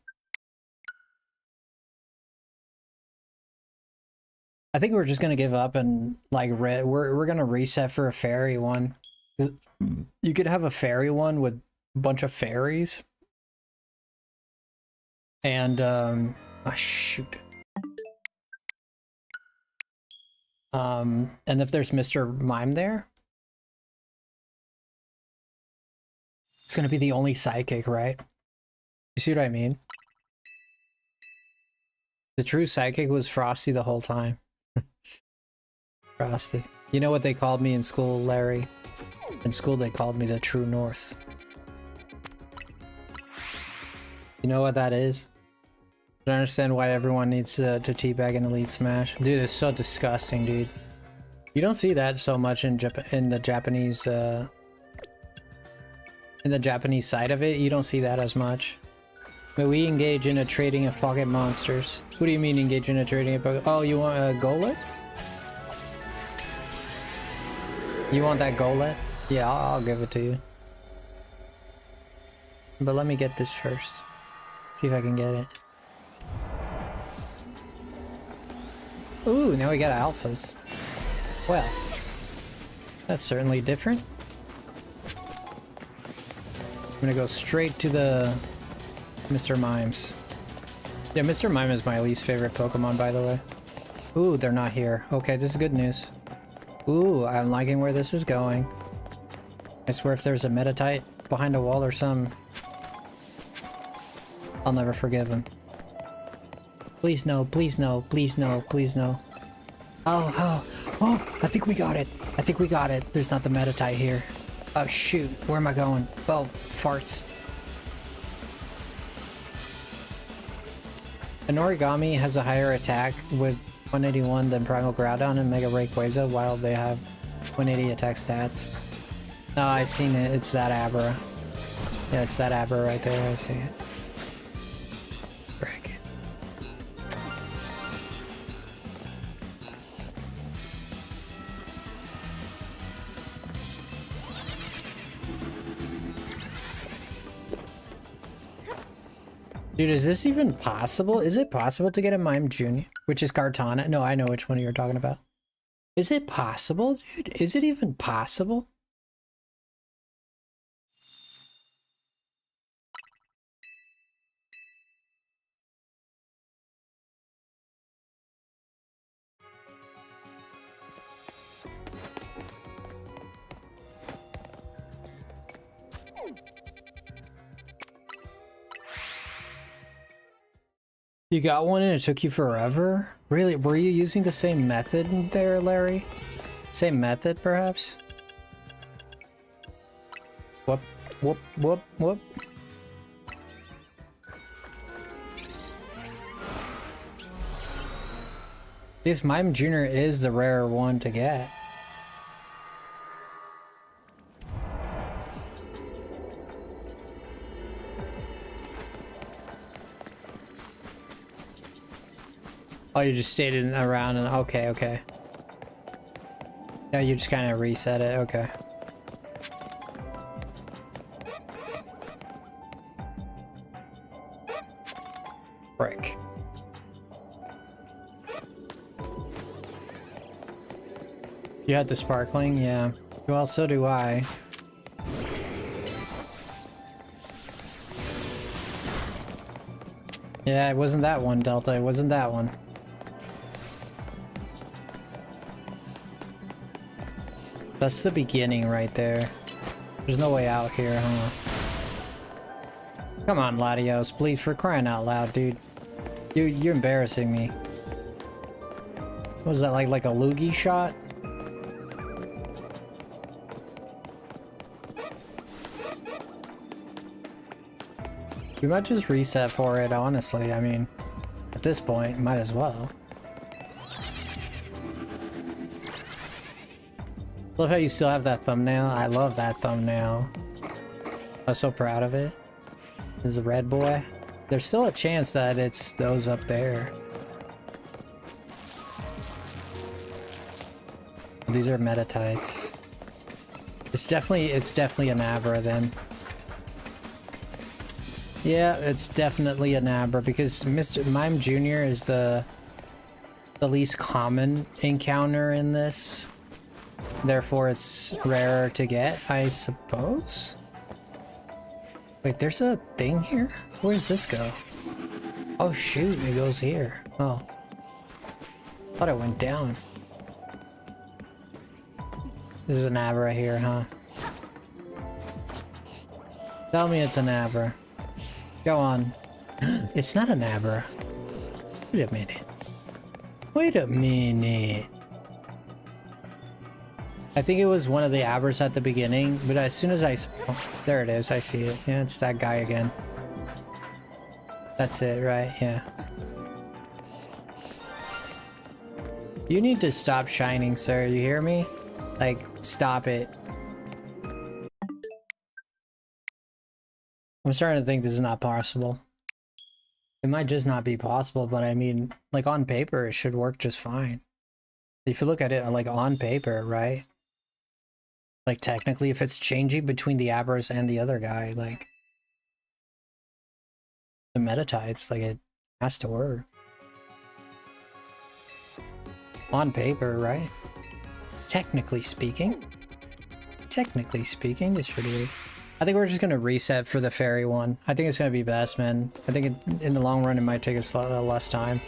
B: I think we're just gonna give up and like we're gonna reset for a fairy one. You could have a fairy one with a bunch of fairies. And shoot. And if there's Mr. Mime there, it's gonna be the only sidekick, right? You see what I mean? The true sidekick was Frosty the whole time. Frosty. You know what they called me in school, Larry? In school they called me the True North. You know what that is? I don't understand why everyone needs to teabag an Elite Smash. Dude, it's so disgusting, dude. You don't see that so much in the Japanese side of it. You don't see that as much. But we engage in a trading of pocket monsters. What do you mean engage in a trading of pocket? Oh, you want a Golett? You want that Golett? Yeah, I'll give it to you. But let me get this first. See if I can get it. Ooh, now we got alphas. Well, that's certainly different. I'm gonna go straight to the Mr. Mimes. Yeah, Mr. Mime is my least favorite Pokemon, by the way. Ooh, they're not here. Okay, this is good news. Ooh, I'm liking where this is going. I swear if there's a Metatite behind a wall or something, I'll never forgive him. Please no, please no, please no, please no. Oh, I think we got it. I think we got it. There's not the Metatite here. Oh shoot, where am I going? Oh, farts. An Origami has a higher attack with 181 than Primal Groudon and Mega Rayquaza while they have 180 attack stats. Oh, I seen it. It's that Abra. Yeah, it's that Abra right there. I see it. Frick. Dude, is this even possible? Is it possible to get a Mime Jr.? Which is Kartana? No, I know which one you're talking about. Is it possible, dude? Is it even possible? You got one and it took you forever? Really? Were you using the same method there, Larry? Same method, perhaps? Whoop, whoop, whoop, whoop. This Mime Jr. is the rare one to get. Oh, you just stayed in around and okay, okay. Yeah, you just kind of reset it, okay. Frick. You had the sparkling, yeah. Well, so do I. Yeah, it wasn't that one, Delta. It wasn't that one. That's the beginning right there. There's no way out here, huh? Come on, Latios, please, for crying out loud, dude. You're embarrassing me. What was that, like a loogie shot? We might just reset for it, honestly. I mean, at this point, might as well. Love how you still have that thumbnail. I love that thumbnail. I'm so proud of it. This is a red boy. There's still a chance that it's those up there. These are Metatites. It's definitely an Abra then. Yeah, it's definitely an Abra because Mr. Mime Jr. is the least common encounter in this. Therefore, it's rarer to get, I suppose. Wait, there's a thing here? Where does this go? Oh shoot, it goes here. Oh. Thought it went down. This is an Abra here, huh? Tell me it's an Abra. Go on. It's not an Abra. Wait a minute. Wait a minute. I think it was one of the abbers at the beginning, but as soon as oh, there it is, I see it. Yeah, it's that guy again. That's it, right? Yeah. You need to stop shining, sir. You hear me? Like, stop it. I'm starting to think this is not possible. It might just not be possible, but I mean, like on paper, it should work just fine. If you look at it like on paper, right? Like technically, if it's changing between the abbers and the other guy, like the metatides, like it has to work. On paper, right? Technically speaking, this should work. I think we're just gonna reset for the fairy one. I think it's gonna be best, man. I think in the long run, it might take us less time.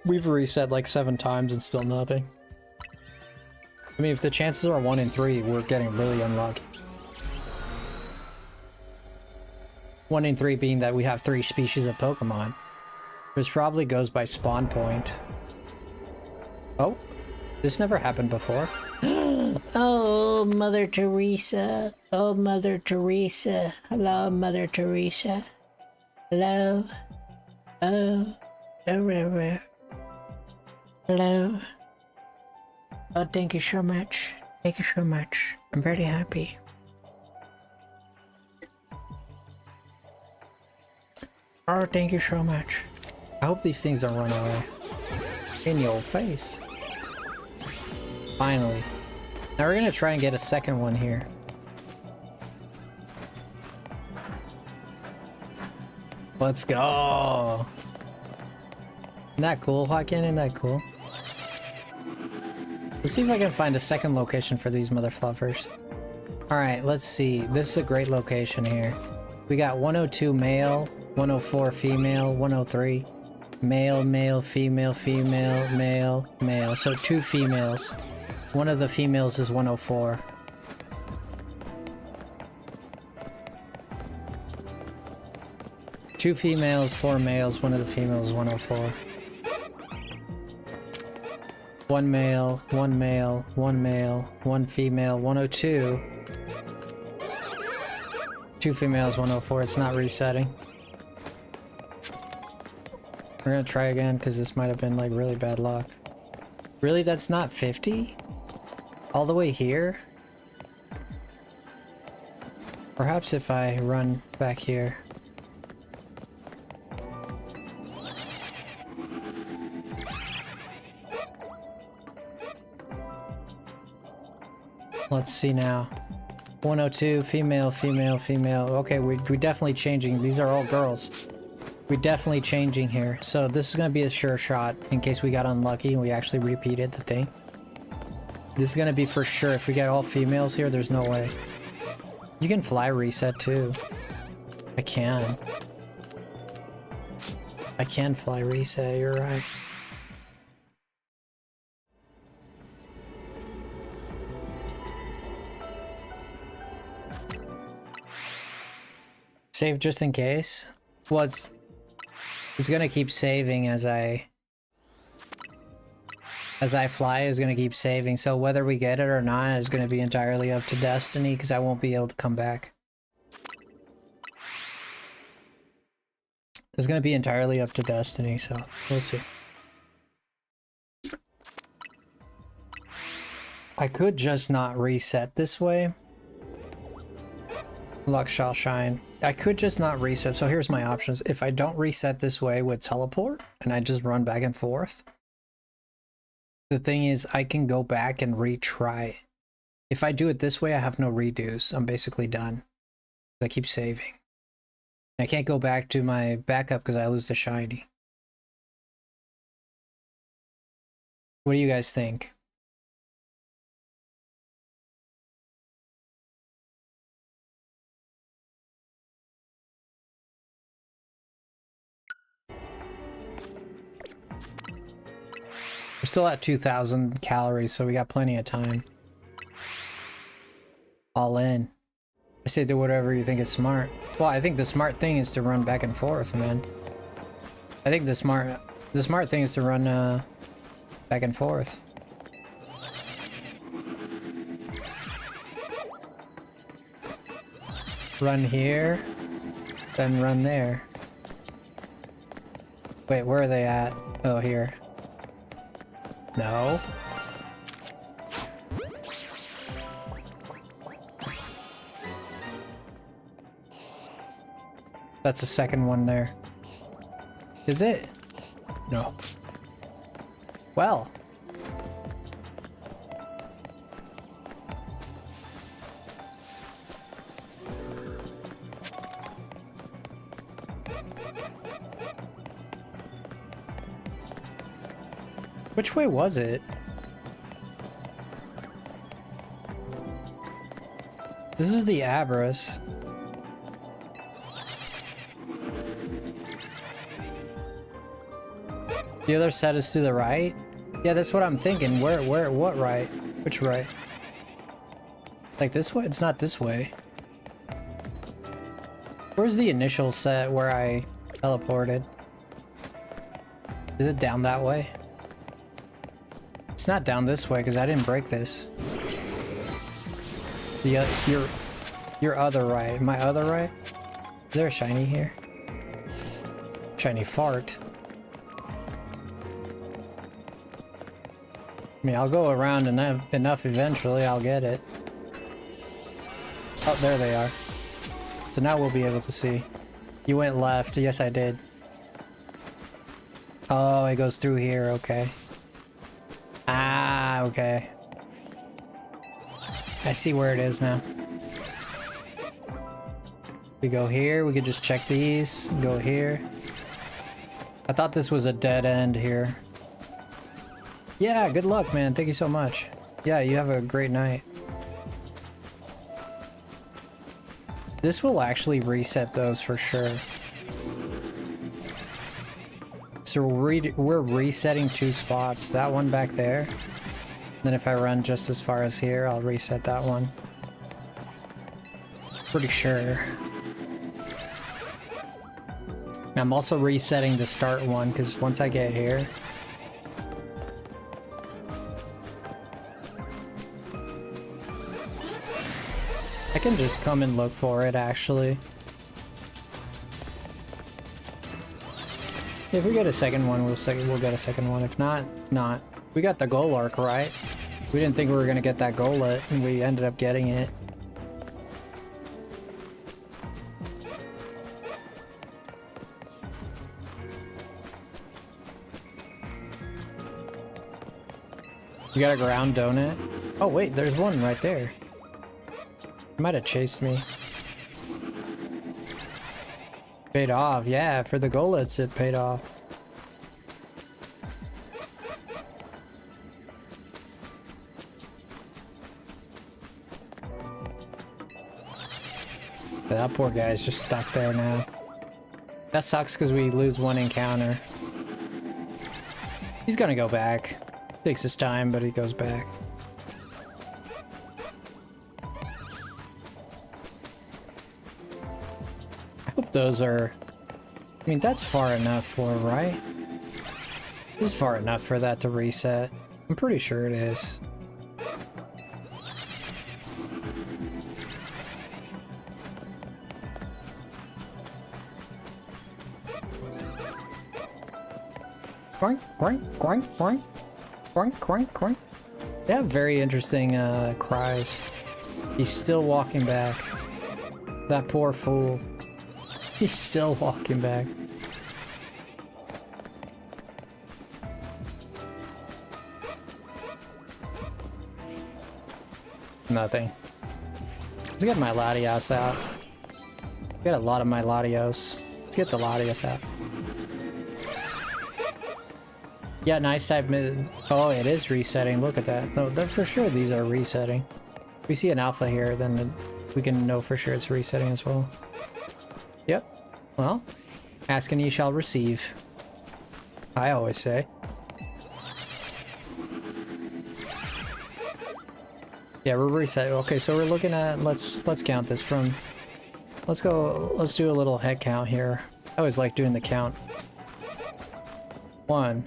B: We've reset like 7 times and still nothing. I mean, if the chances are 1 in 3, we're getting really unlucky. 1 in 3 being that we have 3 species of Pokemon. This probably goes by spawn point. Oh, this never happened before. Oh, Mother Teresa. Oh, Mother Teresa. Hello, Mother Teresa. Hello. Oh, hello. Oh, thank you so much. Thank you so much. I'm very happy. Oh, thank you so much. I hope these things don't run away. In your face. Finally. Now we're gonna try and get a second one here. Let's go! Isn't that cool, Joaquin? Isn't that cool? Let's see if I can find a second location for these mother fluffers. Alright, let's see. This is a great location here. We got 102 male, 104 female, 103 male, male, female, female, male, male. So 2 females. One of the females is 104. Two females, 4 males, one of the females is 104. One male, one male, one male, one female, 102. 2 females, 104. It's not resetting. We're gonna try again because this might have been like really bad luck. Really, that's not 50? All the way here? Perhaps if I run back here. Let's see now. 102, female, female, female. Okay, we're definitely changing. These are all girls. We're definitely changing here. So this is going to be a sure shot in case we got unlucky and we actually repeated the thing. This is going to be for sure. If we get all females here, there's no way. You can fly reset too. I can. I can fly reset, you're right. Save just in case. Well, it's gonna keep saving as I fly. It's gonna keep saving. So whether we get it or not is gonna be entirely up to destiny because I won't be able to come back. It's gonna be entirely up to destiny, so we'll see. I could just not reset this way. Luck shall shine. I could just not reset, so here's my options. If I don't reset this way with teleport, and I just run back and forth, the thing is, I can go back and retry. If I do it this way, I have no redos. I'm basically done. I keep saving. I can't go back to my backup because I lose the shiny. What do you guys think? We're still at 2,000 calories, so we got plenty of time. All in. I say do whatever you think is smart. Well, I think the smart thing is to run back and forth, man. I think the smart thing is to run back and forth. run here, then run there. Wait, where are they at? Oh, here. No. That's the second one there. Is it? No. Well. Which way was it? This is the Abras. The other set is to the right? Yeah, that's what I'm thinking. Where, what right? Which right? Like this way? It's not this way. Where's the initial set where I teleported? Is it down that way? It's not down this way because I didn't break this. The your other right. My other right? Is there a shiny here? Shiny fart. I mean, I'll go around enough eventually, I'll get it. Oh, there they are. So now we'll be able to see. You went left. Yes, I did. Oh, it goes through here. Okay. Ah, okay. I see where it is now. We go here. We could just check these. Go here. I thought this was a dead end here. Yeah, good luck, man. Thank you so much. Yeah, you have a great night. This will actually reset those for sure. So we're resetting 2 spots. That one back there. Then if I run just as far as here, I'll reset that one. Pretty sure. And I'm also resetting the start one, because once I get here... I can just come and look for it, actually. If we get a second one, we'll get a second one. If not, not. We got the goal arc, right? We didn't think we were gonna get that goalet, and we ended up getting it. You got a ground donut? Oh wait, there's one right there. It might have chased me. Paid off, yeah, for the goalets it paid off. That poor guy's just stuck there now. That sucks because we lose one encounter. He's gonna go back. Takes his time, but he goes back. I hope those are... I mean, that's far enough for, right? This is far enough for that to reset. I'm pretty sure it is. Quank, quank, quank, quank. Quank, quank, quank. They have very interesting cries. He's still walking back. That poor fool. He's still walking back. Nothing. Let's get my Latios out. Got a lot of my Latios. Let's get the Latios out. Yeah, nice type mid. Oh, it is resetting. Look at that. No, for sure these are resetting. If we see an alpha here, then we can know for sure it's resetting as well. Yep. Well, ask and ye shall receive. I always say. Yeah, we're reset. Okay, so we're looking at, let's count this from, let's do a little head count here. I always like doing the count. 1,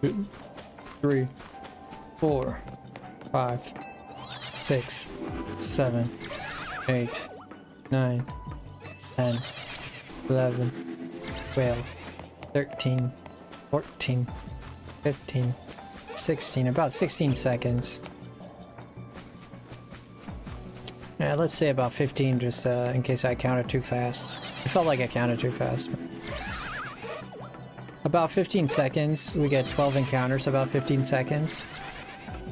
B: 2, 3, 4, 5, 6, 7, 8, 9, 10, 11, 12, 13, 14, 15, 16, about 16 seconds. Yeah, let's say about 15 just in case I counted too fast. I felt like I counted too fast. But... about 15 seconds, we get 12 encounters, about 15 seconds.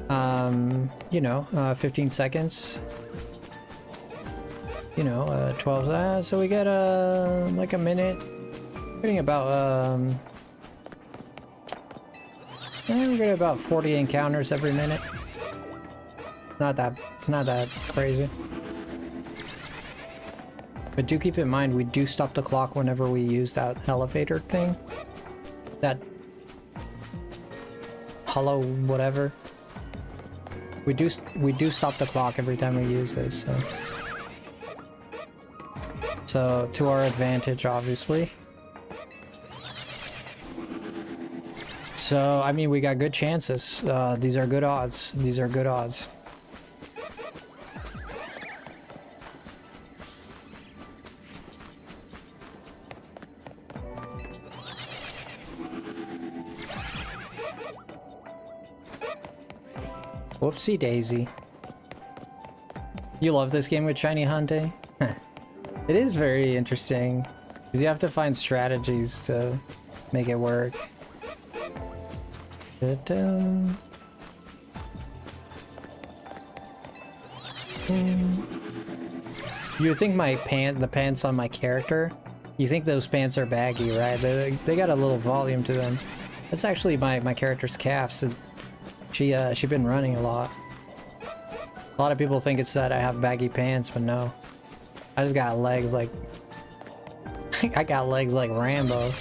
B: 15 seconds. 12, so we get like a minute. Getting about we get about 40 encounters every minute. It's not that crazy. But do keep in mind, we do stop the clock whenever we use that elevator thing. That hollow whatever. We do stop the clock every time we use this, so to our advantage, obviously. So I mean, we got good chances. These are good odds. These are good odds. Whoopsie daisy. You love this game with shiny hunting? It is very interesting, because you have to find strategies to make it work. You think the pants on my character, you think those pants are baggy, right? They got a little volume to them. That's actually my character's calves. She been running a lot. A lot of people think it's that I have baggy pants, but no. I just got legs like... I got legs like Rambo.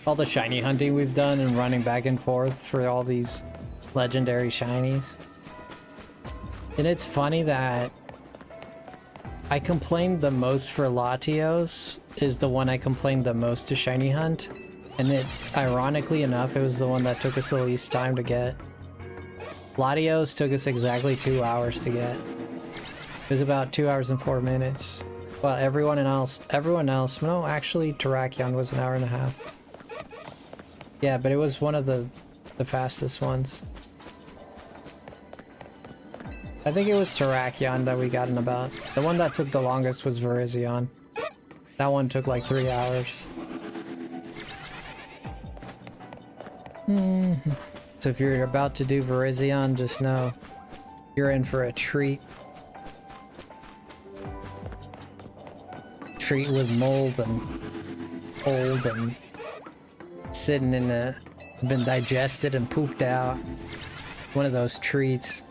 B: All the shiny hunting we've done and running back and forth for all these legendary shinies. And it's funny that I complained the most for Latios is the one I complained the most to shiny hunt. And it, ironically enough, it was the one that took us the least time to get. Latios took us exactly 2 hours to get. It was about 2 hours and 4 minutes. Well, everyone else, no, actually Terrakion was an hour and a half. Yeah, but it was one of the fastest ones. I think it was Terrakion that we got in about. The one that took the longest was Virizion. That one took like 3 hours. So if you're about to do Virizion, just know you're in for a treat. Treat with mold and old and sitting in the... been digested and pooped out. One of those treats.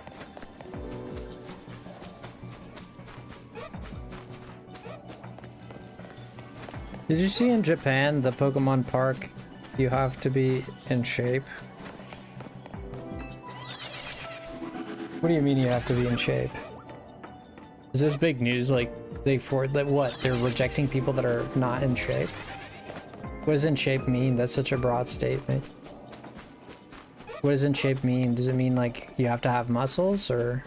B: Did you see in Japan, the Pokemon Park, you have to be in shape? What do you mean you have to be in shape? Is this big news? Like, they're rejecting people that are not in shape? What does in shape mean? That's such a broad statement. What does in shape mean? Does it mean like you have to have muscles, or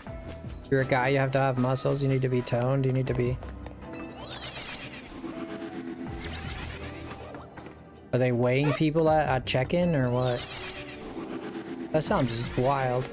B: if you're a guy, you have to have muscles, you need to be toned, you need to be... Are they weighing people at check-in or what? That sounds wild.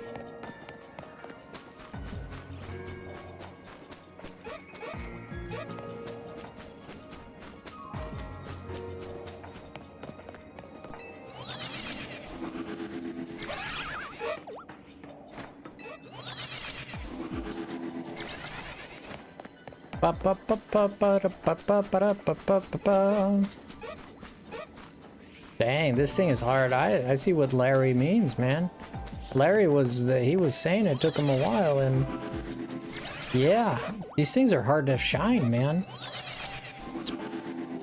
B: Dang, this thing is hard. I see what Larry means, man. Larry was he was saying it took him a while, and yeah, these things are hard to shine, man.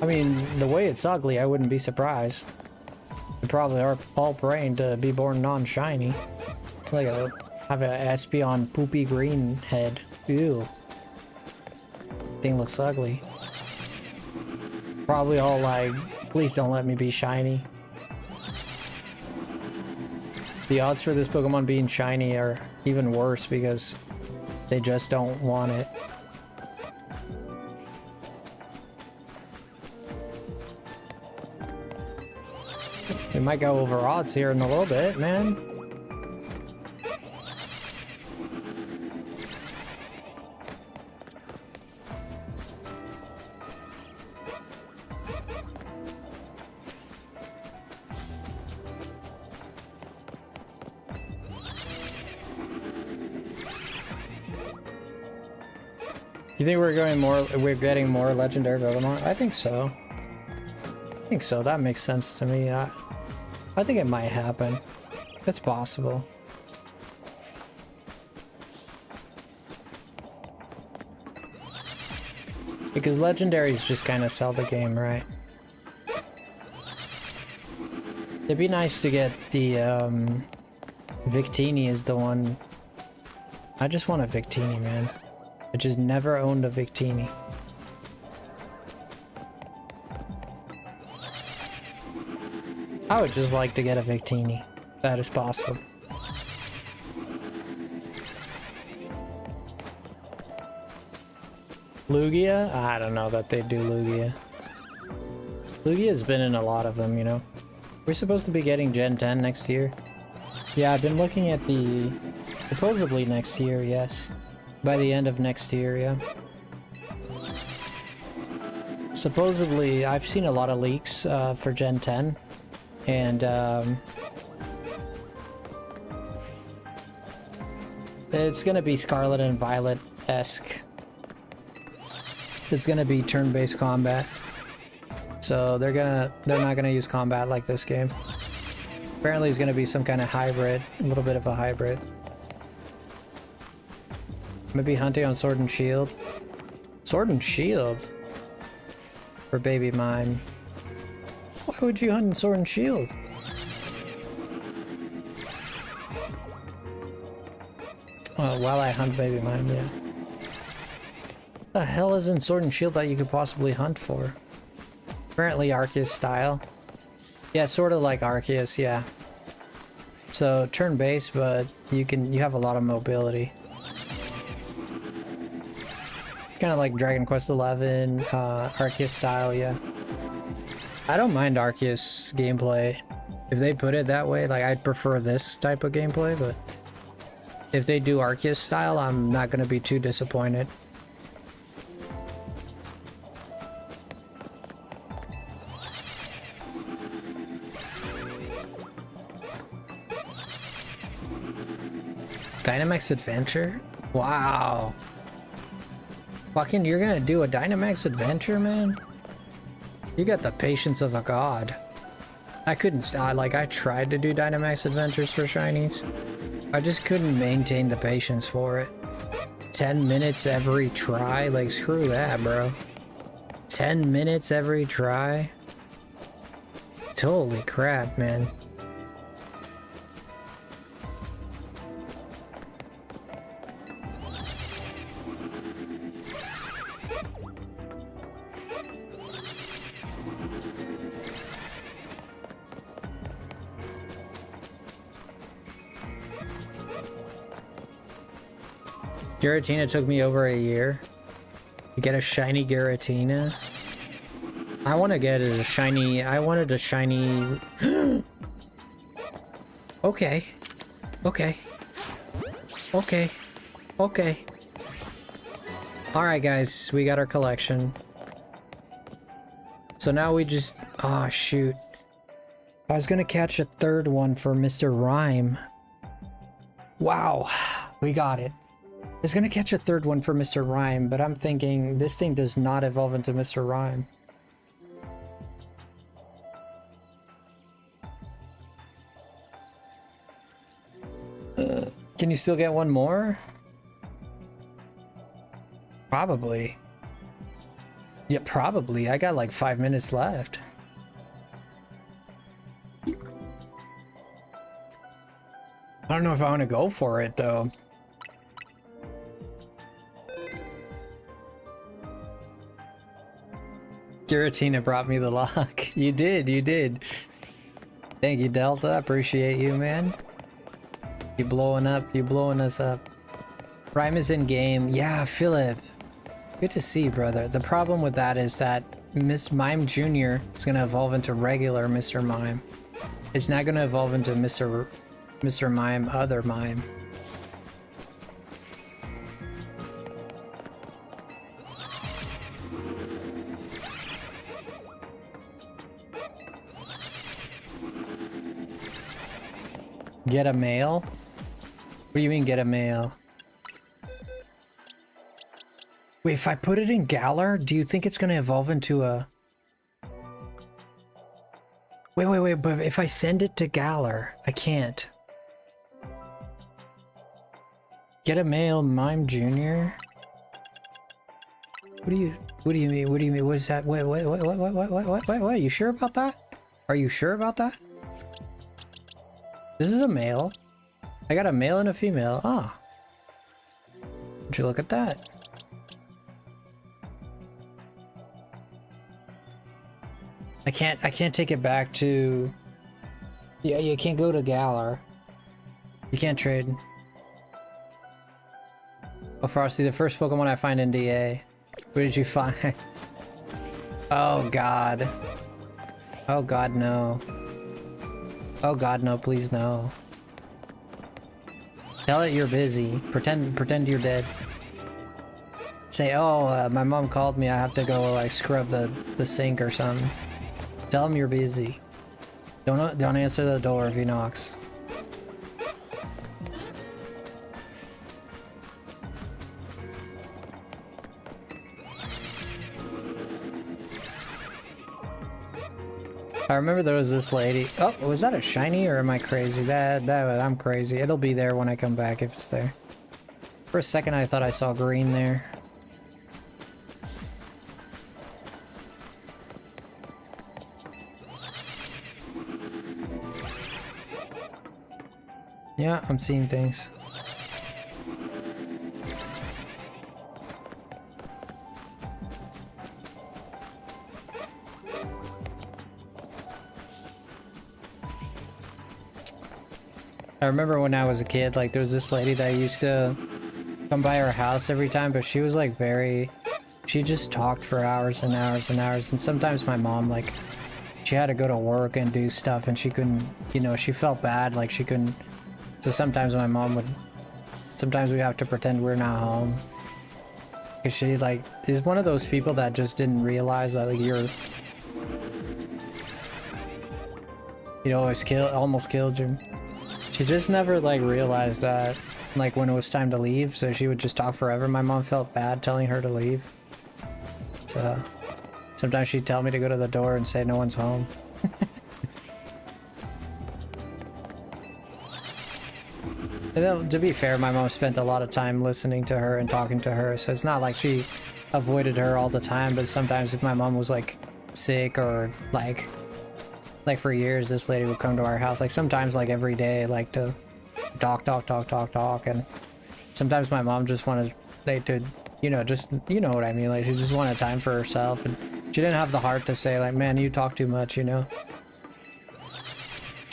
B: I mean, the way it's ugly, I wouldn't be surprised. They probably are all praying to be born non-shiny. Like have a Espeon poopy green head. Ew. Thing looks ugly. Probably all like, please don't let me be shiny. The odds for this Pokemon being shiny are even worse because they just don't want it. We might go over odds here in a little bit, man. You think we're getting more legendary Pokemon? I think so. I think so. That makes sense to me. I think it might happen. It's possible. Because legendaries just kind of sell the game, right? It'd be nice to get the Victini is the one. I just want a Victini, man. I just never owned a Victini. I would just like to get a Victini. That is possible. Lugia? I don't know that they do Lugia. Lugia's been in a lot of them, you know. We're supposed to be getting Gen 10 next year. Yeah, I've been looking at the... supposedly next year, yes. By the end of next year, yeah. Supposedly, I've seen a lot of leaks for Gen 10. And it's gonna be Scarlet and Violet-esque. It's gonna be turn-based combat. So they're not gonna use combat like this game. Apparently it's gonna be some kind of hybrid, a little bit of a hybrid. Maybe hunting on Sword and Shield. Sword and Shield? For Baby Mime. Why would you hunt in Sword and Shield? Oh, while I hunt Baby Mime, yeah. What the hell is in Sword and Shield that you could possibly hunt for? Apparently Arceus style. Yeah, sort of like Arceus, yeah. So turn-based, but you have a lot of mobility. Kind of like Dragon Quest XI, Arceus style, yeah. I don't mind Arceus gameplay. If they put it that way, like I'd prefer this type of gameplay, but if they do Arceus style, I'm not gonna be too disappointed. Dynamax Adventure? Wow. Fucking, you're gonna do a Dynamax Adventure, man? You got the patience of a god. I couldn't, I tried to do Dynamax Adventures for shinies. I just couldn't maintain the patience for it. 10 minutes every try? Like, screw that, bro. 10 minutes every try? Holy crap, man. Giratina took me over a year to get a shiny Giratina. I want to get a shiny. I wanted a shiny. Okay. Okay. Okay. Okay. Alright, guys. We got our collection. So now we just. Ah, shoot. I was gonna catch a third one for Mr. Rhyme. Wow. We got it. I was gonna catch a third one for Mr. Rhyme, but I'm thinking this thing does not evolve into Mr. Rhyme. Can you still get one more? Probably. Yeah, probably. I got like 5 minutes left. I don't know if I want to go for it though. Giratina brought me the lock. You did, you did. Thank you, Delta. Appreciate you, man. You blowing up? You blowing us up? Rhyme is in game. Yeah, Philip. Good to see you, brother. The problem with that is that Miss Mime Jr. is gonna evolve into regular Mr. Mime. It's not gonna evolve into Mr. Mime, other Mime. Get a mail? What do you mean get a mail? Wait, if I put it in Galar, do you think it's gonna evolve into a... Wait, but if I send it to Galar, I can't. Get a mail, Mime Jr.? What do you mean? What do you mean? What is that? Wait, what? You sure about that? Are you sure about that? This is a male. I got a male and a female. Ah. Would you look at that? I can't take it back to... Yeah, you can't go to Galar. You can't trade. Oh, Frosty, the first Pokemon I find in DA. What did you find? Oh, God. Oh, God, no. Oh, God, no, please, no. Tell it you're busy. Pretend you're dead. Say, oh, my mom called me. I have to go, like, scrub the sink or something. Tell him you're busy. Don't answer the door if he knocks. I remember there was this lady. Oh, was that a shiny or am I crazy? I'm crazy. It'll be there when I come back if it's there. For a second I thought I saw green there. Yeah, I'm seeing things. I remember when I was a kid, like there was this lady that used to come by our house every time, but she was like she just talked for hours and hours and hours, and sometimes my mom, like, she had to go to work and do stuff and she couldn't, you know, she felt bad, like she couldn't. So sometimes my mom would, sometimes we have to pretend we're not home. Cause she, like, is one of those people that just didn't realize that, like, you're, you know, almost killed you. She just never, like, realized that, like, when it was time to leave, so she would just talk forever. My mom felt bad telling her to leave. So sometimes she'd tell me to go to the door and say no one's home. And then, to be fair, my mom spent a lot of time listening to her and talking to her, so it's not like she avoided her all the time, but sometimes if my mom was, like, sick or, like for years, this lady would come to our house, like, sometimes, like, every day, like, to talk, and sometimes my mom just wanted, like, to, you know, just, you know what I mean, like, she just wanted time for herself, and she didn't have the heart to say, like, man, you talk too much, you know?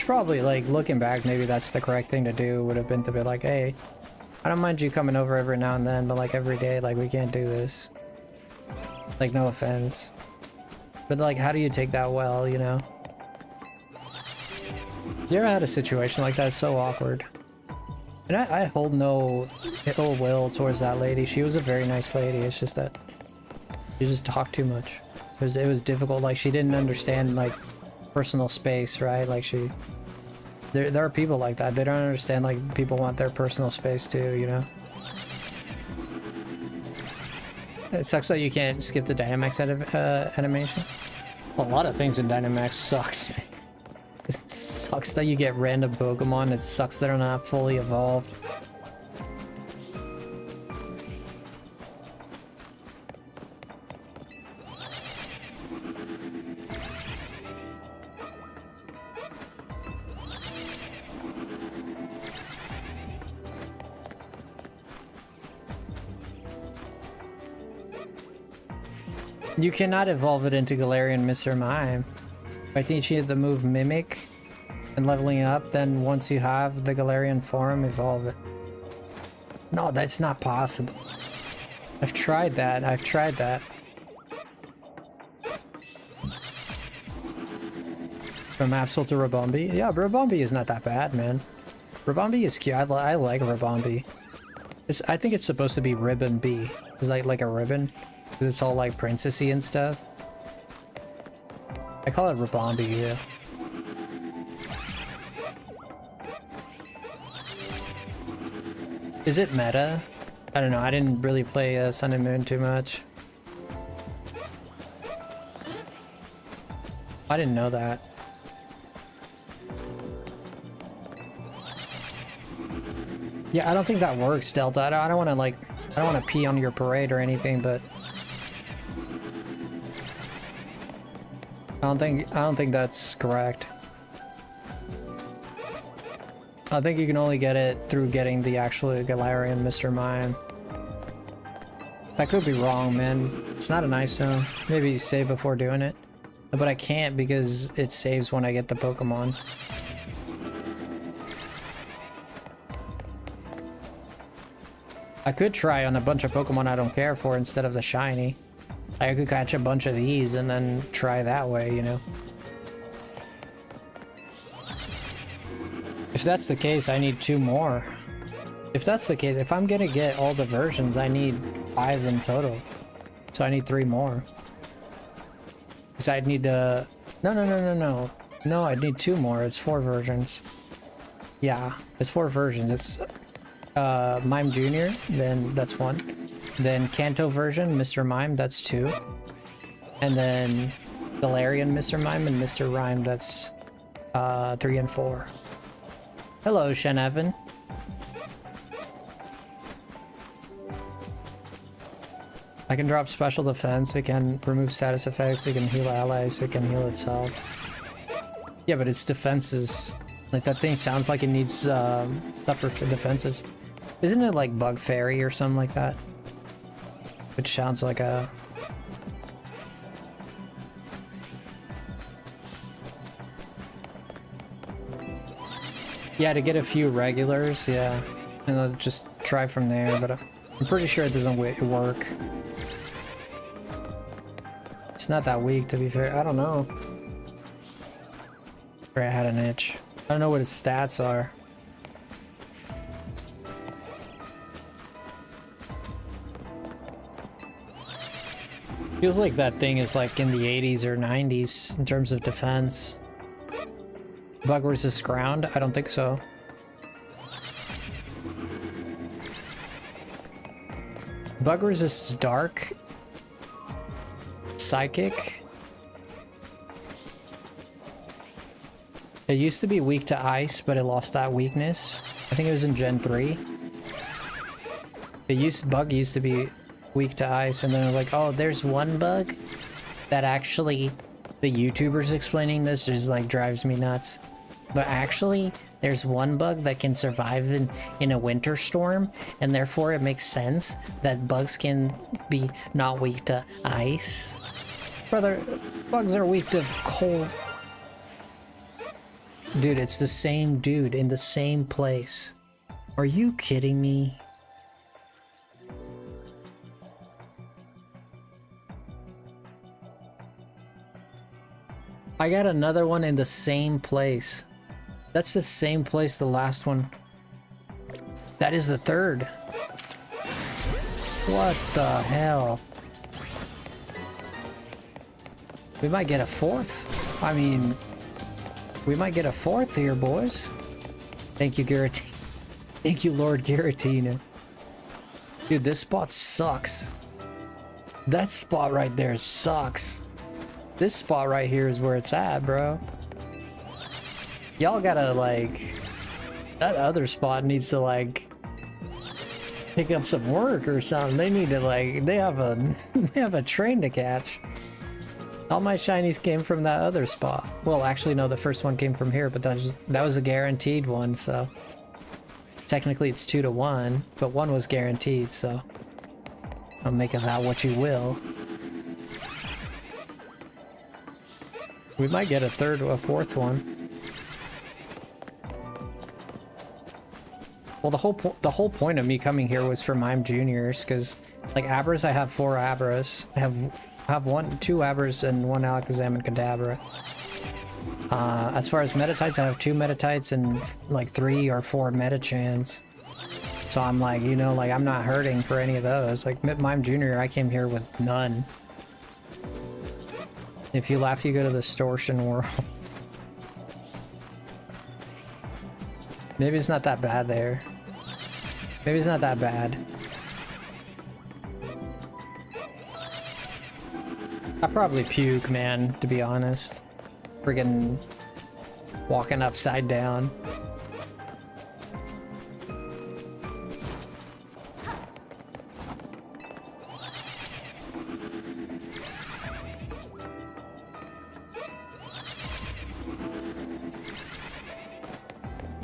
B: Probably, like, looking back, maybe that's the correct thing to do, would have been to be like, hey, I don't mind you coming over every now and then, but, like, every day, like, we can't do this. Like, no offense. But, like, how do you take that well, you know? You ever had a situation like that? It's so awkward. And I hold no ill will towards that lady. She was a very nice lady. It's just that she just talked too much. It was difficult. Like, she didn't understand, like, personal space, right? Like, there are people like that. They don't understand, like, people want their personal space too, you know? It sucks that you can't skip the Dynamax animation. Well, a lot of things in Dynamax sucks. It sucks that you get random Pokemon. It sucks that they're not fully evolved. You cannot evolve it into Galarian Mr. Mime. I think she had the move Mimic, and and leveling up, then once you have the Galarian form, evolve it. No, that's not possible. I've tried that. From Absol to Rabombi? Yeah, Rabombi is not that bad, man. Rabombi is cute. I like Rabombi. I think it's supposed to be Ribbon B. It's like a ribbon. Because it's all like princessy and stuff. I call it Rabombi, yeah. Is it meta? I don't know. I didn't really play Sun and Moon too much. I didn't know that. Yeah, I don't think that works, Delta. I don't want to like, I don't want to pee on your parade or anything, but I don't think that's correct. I think you can only get it through getting the actual Galarian Mr. Mime. That could be wrong, man. It's not a nice zone. Maybe save before doing it. But I can't because it saves when I get the Pokemon. I could try on a bunch of Pokemon I don't care for instead of the shiny. I could catch a bunch of these and then try that way, you know? If that's the case, I need 2 more. If that's the case, if I'm gonna get all the versions, I need 5 in total. So I need 3 more. Because I'd need to... No. No, I'd need 2 more. It's 4 versions. Yeah, it's 4 versions. It's Mime Jr., then that's 1. Then Kanto version, Mr. Mime, that's 2. And then Galarian Mr. Mime and Mr. Rhyme, that's 3 and 4. Hello, Shen Evan. I can drop special defense, it can remove status effects, it can heal allies, it can heal itself. Yeah, but its defenses... Like, that thing sounds like it needs tougher defenses. Isn't it like Bug Fairy or something like that? Which sounds like a... Yeah, to get a few regulars, yeah. And I'll just try from there, but I'm pretty sure it doesn't work. It's not that weak, to be fair. I don't know. Or I had an itch. I don't know what its stats are. Feels like that thing is like in the 80s or 90s in terms of defense. Bug resist ground? I don't think so. Bug resists dark. Psychic. It used to be weak to ice, but it lost that weakness. I think it was in Gen 3. Bug used to be weak to ice, and then they're like, oh, there's one bug that actually, the YouTubers explaining this just like drives me nuts. But actually, there's one bug that can survive in a winter storm, and therefore it makes sense that bugs can be not weak to ice. Brother, bugs are weak to cold. Dude, it's the same dude in the same place. Are you kidding me? I got another one in the same place. That's the same place the last one. That is the third. What the hell? We might get a 4th. I mean, we might get a 4th here, boys. Thank you, Giratina. Thank you, Lord Giratina. Dude, this spot sucks. That spot right there sucks. This spot right here is where it's at, bro. Y'all gotta, like... That other spot needs to, like... pick up some work or something. They need to, like... They have a train to catch. All my shinies came from that other spot. Well, actually, no, the first one came from here, but that was a guaranteed one, so... Technically, it's 2 to 1, but 1 was guaranteed, so... I'll make of that what you will. We might get a 3rd or a 4th one. Well, the whole point of me coming here was for Mime Juniors, because like Abras, I have 4 Abras. I have 2 Abras and 1 Alakazam and Kadabra. As far as Metatites, I have 2 Metatites and like 3 or 4 Metachans. So I'm like, you know, like I'm not hurting for any of those. Like Mime Junior, I came here with none. If you laugh, you go to the Distortion World. Maybe it's not that bad there. Maybe it's not that bad. I probably puke, man, to be honest. Friggin' walking upside down.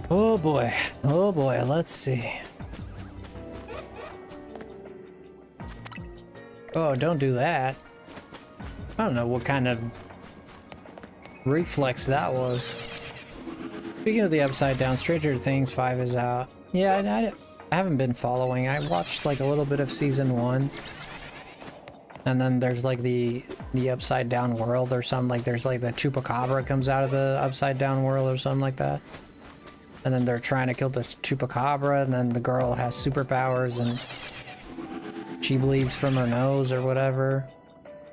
B: Oh boy, let's see. Oh, don't do that. I don't know what kind of reflex that was. Speaking of the Upside Down, Stranger Things 5 is out. Yeah, I haven't been following. I watched like a little bit of season 1. And then there's like the Upside Down world or something. Like there's like the Chupacabra comes out of the Upside Down world or something like that. And then they're trying to kill the Chupacabra, and then the girl has superpowers and she bleeds from her nose or whatever.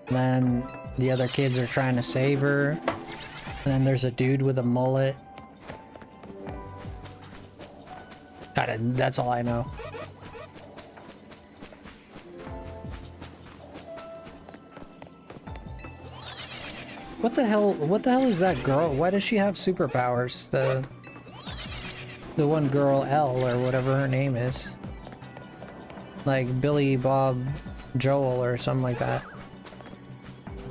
B: And then the other kids are trying to save her. And then there's a dude with a mullet. That's all I know. What the hell is that girl? Why does she have superpowers? The one girl, L, or whatever her name is. Like Billy Bob Joel or something like that.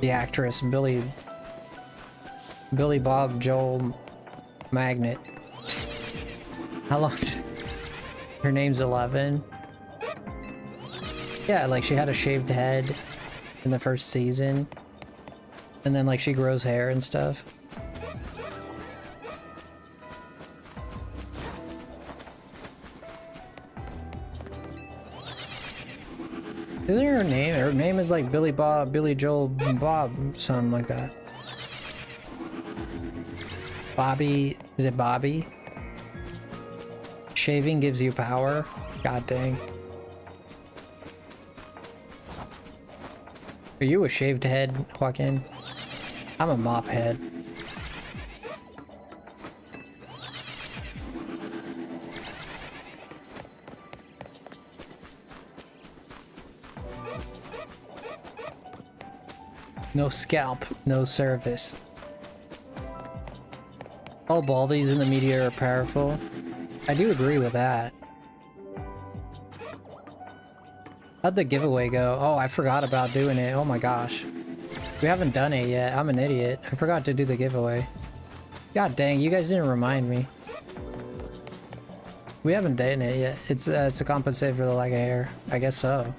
B: The actress, Billy Bob Joel Magnet. How long? Her name's 11. Yeah, like she had a shaved head in the first season. And then like she grows hair and stuff. Isn't her name? Her name is like Billy Joel Bob, something like that. Bobby, is it Bobby? Shaving gives you power? God dang. Are you a shaved head, Joaquin? I'm a mop head. No scalp, no service. All baldies in the media are powerful. I do agree with that. How'd the giveaway go? Oh, I forgot about doing it. Oh my gosh. We haven't done it yet. I'm an idiot. I forgot to do the giveaway. God dang, you guys didn't remind me. We haven't done it yet. It's to compensate for the lack of hair. I guess so.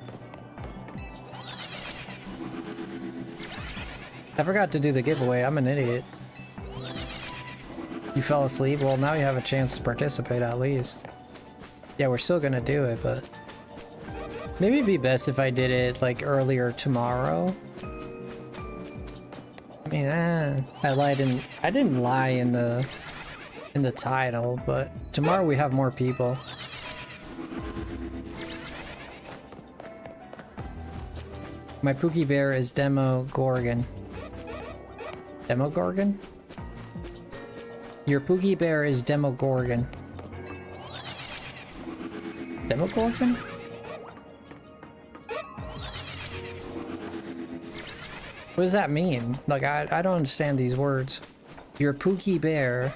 B: I forgot to do the giveaway. I'm an idiot. You fell asleep? Well, now you have a chance to participate at least. Yeah, we're still gonna do it, but... maybe it'd be best if I did it, like, earlier tomorrow. I mean, I didn't lie in the title, but tomorrow we have more people. My Pookie Bear is Demogorgon. Demogorgon? Your Pookie Bear is Demogorgon. Demogorgon? What does that mean? Like, I don't understand these words. Your Pookie Bear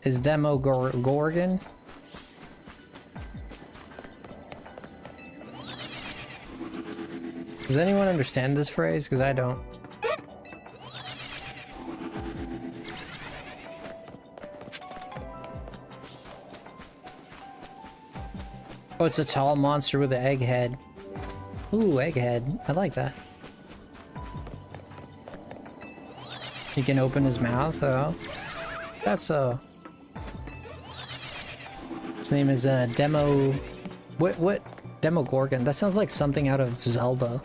B: is Demogorgon? Does anyone understand this phrase? Because I don't. Oh, it's a tall monster with an egg head. Ooh, egg head. I like that. He can open his mouth, oh. That's so... it's name is Demo... What? Demogorgon? That sounds like something out of Zelda.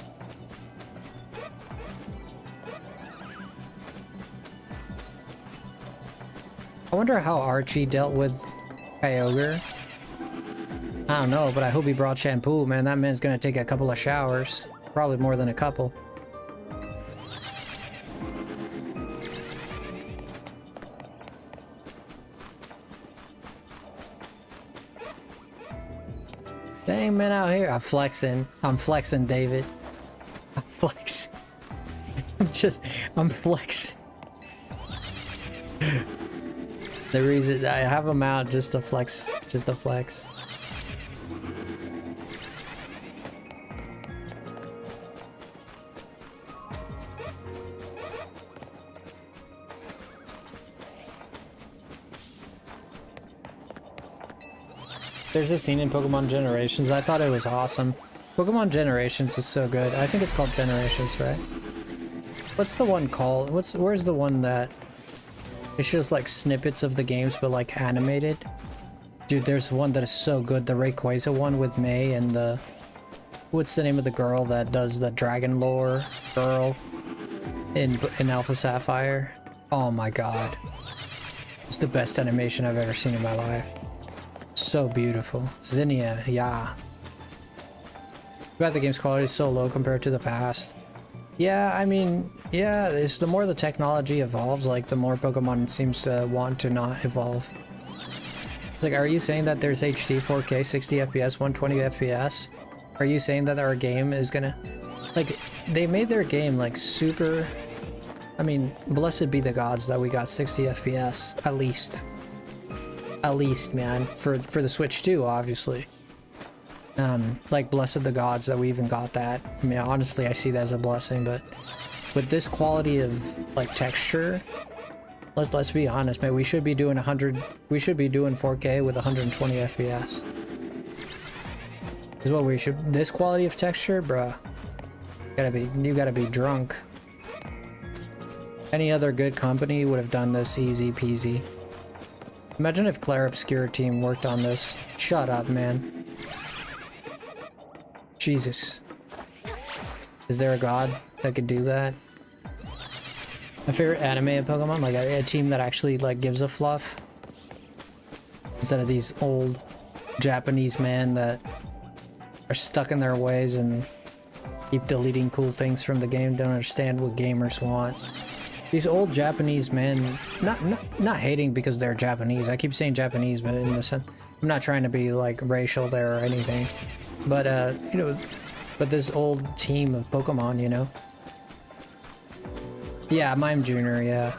B: I wonder how Archie dealt with Kyogre. I don't know, but I hope he brought shampoo, man. That man's gonna take a couple of showers. Probably more than a couple. Dang, man, out here. I'm flexing, David. I'm flexing. I'm flexing. The reason I have them out just to flex, There's a scene in Pokemon Generations. I thought it was awesome. Pokemon Generations is so good. I think it's called Generations, right? What's the one called? Where's the one that it's just like snippets of the games but like animated? Dude, there's one that is so good. The Rayquaza one with May and the... What's the name of the girl that does the dragon lore girl in Alpha Sapphire? Oh my god. It's the best animation I've ever seen in my life. So beautiful. Zinnia, yeah. But the game's quality is so low compared to the past. Yeah, I mean, yeah, it's the more the technology evolves, like the more Pokemon seems to want to not evolve. It's like, are you saying that there's HD, 4K, 60 FPS, 120 FPS? Are you saying that our game is gonna... Like, they made their game like super... I mean, blessed be the gods that we got 60 FPS, at least. At least, man, for the Switch too, obviously. Like, blessed the gods that we even got that. I mean, honestly, I see that as a blessing, but with this quality of like texture, let's be honest, man, we should be doing 4K with 120 FPS. Is what we should. This quality of texture, bruh, you gotta be drunk. Any other good company would have done this easy peasy. Imagine if Claire Obscure Team worked on this. Shut up, man. Jesus. Is there a god that could do that? My favorite anime of Pokemon, like a team that actually like gives a fluff. Instead of these old Japanese men that are stuck in their ways and keep deleting cool things from the game, don't understand what gamers want. These old Japanese men, not hating because they're Japanese. I keep saying Japanese, but in the sense, I'm not trying to be like racial there or anything. But you know, but this old team of Pokemon, you know. Yeah, Mime Jr. Yeah,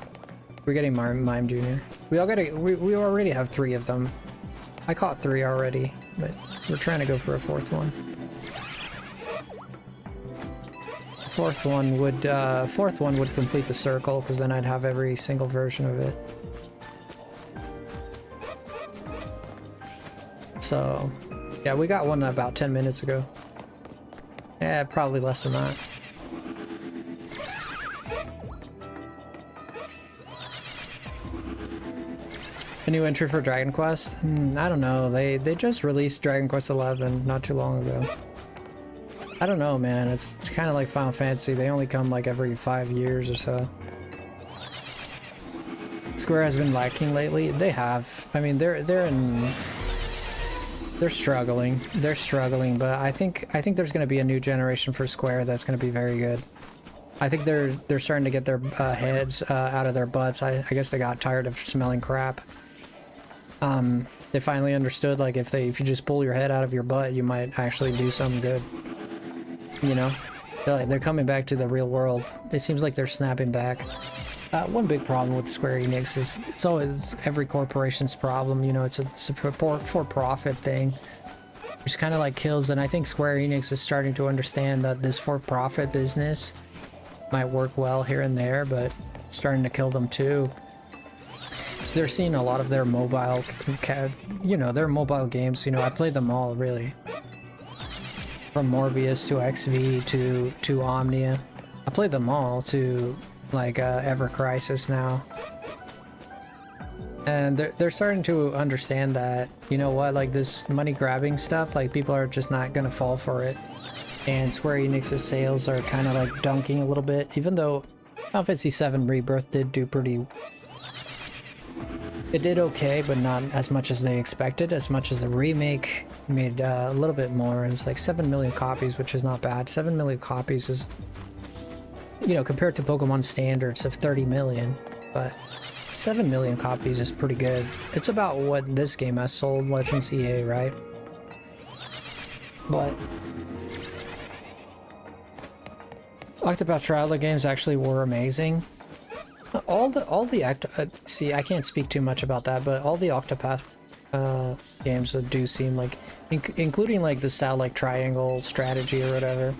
B: we're getting Mime Jr. We already have 3 of them. I caught 3 already, but we're trying to go for a 4th one. Fourth one would complete the circle, because then I'd have every single version of it. So, yeah, we got one about 10 minutes ago. Yeah, probably less than that. A new entry for Dragon Quest? I don't know. They just released Dragon Quest 11 not too long ago. I don't know, man. It's kind of like Final Fantasy. They only come like every 5 years or so. Square has been lacking lately. They have. I mean, they're struggling. They're struggling, but I think there's going to be a new generation for Square that's going to be very good. I think they're starting to get their heads out of their butts. I guess they got tired of smelling crap. They finally understood, like, if you just pull your head out of your butt, you might actually do something good. You know, they're coming back to the real world. It seems like they're snapping back. One big problem with Square Enix is it's always every corporation's problem. You know, it's a for-profit thing, which kind of like kills. And I think Square Enix is starting to understand that this for-profit business might work well here and there, but it's starting to kill them too. So they're seeing a lot of their mobile, their mobile games. You know, I played them all really. From Morbius to XV to Omnia. I played them all to like Ever Crisis now. And they're starting to understand that, you know what, like this money grabbing stuff, like people are just not gonna fall for it. And Square Enix's sales are kind of like dunking a little bit, even though Final Fantasy VII Rebirth did do pretty... It did okay, but not as much as they expected, as much as the remake made a little bit more. It's like 7 million copies, which is not bad. 7 million copies is, you know, compared to Pokemon standards of 30 million, but 7 million copies is pretty good. It's about what this game has sold, Legends EA, right? But Octopath Traveler games actually were amazing. See, I can't speak too much about that, but all the Octopath games that do seem like, including like the style like Triangle Strategy or whatever,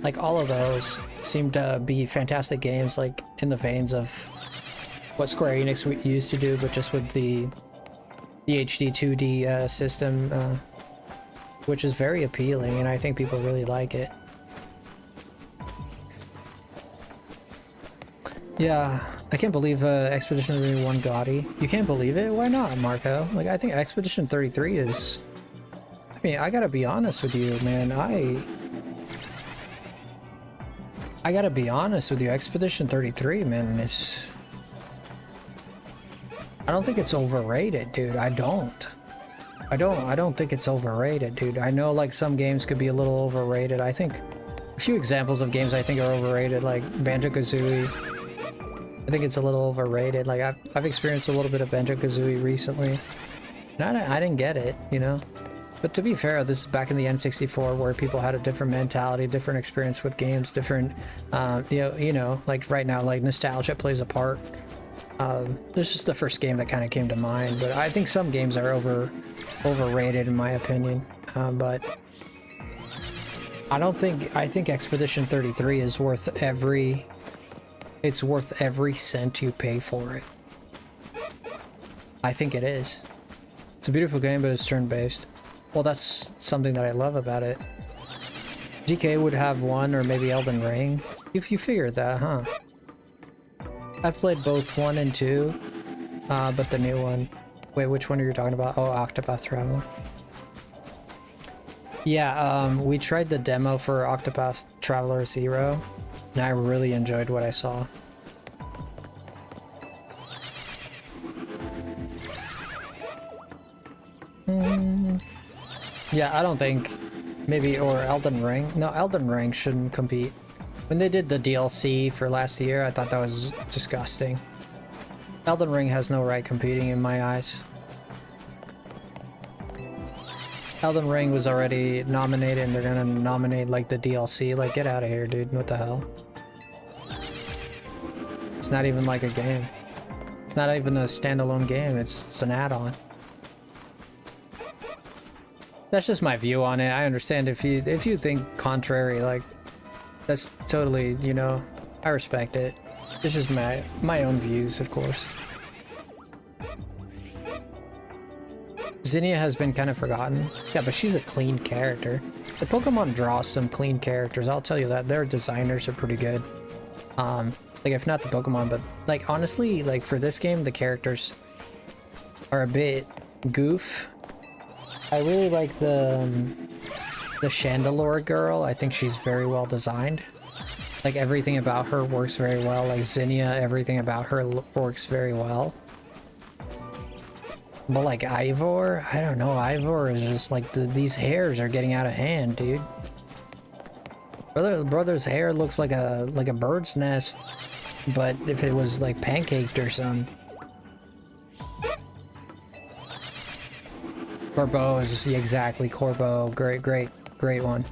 B: like all of those seem to be fantastic games, like in the veins of what Square Enix used to do, but just with the HD 2D system, which is very appealing, and I think people really like it. Yeah, I can't believe Expedition 33 won GOTY. You can't believe it? Why not, Marco? Like, I think Expedition 33 is... I mean, I gotta be honest with you, man. I gotta be honest with you. Expedition 33, man, is... I don't think it's overrated, dude. I don't think it's overrated, dude. I know, like, some games could be a little overrated. I think... A few examples of games I think are overrated, like Banjo-Kazooie. I think it's a little overrated. Like I've experienced a little bit of Banjo-Kazooie recently, and I didn't get it, you know. But to be fair, this is back in the N64 where people had a different mentality, different experience with games, different, you know, like right now, like nostalgia plays a part. This is the first game that kind of came to mind, but I think some games are overrated in my opinion. But I think Expedition 33 is worth it's worth every cent you pay for it. I think it is. It's a beautiful game, but it's turn-based. Well, that's something that I love about it. DK would have one, or maybe Elden Ring. If you figured that, huh? I've played both 1 and 2, but the new one. Wait, which one are you talking about? Oh, Octopath Traveler. Yeah, we tried the demo for Octopath Traveler 0. And I really enjoyed what I saw. Yeah, I don't think maybe, or Elden Ring. No, Elden Ring shouldn't compete. When they did the DLC for last year, I thought that was disgusting. Elden Ring has no right competing in my eyes. Elden Ring was already nominated and they're gonna nominate like the DLC. Like, get out of here, dude. What the hell? It's not even like a game. It's not even a standalone game. It's an add-on. That's just my view on it. I understand if you think contrary, like that's totally, you know, I respect it. It's just my own views, of course. Zinnia has been kind of forgotten. Yeah, but she's a clean character. The Pokemon draws some clean characters, I'll tell you that. Their designers are pretty good. Like, if not the Pokemon, but, like, honestly, like, for this game, the characters are a bit goof. I really like the Chandelure girl. I think she's very well designed. Like, everything about her works very well. Like, Zinnia, everything about her works very well. But, like, Ivor, I don't know. Ivor is just, like, these hairs are getting out of hand, dude. Brother's hair looks like a bird's nest, but if it was like pancaked or something. Corbeau is exactly Corbeau. Great one.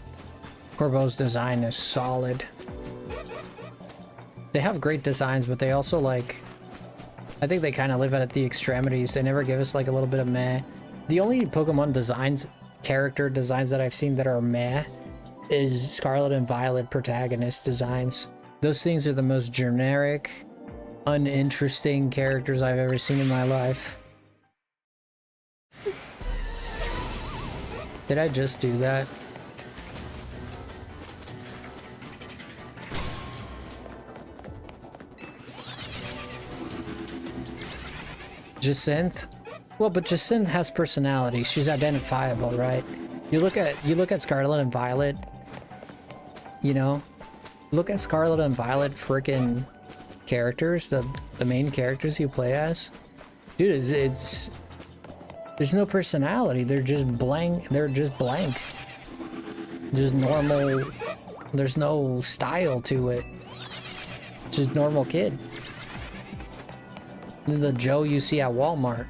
B: Corbeau's design is solid. They have great designs, but they also like, I think they kind of live at the extremities. They never give us like a little bit of meh. The only Pokemon designs, character designs that I've seen that are meh is Scarlet and Violet protagonist designs. Those things are the most generic, uninteresting characters I've ever seen in my life. Did I just do that? Jacinth? Well, but Jacinth has personality. She's identifiable, right? You look at Scarlet and Violet, you know? Look at Scarlet and Violet freaking characters, the main characters you play as. Dude, it's there's no personality. They're just blank. They're just blank. Just normal. There's no style to it. Just normal kid. The Joe you see at Walmart.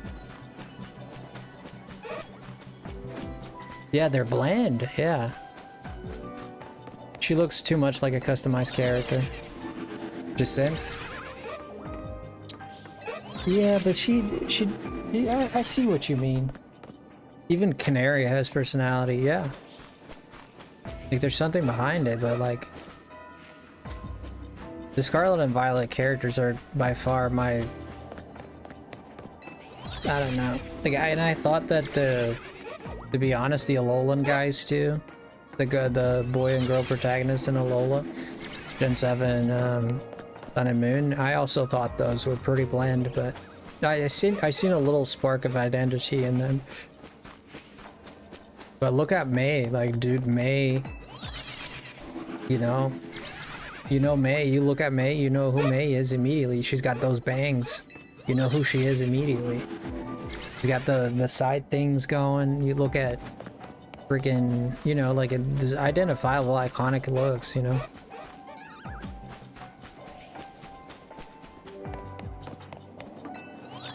B: Yeah, they're bland. Yeah. She looks too much like a customized character. Jacinth. Yeah, but yeah, I see what you mean. Even Canary has personality, yeah. Like, there's something behind it, but like... The Scarlet and Violet characters are by far my... I don't know. And I thought that to be honest, the Alolan guys too. The boy and girl protagonists in Alola. Gen 7, Sun and Moon. I also thought those were pretty bland, but I seen a little spark of identity in them. But look at May, like, dude, May. You know May. You look at May, you know who May is immediately. She's got those bangs. You know who she is immediately. She's got the side things going. You look at freaking, you know, like there's identifiable, iconic looks, you know.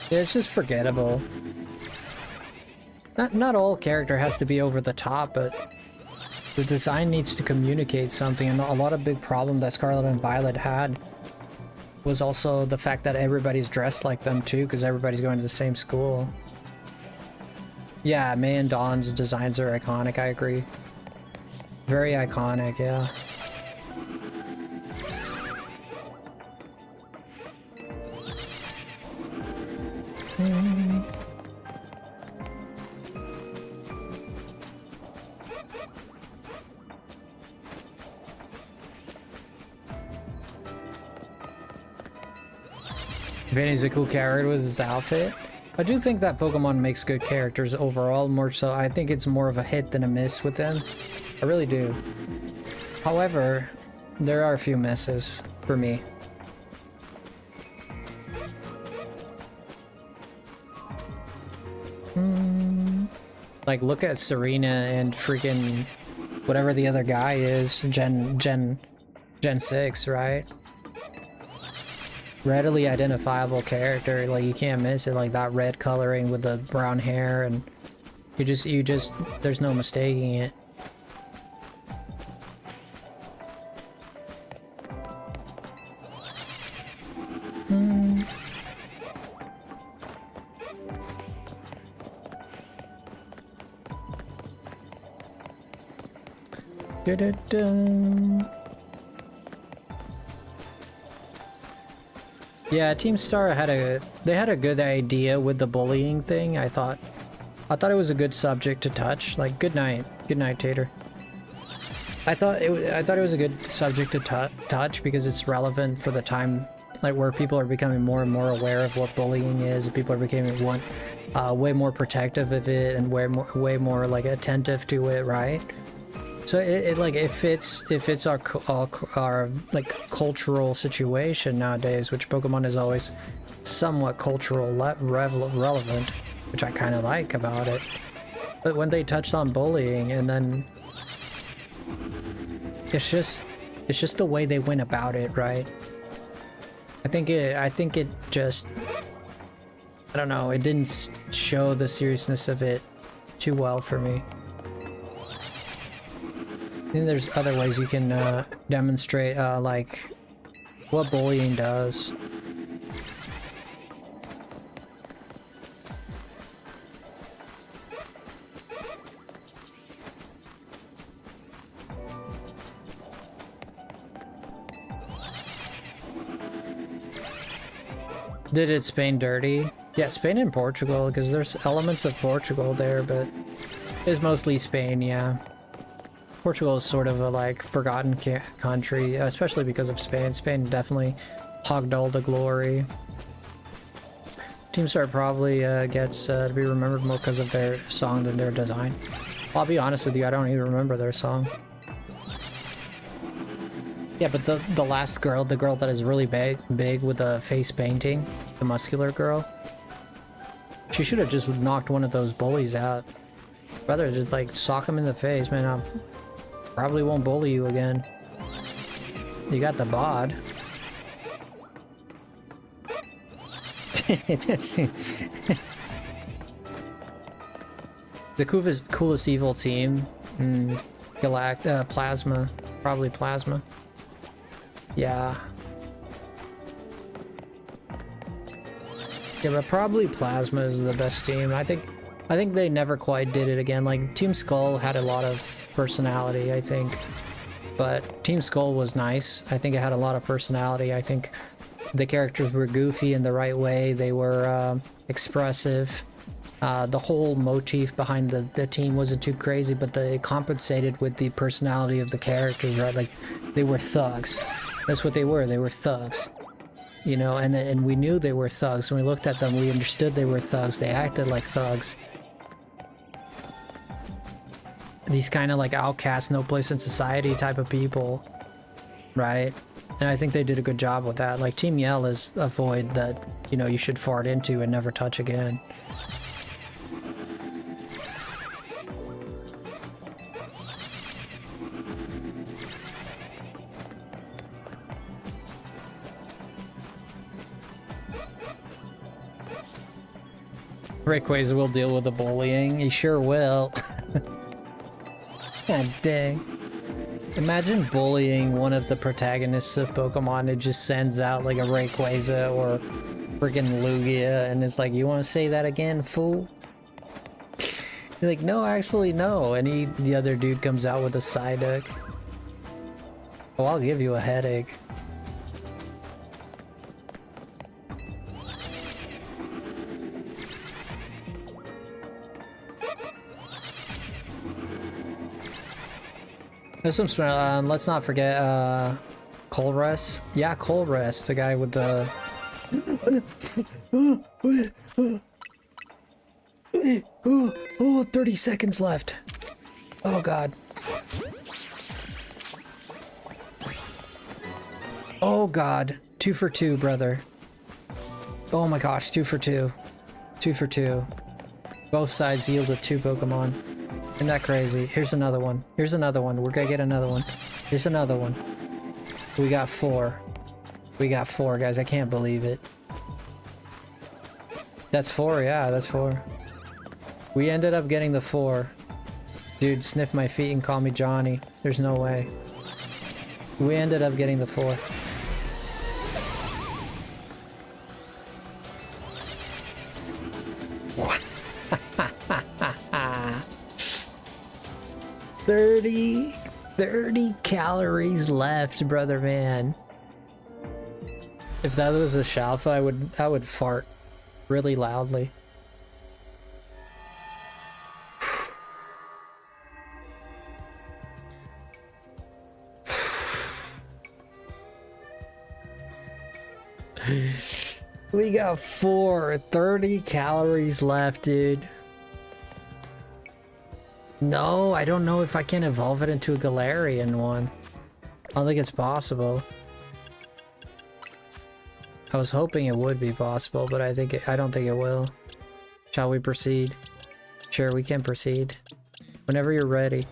B: Yeah, it's just forgettable. Not all character has to be over the top, but the design needs to communicate something. And a lot of big problem that Scarlet and Violet had was also the fact that everybody's dressed like them too, because everybody's going to the same school. Yeah, May and Dawn's designs are iconic, I agree. Very iconic, yeah. Vinny's a cool character with his outfit. I do think that Pokemon makes good characters overall, more so. I think it's more of a hit than a miss with them. I really do. However, there are a few misses for me. Like, look at Serena and freaking whatever the other guy is, Gen 6, right? Readily identifiable character, like you can't miss it, like that red coloring with the brown hair, and you just there's no mistaking it. Da-da-da. Yeah, Team Star had a good idea with the bullying thing. I thought it was a good subject to touch. Like, good night, Tater. I thought it was a good subject to touch because it's relevant for the time, like, where people are becoming more and more aware of what bullying is. People are becoming way more protective of it and way more like attentive to it, right? So it fits our like cultural situation nowadays, which Pokemon is always somewhat cultural relevant, which I kind of like about it. But when they touched on bullying, and then it's just the way they went about it, right? I think it just, I don't know, it didn't show the seriousness of it too well for me. I think there's other ways you can demonstrate like what bullying does. Did it Spain dirty? Yeah, Spain and Portugal, because there's elements of Portugal there, but it's mostly Spain, yeah. Portugal is sort of a, like, forgotten country, especially because of Spain. Spain definitely hogged all the glory. Team Star probably gets to be remembered more because of their song than their design. I'll be honest with you, I don't even remember their song. Yeah, but the last girl, the girl that is really big with the face painting, the muscular girl, she should have just knocked one of those bullies out. Rather just like sock him in the face, man. I probably won't bully you again. You got the bod. The coolest evil team, Plasma, probably Plasma. Yeah, but probably Plasma is the best team. I think they never quite did it again. Like Team Skull had a lot of personality, I think, but Team Skull was nice. I think it had a lot of personality. I think the characters were goofy in the right way. They were expressive. The whole motif behind the team wasn't too crazy, but they compensated with the personality of the characters, right? Like, they were thugs. That's what they were. They were thugs. You know, and we knew they were thugs. When we looked at them, we understood they were thugs. They acted like thugs. These kind of like outcast, no place in society type of people, right? And I think they did a good job with that. Like, Team Yell is a void that, you know, you should fart into and never touch again. Rayquaza will deal with the bullying. He sure will. God dang. Imagine bullying one of the protagonists of Pokemon. It just sends out like a Rayquaza or freaking Lugia and it's like, you want to say that again, fool? You're like, no, actually, no. And the other dude comes out with a Psyduck. Oh, I'll give you a headache. There's some let's not forget Colress. Yeah, Colress, the guy with the oh, 30 seconds left. Oh god. Oh god. 2 for 2, brother. Oh my gosh, 2 for 2. 2 for 2. Both sides yielded 2 Pokemon. Isn't that crazy? Here's another one. Here's another one. We're gonna get another one. Here's another one. We got 4. We got 4, guys. I can't believe it. That's 4, yeah, that's 4. We ended up getting the 4. Dude, sniff my feet and call me Johnny. There's no way. We ended up getting the 4. Thirty calories left, brother man. If that was a Shalfa, I would fart really loudly. We got 30 calories left, dude. No, I don't know if I can evolve it into a Galarian one. I don't think it's possible. I was hoping it would be possible, but I don't think it will. Shall we proceed? Sure, we can proceed. Whenever you're ready.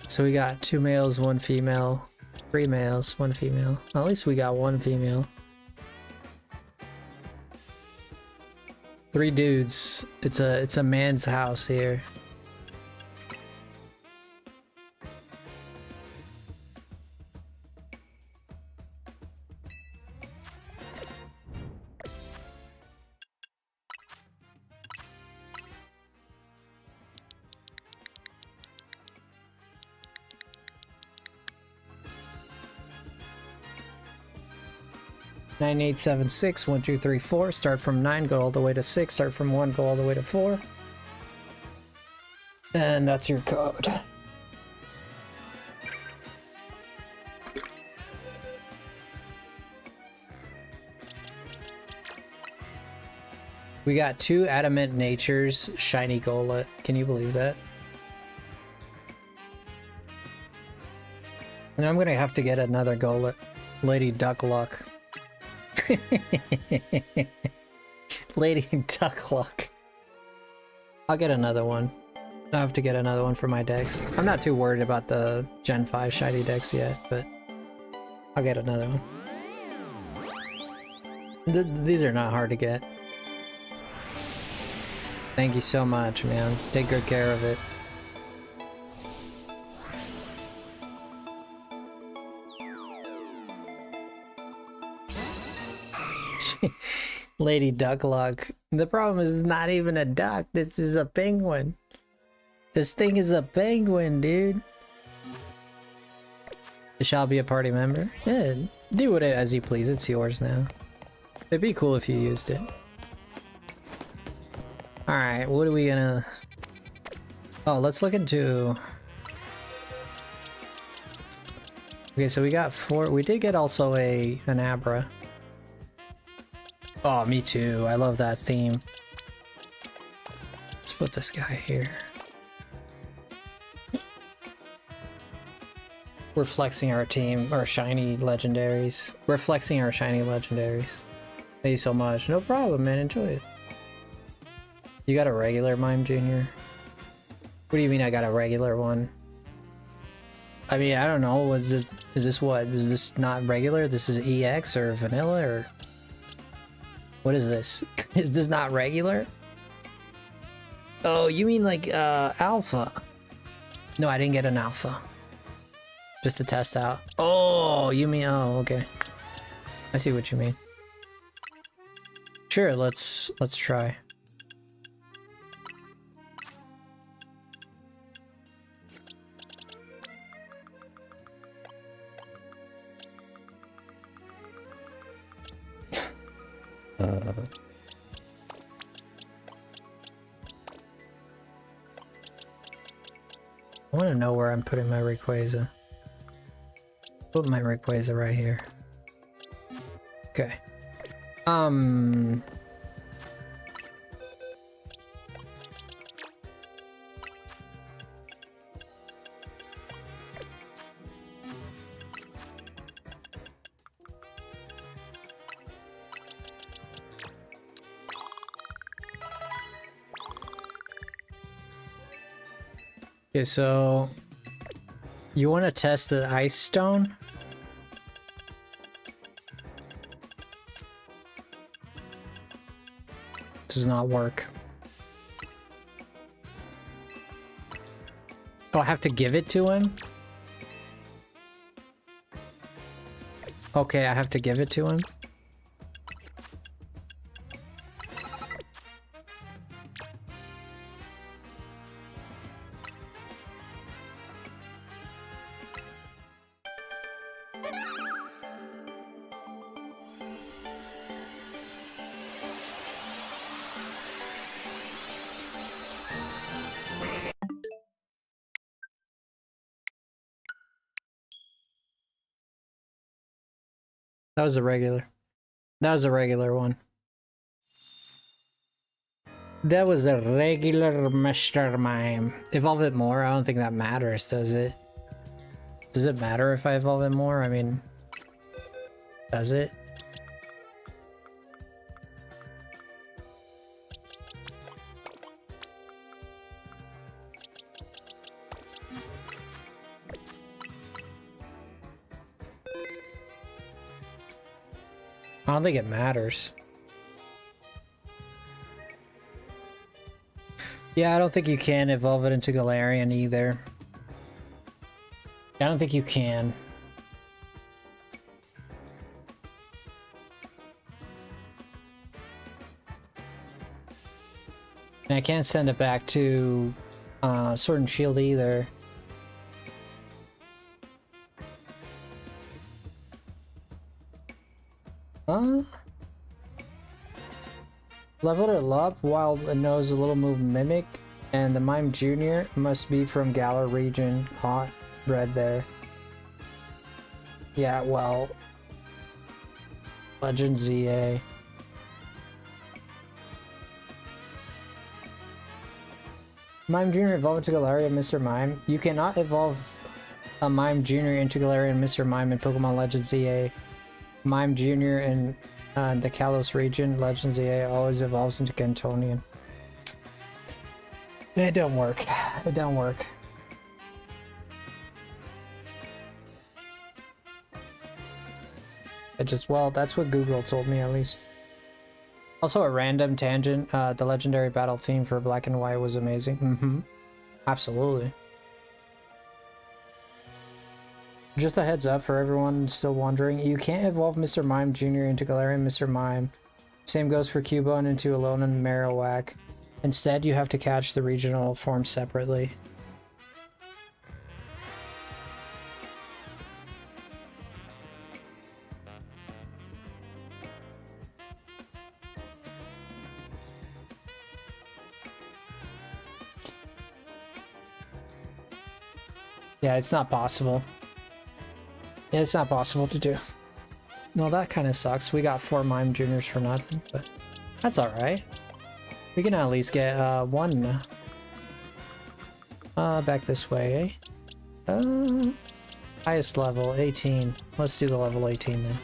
B: So we got 2 males, 1 female, 3 males, 1 female. At least we got 1 female. 3 dudes. It's a man's house here. Nine, 8, 7, 6, 1, 2, 3, 4. Start from 9, go all the way to 6. Start from 1, go all the way to 4. And that's your code. We got 2 Adamant Natures shiny Golett. Can you believe that? And I'm gonna have to get another Golett. Lady Duck Luck. Lady Duck Luck. I'll get another one. I have to get another one for my decks. I'm not too worried about the Gen 5 shiny decks yet, but I'll get another one. These are not hard to get. Thank you so much, man. Take good care of it. Lady Duck Luck. The problem is it's not even a duck. This is a penguin. This thing is a penguin, dude. It shall be a party member. Yeah, do it as you please. It's yours now. It'd be cool if you used it. Alright, what are we gonna... Oh, let's look into... Okay, so we got 4... We did get also an Abra. Oh, me too. I love that theme. Let's put this guy here. We're flexing our team, our shiny legendaries. We're flexing our shiny legendaries. Thank you so much. No problem, man. Enjoy it. You got a regular Mime Jr.? What do you mean I got a regular one? I mean, I don't know. Is this what? Is this not regular? This is EX or vanilla or... What is this? Is this not regular? Oh, you mean like alpha? No, I didn't get an alpha. Just to test out. Oh, you mean... Oh, okay. I see what you mean. Sure, let's try. I want to know where I'm putting my Rayquaza. Put my Rayquaza right here. Okay. Okay, so you want to test the Ice Stone? Does not work. Oh, I have to give it to him? Okay, I have to give it to him? That was a regular. That was a regular one. That was a regular Mr. Mime. Evolve it more? I don't think that matters, does it? Does it matter if I evolve it more? I mean... Does it? I don't think it matters. Yeah, I don't think you can evolve it into Galarian either. I don't think you can. And I can't send it back to Sword and Shield either. Leveled it up while it knows a little move Mimic, and the Mime Jr. must be from Galar region, caught, bred there. Yeah, well... Legend ZA. Mime Jr. evolve into Galarian Mr. Mime. You cannot evolve a Mime Jr. into Galarian Mr. Mime in Pokemon Legends EA. Mime Jr. in the Kalos region, Legends EA, always evolves into Kantonian. It don't work. It don't work. It just, well, that's what Google told me at least. Also, a random tangent, the legendary battle theme for Black and White was amazing. Absolutely. Just a heads up for everyone still wondering, you can't evolve Mr. Mime Jr. into Galarian Mr. Mime. Same goes for Cubone into Alolan Marowak. Instead, you have to catch the regional form separately. Yeah, it's not possible. Yeah, it's not possible to do. No, that kind of sucks. We got 4 Mime Juniors for nothing, but that's alright. We can at least get one. Back this way, eh? Highest level, 18. Let's do the level 18 then.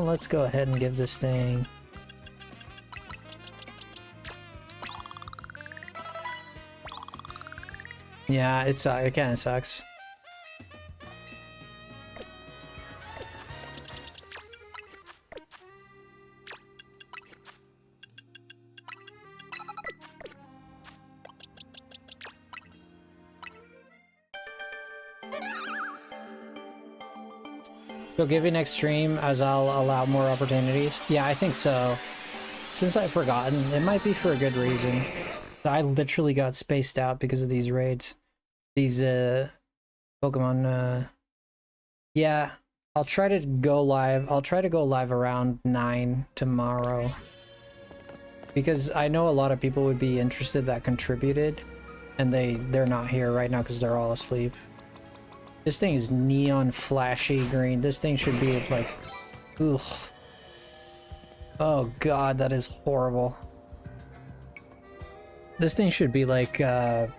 B: Let's go ahead and give this thing. Yeah, it kind of sucks. So give you next stream as I'll allow more opportunities. Yeah, I think so. Since I've forgotten, it might be for a good reason. I literally got spaced out because of these raids. These Pokemon yeah, I'll try to go live. I'll try to go live around 9 tomorrow. Because I know a lot of people would be interested that contributed, and they're not here right now because they're all asleep. This thing is neon flashy green. This thing should be like, ugh. Oh god, that is horrible. This thing should be like a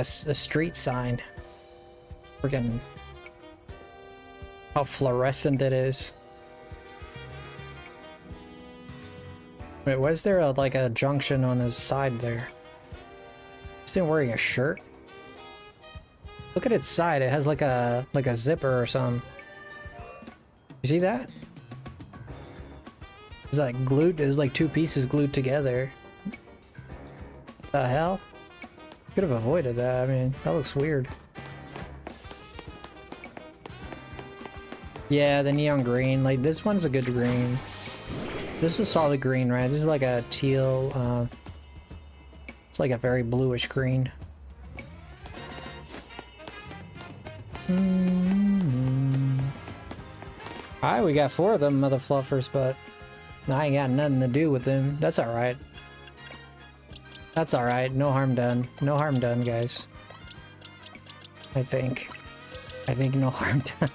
B: street sign. Freaking how fluorescent it is. Wait, why is there like a junction on his side there? This thing wearing a shirt? Look at its side. It has like a zipper or something. You see that? It's like glued. It's like 2 pieces glued together. The hell? Could have avoided that. I mean, that looks weird. Yeah, the neon green. Like this one's a good green. This is solid green, right? This is like a teal. It's like a very bluish green. Alright, we got 4 of them mother fluffers, but I ain't got nothing to do with them. That's alright. That's alright. No harm done. No harm done, guys. I think no harm done.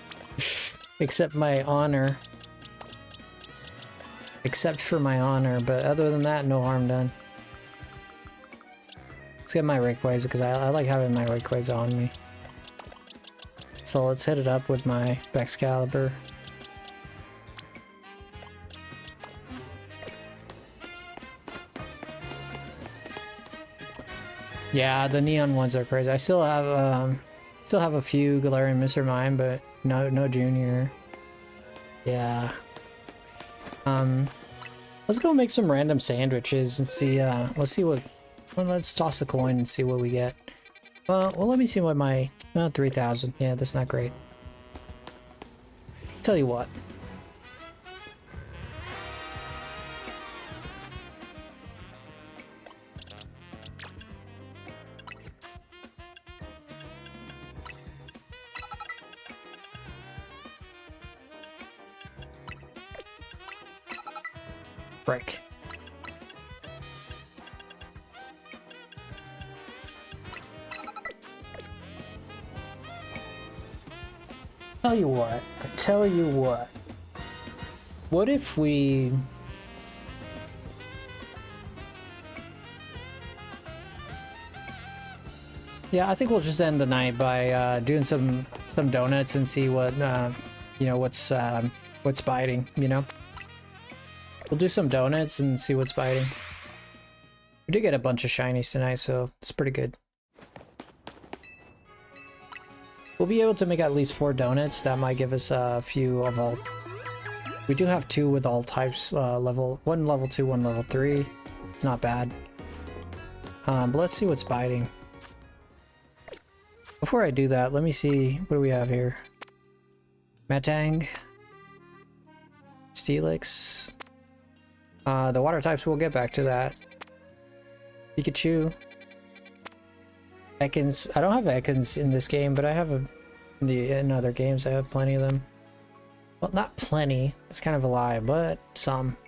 B: Except my honor. Except for my honor, but other than that, no harm done. Let's get my Rayquaza, because I like having my Rayquaza on me. So let's hit it up with my Excalibur. Yeah, the neon ones are crazy. I still have a few Galarian Mr. Mime, but no Junior. Yeah. Let's go make some random sandwiches and see. Let's see what. Well, let's toss a coin and see what we get. Well, let me see what my 3,000. Yeah, that's not great. Tell you what. Break. Tell you what. What if we... Yeah, I think we'll just end the night by doing some donuts and see what you know what's biting. You know, we'll do some donuts and see what's biting. We did get a bunch of shinies tonight, so it's pretty good. We'll be able to make at least 4 donuts. That might give us a few of all. We do have 2 with all types. One level 2, one level 3. It's not bad. But let's see what's biting. Before I do that, let me see, what do we have here? Metang. Steelix. The water types, we'll get back to that. Pikachu. Ekans. I don't have Ekans in this game, but I have in other games I have plenty of them. Well, not plenty. It's kind of a lie, but some.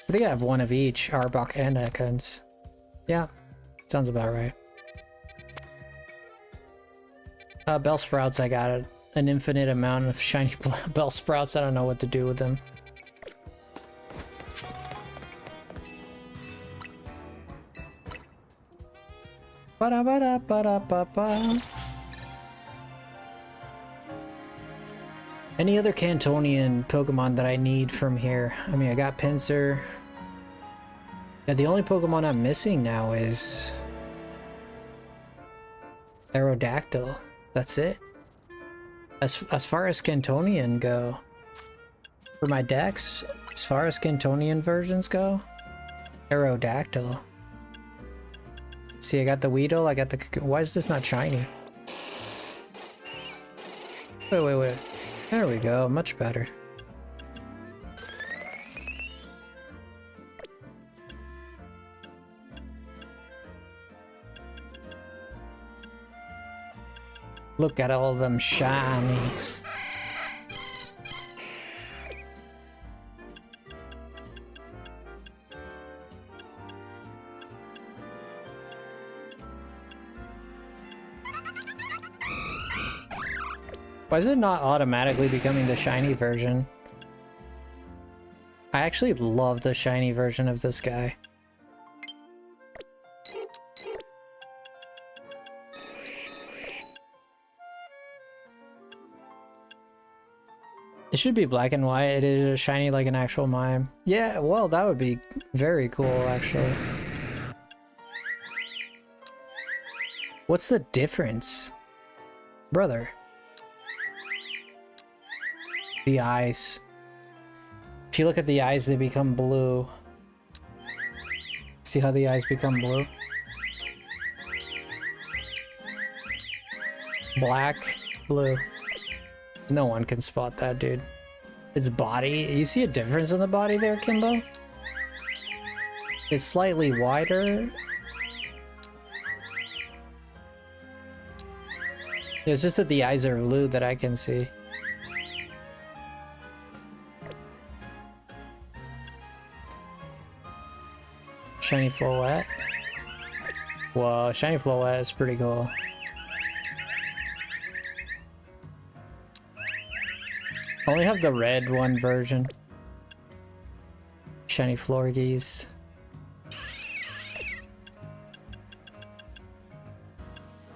B: I think I have 1 of each, Arbok and Ekans. Yeah, sounds about right. Bellsprouts, I got an infinite amount of shiny Bellsprouts. I don't know what to do with them. Ba-da-ba-da-ba-da-ba-ba. Any other Cantonian Pokemon that I need from here? I mean, I got Pinsir. Yeah, the only Pokemon I'm missing now is Aerodactyl. That's it. As far as Cantonian go, for my decks, as far as Cantonian versions go, Aerodactyl. See, I got the Weedle, I got the... Why is this not shiny? Wait. There we go, much better. Look at all them shinies. Why is it not automatically becoming the shiny version? I actually love the shiny version of this guy. It should be black and white. It is shiny like an actual mime. Yeah, well, that would be very cool, actually. What's the difference? Brother. The eyes. If you look at the eyes, they become blue. See how the eyes become blue? Black, blue. No one can spot that, dude. Its body. You see a difference in the body there, Kimbo? It's slightly wider. It's just that the eyes are blue that I can see. Shiny Floette. Whoa, shiny Floette is pretty cool. I only have the red one version. Shiny Florges.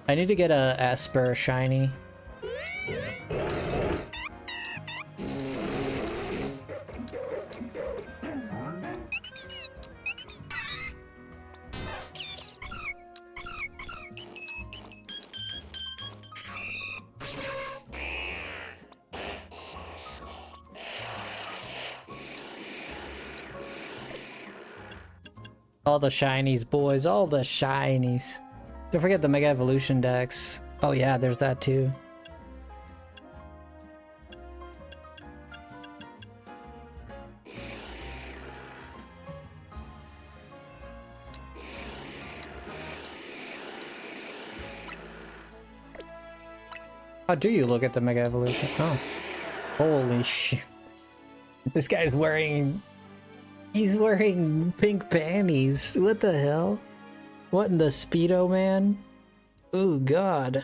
B: I need to get a Esper shiny. All the shinies, boys, all the shinies. Don't forget the Mega Evolution decks. Oh yeah, there's that too. How do you look at the Mega Evolution? Oh. Holy shit. This guy's wearing... He's wearing pink panties. What the hell? What in the Speedo, man? Oh god.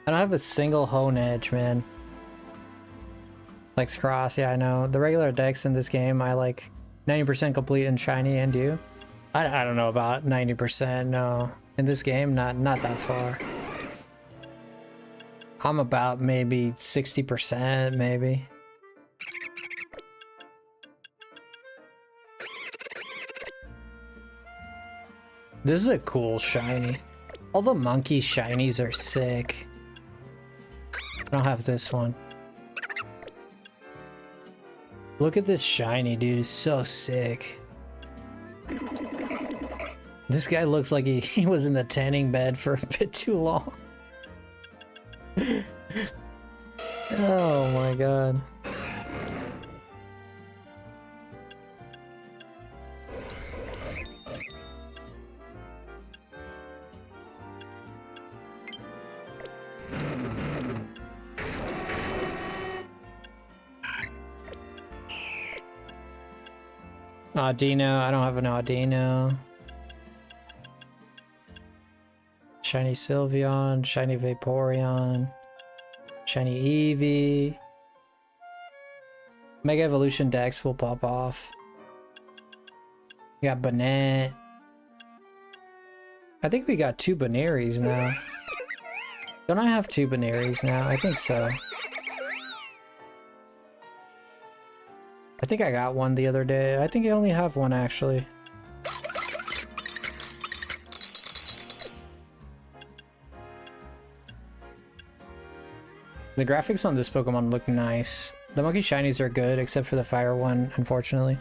B: I don't have a single hone edge, man. Like Cross, yeah, I know. The regular decks in this game, I like 90% complete in shiny, and you? I don't know about 90%, no. In this game, not that far. I'm about maybe 60%, maybe. This is a cool shiny. All the monkey shinies are sick. I don't have this one. Look at this shiny, dude. It's so sick. This guy looks like he was in the tanning bed for a bit too long. Oh my god. Audino, I don't have an Audino. Shiny Sylveon, Shiny Vaporeon, Shiny Eevee. Mega Evolution Dex will pop off. We got Banette. I think we got 2 Banaries now. Don't I have 2 Banaries now? I think so. I think I got one the other day. I think I only have one actually. The graphics on this Pokemon look nice. The Monkey Shinies are good, except for the fire one, unfortunately.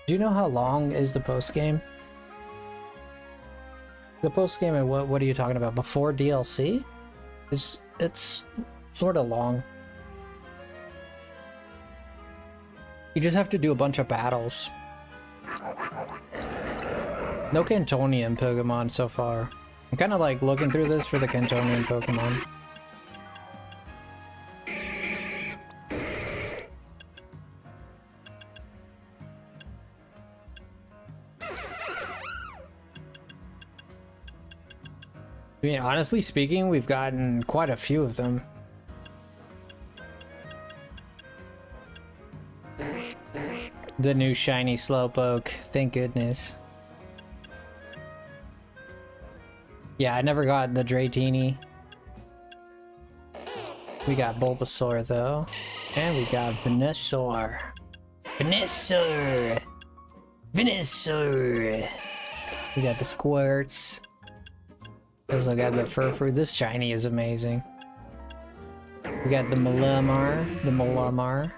B: Do you know how long is the post-game? The post-game, and what are you talking about? Before DLC? It's sort of long. You just have to do a bunch of battles. No Cantonian Pokemon so far. I'm kind of like looking through this for the Cantonian Pokemon. I mean, honestly speaking, we've gotten quite a few of them. The new shiny Slowpoke, thank goodness. Yeah, I never got the Dratini. We got Bulbasaur though. And we got Venusaur. Venusaur! Venusaur! We got the Squirts. Also got the Furfrou. This shiny is amazing. We got the Malamar.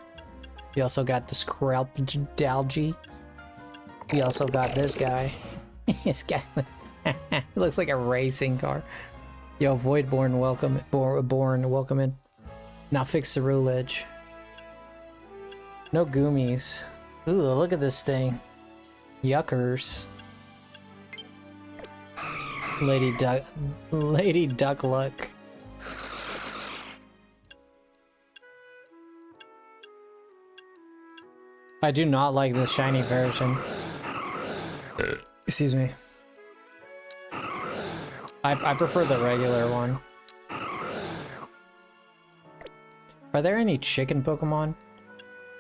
B: We also got the Scrapdalgy. We also got this guy. This guy looks like a racing car. Yo, Voidborn, welcome. Born, welcome in. Now fix the Rulage. No Goomies. Ooh, look at this thing. Yuckers. Lady Duck Luck. I do not like the shiny version. Excuse me. I prefer the regular one. Are there any chicken Pokemon?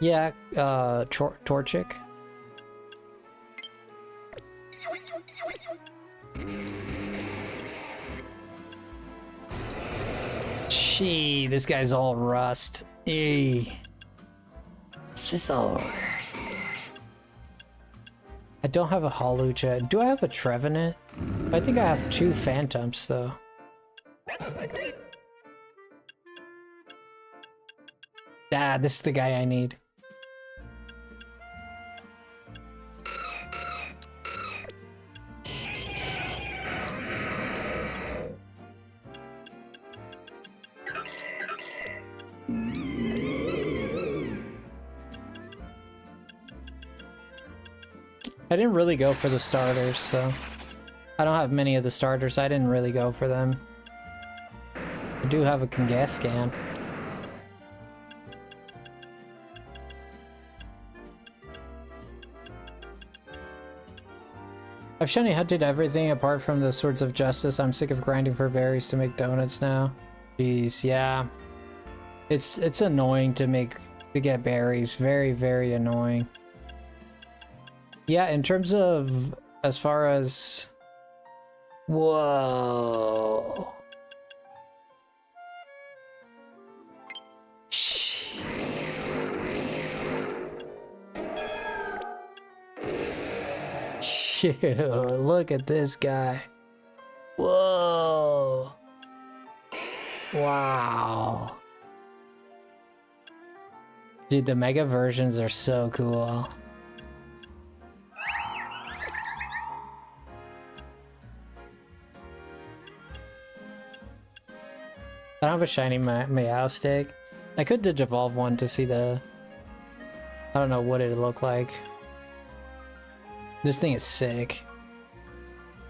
B: Yeah, Torchic. Gee, this guy's all rust. Eee. Scissor. I don't have a Holucha. Do I have a Trevenant? I think I have 2 Phantoms though. Ah, this is the guy I need. I didn't really go for the starters, so I don't have many of the starters. I didn't really go for them. I do have a Kangaskhan. I've shiny hunted everything apart from the Swords of Justice. I'm sick of grinding for berries to make donuts now. Jeez, yeah. It's annoying to get berries. Very, very annoying. Yeah, in terms of as far as whoa. Shoot, look at this guy. Whoa. Wow. Dude, the mega versions are so cool. I don't have a shiny Meow stick. I could digivolve one to see the... I don't know what it'd look like. This thing is sick.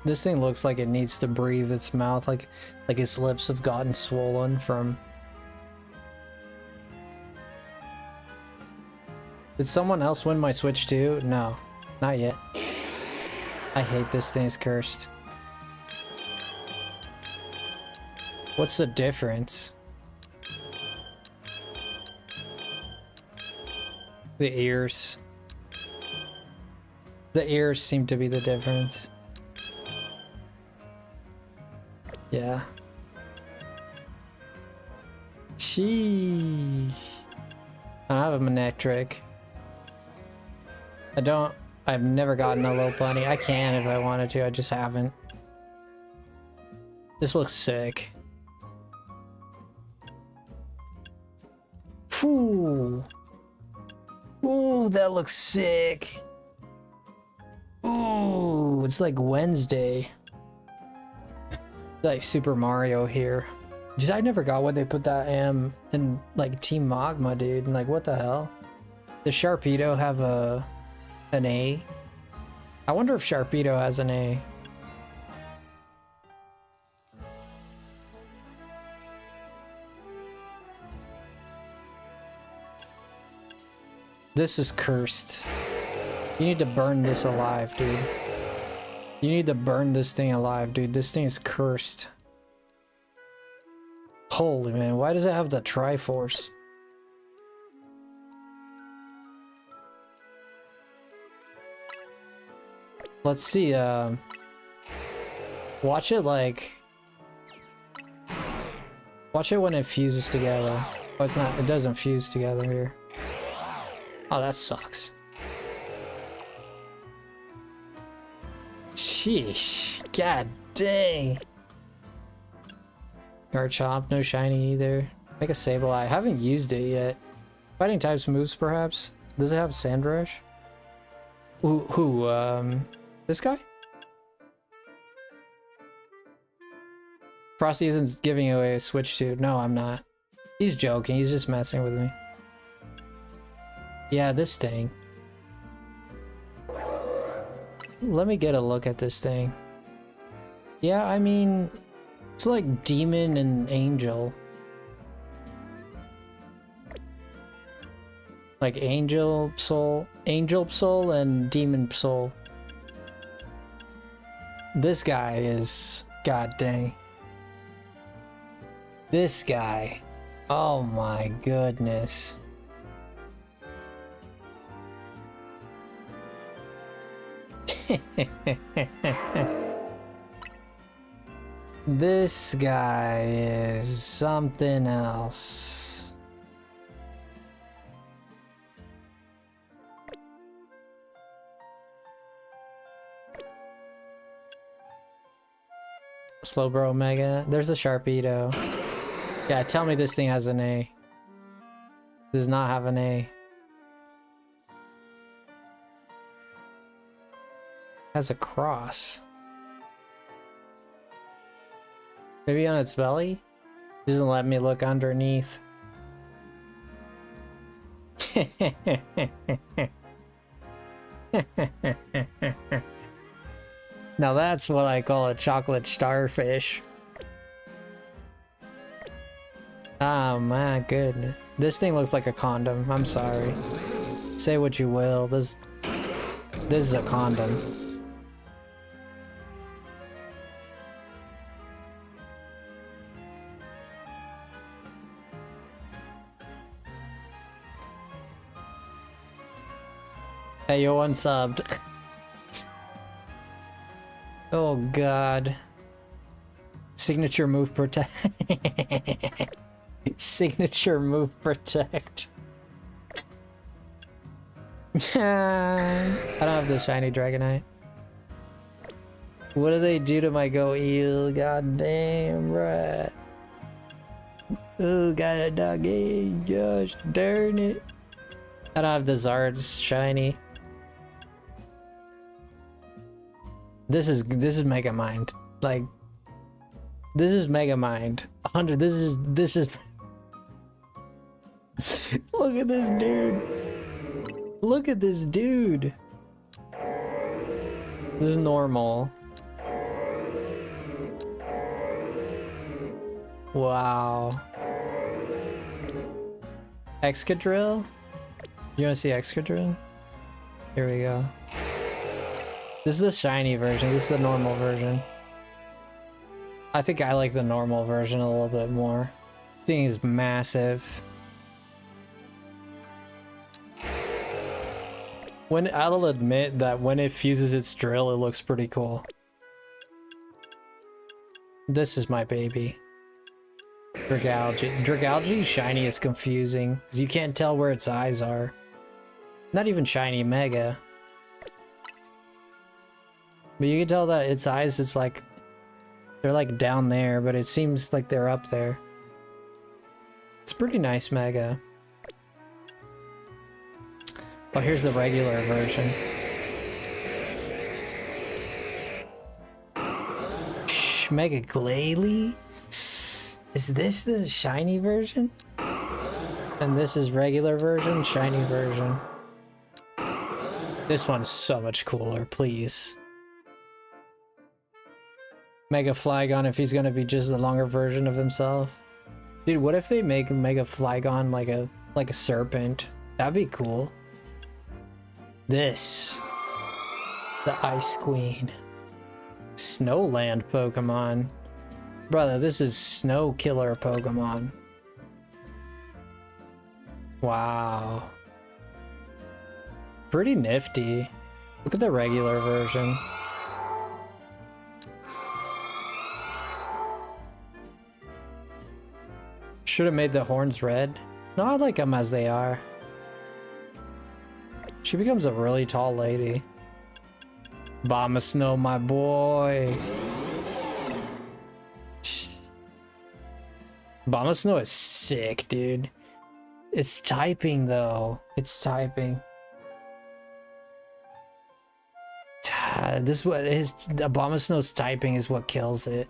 B: This thing looks like it needs to breathe its mouth, like its lips have gotten swollen from... Did someone else win my Switch too? No, not yet. I hate this thing, it's cursed. What's the difference? The ears. The ears seem to be the difference. Yeah. Sheesh. I don't have a Manectric. I've never gotten a low plenty. I can if I wanted to, I just haven't. This looks sick. Ooh. Ooh, that looks sick. Ooh, it's like Wednesday. Like Super Mario here. Dude, I never got when they put that in like Team Magma, dude. Like, what the hell? Does Sharpedo have an A? I wonder if Sharpedo has an A. This is cursed. You need to burn this alive, dude. You need to burn this thing alive, dude. This thing is cursed. Holy man, why does it have the Triforce? Let's see, watch it like... Watch it when it fuses together. Oh, it's not, it doesn't fuse together here. Oh, that sucks. Sheesh. God dang. Garchomp, no shiny either. Make a Sableye. I haven't used it yet. Fighting types moves, perhaps? Does it have Sandrush? This guy? Frosty isn't giving away a Switch to. No, I'm not. He's joking. He's just messing with me. Yeah, this thing. Let me get a look at this thing. Yeah, I mean, it's like Demon and Angel. Like Angel Soul and Demon Soul. This guy is... God dang. This guy. Oh my goodness. This guy is something else. Slowbro Omega. There's a Sharpedo. Yeah, tell me this thing has an A. Does not have an A. Has a cross. Maybe on its belly? It doesn't let me look underneath. Now that's what I call a chocolate starfish. Oh my goodness. This thing looks like a condom. I'm sorry. Say what you will. This is a condom. Hey, yo, unsubbed. Oh, God. Signature move protect. Signature move protect. I don't have the shiny Dragonite. What do they do to my go eel? God damn, right. Oh, got a doggy. Gosh darn it. I don't have the Zard's shiny. This is Mega Mind. Like, this is Mega Mind. 100. This is. Look at this dude. Look at this dude. This is normal. Wow. Excadrill? You wanna see Excadrill? Here we go. This is the shiny version. This is the normal version. I think I like the normal version a little bit more. This thing is massive. I'll admit that when it fuses its drill, it looks pretty cool. This is my baby. Dragalge. Dragalge's shiny is confusing, because you can't tell where its eyes are. Not even shiny, mega. But you can tell that its eyes, it's like, they're like down there, but it seems like they're up there. It's pretty nice mega. Oh, here's the regular version. Shh, Mega Glalie? Is this the shiny version? And this is regular version, shiny version. This one's so much cooler, please. Mega Flygon if he's gonna be just the longer version of himself. Dude, what if they make Mega Flygon like a serpent? That'd be cool. This. The Ice Queen. Snowland Pokemon. Brother, this is Snow Killer Pokemon. Wow. Pretty nifty. Look at the regular version. Should have made the horns red. No, I like them as they are. She becomes a really tall lady. Bomba Snow, my boy. Bomba Snow is sick, dude. It's typing, though. It's typing. This what his Bomba Snow's typing is what kills it.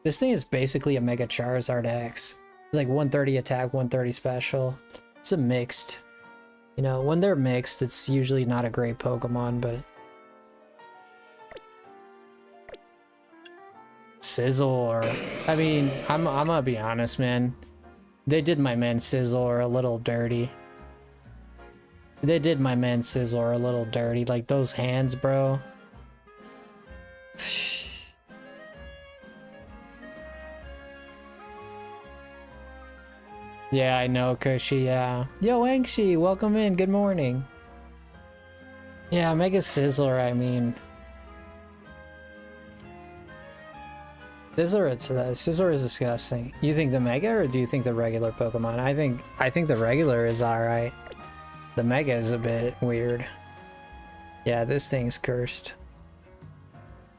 B: This thing is basically a Mega Charizard X. It's like 130 attack, 130 special. It's a mixed. You know, when they're mixed, it's usually not a great Pokemon, but... Sizzle, I mean, I'm gonna be honest, man. They did my man Sizzle a little dirty. They did my man Sizzle a little dirty. Like, those hands, bro. Yeah, I know, Kushi, yeah. Yo, Angshi, welcome in, good morning. Yeah, Mega Sizzler, I mean. Sizzler is disgusting. You think the Mega, or do you think the regular Pokemon? I think the regular is alright. The Mega is a bit weird. Yeah, this thing's cursed.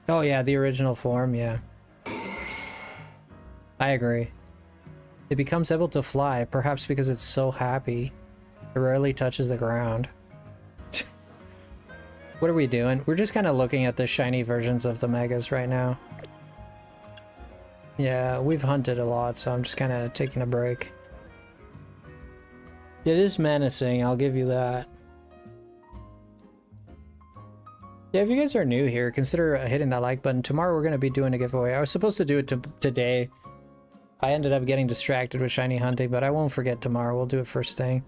B: Oh yeah, the original form, yeah. I agree. It becomes able to fly, perhaps because it's so happy. It rarely touches the ground. What are we doing? We're just kind of looking at the shiny versions of the Megas right now. Yeah, we've hunted a lot, so I'm just kind of taking a break. It is menacing, I'll give you that. Yeah, if you guys are new here, consider hitting that like button. Tomorrow we're going to be doing a giveaway. I was supposed to do it today. I ended up getting distracted with shiny hunting, but I won't forget tomorrow. We'll do it first thing.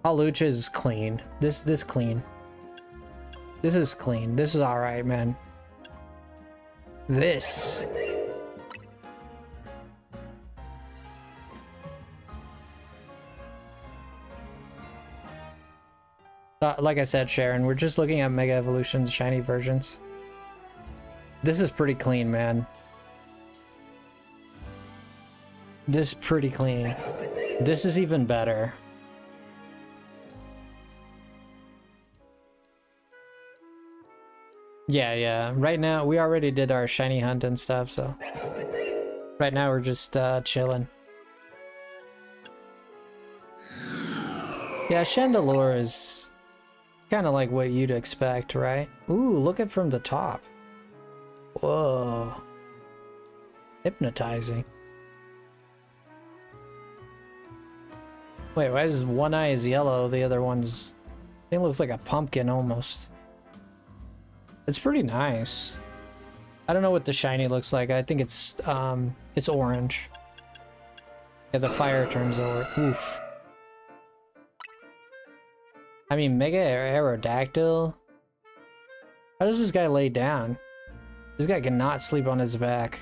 B: Hawlucha is clean. This clean. This is clean. This is alright, man. This. like I said, Sharon, we're just looking at Mega Evolution's shiny versions. This is pretty clean, man. This is pretty clean. This is even better. Yeah. Right now, we already did our shiny hunt and stuff, so... Right now, we're just chilling. Yeah, Chandelure is kind of like what you'd expect, right? Ooh, look at from the top. Whoa. Hypnotizing. Wait, why is one eye is yellow, the other one's... I think it looks like a pumpkin almost. It's pretty nice. I don't know what the shiny looks like. I think it's orange. Yeah, the fire turns over. Oof. I mean, Mega Aerodactyl? How does this guy lay down? This guy cannot sleep on his back.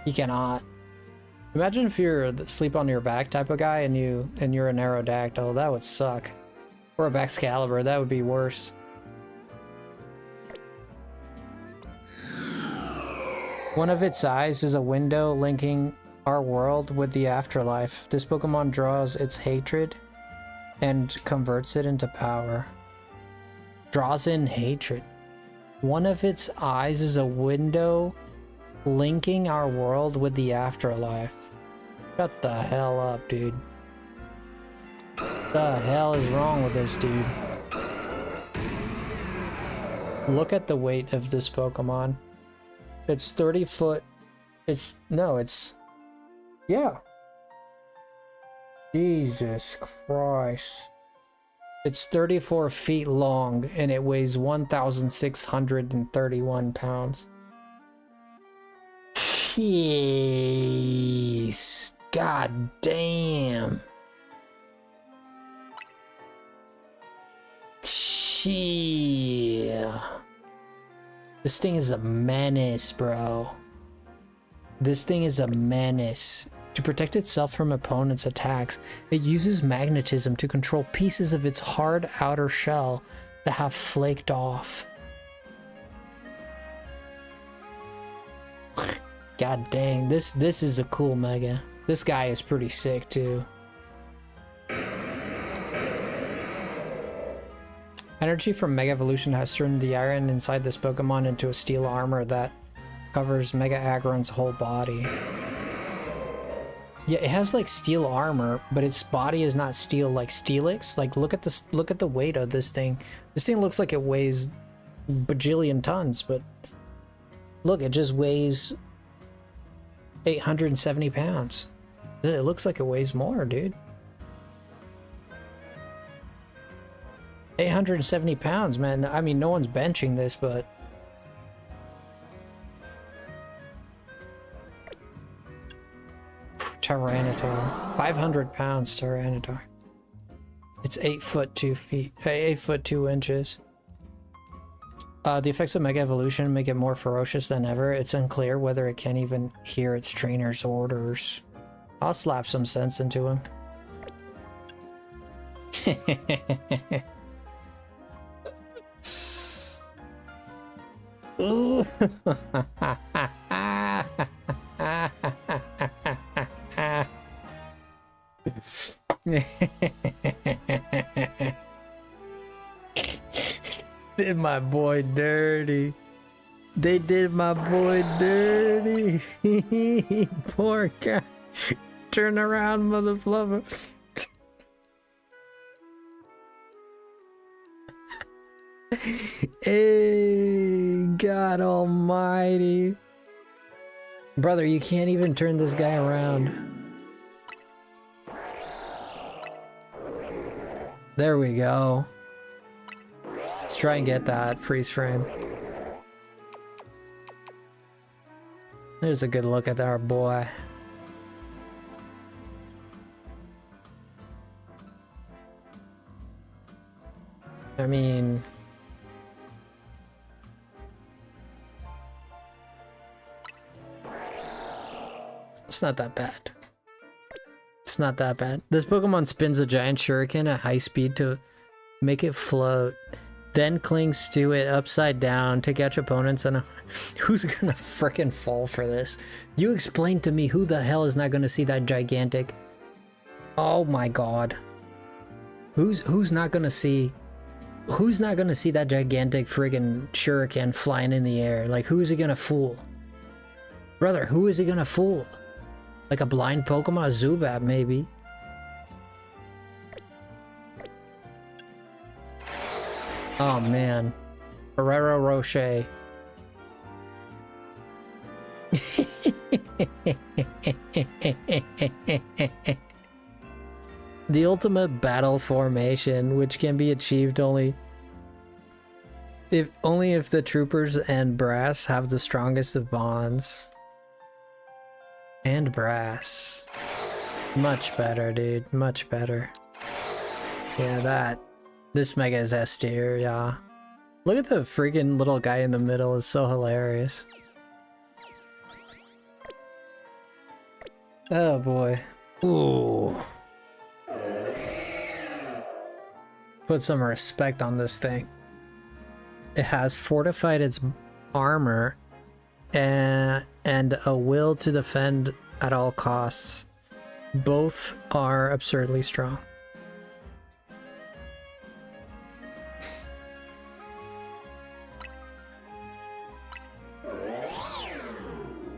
B: He cannot. Imagine if you're the sleep on your back type of guy and you're an Aerodactyl. That would suck. Or a Baxcalibur. That would be worse. One of its eyes is a window linking our world with the afterlife. This Pokemon draws its hatred and converts it into power. Draws in hatred. One of its eyes is a window linking our world with the afterlife. Shut the hell up, dude. What the hell is wrong with this dude? Look at the weight of this Pokemon. It's 30 foot. Yeah. Jesus Christ. It's 34 feet long and it weighs 1,631 pounds. Jeez. God damn. Yeah. This thing is a menace, bro. This thing is a menace. To protect itself from opponents' attacks, it uses magnetism to control pieces of its hard outer shell that have flaked off. God dang, this is a cool Mega. This guy is pretty sick too. Energy from Mega Evolution has turned the iron inside this Pokemon into a steel armor that covers Mega Aggron's whole body. Yeah, it has like steel armor, but its body is not steel like Steelix. Like look at this, look at the weight of this thing. This thing looks like it weighs bajillion tons, but look, it just weighs 870 pounds. It looks like it weighs more, dude. 870 pounds, man. I mean, no one's benching this, but... Tyranitar. 500 pounds, Tyranitar. It's 8 foot 2 feet. 8 foot 2 inches. The effects of Mega Evolution make it more ferocious than ever. It's unclear whether it can even hear its trainer's orders. I'll slap some sense into him. Ooh. Did my boy dirty. They did my boy dirty. Poor guy. Turn around, mother flubber. Hey, God almighty. Brother, you can't even turn this guy around. There we go. Let's try and get that freeze frame. There's a good look at our boy. I mean... it's not that bad. It's not that bad. This Pokemon spins a giant shuriken at high speed to Make it float. Then clings to it upside down to catch opponents and who's gonna frickin' fall for this? You explain to me who the hell is not gonna see that gigantic. Oh my god. Who's not gonna see that gigantic friggin' shuriken flying in the air? Like, who is it gonna fool? Brother, who is it gonna fool? Like a blind Pokemon? A Zubat, maybe. Oh man. Ferrero Rocher. The ultimate battle formation, which can be achieved only if the troopers and brass have the strongest of bonds. And brass. Much better, dude. Much better. Yeah, this Mega is S tier, yeah. Look at the freaking little guy in the middle, it's so hilarious. Oh boy. Ooh. Put some respect on this thing. It has fortified its armor and a will to defend at all costs. Both are absurdly strong.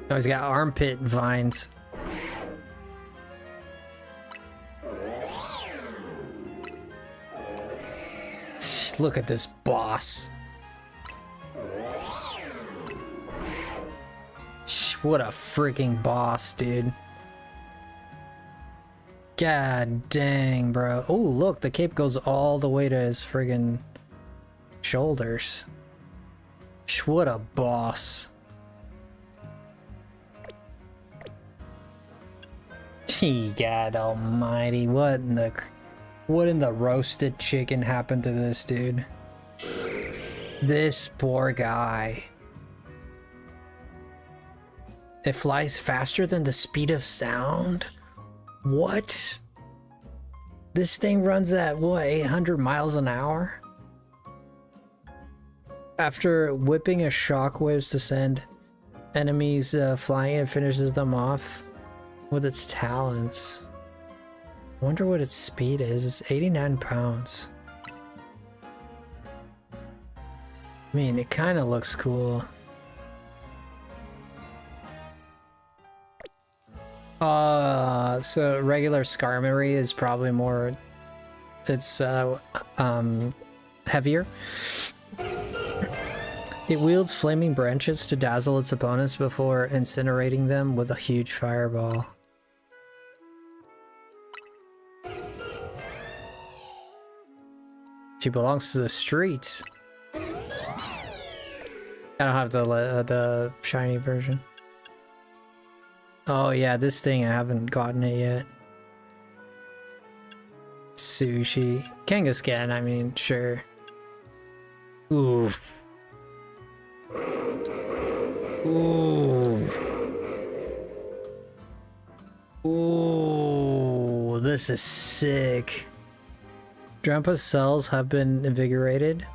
B: Oh, he's got armpit vines. Look at this boss. What a freaking boss, dude. God dang, bro. Oh, look, the cape goes all the way to his friggin' shoulders. What a boss. God almighty, what in the roasted chicken happened to this dude? This poor guy. It flies faster than the speed of sound? What? This thing runs at, what, 800 miles an hour? After whipping a shockwaves to send enemies flying, it finishes them off with its talons. I wonder what its speed is. It's 89 pounds. I mean, it kind of looks cool. So regular Skarmory is probably more... It's, heavier. It wields flaming branches to dazzle its opponents before incinerating them with a huge fireball. She belongs to the streets. I don't have the shiny version. Oh yeah, this thing, I haven't gotten it yet. Sushi. Kangaskhan, I mean, sure. Oof. Ooh. Ooh, this is sick. Drampa's cells have been invigorated,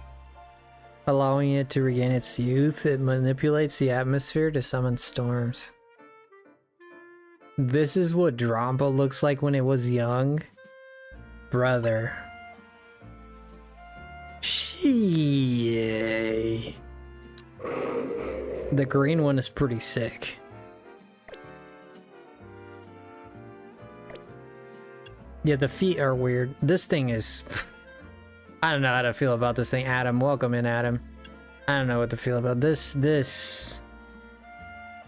B: allowing it to regain its youth. It manipulates the atmosphere to summon storms. This is what Drampa looks like when it was young. Brother. Shee. The green one is pretty sick. Yeah, the feet are weird. This thing is... I don't know how to feel about this thing. Adam, welcome in, Adam. I don't know what to feel about this.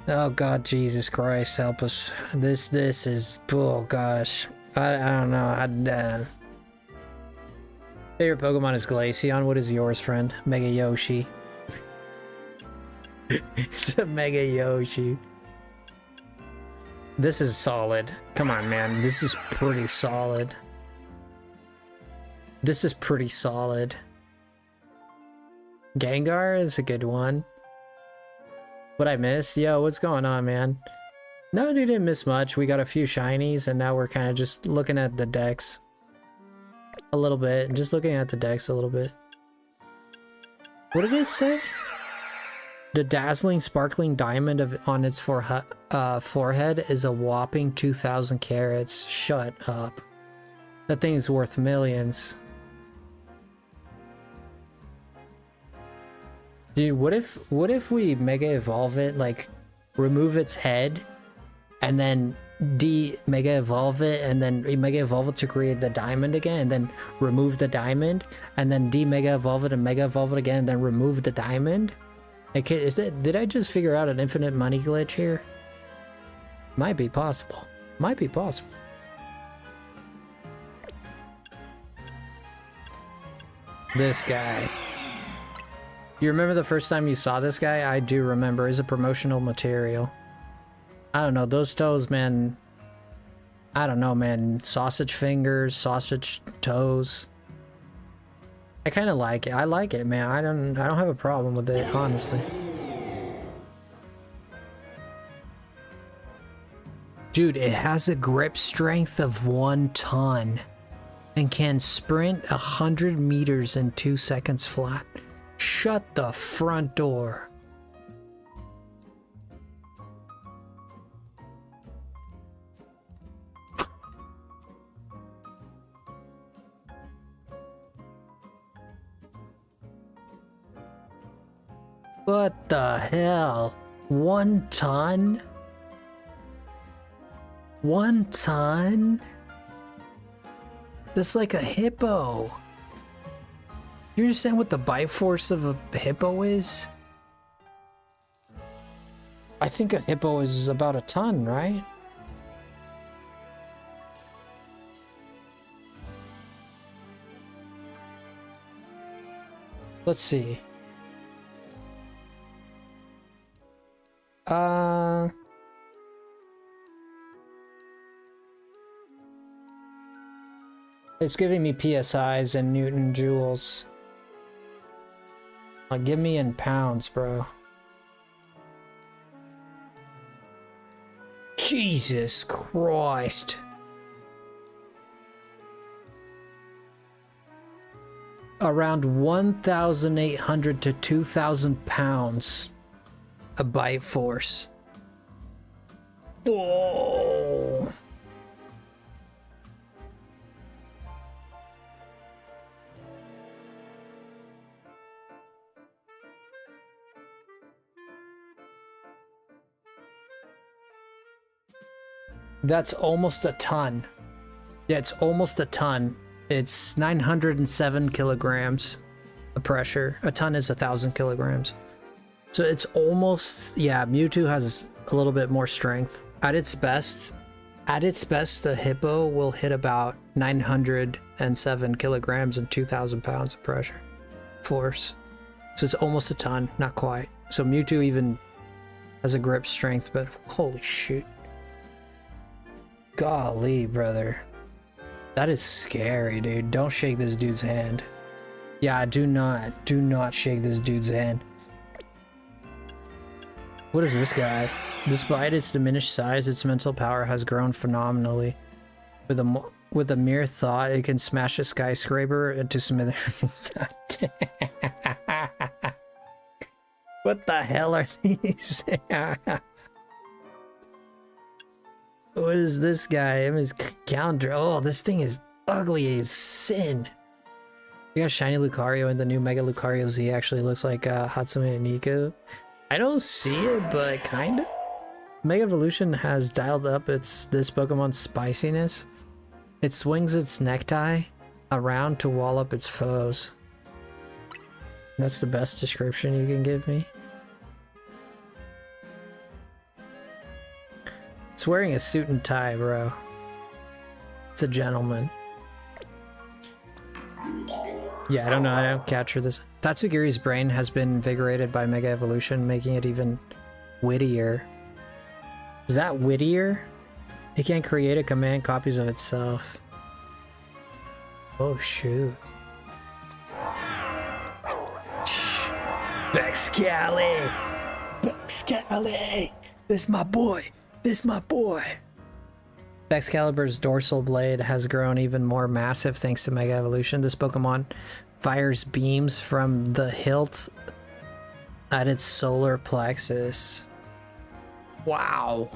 B: Oh God, Jesus Christ, help us. This is... Oh gosh. I don't know. Favorite Pokemon is Glaceon. What is yours, friend? Mega Yoshi. It's a Mega Yoshi. This is solid. Come on, man. This is pretty solid. This is pretty solid. Gengar is a good one. What I missed? Yo, what's going on, man? No, dude, didn't miss much. We got a few shinies, and now we're kind of just looking at the decks. A little bit. Just looking at the decks a little bit. What did it say? The dazzling sparkling diamond on its forehead is a whopping 2,000 carats. Shut up. That thing is worth millions. Dude, what if we mega evolve it, like remove its head and then mega evolve it and then mega evolve it to create the diamond again and then remove the diamond and then mega evolve it and mega evolve it again and then remove the diamond? Okay, did I just figure out an infinite money glitch here? Might be possible. Might be possible. This guy. You remember the first time you saw this guy? I do remember. It's a promotional material. I don't know. Those toes, man. I don't know, man. Sausage fingers, sausage toes. I kind of like it. I like it, man. I don't have a problem with it, honestly. Dude, it has a grip strength of 1 ton and can sprint 100 meters in 2 seconds flat. Shut the front door. What the hell? 1 ton? 1 ton? That's like a hippo. Do you understand what the bite force of a hippo is? I think a hippo is about 1 ton, right? Let's see. It's giving me PSIs and Newton joules. Give me in pounds, bro. Jesus Christ. Around 1,800 to 2,000 pounds. A bite force. Whoa. That's almost 1 ton. Yeah, it's almost 1 ton. It's 907 kilograms of pressure. 1 ton is 1,000 kilograms. So it's almost, yeah, Mewtwo has a little bit more strength. At its best, the hippo will hit about 907 kilograms and 2,000 pounds of pressure force. So it's almost 1 ton, not quite. So Mewtwo even has a grip strength, but holy shoot. Golly, brother. That is scary, dude. Don't shake this dude's hand. Yeah, do not shake this dude's hand. What is this guy? Despite its diminished size, its mental power has grown phenomenally. With a mere thought, it can smash a skyscraper into smithereens. What the hell are these? What is this guy? His counter. Oh, this thing is ugly as sin. You got shiny Lucario and the new Mega Lucario Z actually looks like Hatsune Miku. I don't see it, but kinda. Mega Evolution has dialed up this Pokemon's spiciness. It swings its necktie around to wall up its foes. That's the best description you can give me. It's wearing a suit and tie, bro. It's a gentleman. Yeah, I don't know. I don't capture this. Tatsugiri's brain has been invigorated by Mega Evolution, making it even wittier. Is that wittier? It can create a command copies of itself. Oh, shoot. Baxcali! Baxcali! This my boy! This my boy! Excalibur's dorsal blade has grown even more massive thanks to Mega Evolution. This Pokemon fires beams from the hilt at its solar plexus. Wow.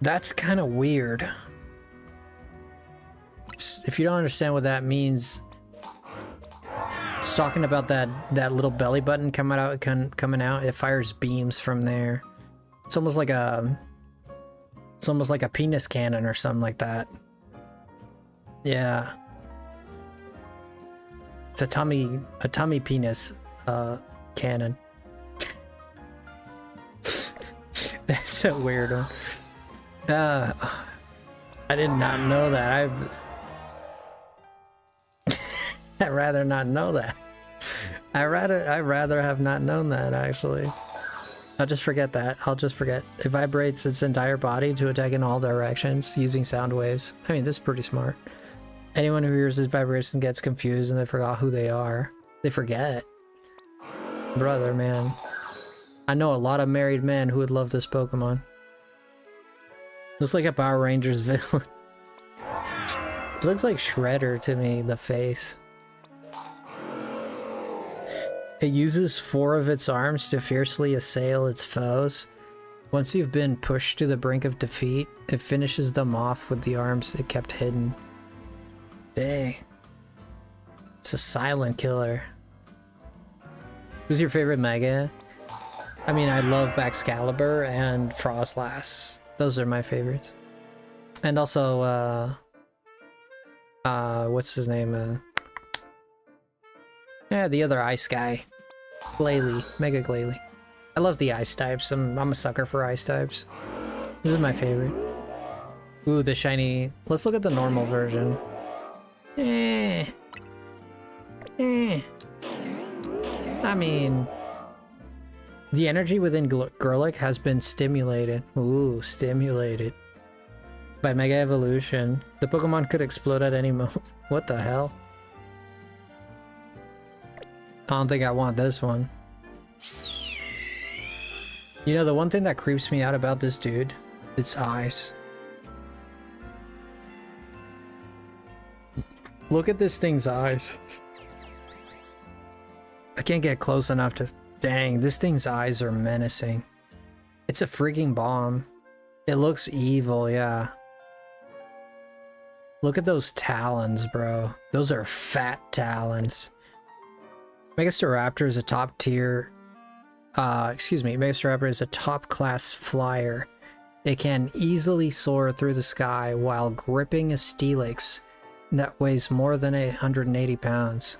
B: That's kind of weird. If you don't understand what that means, it's talking about that little belly button coming out. It fires beams from there. It's almost like a penis cannon or something like that. Yeah. It's a tummy penis cannon. That's so weird. I did not know that. I'd rather not know that. I'd rather have not known that, actually. I'll just forget that. I'll just forget. It vibrates its entire body to attack in all directions using sound waves. I mean, this is pretty smart. Anyone who hears this vibration gets confused and they forgot who they are. They forget. Brother, man. I know a lot of married men who would love this Pokemon. Looks like a Power Rangers villain. It looks like Shredder to me, the face. It uses 4 of its arms to fiercely assail its foes. Once you've been pushed to the brink of defeat, it finishes them off with the arms it kept hidden. Dang. It's a silent killer. Who's your favorite Mega? I mean, I love Excalibur and Frostlass. Those are my favorites. And also, what's his name? Yeah, the other ice guy. Glalie. Mega Glalie. I love the ice types. I'm a sucker for ice types. This is my favorite. Ooh, the shiny. Let's look at the normal version. I mean, the energy within Growlithe has been stimulated. Ooh, stimulated. By Mega Evolution. The Pokemon could explode at any moment. What the hell? I don't think I want this one. You know, the one thing that creeps me out about this dude, its eyes. Look at this thing's eyes. I can't get close enough to... Dang, this thing's eyes are menacing. It's a freaking bomb. It looks evil, yeah. Look at those talons, bro. Those are fat talons. Megastaraptor is a top tier... Megastaraptor is a top class flyer. It can easily soar through the sky while gripping a Steelix that weighs more than 180 pounds.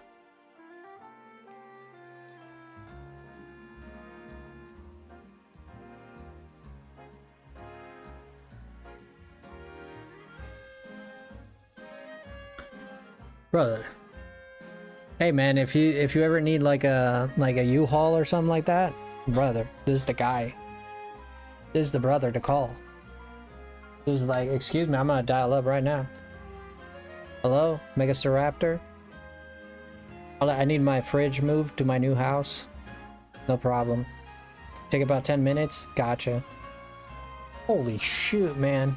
B: Brother. Hey man, if you ever need like a U-Haul or something like that, brother, this is the guy. This is the brother to call. This is like, excuse me, I'm gonna dial up right now. Hello, Megastaraptor? I need my fridge moved to my new house. No problem. Take about 10 minutes. Gotcha. Holy shoot, man.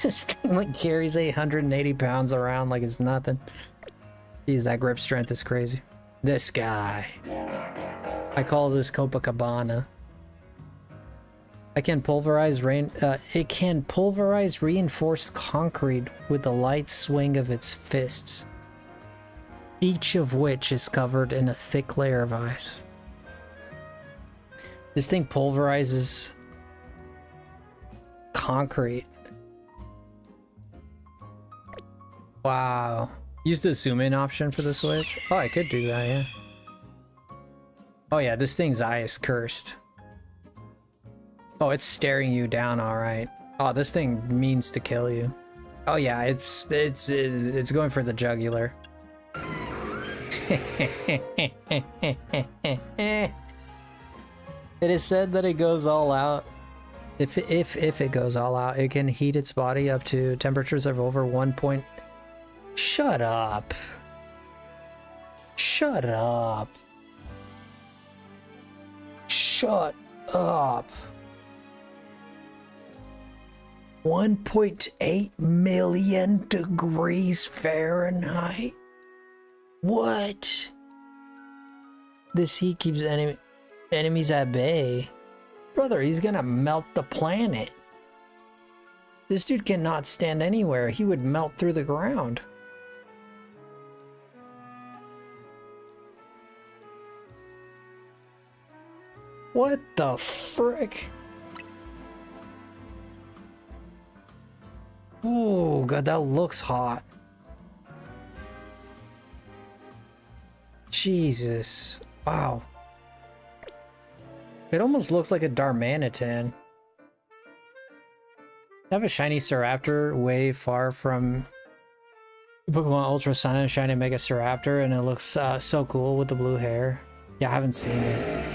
B: This thing like carries 880 pounds around like it's nothing. Jeez, that grip strength is crazy. This guy. I call this Copacabana. It can pulverize reinforced concrete with the light swing of its fists, each of which is covered in a thick layer of ice. This thing pulverizes concrete. Wow. Use the zoom in option for the Switch. Oh, I could do that, yeah. Oh yeah, this thing's eye is cursed. Oh, it's staring you down, all right. Oh, this thing means to kill you. Oh yeah, it's going for the jugular. It is said that it goes all out. If it goes all out, it can heat its body up to temperatures of over 1 point. Shut up. Shut up. Shut up. 1.8 million degrees Fahrenheit? What? This heat keeps enemies at bay. Brother, he's gonna melt the planet. This dude cannot stand anywhere. He would melt through the ground. What the frick? Oh god, that looks hot. Jesus. Wow. It almost looks like a Darmanitan. I have a shiny Staraptor way far from Pokemon Ultra Sun and Shiny Mega Staraptor, and it looks so cool with the blue hair. Yeah, I haven't seen it.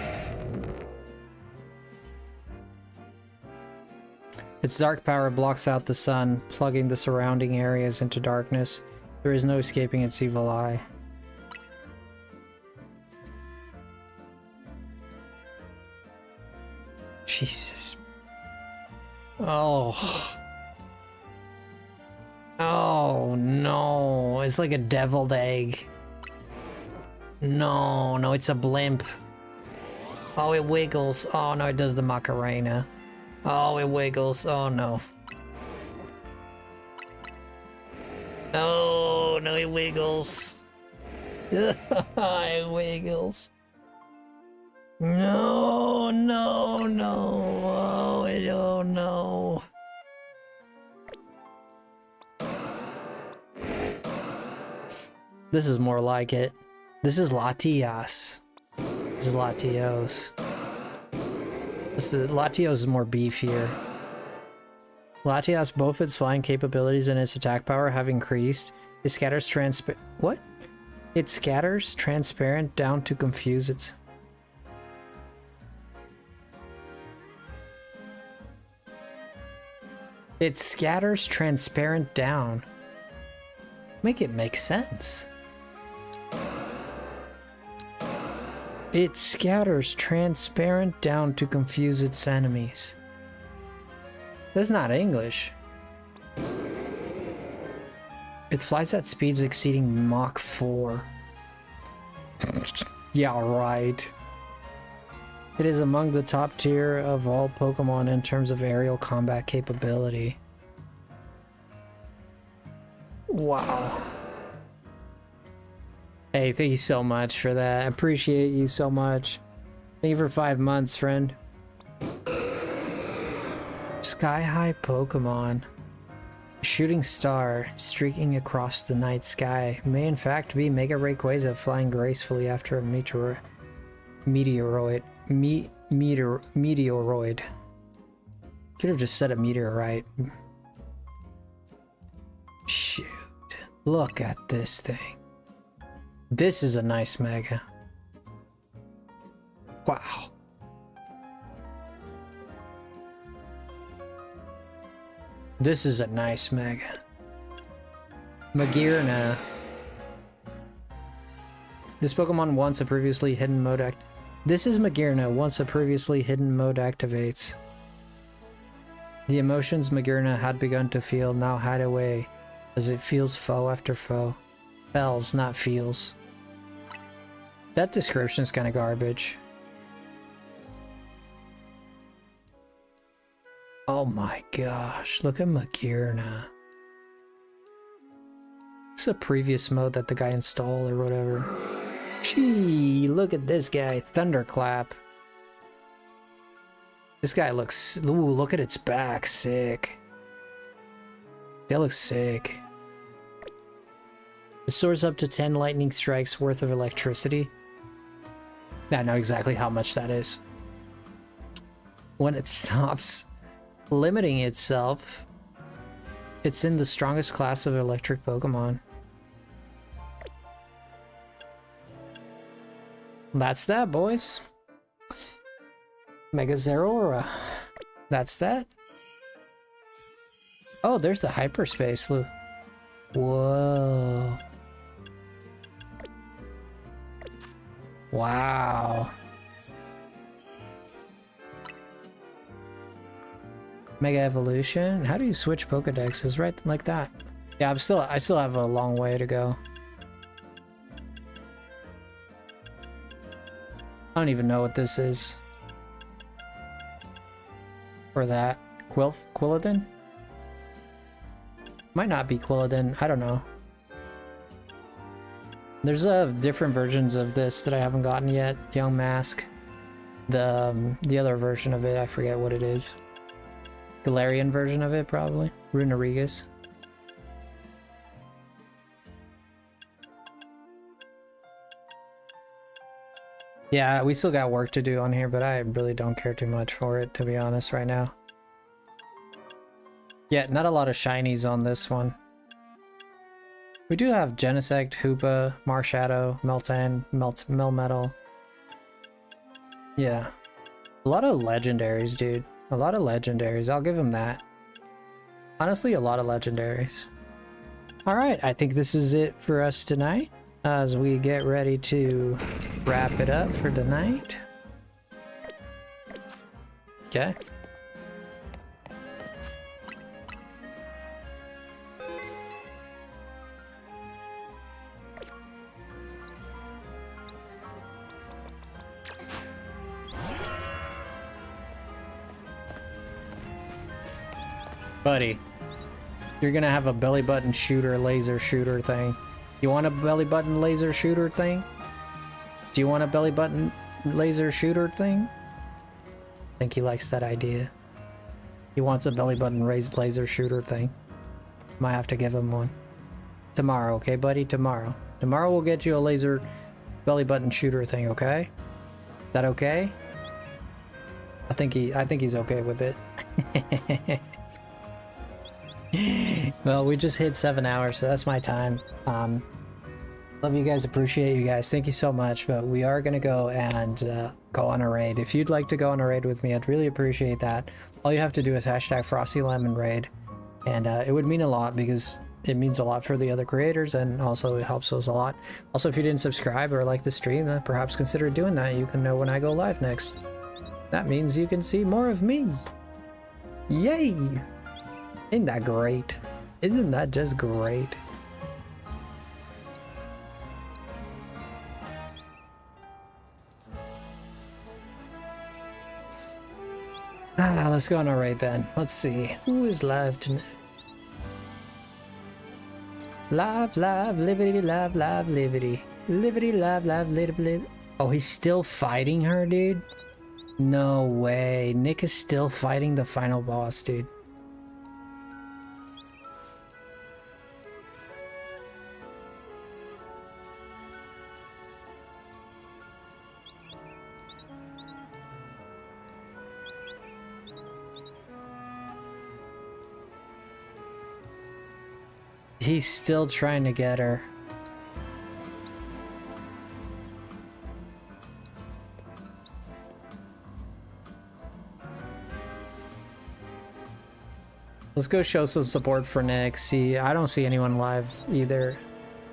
B: Its dark power blocks out the sun, plugging the surrounding areas into darkness. There is no escaping its evil eye. Jesus. Oh. Oh no. It's like a deviled egg. No, no, it's a blimp. Oh, it wiggles. Oh no, it does the Macarena. Oh, it wiggles. Oh no. Oh no, it wiggles. It wiggles. No, no, no. Oh no. This is more like it. This is Latias. This is Latios. Latios is more beefier. Latias, both its flying capabilities and its attack power have increased. It scatters What? It scatters transparent down to confuse its... It scatters transparent down. Make it make sense. It scatters transparent down to confuse its enemies. That's not English. It flies at speeds exceeding Mach 4. Yeah, right. It is among the top tier of all Pokemon in terms of aerial combat capability. Wow. Hey, thank you so much for that. I appreciate you so much. Thank you for 5 months, friend. Sky high Pokemon. A shooting star streaking across the night sky may in fact be Mega Rayquaza flying gracefully after a meteoroid. Could have just said a meteorite. Shoot. Look at this thing. This is a nice Mega. Wow. This is a nice Mega. Magearna. This Pokemon once a previously hidden mode This is Magearna once a previously hidden mode activates. The emotions Magearna had begun to feel now hide away as it feels foe after foe. Fells, not feels. That description's kind of garbage. Oh my gosh, look at Magearna. It's a previous mode that the guy installed or whatever. Gee, look at this guy, Thunderclap. This guy looks, ooh, look at its back, sick. That looks sick. It stores up to 10 lightning strikes worth of electricity. I know exactly how much that is. When it stops limiting itself, it's in the strongest class of electric Pokemon. That's that, boys. Mega Zeraora. That's that. Oh, there's the hyperspace loop. Whoa. Wow. Mega Evolution? How do you switch Pokedexes? Right like that. Yeah, I still have a long way to go. I don't even know what this is. Or that. Quilladin? Might not be Quilladin, I don't know. There's different versions of this that I haven't gotten yet. Young Mask. The other version of it, I forget what it is. Galarian version of it, probably. Runerigus. Yeah, we still got work to do on here, but I really don't care too much for it, to be honest, right now. Yeah, not a lot of shinies on this one. We do have Genesect, Hoopa, Marshadow, Meltan, Melmetal. Yeah. A lot of legendaries, dude. A lot of legendaries. I'll give him that. Honestly, a lot of legendaries. Alright, I think this is it for us tonight. As we get ready to wrap it up for the night. Okay. Buddy, you're gonna have a belly button shooter, laser shooter thing. You want a belly button laser shooter thing? Do you want a belly button laser shooter thing? I think he likes that idea. He wants a belly button laser shooter thing. Might have to give him one. Tomorrow, okay, buddy? Tomorrow. Tomorrow we'll get you a laser belly button shooter thing, okay? Is that okay? I think he's okay with it. Well, we just hit 7 hours, so that's my time. Love you guys, appreciate you guys. Thank you so much, but we are going to go and go on a raid. If you'd like to go on a raid with me, I'd really appreciate that. All you have to do is hashtag FrostyLemon raid, and it would mean a lot because it means a lot for the other creators, and also it helps us a lot. Also, if you didn't subscribe or like the stream, then perhaps consider doing that. You can know when I go live next. That means you can see more of me. Yay! Ain't that great? Isn't that just great? Let's go on a raid then. Let's see. Who is live tonight? Live, liberty, live, liberty. Liberty, live, liberty. Oh, he's still fighting her, dude? No way. Nick is still fighting the final boss, dude. He's still trying to get her. Let's go show some support for Nick. See, I don't see anyone live either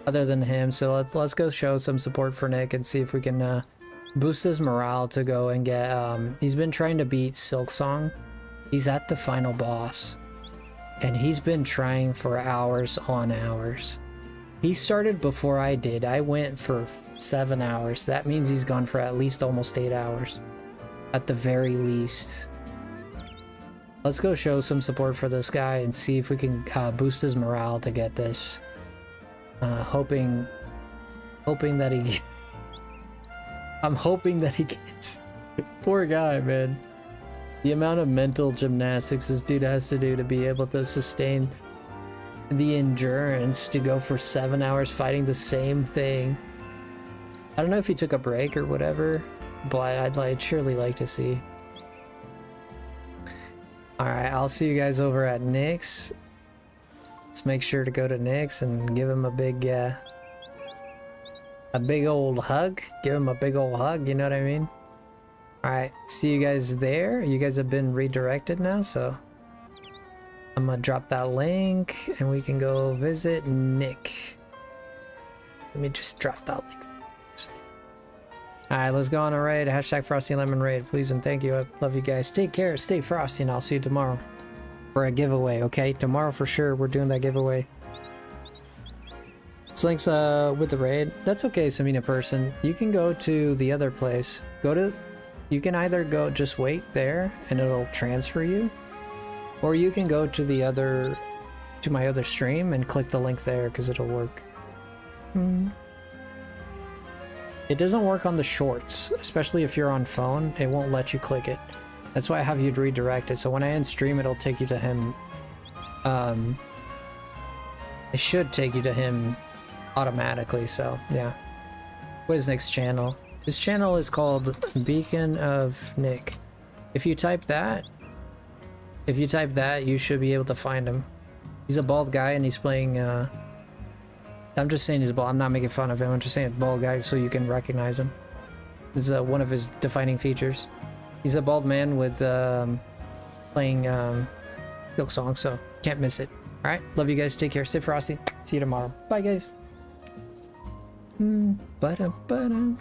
B: other than him, so let's go show some support for Nick and see if we can boost his morale to go and get he's been trying to beat Silksong. He's at the final boss. And he's been trying for hours on hours. He started before I did. I went for 7 hours. That means he's gone for at least almost 8 hours. At the very least. Let's go show some support for this guy and see if we can boost his morale to get this. Hoping that he... I'm hoping that he gets... Poor guy, man. The amount of mental gymnastics this dude has to do to be able to sustain the endurance to go for 7 hours fighting the same thing. I don't know if he took a break or whatever, but I'd surely like to see. Alright, I'll see you guys over at Nick's. Let's make sure to go to Nick's and give him a big old hug. Give him a big old hug, you know what I mean? Alright, see you guys there. You guys have been redirected now, so I'm gonna drop that link and we can go visit Nick. Let me just drop that link. Alright, let's go on a raid. Hashtag FrostyLemon raid, please and thank you. I love you guys. Take care, stay frosty, and I'll see you tomorrow. for a giveaway, okay? Tomorrow for sure, we're doing that giveaway. Slink's with the raid. That's okay, Samina person. You can go to the other place. You can either go, just wait there and it'll transfer you. Or you can go to my other stream and click the link there because it'll work. It doesn't work on the shorts, especially if you're on phone, it won't let you click it. That's why I have you redirect it. So when I end stream, it'll take you to him. It should take you to him automatically, so yeah. What is Nick's channel? His channel is called Beacon of Nick. If you type that, you should be able to find him. He's a bald guy and he's playing, I'm just saying he's bald. I'm not making fun of him. I'm just saying it's bald guy so you can recognize him. This is one of his defining features. He's a bald man with playing Silk Song, so can't miss it. All right, love you guys. Take care. Stay frosty. See you tomorrow. Bye, guys. Ba-da-ba-da.